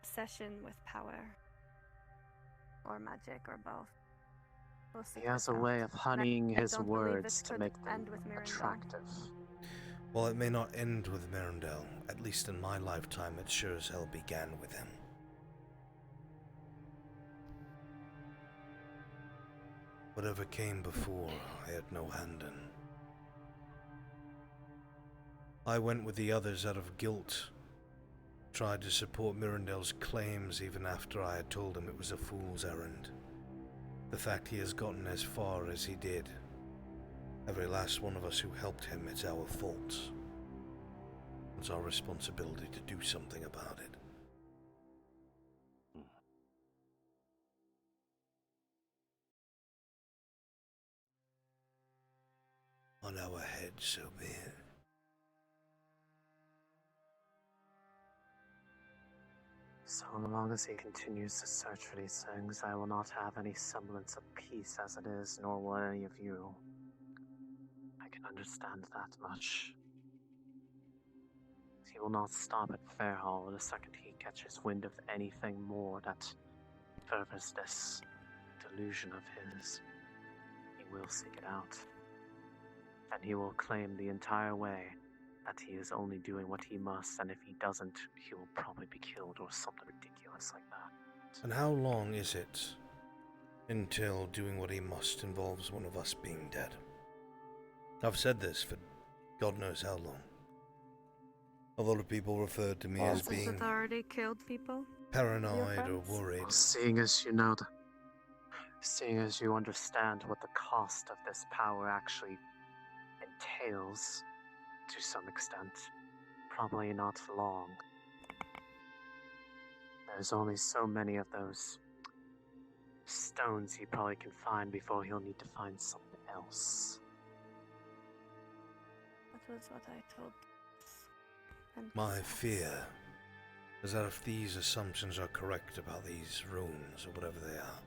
obsession with power, or magic, or both. will seek He has this a out. way of And honeying I his don't believe words this to could make them end with Mirandel. attractive. While it may not end with Mirandel, at least in my lifetime it sure as hell began with him. Whatever came before, I had no hand in. I went with the others out of guilt, tried to support Mirandel's claims even after I had told him it was a fool's errand. The fact he has gotten as far as he did, every last one of us who helped him, it's our fault. It's our responsibility to do something about it. On our heads, so be it. So long as he continues to search for these things, I will not have any semblance of peace as it is, nor will any of you. I can understand that much. He will not stop at Fairhall the second he catches wind of anything more that furthers this delusion of his. He will seek it out. And he will claim the entire way that he is only doing what he must, and if he doesn't, he will probably be killed or something ridiculous like that. And how long is it until doing what he must involves one of us being dead? I've said this for God knows how long. A lot of people referred to me as Has being it already killed people? paranoid or friends? worried. Seeing as you know seeing as you understand what the cost of this power actually entails, to some extent, probably not long. There's only so many of those stones he probably can find before he'll need to find something else. That was what I told. And My fear is that if these assumptions are correct about these runes or whatever they are,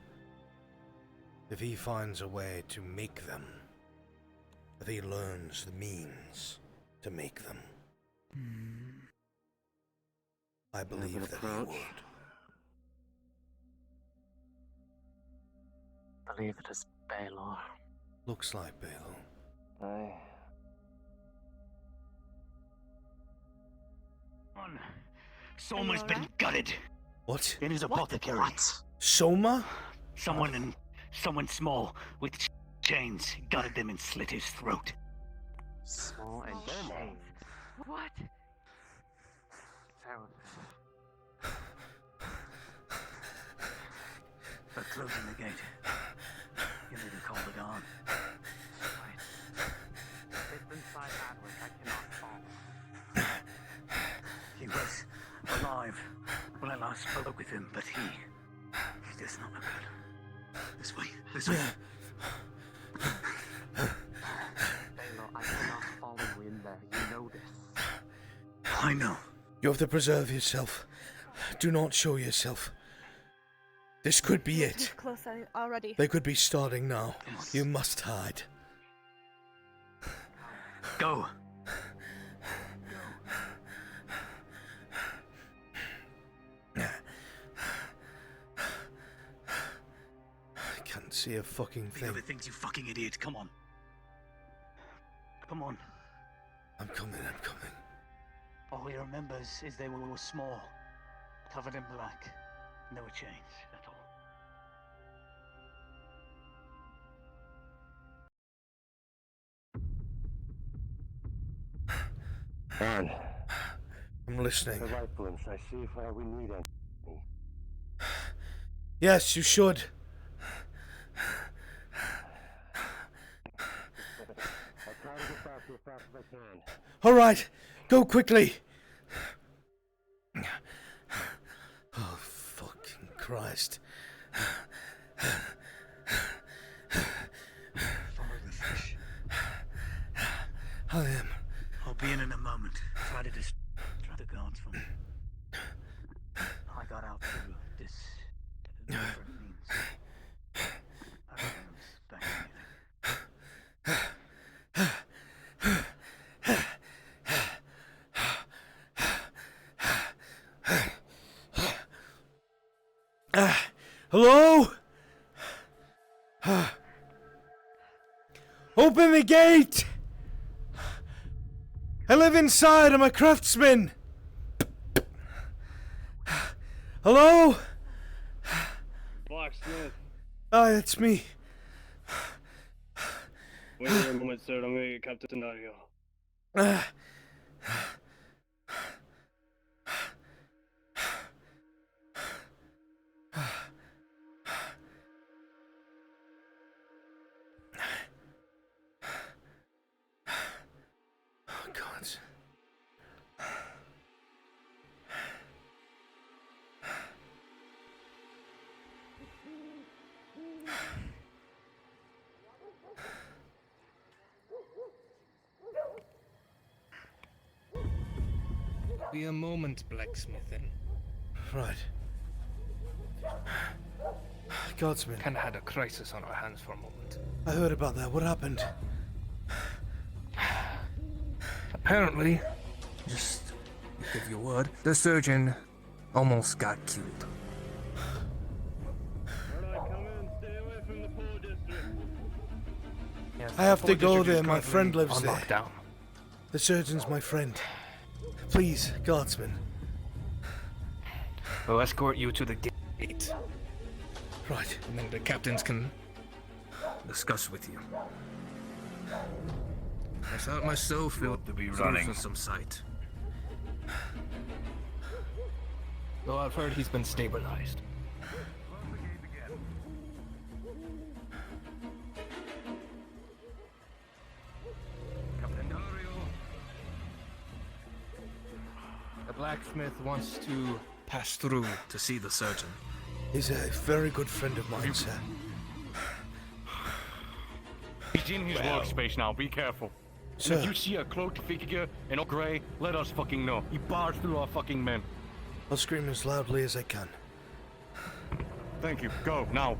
if he finds a way to make them, if he learns the means to make them, I believe that he would. I believe it is Baelor. Looks like Baelor. Aye. Soma's been gutted. What? In his apothecary. What? Soma? Someone small with chains gutted them and slit his throat. small and shaved. What? Terrible. They're closing the gate. You need to call the guard. It's inside Adwick. I cannot fall. He was alive when I last spoke with him, but he does not look good. This way, this way. Balo, I cannot follow you in there. You know this. I know. You have to preserve yourself. Do not show yourself. This could be Too it. close already. They could be starting now. You must hide. Go. I can't see a fucking Think of thing. it, things, you fucking idiot. Come on. Come on. I'm coming. All he remembers is they were small, covered in black. No change at all. On. I'm listening. The rifle and I see if we need anything. Yes, you should. I'll try to get back to you as fast as I can. All right, go quickly. Oh, fucking Christ. Follow the fish. I am. I'll be in a moment. Try to distract the guards from me. I got out through this different means. I don't expect Hello? Open the gate! I live inside, I'm a craftsman! Hello? Blacksmith. Aye, it's me. Wait here a moment, sir. I'm gonna get Captain Scenario. Oh, God. Be a moment, blacksmithing. Right. Godsman. Kinda had a crisis on our hands for a moment. I heard about that. What happened? Apparently, just to give you a word, the surgeon almost got killed. I have to Poor go district is there. My currently friend lives on there. lockdown. The surgeon's my friend. Please, Guardsman. We'll escort you to the gate. Right. And then the captains can discuss with you. I thought myself You ought to be through running. for some sight. Though I've heard he's been stabilized. The blacksmith wants to pass through to see the surgeon. He's a very good friend of mine, sir. He's in his workspace now, be careful. And Sir. if you see a cloaked figure in all grey, let us fucking know. He bars through our fucking men. I'll scream as loudly as I can. Thank you. Go, now.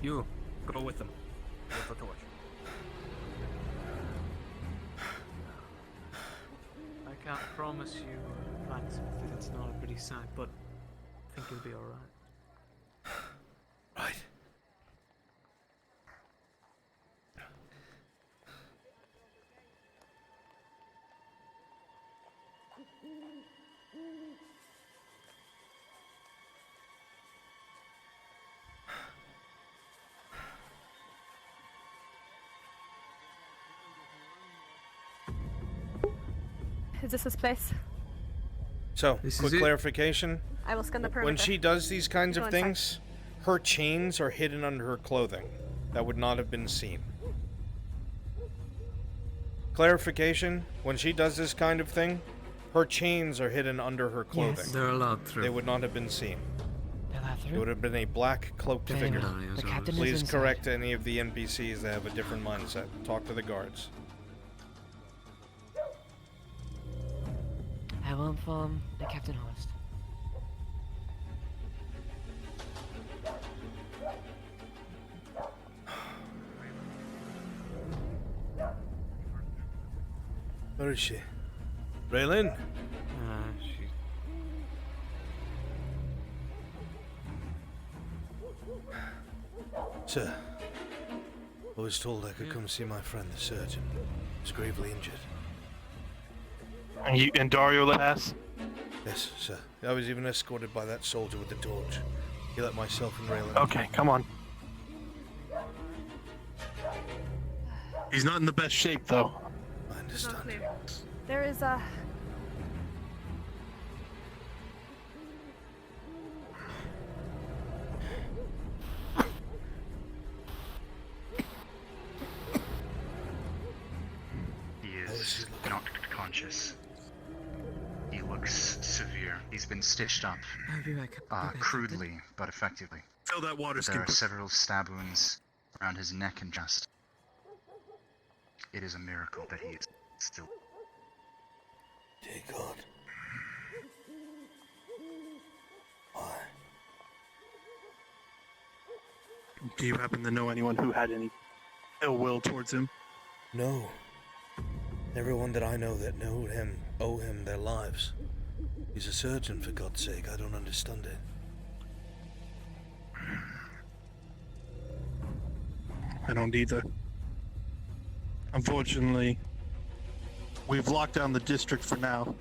You, go with them. With the torch. I can't promise you, blacksmith, that it's not a pretty sight, but I think you'll be alright. Right. Is this his place? So, This quick is it. clarification. I will scan the perimeter. When she does these kinds Go of inside. things, her chains are hidden under her clothing. That would not have been seen. Clarification, when she does this kind of thing, her chains are hidden under her clothing. Yes. They're allowed through. They would not have been seen. They're allowed It through? would have been a black cloaked Then figure. the captain is Please inside. correct any of the NPCs that have a different mindset. Talk to the guards. I will inform the Captain Horst. Where is she? Raylan? She... Sir, I was told I could come see my friend the surgeon. He's gravely injured. And Dario let us? Yes, sir. I was even escorted by that soldier with the torch. He let myself and Raylan. Okay, come on. He's not in the best shape, though. I It's not understand. clear. There is a... He is knocked conscious. He looks severe. He's been stitched up, I'll be back. crudely but effectively. Fill that water There are several stab wounds around his neck and chest. It is a miracle that he is still. Dear God. Why? Do you happen to know anyone who had any ill will towards him? No. Everyone that I know that know him owe him their lives. He's a surgeon, for God's sake. I don't understand it. I don't either. Unfortunately, we've locked down the district for now.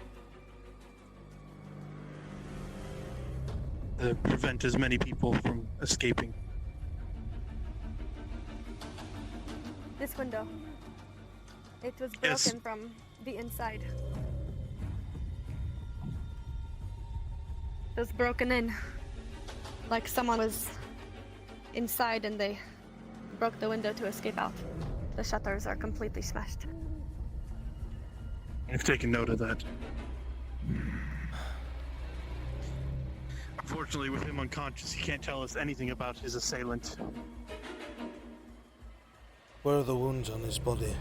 To prevent as many people from escaping. This window. It was broken Yes. from the inside. It was broken in. Like someone was inside and they broke the window to escape out. The shutters are completely smashed. I've taken note of that. Unfortunately, with him unconscious, he can't tell us anything about his assailant. Where are the wounds on his body?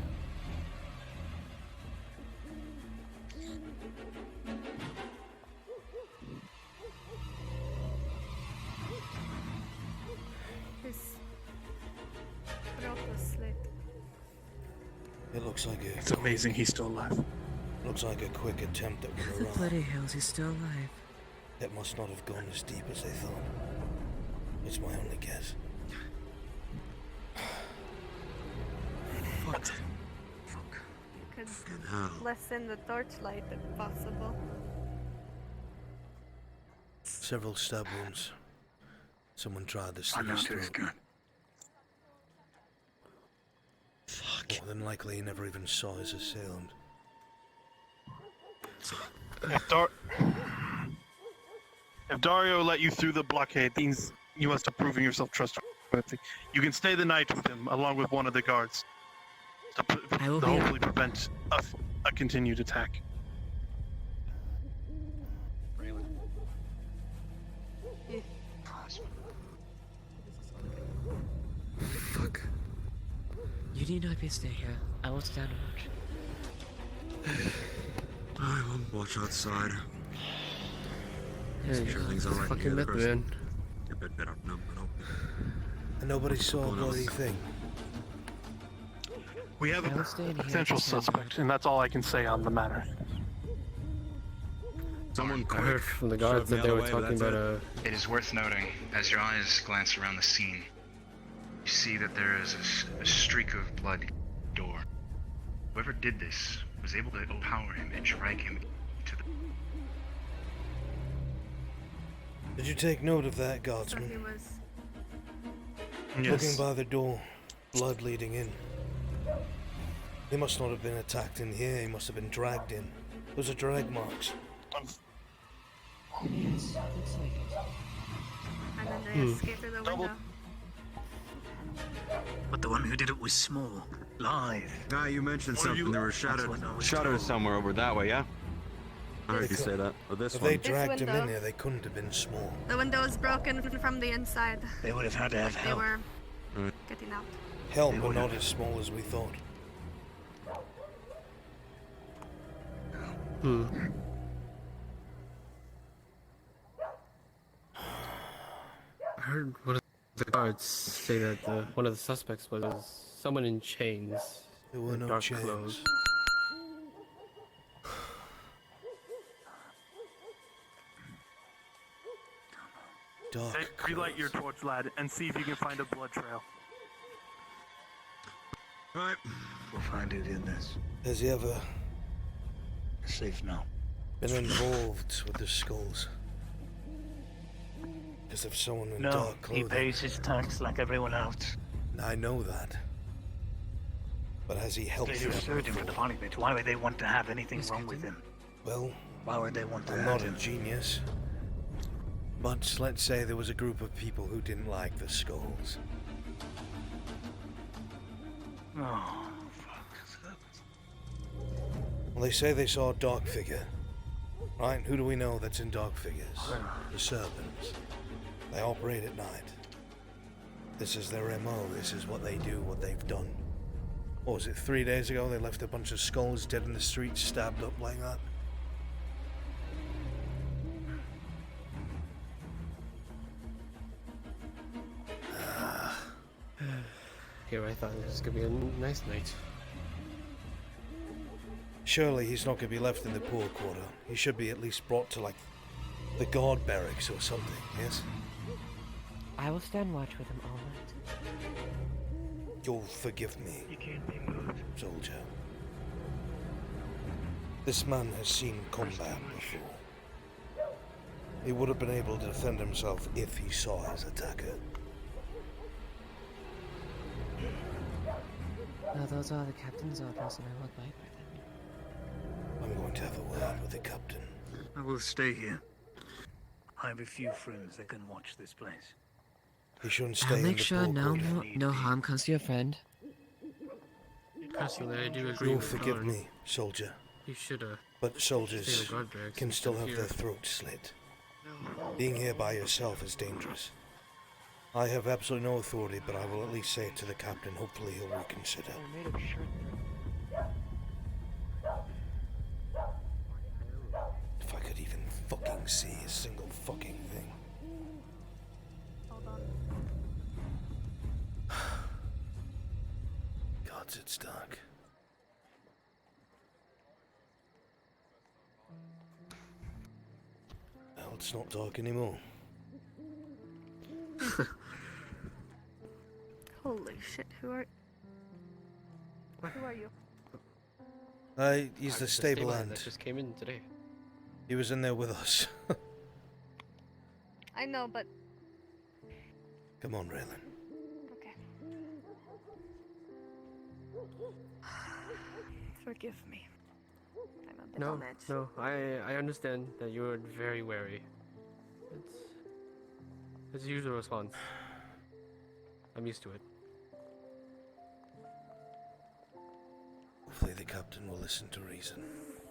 His throat was slit. It looks like a... It's amazing he's still alive. Looks like a quick attempt at How the murder. bloody hell's he still alive? It must not have gone as deep as they thought. It's my only guess. What? Could hell. lessen the torchlight if possible. Several stab wounds. Someone tried to slit know his this throat. More than likely, he never even saw his assailant. If Dario let you through the blockade, means you must have proven yourself trustworthy. You can stay the night with him, along with one of the guards, to hopefully prevent a continued attack. Fuck. You need not be stay here. I will stand and watch. I will watch outside. Hey, Make sure things are right fucking here. let me in. A bit better, no, And nobody saw a bloody thing. We have I will stay in a here potential to stand suspect, and that's all I can say on the matter. Someone I heard from the guards that they were talking about It is worth noting, as your eyes glance around the scene, you see that there is a streak of blood door. Whoever did this was able to overpower him and drag him to the... Did you take note of that, So guardsman? he was... Looking by the door, blood leading in. He must not have been attacked in here, he must have been dragged in. Those are drag marks. Yes, looks like it. And then they escape through the window. But the one who did it was small, live. Ah, you mentioned What are something. you- There were That's what I was shadows told. somewhere over that way, yeah? I heard you say that. Or this If one. they dragged him in window. here, they couldn't have been small. The window is broken from the inside. They would have had to have They help. were Right. getting out. Help, but not as small as we thought. I heard one of the guards say that one of the suspects was someone in chains. There were with no dark chains. clothes. Dark. Hey, relight your torch, lad, and see if you can find a blood trail. Right. We'll find it in this. Has he ever Safe now. been involved with the skulls? Because of someone in No, dark he clothing. pays his tax like everyone else. I know that. But has he helped They you referred him to the before? body pit. Why would they want to have anything wrong with him? Well, Why would they want to I'm have not a him? genius. But let's say there was a group of people who didn't like the skulls. Oh, Well, they say they saw a dark figure. Right? Who do we know that's in dark figures? The serpents. They operate at night. This is their MO. This is what they do, what they've done. What was it, 3 days ago they left a bunch of skulls dead in the street, stabbed up like that? Here, I thought it was gonna be a nice night. Surely he's not going to be left in the poor quarter. He should be at least brought to, like, the guard barracks or something, yes? I will stand watch with him all night. You'll forgive me, You can't be moved. soldier. This man has seen combat before. He would have been able to defend himself if he saw his attacker. No, those are the captain's orders, and I will abide by them. I'm going to have a word with the captain. I will stay here. I have a few friends that can watch this place. He shouldn't I'll stay in make the sure poor quarter. no harm comes to your friend. Personally, I do agree You'll with forgive Guard. me, soldier. You should But soldiers stay in the guard barracks can still instead have of their here. throats slit. Being here by yourself is dangerous. I have absolutely no authority, but I will at least say it to the captain. Hopefully he'll reconsider. If I could even fucking see a single fucking thing. Hold on. Gods, it's dark. Well, it's not dark anymore. Holy shit, who are you? He's the Just stable that hand. just came in today. He was in there with us. I know, but Come on, Raylan. okay. Forgive me. I'm a bit No, on edge. no, I understand that you're very wary. It's a usual response. I'm used to it. Hopefully the captain will listen to reason.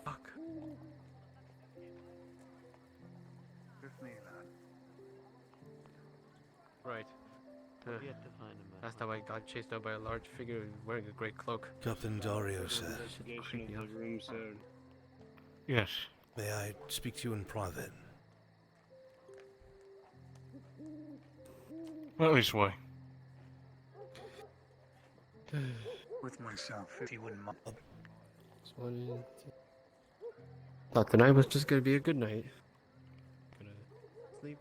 Fuck. Right. Yet to find him. Last time I got chased out by a large figure wearing a great cloak. Captain Dario, sir. Investigation of the room, sir. Yes. May I speak to you in private? Well, this way. With myself, if you wouldn't mind. Thought the night was just gonna be a good night. Gonna sleep.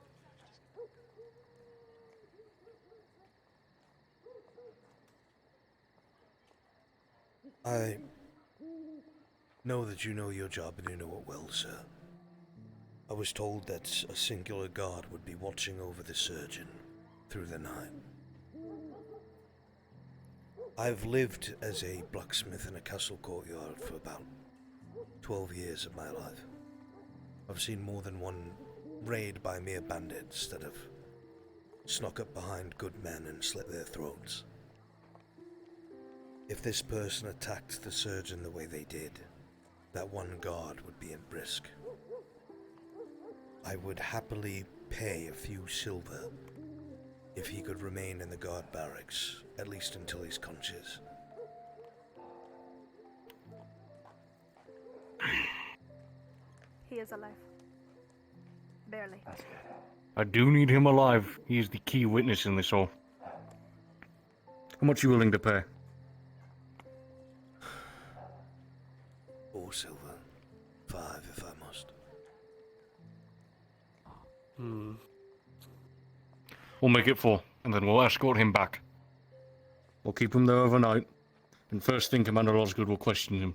I know that you know your job and you know it well, sir. I was told that a singular guard would be watching over the surgeon through the night. I've lived as a blacksmith in a castle courtyard for about 12 years of my life, I've seen more than one raid by mere bandits that have snuck up behind good men and slit their throats. If this person attacked the surgeon the way they did, that one guard would be at risk. I would happily pay a few silver if he could remain in the guard barracks, at least until he's conscious. He is alive. Barely. I do need him alive. He is the key witness in this all. How much are you willing to pay? 4 silver. 5 if I must. We'll make it 4, and then we'll escort him back. We'll keep him there overnight, and first thing Commander Osgood will question him.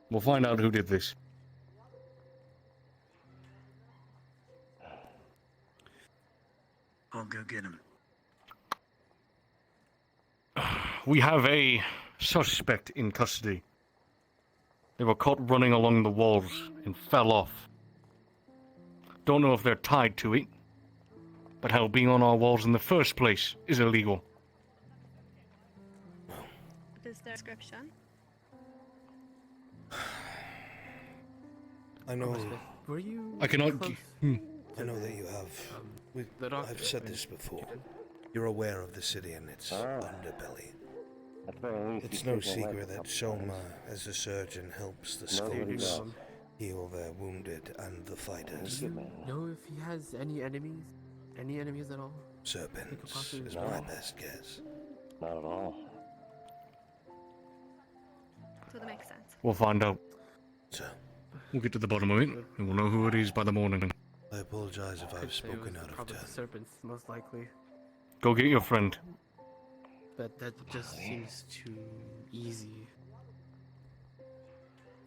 We'll find out who did this. I'll go get him. We have a suspect in custody. They were caught running along the walls and fell off. Don't know if they're tied to it, but hell, being on our walls in the first place is illegal. Is there a description? I know. Were you? I cannot. I know that you have. I've said this before. You're aware of the city and its underbelly. It's no secret that Soma, as a surgeon, helps the skulls heal their wounded and the fighters. Know if he has any enemies? Any enemies at all? Serpents is my best guess. Not at all. So that makes sense. We'll find out. So, we'll get to the bottom of it, and we'll know who it is by the morning. I apologize if I've spoken out of Probably turn. the serpents, most likely. Go get your friend. But that just seems too easy.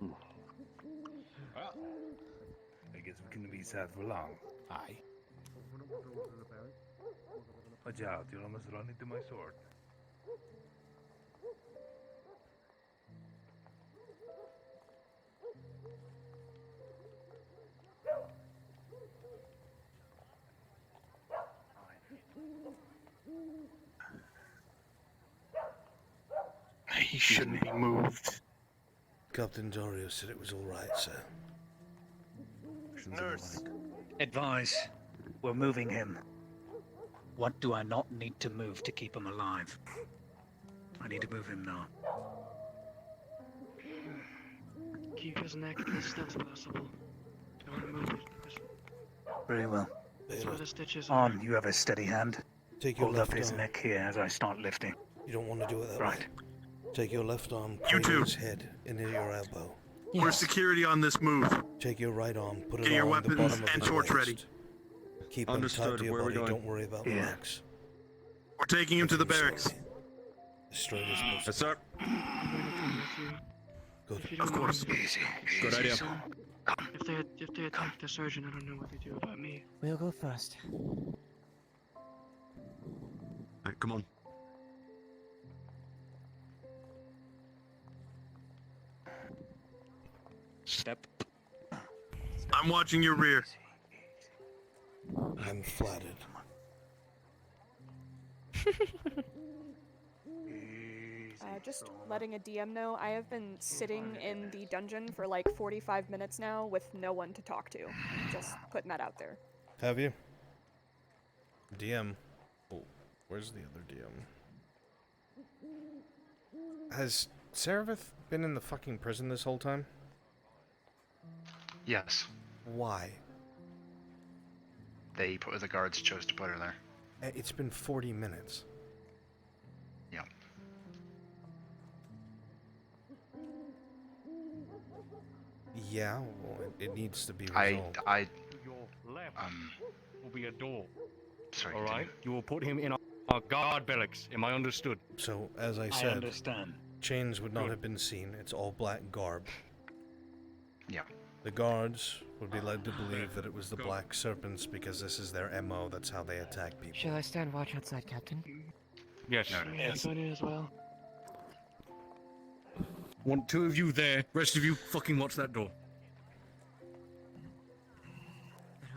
Well, I guess we can be sad for long. Aye. Watch out, you'll almost run into my sword. He shouldn't be moved. Captain Dario said it was all right, sir. Nurse. Advise. We're moving him. What do I not need to move to keep him alive? I need to move him now. Keep his neck as still as possible. Don't move it. Very well. That's where the stitches are. On, you have a steady hand. Take your Hold left up his arm. neck here as I start lifting. You don't want to do it that Right. way. Take your left arm, You cradle too. his head into your elbow. Where's security on this move? Take your right arm, put it Get your on the weapons bottom of and his torch waist. ready. Keep him tight Understood. to your Where are we body. going? Don't worry about the Yeah. legs. We're taking him to the barracks. As straight as possible. Yes, sir. Good. Of course. Easy. Good idea. If they attack the surgeon, I don't know what they do about me. We'll go first. Right, come on. Step. I'm watching your rear. I'm flattered. Just letting a DM know, I have been sitting in the dungeon for like 45 minutes now with no one to talk to. Just putting that out there. Have you? DM. Oh, where's the other DM? Has Seraph been in the fucking prison this whole time? Yes. Why? The guards chose to put her there. It's been 40 minutes. Yeah. Yeah, well, it needs to be resolved. I Your left will be a door. Sorry. All right. You will put him in our guard barracks. Am I understood? So, as I I said, understand. chains would not Good. have been seen. It's all black garb. Yeah. The guards would be led to believe that it was the Black Serpents because this is their MO. That's how they attack people. Shall I stand watch outside, Captain? Yes. Yeah, good as well. Want 2 of you there, rest of you fucking watch that door.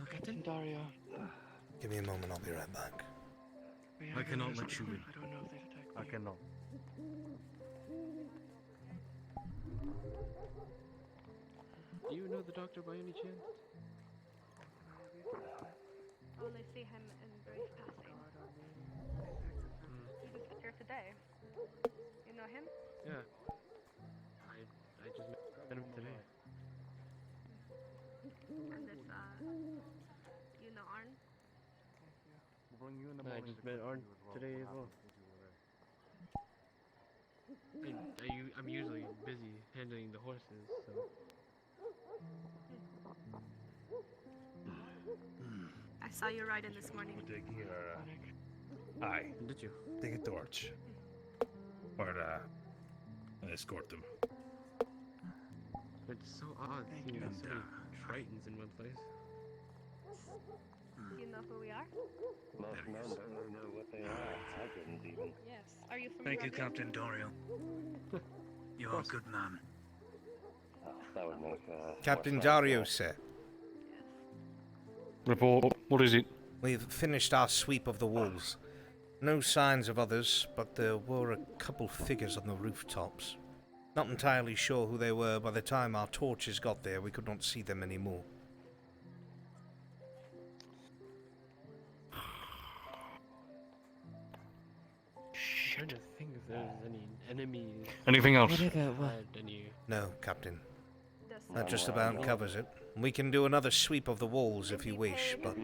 Captain Dario. Give me a moment, I'll be right back. I cannot let you in. I don't know if they've attacked me. I cannot. Do you know the doctor by any chance? Only see him in brief passing. He was here today. You know him? Yeah. I just met him today. And it's, you know Arn? I just met Arn today as well. I'm usually busy handling the horses, so... I saw you riding this morning. Aye. Did you? Take a torch. Or, escort them. It's so odd seeing so many Tritons in one place. You know who we are? Most men don't know what they are. I didn't even. Yes. Are you from Thank you, Roleplay? Captain Dario. You're a good man. Oh, that would make, Captain more sense, Dario, sir. Report. What is it? We've finished our sweep of the walls. No signs of others, but there were a couple figures on the rooftops. Not entirely sure who they were. By the time our torches got there, we could not see them anymore. I'm trying to think if there's any enemies. Anything else? No, Captain. That just about covers it. We can do another sweep of the walls if you wish, but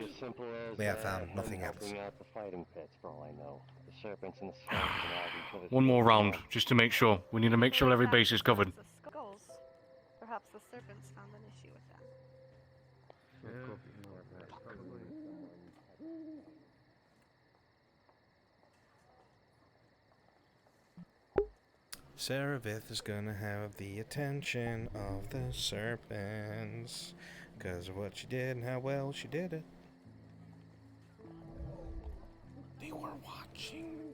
we have found nothing else. Out the fighting pits, for all I know. The serpents and the swamps and all each other's One more round, just to make sure. We need to make sure every base is covered. The skulls. Perhaps the serpents found an issue with that. Saravith is gonna have the attention of the serpents, 'cause of what she did and how well she did it. They were watching.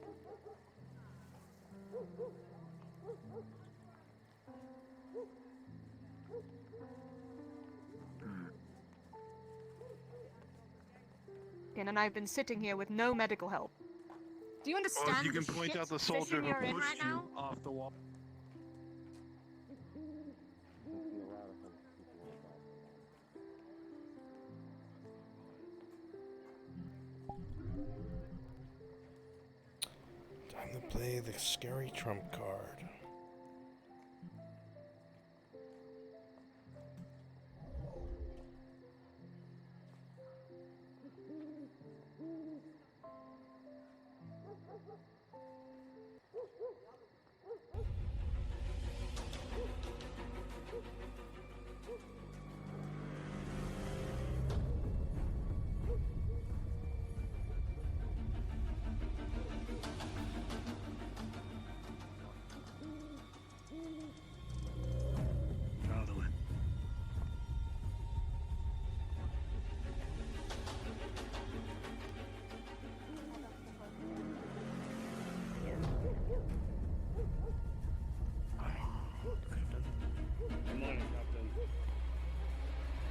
Dan and I have been sitting here with no medical help. Do you understand? Or if you can the point shit out the soldier position who you're in pushed right you now? off the wall. Time to play the scary trump card.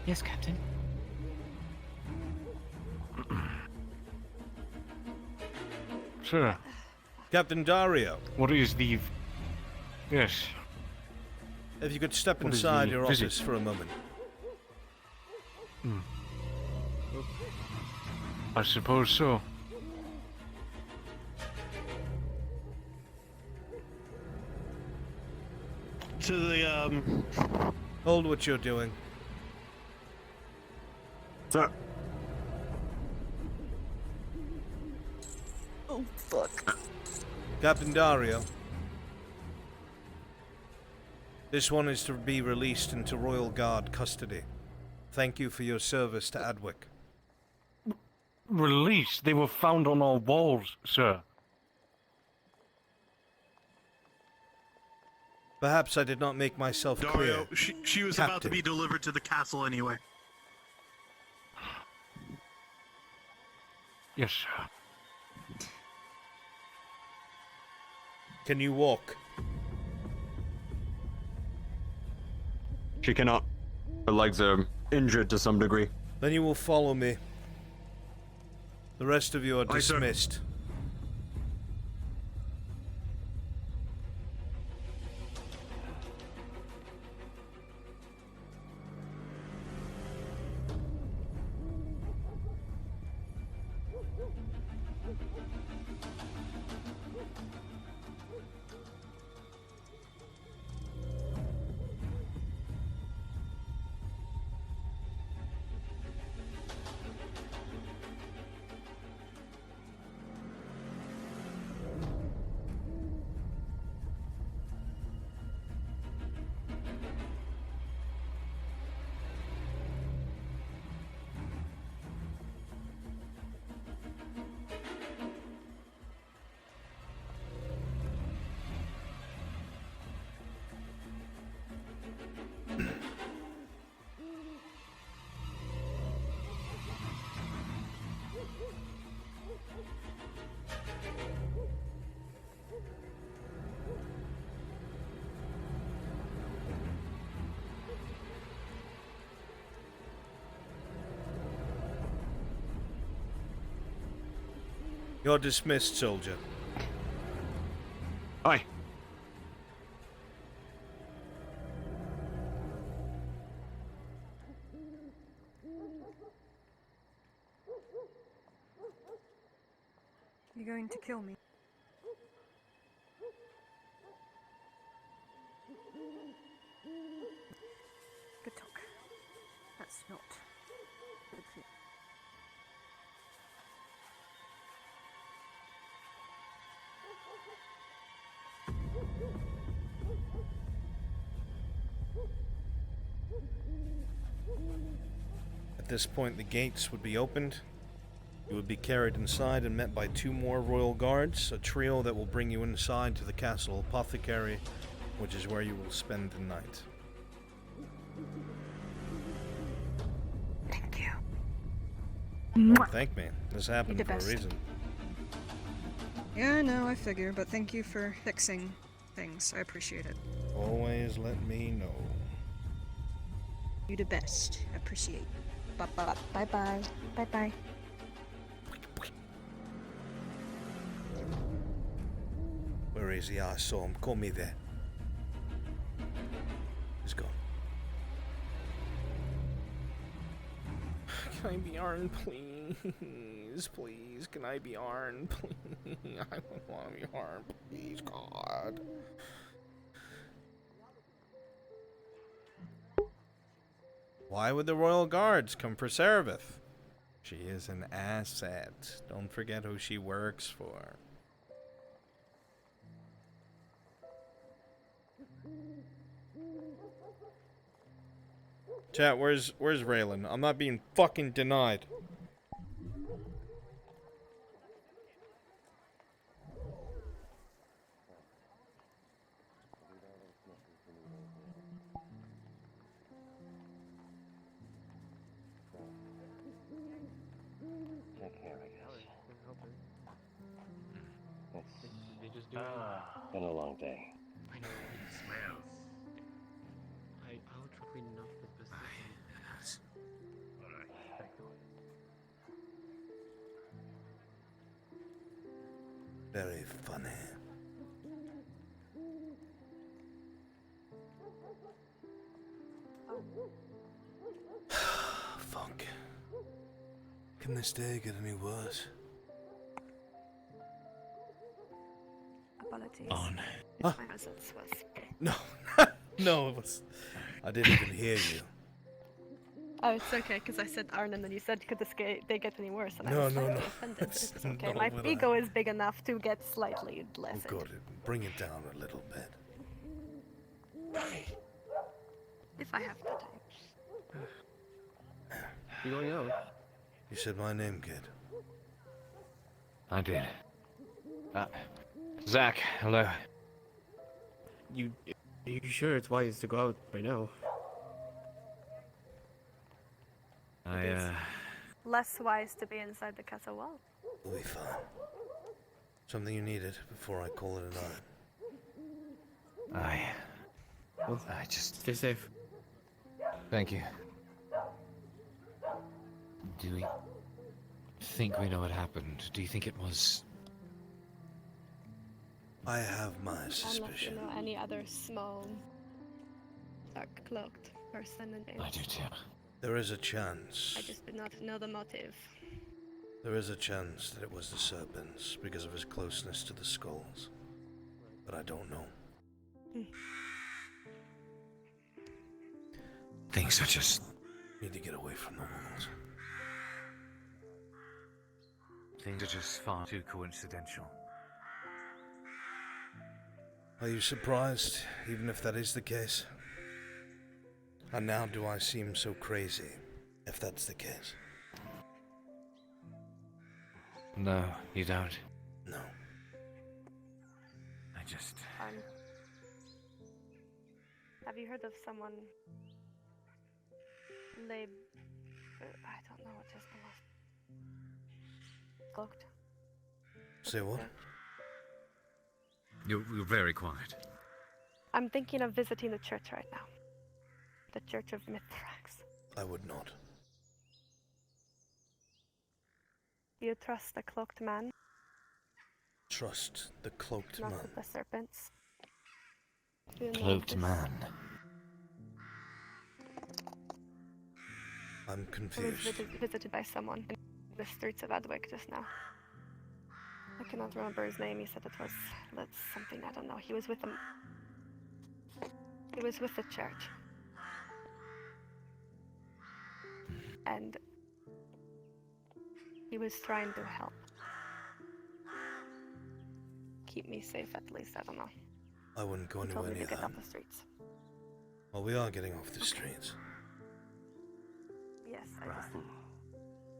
Yes, Captain. Sir. Captain Dario. What is the... Yes. If you could step What is inside the your visit? office for a moment. I suppose so. To the, Hold what you're doing. Sir. Oh, fuck. Captain Dario. This one is to be released into Royal Guard custody. Thank you for your service to Adwick. Release? They were found on our walls, sir. Perhaps I did not make myself clear. Dario, she was about to be delivered to the castle anyway. Yes, sir. Can you walk? She cannot. Her legs are injured to some degree. Then you will follow me. The rest of you are Aye, sir. dismissed. You're dismissed, soldier. Aye. You're going to kill me. Good talk. That's not good for you. At this point, the gates would be opened. You would be carried inside and met by 2 more royal guards, a trio that will bring you inside to the castle apothecary, which is where you will spend the night. Thank you. Don't thank me. This happened You're the for a best. reason. Yeah, no, I figure, but thank you for fixing things. I appreciate it. Always let me know. You the best. Appreciate. Bye-bye. Bye-bye. Bye-bye. Where is he? I saw him. Call me there. He's gone. Can I be Arn, please? Please, can I be Arn, please? I don't want to be Arn, please, God. Why would the royal guards come for Seraph? She is an asset. Don't forget who she works for. Chat, where's Raylan? I'm not being fucking denied. Check here, I guess. They just do Been a long day. I know. Smell. I'll try enough the business. Alright. Very funny. Fuck. Can this day get any worse? Apologies. On. If my presence was. No. No, it was. I didn't even hear you. Oh, it's okay, because I said Arn and then you said, could they get any worse? And I No, was no, slightly no. offended. It's It's okay. not My what ego is big enough to get slightly Oh, less. God. Bring it down a little bit. If I have the time. You going out? You said my name, kid. I did. Zach, hello. Are you sure it's wise to go out right now? Less wise to be inside the castle wall. We'll be fine. Something you needed before I call it a night. I just... Stay safe. Thank you. Do we think we know what happened? Do you think it was... I have my Unless you suspicion. know any other small, dark cloaked person in it. I do too. There is a chance. I just did not know the motive. There is a chance that it was the serpents because of his closeness to the skulls. But I don't know. Things are just... Need to get away from the walls. Things are just far too coincidental. Are you surprised, even if that is the case? And now do I seem so crazy, if that's the case? No, you don't. No. I just... Have you heard of someone... I don't know what his name was. Cloaked? Say what? You're very quiet. I'm thinking of visiting the church right now. The Church of Mithrax. I would not. Do you trust the cloaked man? Trust the cloaked Not man. with the serpents? Do you know Cloaked this? man. I'm I was confused. visited by someone in the streets of Adwick just now. I cannot remember his name. He said it was something, I don't know. He was with them. He was with the church. And he was trying to help. Keep me safe at least, I don't know. I wouldn't go He told anywhere me to near get that. off the streets. Well, we are getting off the streets. Yes, I just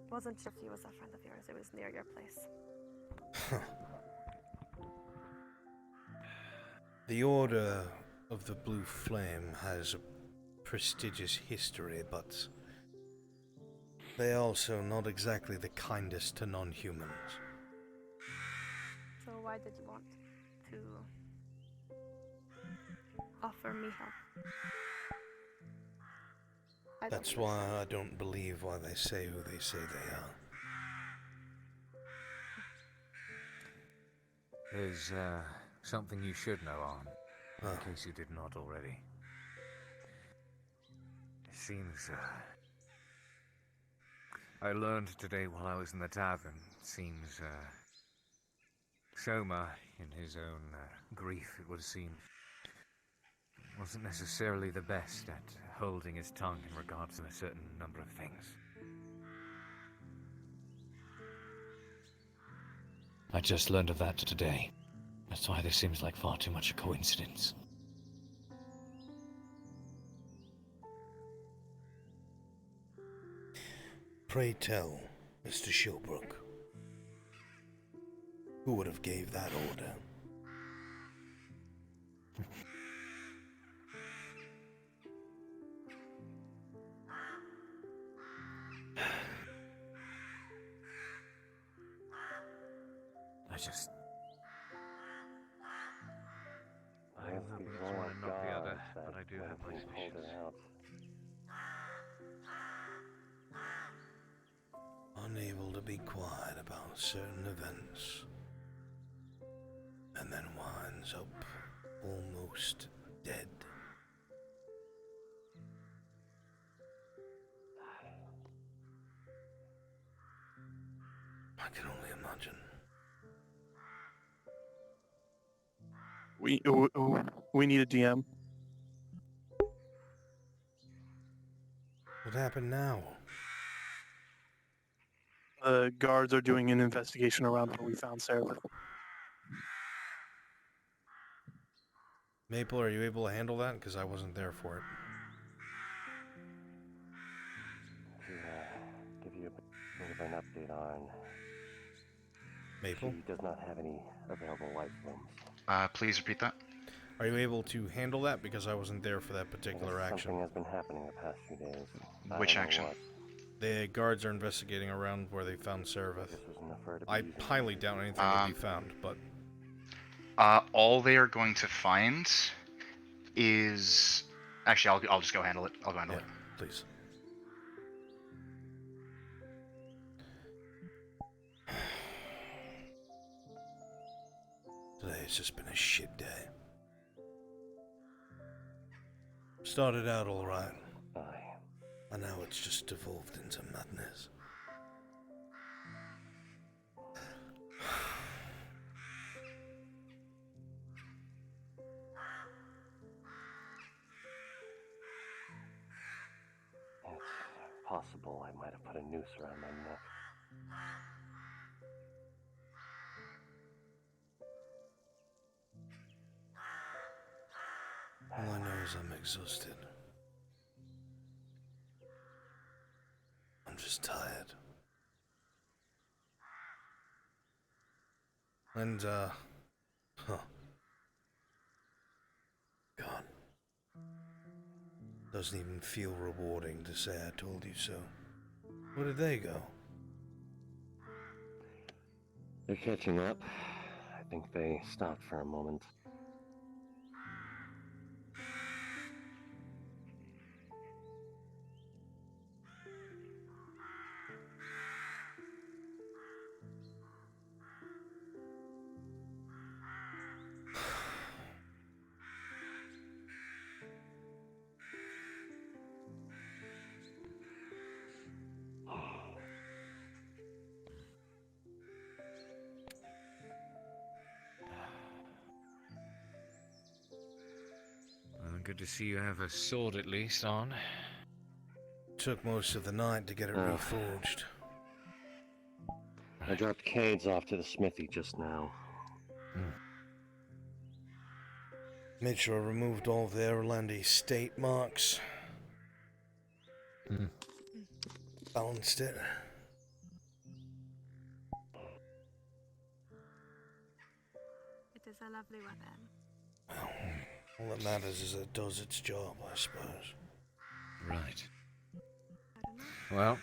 wasn't sure if he was a friend of yours. It was near your place. The Order of the Blue Flame has a prestigious history, but they're also not exactly the kindest to non-humans. So why did you want to offer me help? I don't That's why I don't believe why they say who they say they are. There's, something you should know, Arn. In case you did not already. It seems, I learned today while I was in the tavern. It seems, Soma, in his own grief, it would seem, wasn't necessarily the best at holding his tongue in regards to a certain number of things. I just learned of that today. That's why this seems like far too much a coincidence. Pray tell, Mr. Shilbrook, who would have gave that order? I just... I happen to just want to knock the other, but I do have my suspicions. Unable to be quiet about certain events, and then winds up almost dead. I can only imagine. We need a DM. What happened now? The guards are doing an investigation around where we found Sarah. Maple, are you able to handle that? Because I wasn't there for it. To give you a bit of an update on... Maple? She does not have any available life forms. Please repeat that. Are you able to handle that? Because I wasn't there for that particular action. Something has been happening the past few days. Which action? The guards are investigating around where they found Seraph. I highly doubt anything will be found, but... All they are going to find is... Actually, I'll just go handle it. I'll go handle it. Please. Today's just been a shit day. Started out alright. And now it's just evolved into madness. It's possible I might have put a noose around my neck. All I know is I'm exhausted. I'm just tired. And, God. Doesn't even feel rewarding to say I told you so. Where did they go? They're catching up. I think they stopped for a moment. Good to see you have a sword at least on. Took most of the night to get it reforged. I dropped Cade's off to the smithy just now. Made sure I removed all the Airland estate marks. Balanced it. It is a lovely weapon. All that matters is it does its job, I suppose. Right. Well,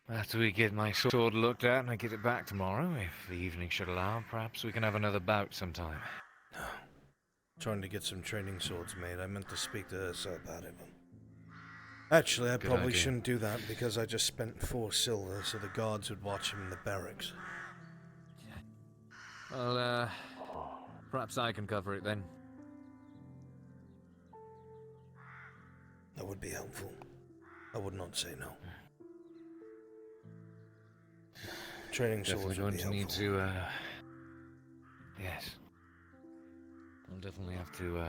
after we get my sword looked at and I get it back tomorrow, if the evening should allow, perhaps we can have another bout sometime. Trying to get some training swords made. I meant to speak to Ursa about it, but... Actually, I probably shouldn't do that because I just spent 4 silver so the guards would watch him in the barracks. Well, perhaps I can cover it then. That would be helpful. I would not say no. Training swords would be helpful. Need to, yes. We'll definitely have to,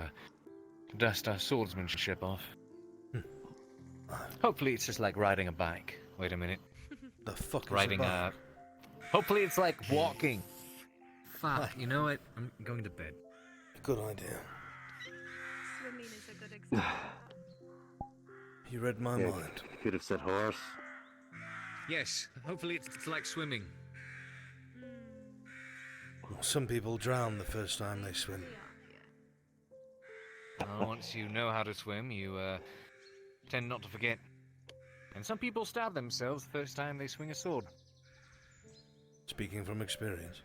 dust our swordsmanship off. Hopefully it's just like riding a bike. Wait a minute. The fuck is riding a bike? Hopefully it's like walking. Fuck, you know what? I'm going to bed. Good idea. Swimming is a good example. You read my mind. Could have said horse. Yes, hopefully it's like swimming. Well, some people drown the first time they swim. Well, once you know how to swim, you tend not to forget. And some people stab themselves the first time they swing a sword. Speaking from experience.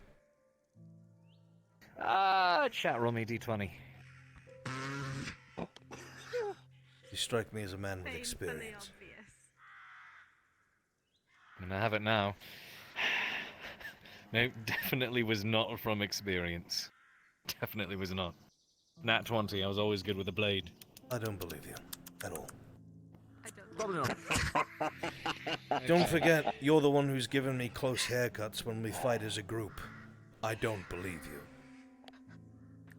Chat, roll me d20. You strike me as a man with experience. And I have it now. No, definitely was not from experience. Definitely was not. Nat 20, I was always good with a blade. I don't believe you. At all. Probably not. Don't forget, you're the one who's given me close haircuts when we fight as a group. I don't believe you.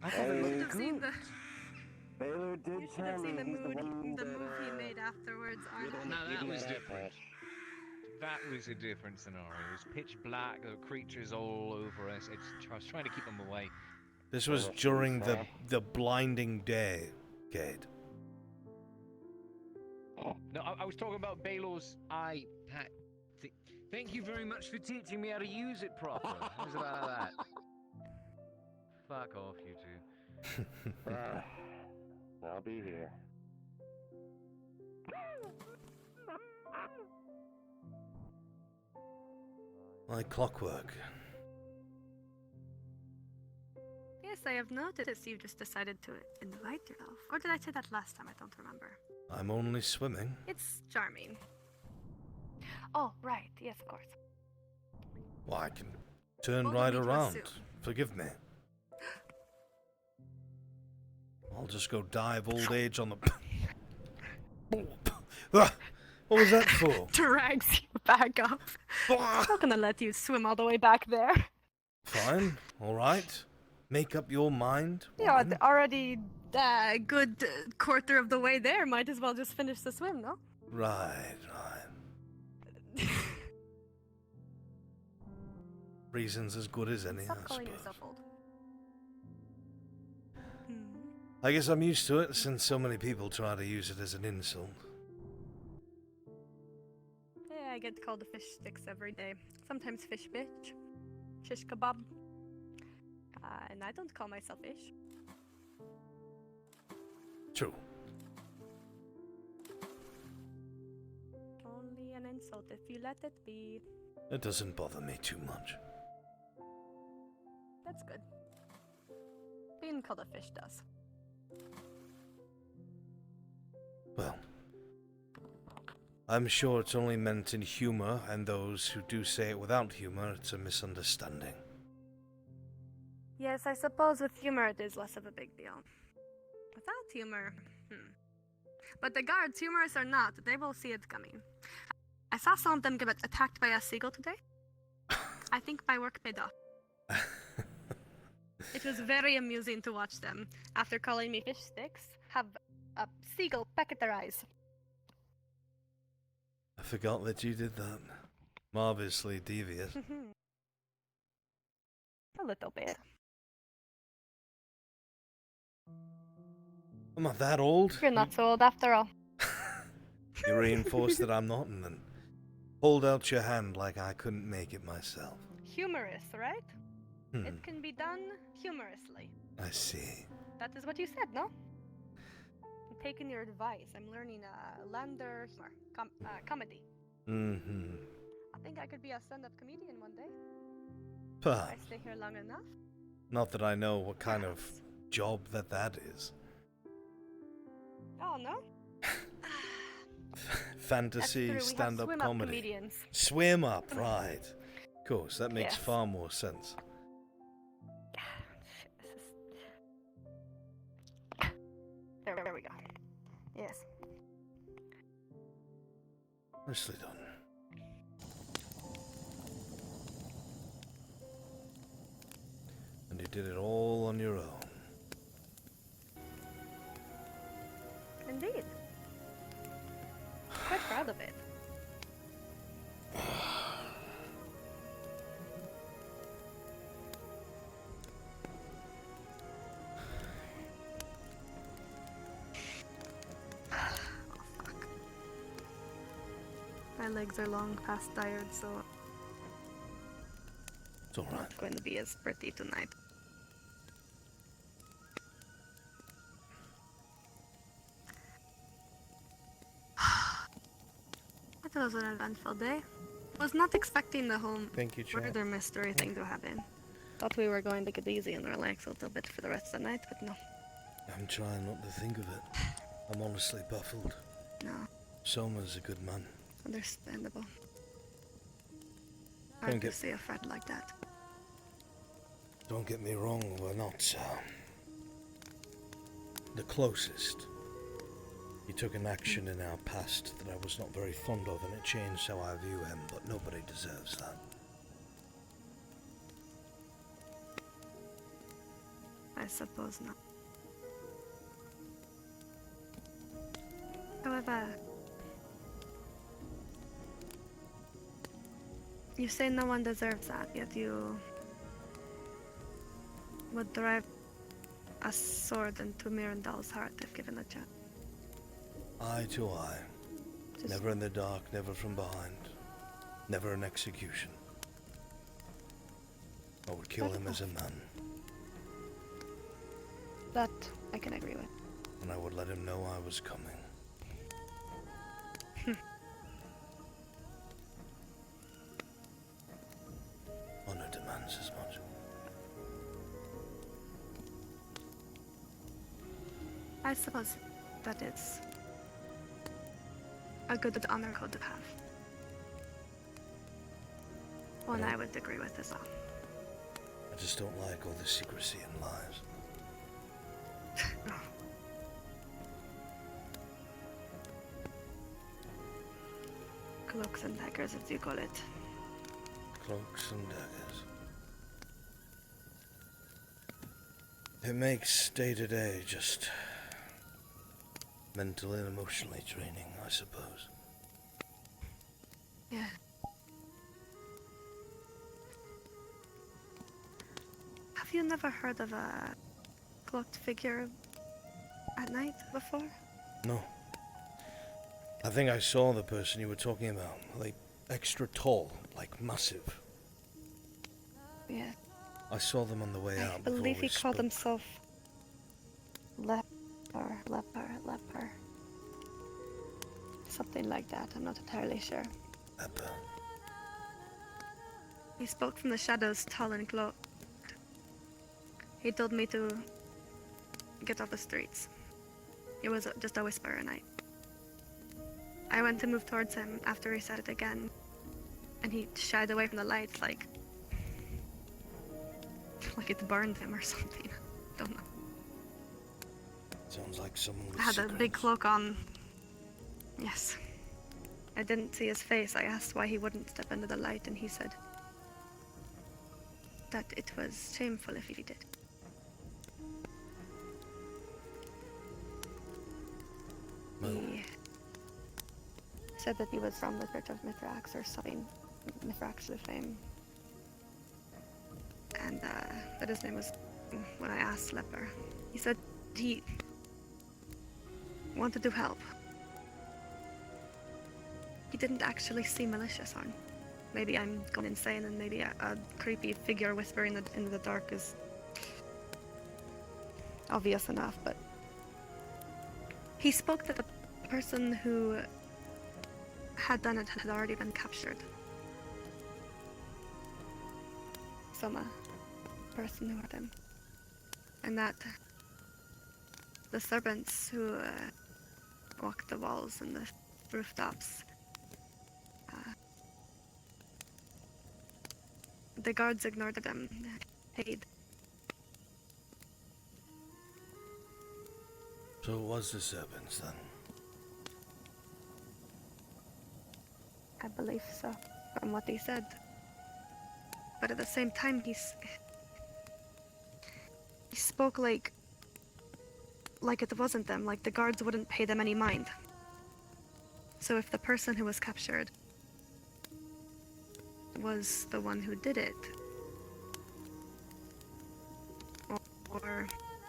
You should have seen the... Baylor did You should have seen the move he made afterwards. No, that was different. That was a different scenario. It was pitch black, there were creatures all over us. I was trying to keep them away. This was during the blinding day, Cade. No, I was talking about Baylor's eye patch. Thank you very much for teaching me how to use it properly. It was about that. Fuck off, you two. I'll be here. Like clockwork. Yeah, Yes, I have noticed you just decided to invite yourself. Or did I say that last time? I don't remember. I'm only swimming. It's charming. Oh, right. Yes, of course. Well, I can turn Bold of right me to around. assume. Forgive me. I'll just go die of old age on the... Ah, what was that for? Drags you back up. I'm not gonna let you swim all the way back there. Fine, alright. Make up your mind. Yeah, already a good quarter of the way there. Might as well just finish the swim, no? Right. Reason's as good as any, Stop I calling suppose. yourself old. I guess I'm used to it since so many people try to use it as an insult. Yeah, I get called a fish sticks every day. Sometimes fish bitch, shish kebab. And I don't call myself fish. True. Only an insult if you let it be. It doesn't bother me too much. That's good. Being called a fish does. Well, I'm sure it's only meant in humor, and those who do say it without humor, it's a misunderstanding. Yes, I suppose with humor it is less of a big deal. Without humor, But the guards, humorous or not, they will see it coming. I saw some of them get attacked by a seagull today. I think my work paid off. It was very amusing to watch them, after calling me fish sticks, have a seagull peck at their eyes. I forgot that you did that. Marvelously devious. A little bit. I'm not that old. You're not so old after all. You reinforced that I'm not, and then hold out your hand like I couldn't make it myself. Humorous, right? It can be done humorously. I see. That is what you said, no? I'm taking your advice. I'm learning lander humor, comedy. I think I could be a stand-up comedian one day. If I Perhaps. stay here long enough. Not that I know what kind of job that is. Oh, no? Fantasy, That's true, we have stand-up swim-up comedy. comedians. Swim up, right. Of course, that makes Yes. far more sense. There we go. Yes. Nicely done. And you did it all on your own. Indeed. Quite proud of it. My legs are long past tired, so It's alright. not going to be as pretty tonight. It was an eventful day. Was not expecting the whole Thank you, Chad. murder mystery thing to happen. Thought we were going to get easy and relax a little bit for the rest of the night, but no. I'm trying not to think of it. I'm honestly baffled. No. Soma's a good man. Understandable. Don't Hard to get- see a friend like that. Don't get me wrong, we're not the closest. He took an action in our past that I was not very fond of, and it changed how I view him, but nobody deserves that. I suppose not. However, you say no one deserves that, yet you would drive a sword into Mirandal's heart if given a chance. Eye to eye. Just- Never in the dark, never from behind. Never an execution. I would kill him as a man, That I can agree with. and I would let him know I was coming. Honor demands as much. I suppose that is a good honor code to have. One I would agree with as well. I just don't like all the secrecy and lies. Cloaks and daggers, as you call it. Cloaks and daggers. It makes day-to-day just mentally and emotionally draining, I suppose. Yeah. Have you never heard of a cloaked figure at night before? No. I think I saw the person you were talking about. Like, extra tall, like massive. Yeah. I saw them on the way out. I believe before he we called spoke. himself leper. Something like that, I'm not entirely sure. Leper. He spoke from the shadows, tall and cloaked. He told me to get off the streets. It was just a whisper at night. I went to move towards him after he said it again, and he shied away from the lights like it burned him or something. Don't know. Sounds like someone with I had a secrets. big cloak on. Yes. I didn't see his face. I asked why he wouldn't step into the light, and he said that it was shameful if he did. He said that he was from the Church of Mithrax or something. Mithrax the fame. And that his name was, when I asked Leper, he said he wanted to help. He didn't actually seem malicious, on. Maybe I'm going insane, and maybe a creepy figure whispering in the dark is obvious enough, but he spoke that the person who had done it had already been captured. Some person who hurt him. And that the serpents who walked the walls and the rooftops, the guards ignored them, paid. So it was the serpents then? I believe so, from what he said. But at the same time, he spoke like it wasn't them, like the guards wouldn't pay them any mind. So if the person who was captured was the one who did it, or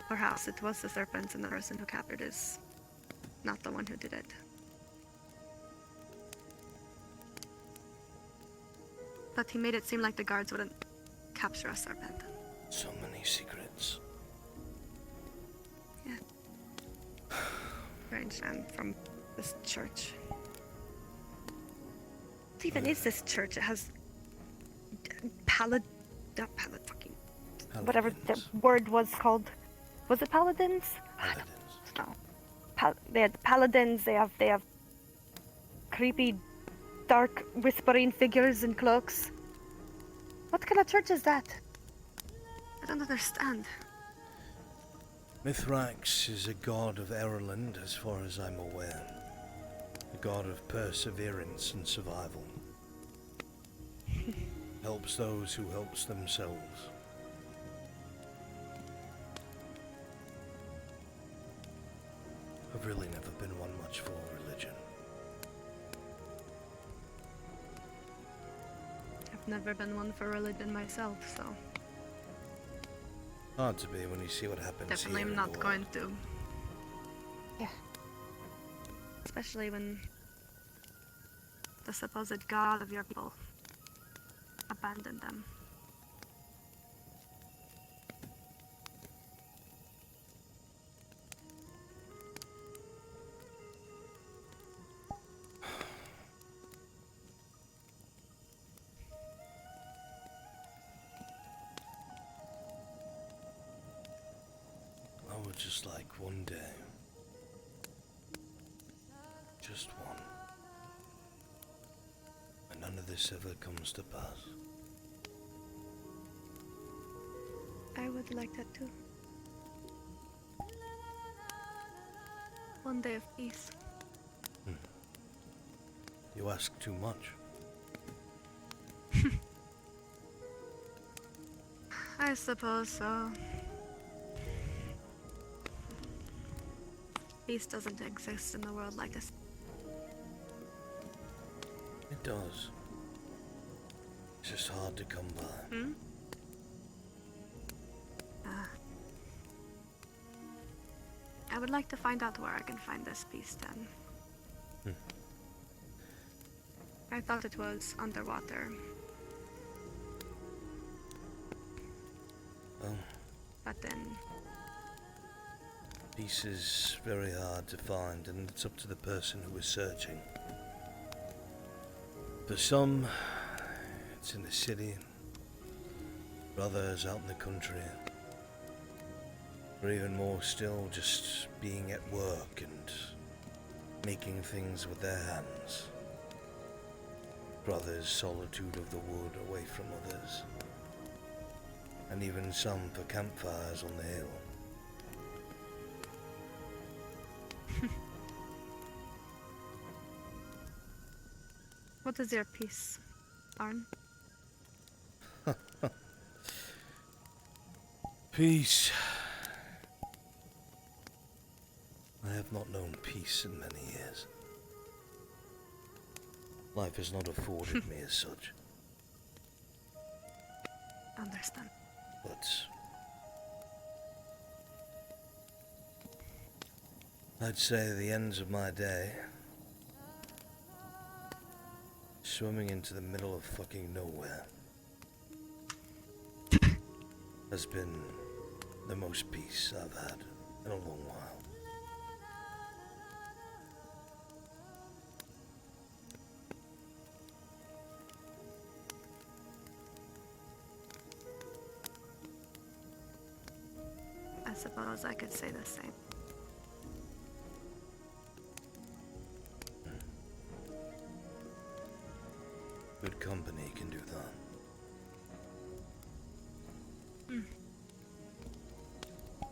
perhaps it was the serpents and the person who captured is not the one who did it. But he made it seem like the guards wouldn't capture a serpent. So many secrets. Yeah. Strange man from this church. What even is this church? It has fucking whatever the word was called. Was it paladins? Paladins. No. They had paladins. They have creepy, dark, whispering figures in cloaks. What kind of church is that? I don't understand. Mithrax is a god of Ireland, as far as I'm aware. A god of perseverance and survival. Helps those who helps themselves. I've really never been one much for religion. I've never been one for religion myself, so Hard to be when you see what happens definitely here I'm in not the going world. to. Yeah. Especially when the supposed god of your people abandoned them. I would just like one day Just one. And none of this ever comes to pass. I would like that too. One day of peace. You ask too much. I suppose so. Peace doesn't exist in the world like this. It does. It's just hard to come by. Hmm? I would like to find out where I can find this peace then. I thought it was underwater. Well, but then peace is very hard to find, and it's up to the person who is searching. For some, it's in the city. For others, out in the country. Or even more still, just being at work and making things with their hands. For others, solitude of the wood away from others. And even some for campfires on the hill. what is your peace, Arn? Peace. I have not known peace in many years. Life has not afforded me as such. Understand. But I'd say the ends of my day, swimming into the middle of fucking nowhere, has been the most peace I've had in a long while. I suppose I could say the same. Good company can do that.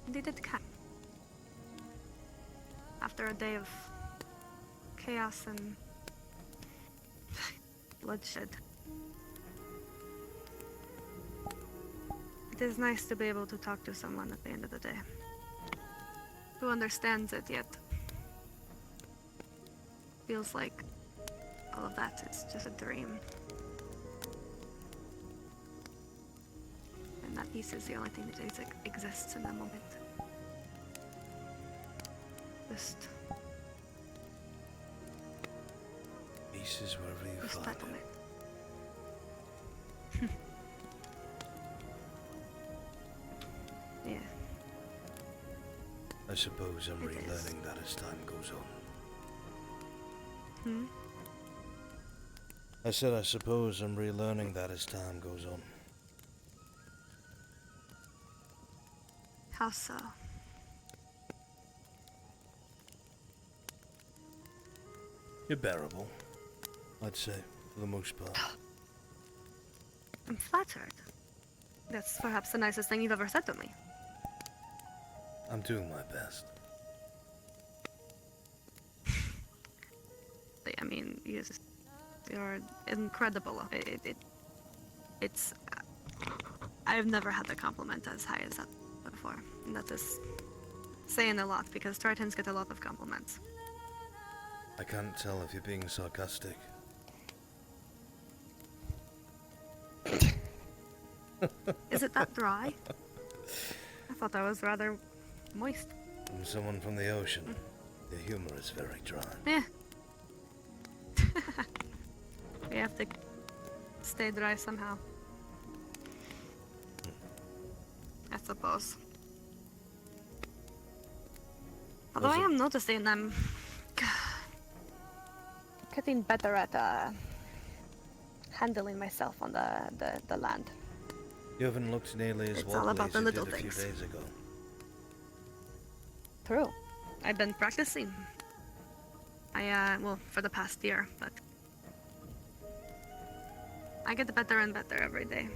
Indeed it can. After a day of chaos and bloodshed. It is nice to be able to talk to someone at the end of the day. Who understands it yet. Feels like all of that is just a dream. And that peace is the only thing that exists in that moment. Just Peace is wherever you find respect it. it. Yeah. I suppose I'm It is. relearning that as time goes on. Hmm? I said I suppose I'm relearning that as time goes on. How so? You're bearable, I'd say, for the most part. I'm flattered. That's perhaps the nicest thing you've ever said to me. I'm doing my best. I mean, you're incredible. It's. I've never had a compliment as high as that before, and that is saying a lot because Tritons get a lot of compliments. I can't tell if you're being sarcastic. Is it that dry? I thought that was rather moist. From someone from the ocean, your humor is very dry. Yeah. We have to stay dry somehow. I suppose. Although I am noticing I'm getting better at handling myself on the land. You haven't looked nearly as It's all wobbly about as the you little did a few things. days ago. True. I've been practicing. Well, for the past year, but I get better and better every day.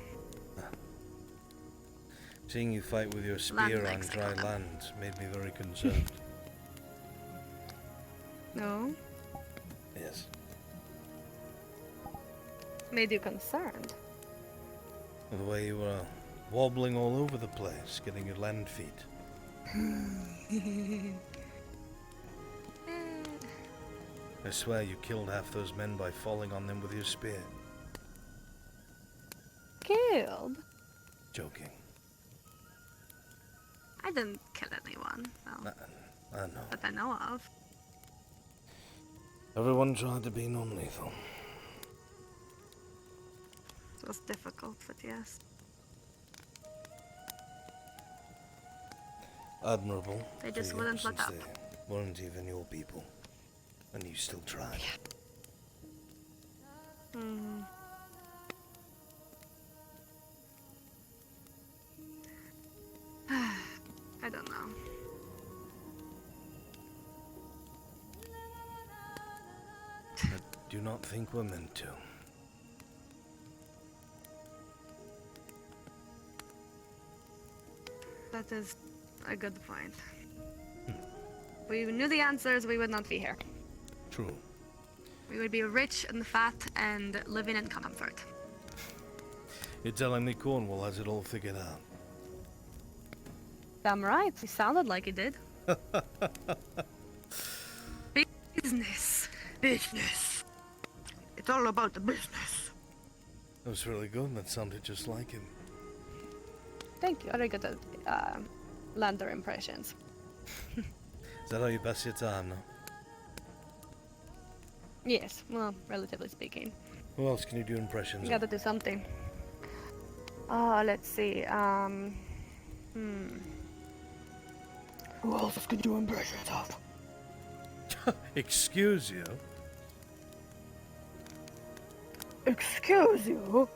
Seeing you fight with your Land spear on legs, they dry call them. land made me very concerned. No? Yes. Made you concerned? The way you were wobbling all over the place, getting your land feet. I swear you killed half those men by falling on them with your spear. Killed? Joking. I didn't kill anyone, no. I know. That I know of. Everyone tried to be non-lethal. It was difficult, but yes. Admirable. They just for you, wouldn't let since up. They weren't even your people. And you still tried. Hmm. I don't know. I do not think we're meant to. That is a good point. If we knew the answers, we would not be here. True. We would be rich and fat and living in comfort. You're telling me Cornwall has it all figured out? Damn right. He sounded like he did. Business. Business. It's all about the business. That was really good. That sounded just like him. Thank you. Very good at lander impressions. Is that how you pass your time now? Yes, well, relatively speaking. Who else can you do impressions You gotta do something. Let's see. Who else can do impressions of? Excuse you? Excuse you?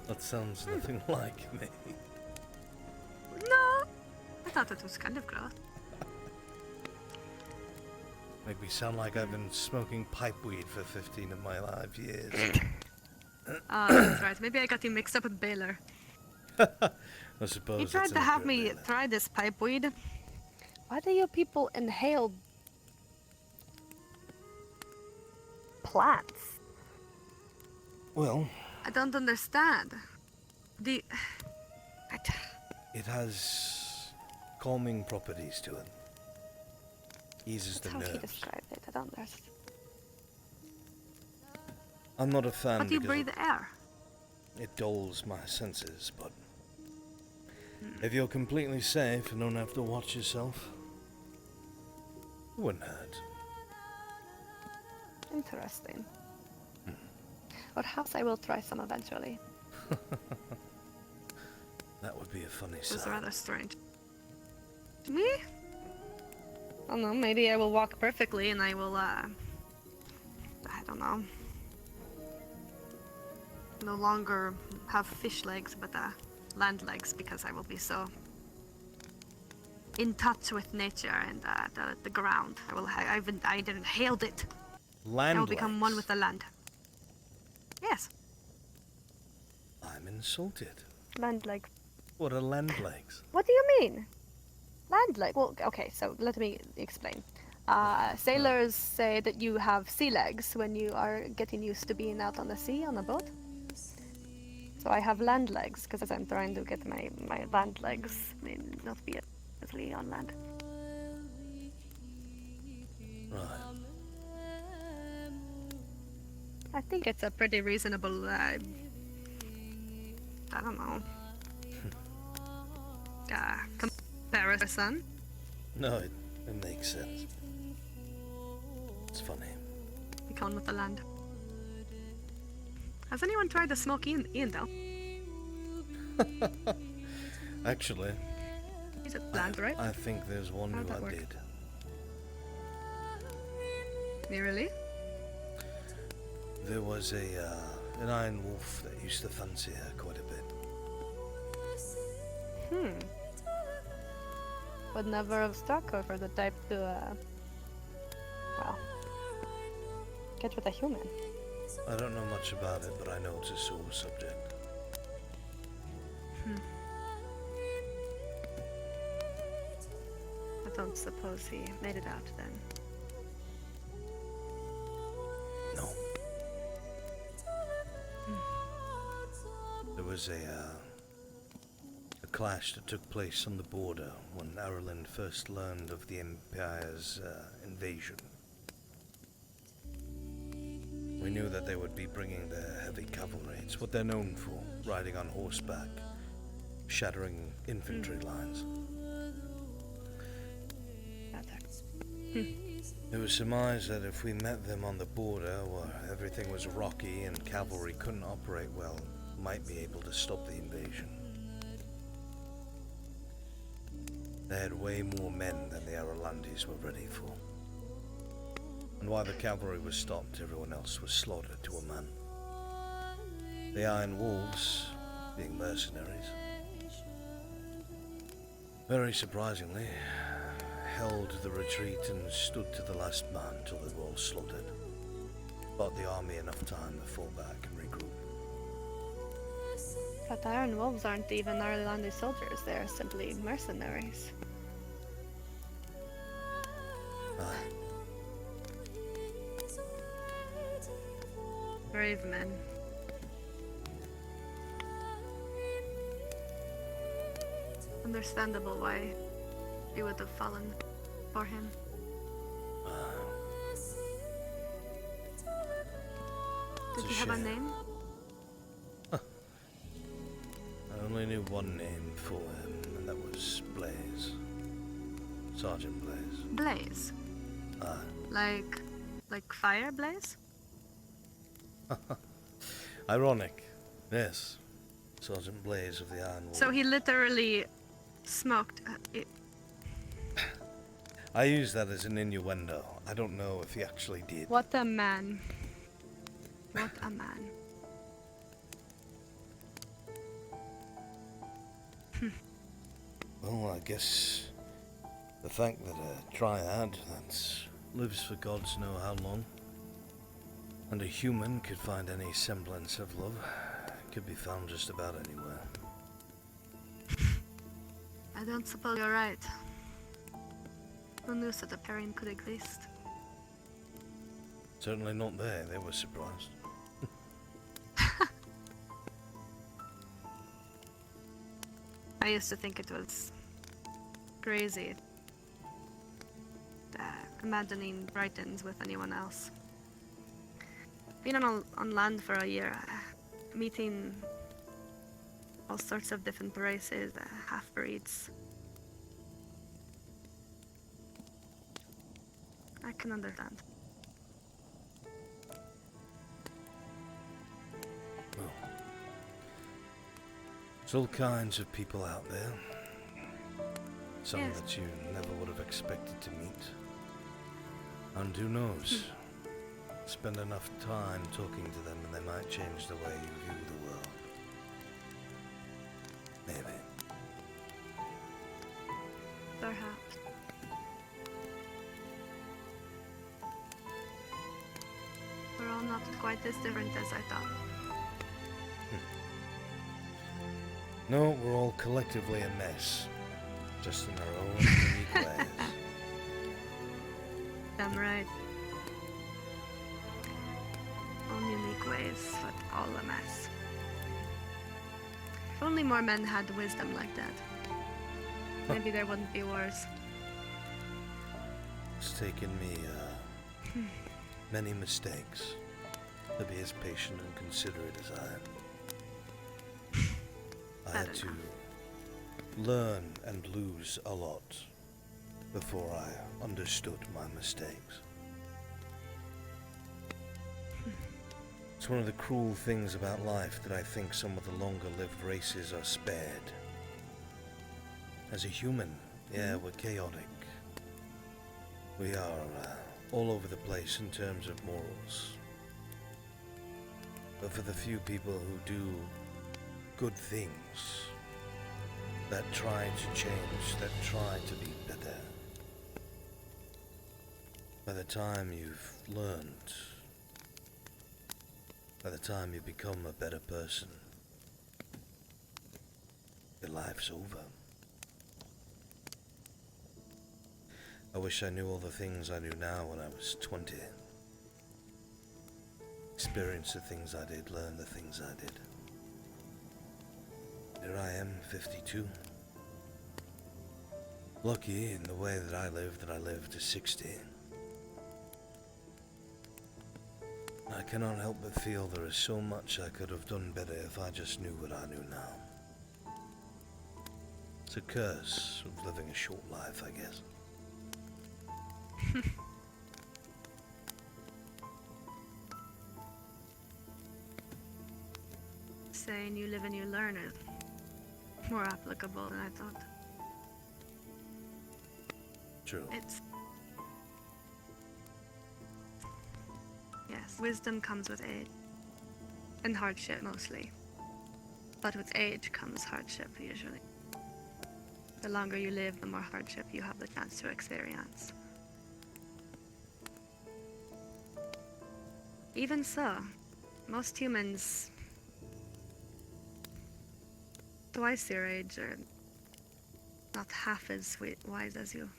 That sounds nothing like me. No! I thought it was kind of gross. Make me sound like I've been smoking pipeweed for 15 of my life years. That's right. Maybe I got you mixed up with Baylor. I suppose He tried that's to have inaccurate, me really. try this pipeweed. Why do you people inhale plants? Well, I don't understand. it has calming properties to it. Eases the That's how he nerves. described it. I don't understand. I'm not a fan But you because breathe air. it dulls my senses, but if you're completely safe and don't have to watch yourself, it wouldn't hurt. Interesting. Perhaps I will try some eventually. That would be a funny It was sight. rather strange. Me? I don't know, maybe I will walk perfectly and I will, I don't know. No longer have fish legs, but land legs, because I will be so in touch with nature and the ground. I didn't hailed it. Land I will become one with the land. Yes. I'm insulted. Land legs. What are land legs? What do you mean? Land leg? Well, okay, so let me explain. Sailors say that you have sea legs when you are getting used to being out on the sea on a boat. So I have land legs because I'm trying to get my land legs and not be easily on land. Right. I think it's a pretty reasonable, I don't know, comparison. No, it makes sense. It's funny. Become with the land. Has anyone tried the smoky Ian though? Actually, He's a land, right? I think there's one How'd who that I work? did. Really? There was an iron wolf that used to fancy her quite a bit. would never have struck her for the type to, well, get with a human. I don't know much about it, but I know it's a sore subject. I don't suppose he made it out then. No. There was a clash that took place on the border when Ireland first learned of the Empire's invasion. We knew that they would be bringing their heavy cavalry. It's what they're known for, riding on horseback, shattering infantry lines. It was surmised that if we met them on the border where everything was rocky and cavalry couldn't operate well, we might be able to stop the invasion. They had way more men than the Irelandis were ready for. And while the cavalry was stopped, everyone else was slaughtered to a man. The Iron Wolves, being mercenaries, very surprisingly, held the retreat and stood to the last man till they were all slaughtered. Bought the army enough time to fall back and regroup. But Iron Wolves aren't even Irelandic soldiers, they're simply mercenaries. Brave men. Understandable why you would have fallen for him. Did he have a name? I only knew one name for him, and that was Blaze. Sergeant Blaze. Blaze? Like fire blaze? Ironic. Yes. Sergeant Blaze of the Iron Wolves. So he literally smoked it. I use that as an innuendo. I don't know if he actually did. What a man. What a man. Well, I guess the fact that a triad that lives for gods know how long, and a human could find any semblance of love, could be found just about anywhere. I don't suppose you're right. Who knew such a pairing could exist? Certainly not there. They were surprised. I used to think it was crazy imagining Britons with anyone else. Being on land for a year, meeting all sorts of different races, half-breeds. I can understand. Well, there's all kinds of people out there. Some Yes. that you never would have expected to meet. And who knows? Spend enough time talking to them and they might change the way you view the world. Maybe. Perhaps. We're all not quite as different as I thought. No, we're all collectively a mess. Just in our own unique ways. Damn right. Own unique ways, but all a mess. If only more men had wisdom like that. Maybe there wouldn't be wars. It's taken me many mistakes to be as patient and considerate as I am. I had to learn and lose a lot before I understood my mistakes. It's one of the cruel things about life that I think some of the longer-lived races are spared. As a human, yeah, we're chaotic. We are all over the place in terms of morals. But for the few people who do good things, that try to change, that try to be better. By the time you've learned, by the time you become a better person, your life's over. I wish I knew all the things I knew now when I was 20. Experience the things I did, learn the things I did. Here I am, 52. Lucky in the way that I lived to 60. I cannot help but feel there is so much I could have done better if I just knew what I knew now. It's a curse of living a short life, I guess. Saying you live and you learn is more applicable than I thought. True. Yes, wisdom comes with age. And hardship, mostly. But with age comes hardship, usually. The longer you live, the more hardship you have the chance to experience. Even so, most humans twice your age are not half as wise as you.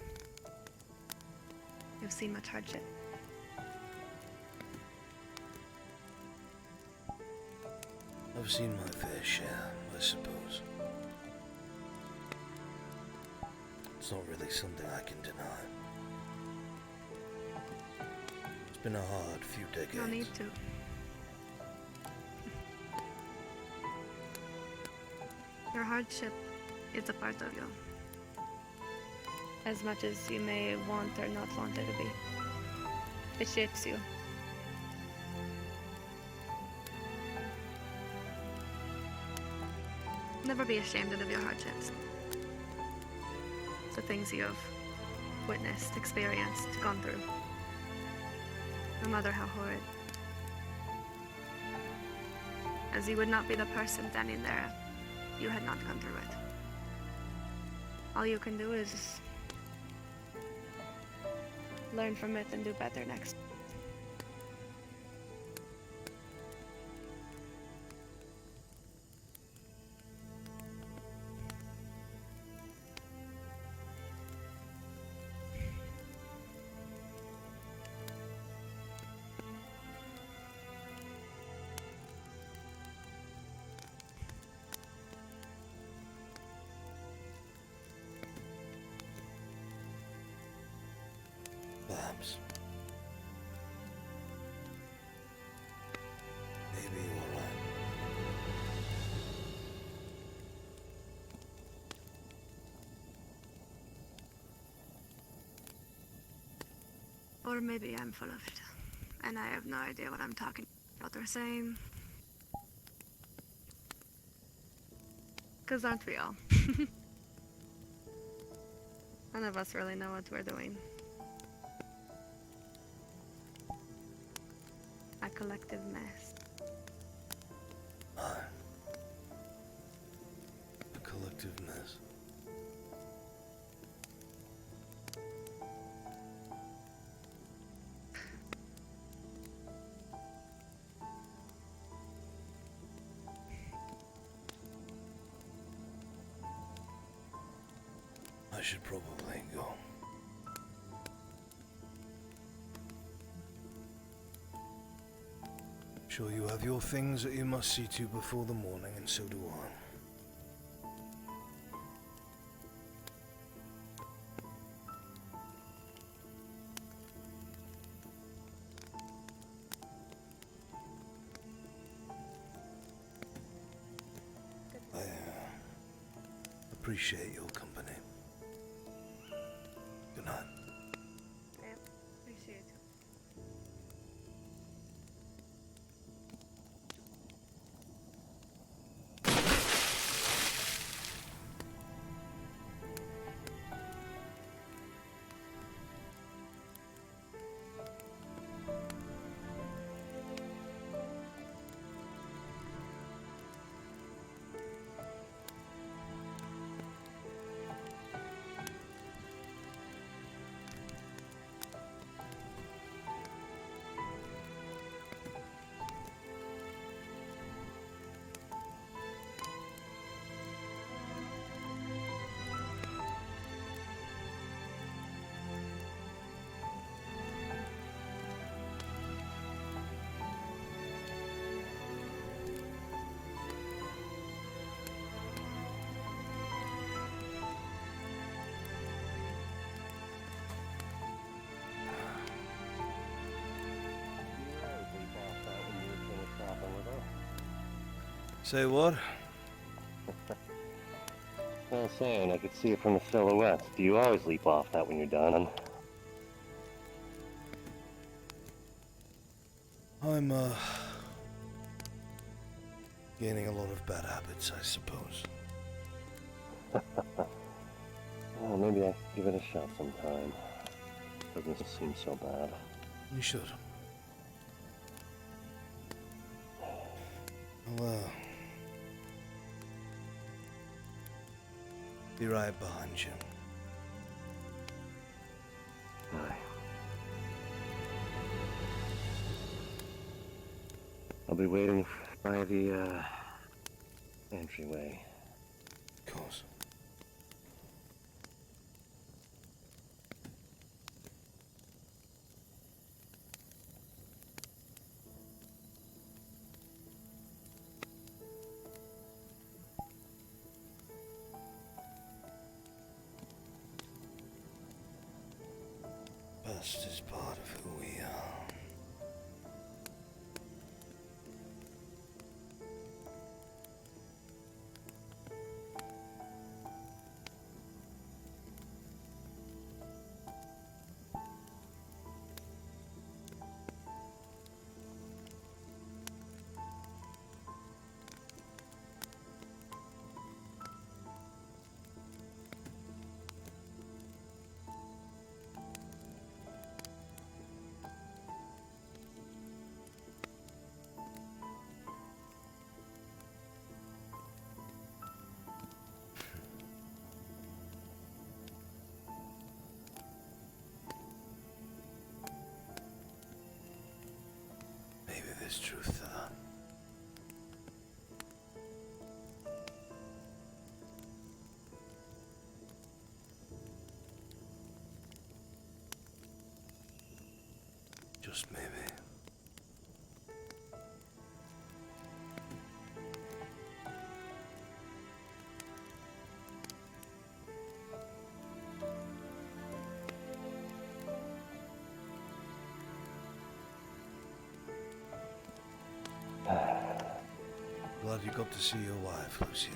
You've seen much hardship. I've seen my fair share, I suppose. It's not really something I can deny. It's been a hard few decades. No need to. Your hardship is a part of you. As much as you may want or not want it to be. It shapes you. Never be ashamed of your hardships. The things you have witnessed, experienced, gone through. No matter how horrid. As you would not be the person standing there if you had not gone through it. All you can do is learn from it and do better next. Perhaps. Maybe you're right. Or maybe I'm full of it. And I have no idea what I'm talking about or saying. 'Cause aren't we all? None of us really know what we're doing. A collective mess. A collective mess. I should probably go. Sure you have your things that you must see to before the morning, and so do I. I appreciate your company. Good night. Yeah, appreciate it. Say what? Well, saying I could see it from the silhouette. Do you always leap off that when you're done? I'm, gaining a lot of bad habits, I suppose. Well, maybe I could give it a shot sometime. Doesn't seem so bad. You should. Well, be right behind you. Aye. I'll be waiting by the, entryway. Of course. Past is part of who we are. Maybe there's truth to that. Just maybe. Glad you got to see your wife, Lucian.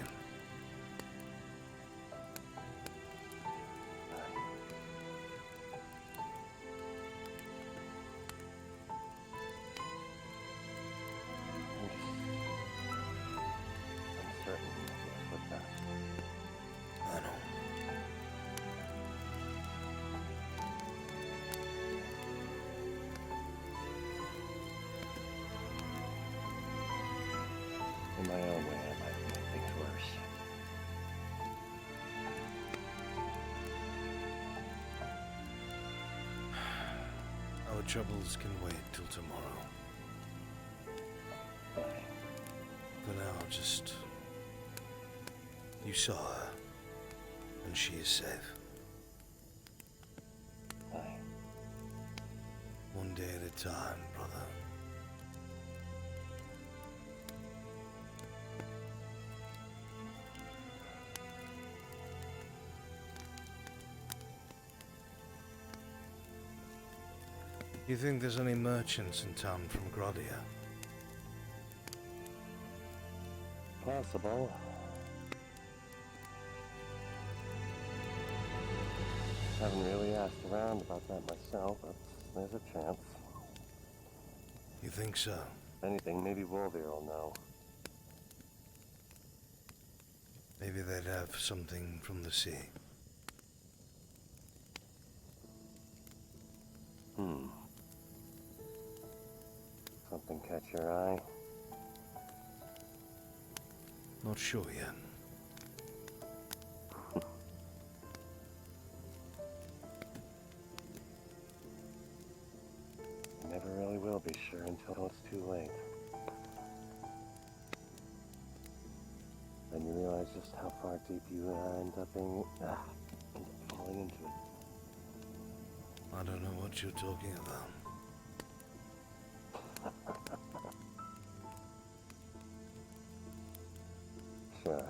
I know. In my own way, I might make things worse. Our troubles can wait till tomorrow. For now, just... You saw her, and she is safe. Aye. One day at a time, brother. You think there's any merchants in town from Grodia? Possible. Haven't really asked around about that myself, but there's a chance. You think so? If anything, maybe Wolvir will know. Maybe they'd have something from the sea. Something catch your eye? Not sure yet. You never really will be sure until it's too late. Then you realize just how far deep you end up falling into it. I don't know what you're talking about. Sure.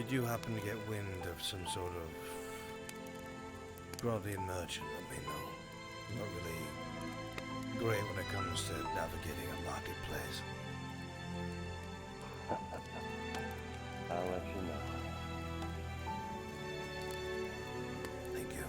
did you happen to get wind of some sort of Grodian merchant, let me know. Not really great when it comes to navigating a marketplace. I'll let you know. Thank you.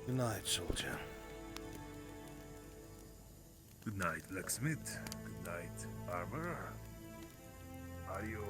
Good night, soldier. Good night, blacksmith. Good night, armor. Adios,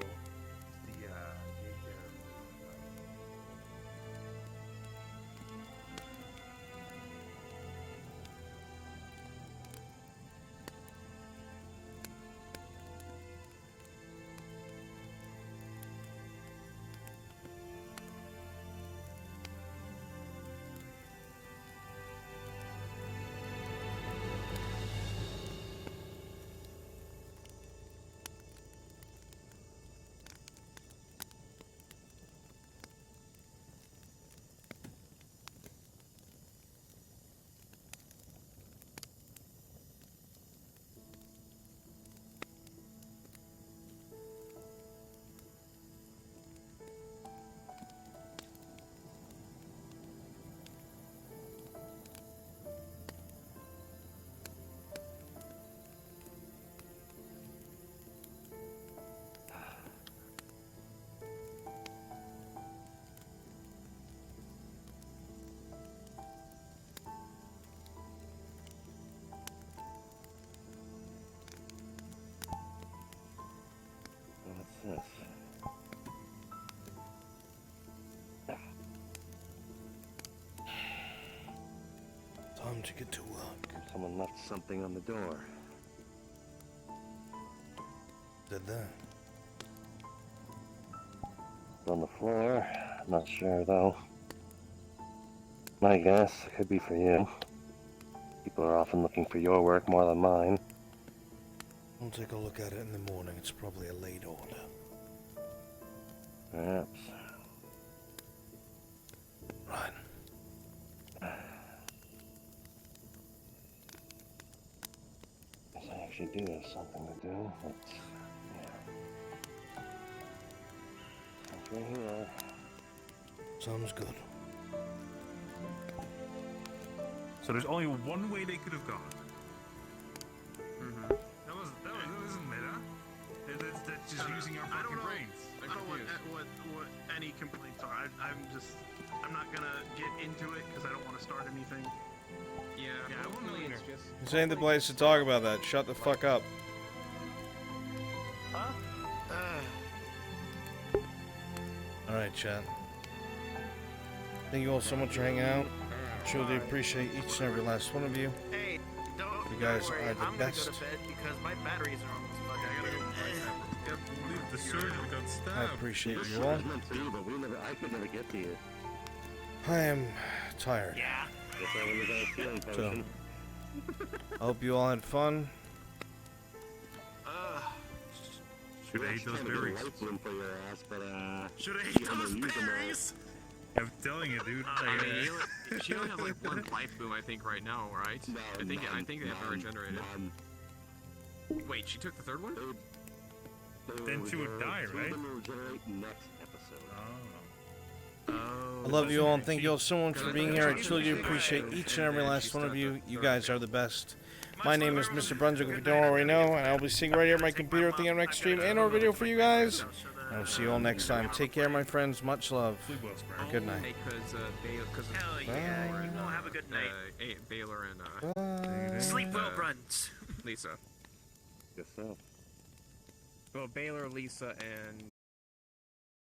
What's this? Time to get to work. Someone left something on the door. Did that? It's on the floor. Not sure though. My guess it could be for you. People are often looking for your work more than mine. I'll take a look at it in the morning. It's probably a late order. Perhaps. Right. Guess I actually do have something to do. Let's, Right here. Sounds good. So there's only one way they could have gone. Mm-hmm. That wasn't meta. That's just using our fucking brains. I don't know what any complaints are. I'm not gonna get into it because I don't want to start anything. Yeah, hopefully it's just... This ain't the place to talk about that. Shut the fuck up. Huh? Alright, chat. Thank you all so much for hanging out. Truly appreciate each and every last one of you. Hey, don't You guys worry, are the I'm best. gonna go to bed because my batteries are almost fucking. I gotta go. The surgeon got stabbed. I appreciate you all. I could never get to you. I am tired. Yeah. Guess I was a healing So, potion. I hope you all had fun. Should I eat those berries? Should I eat those berries? I'm telling you, dude. I mean, you don't have like one life boom, I think, right now, right? I think they have to regenerate it. Wait, she took the third one? Then she would die, right? Next episode. I love you all and thank you all so much for being here. I truly do appreciate each and every last one of you. You guys are the best. My name is Mr. Brunswick, if you don't already know, and I'll be sitting right here at my computer at the end of next stream and or video for you guys. And I'll see you all next time. Take care, my friends. Much love. And good night. Hell yeah, you know, have a good night. Baylor and Sleep well, Bruns. Lisa. Guess so. Well, Baylor, Lisa, and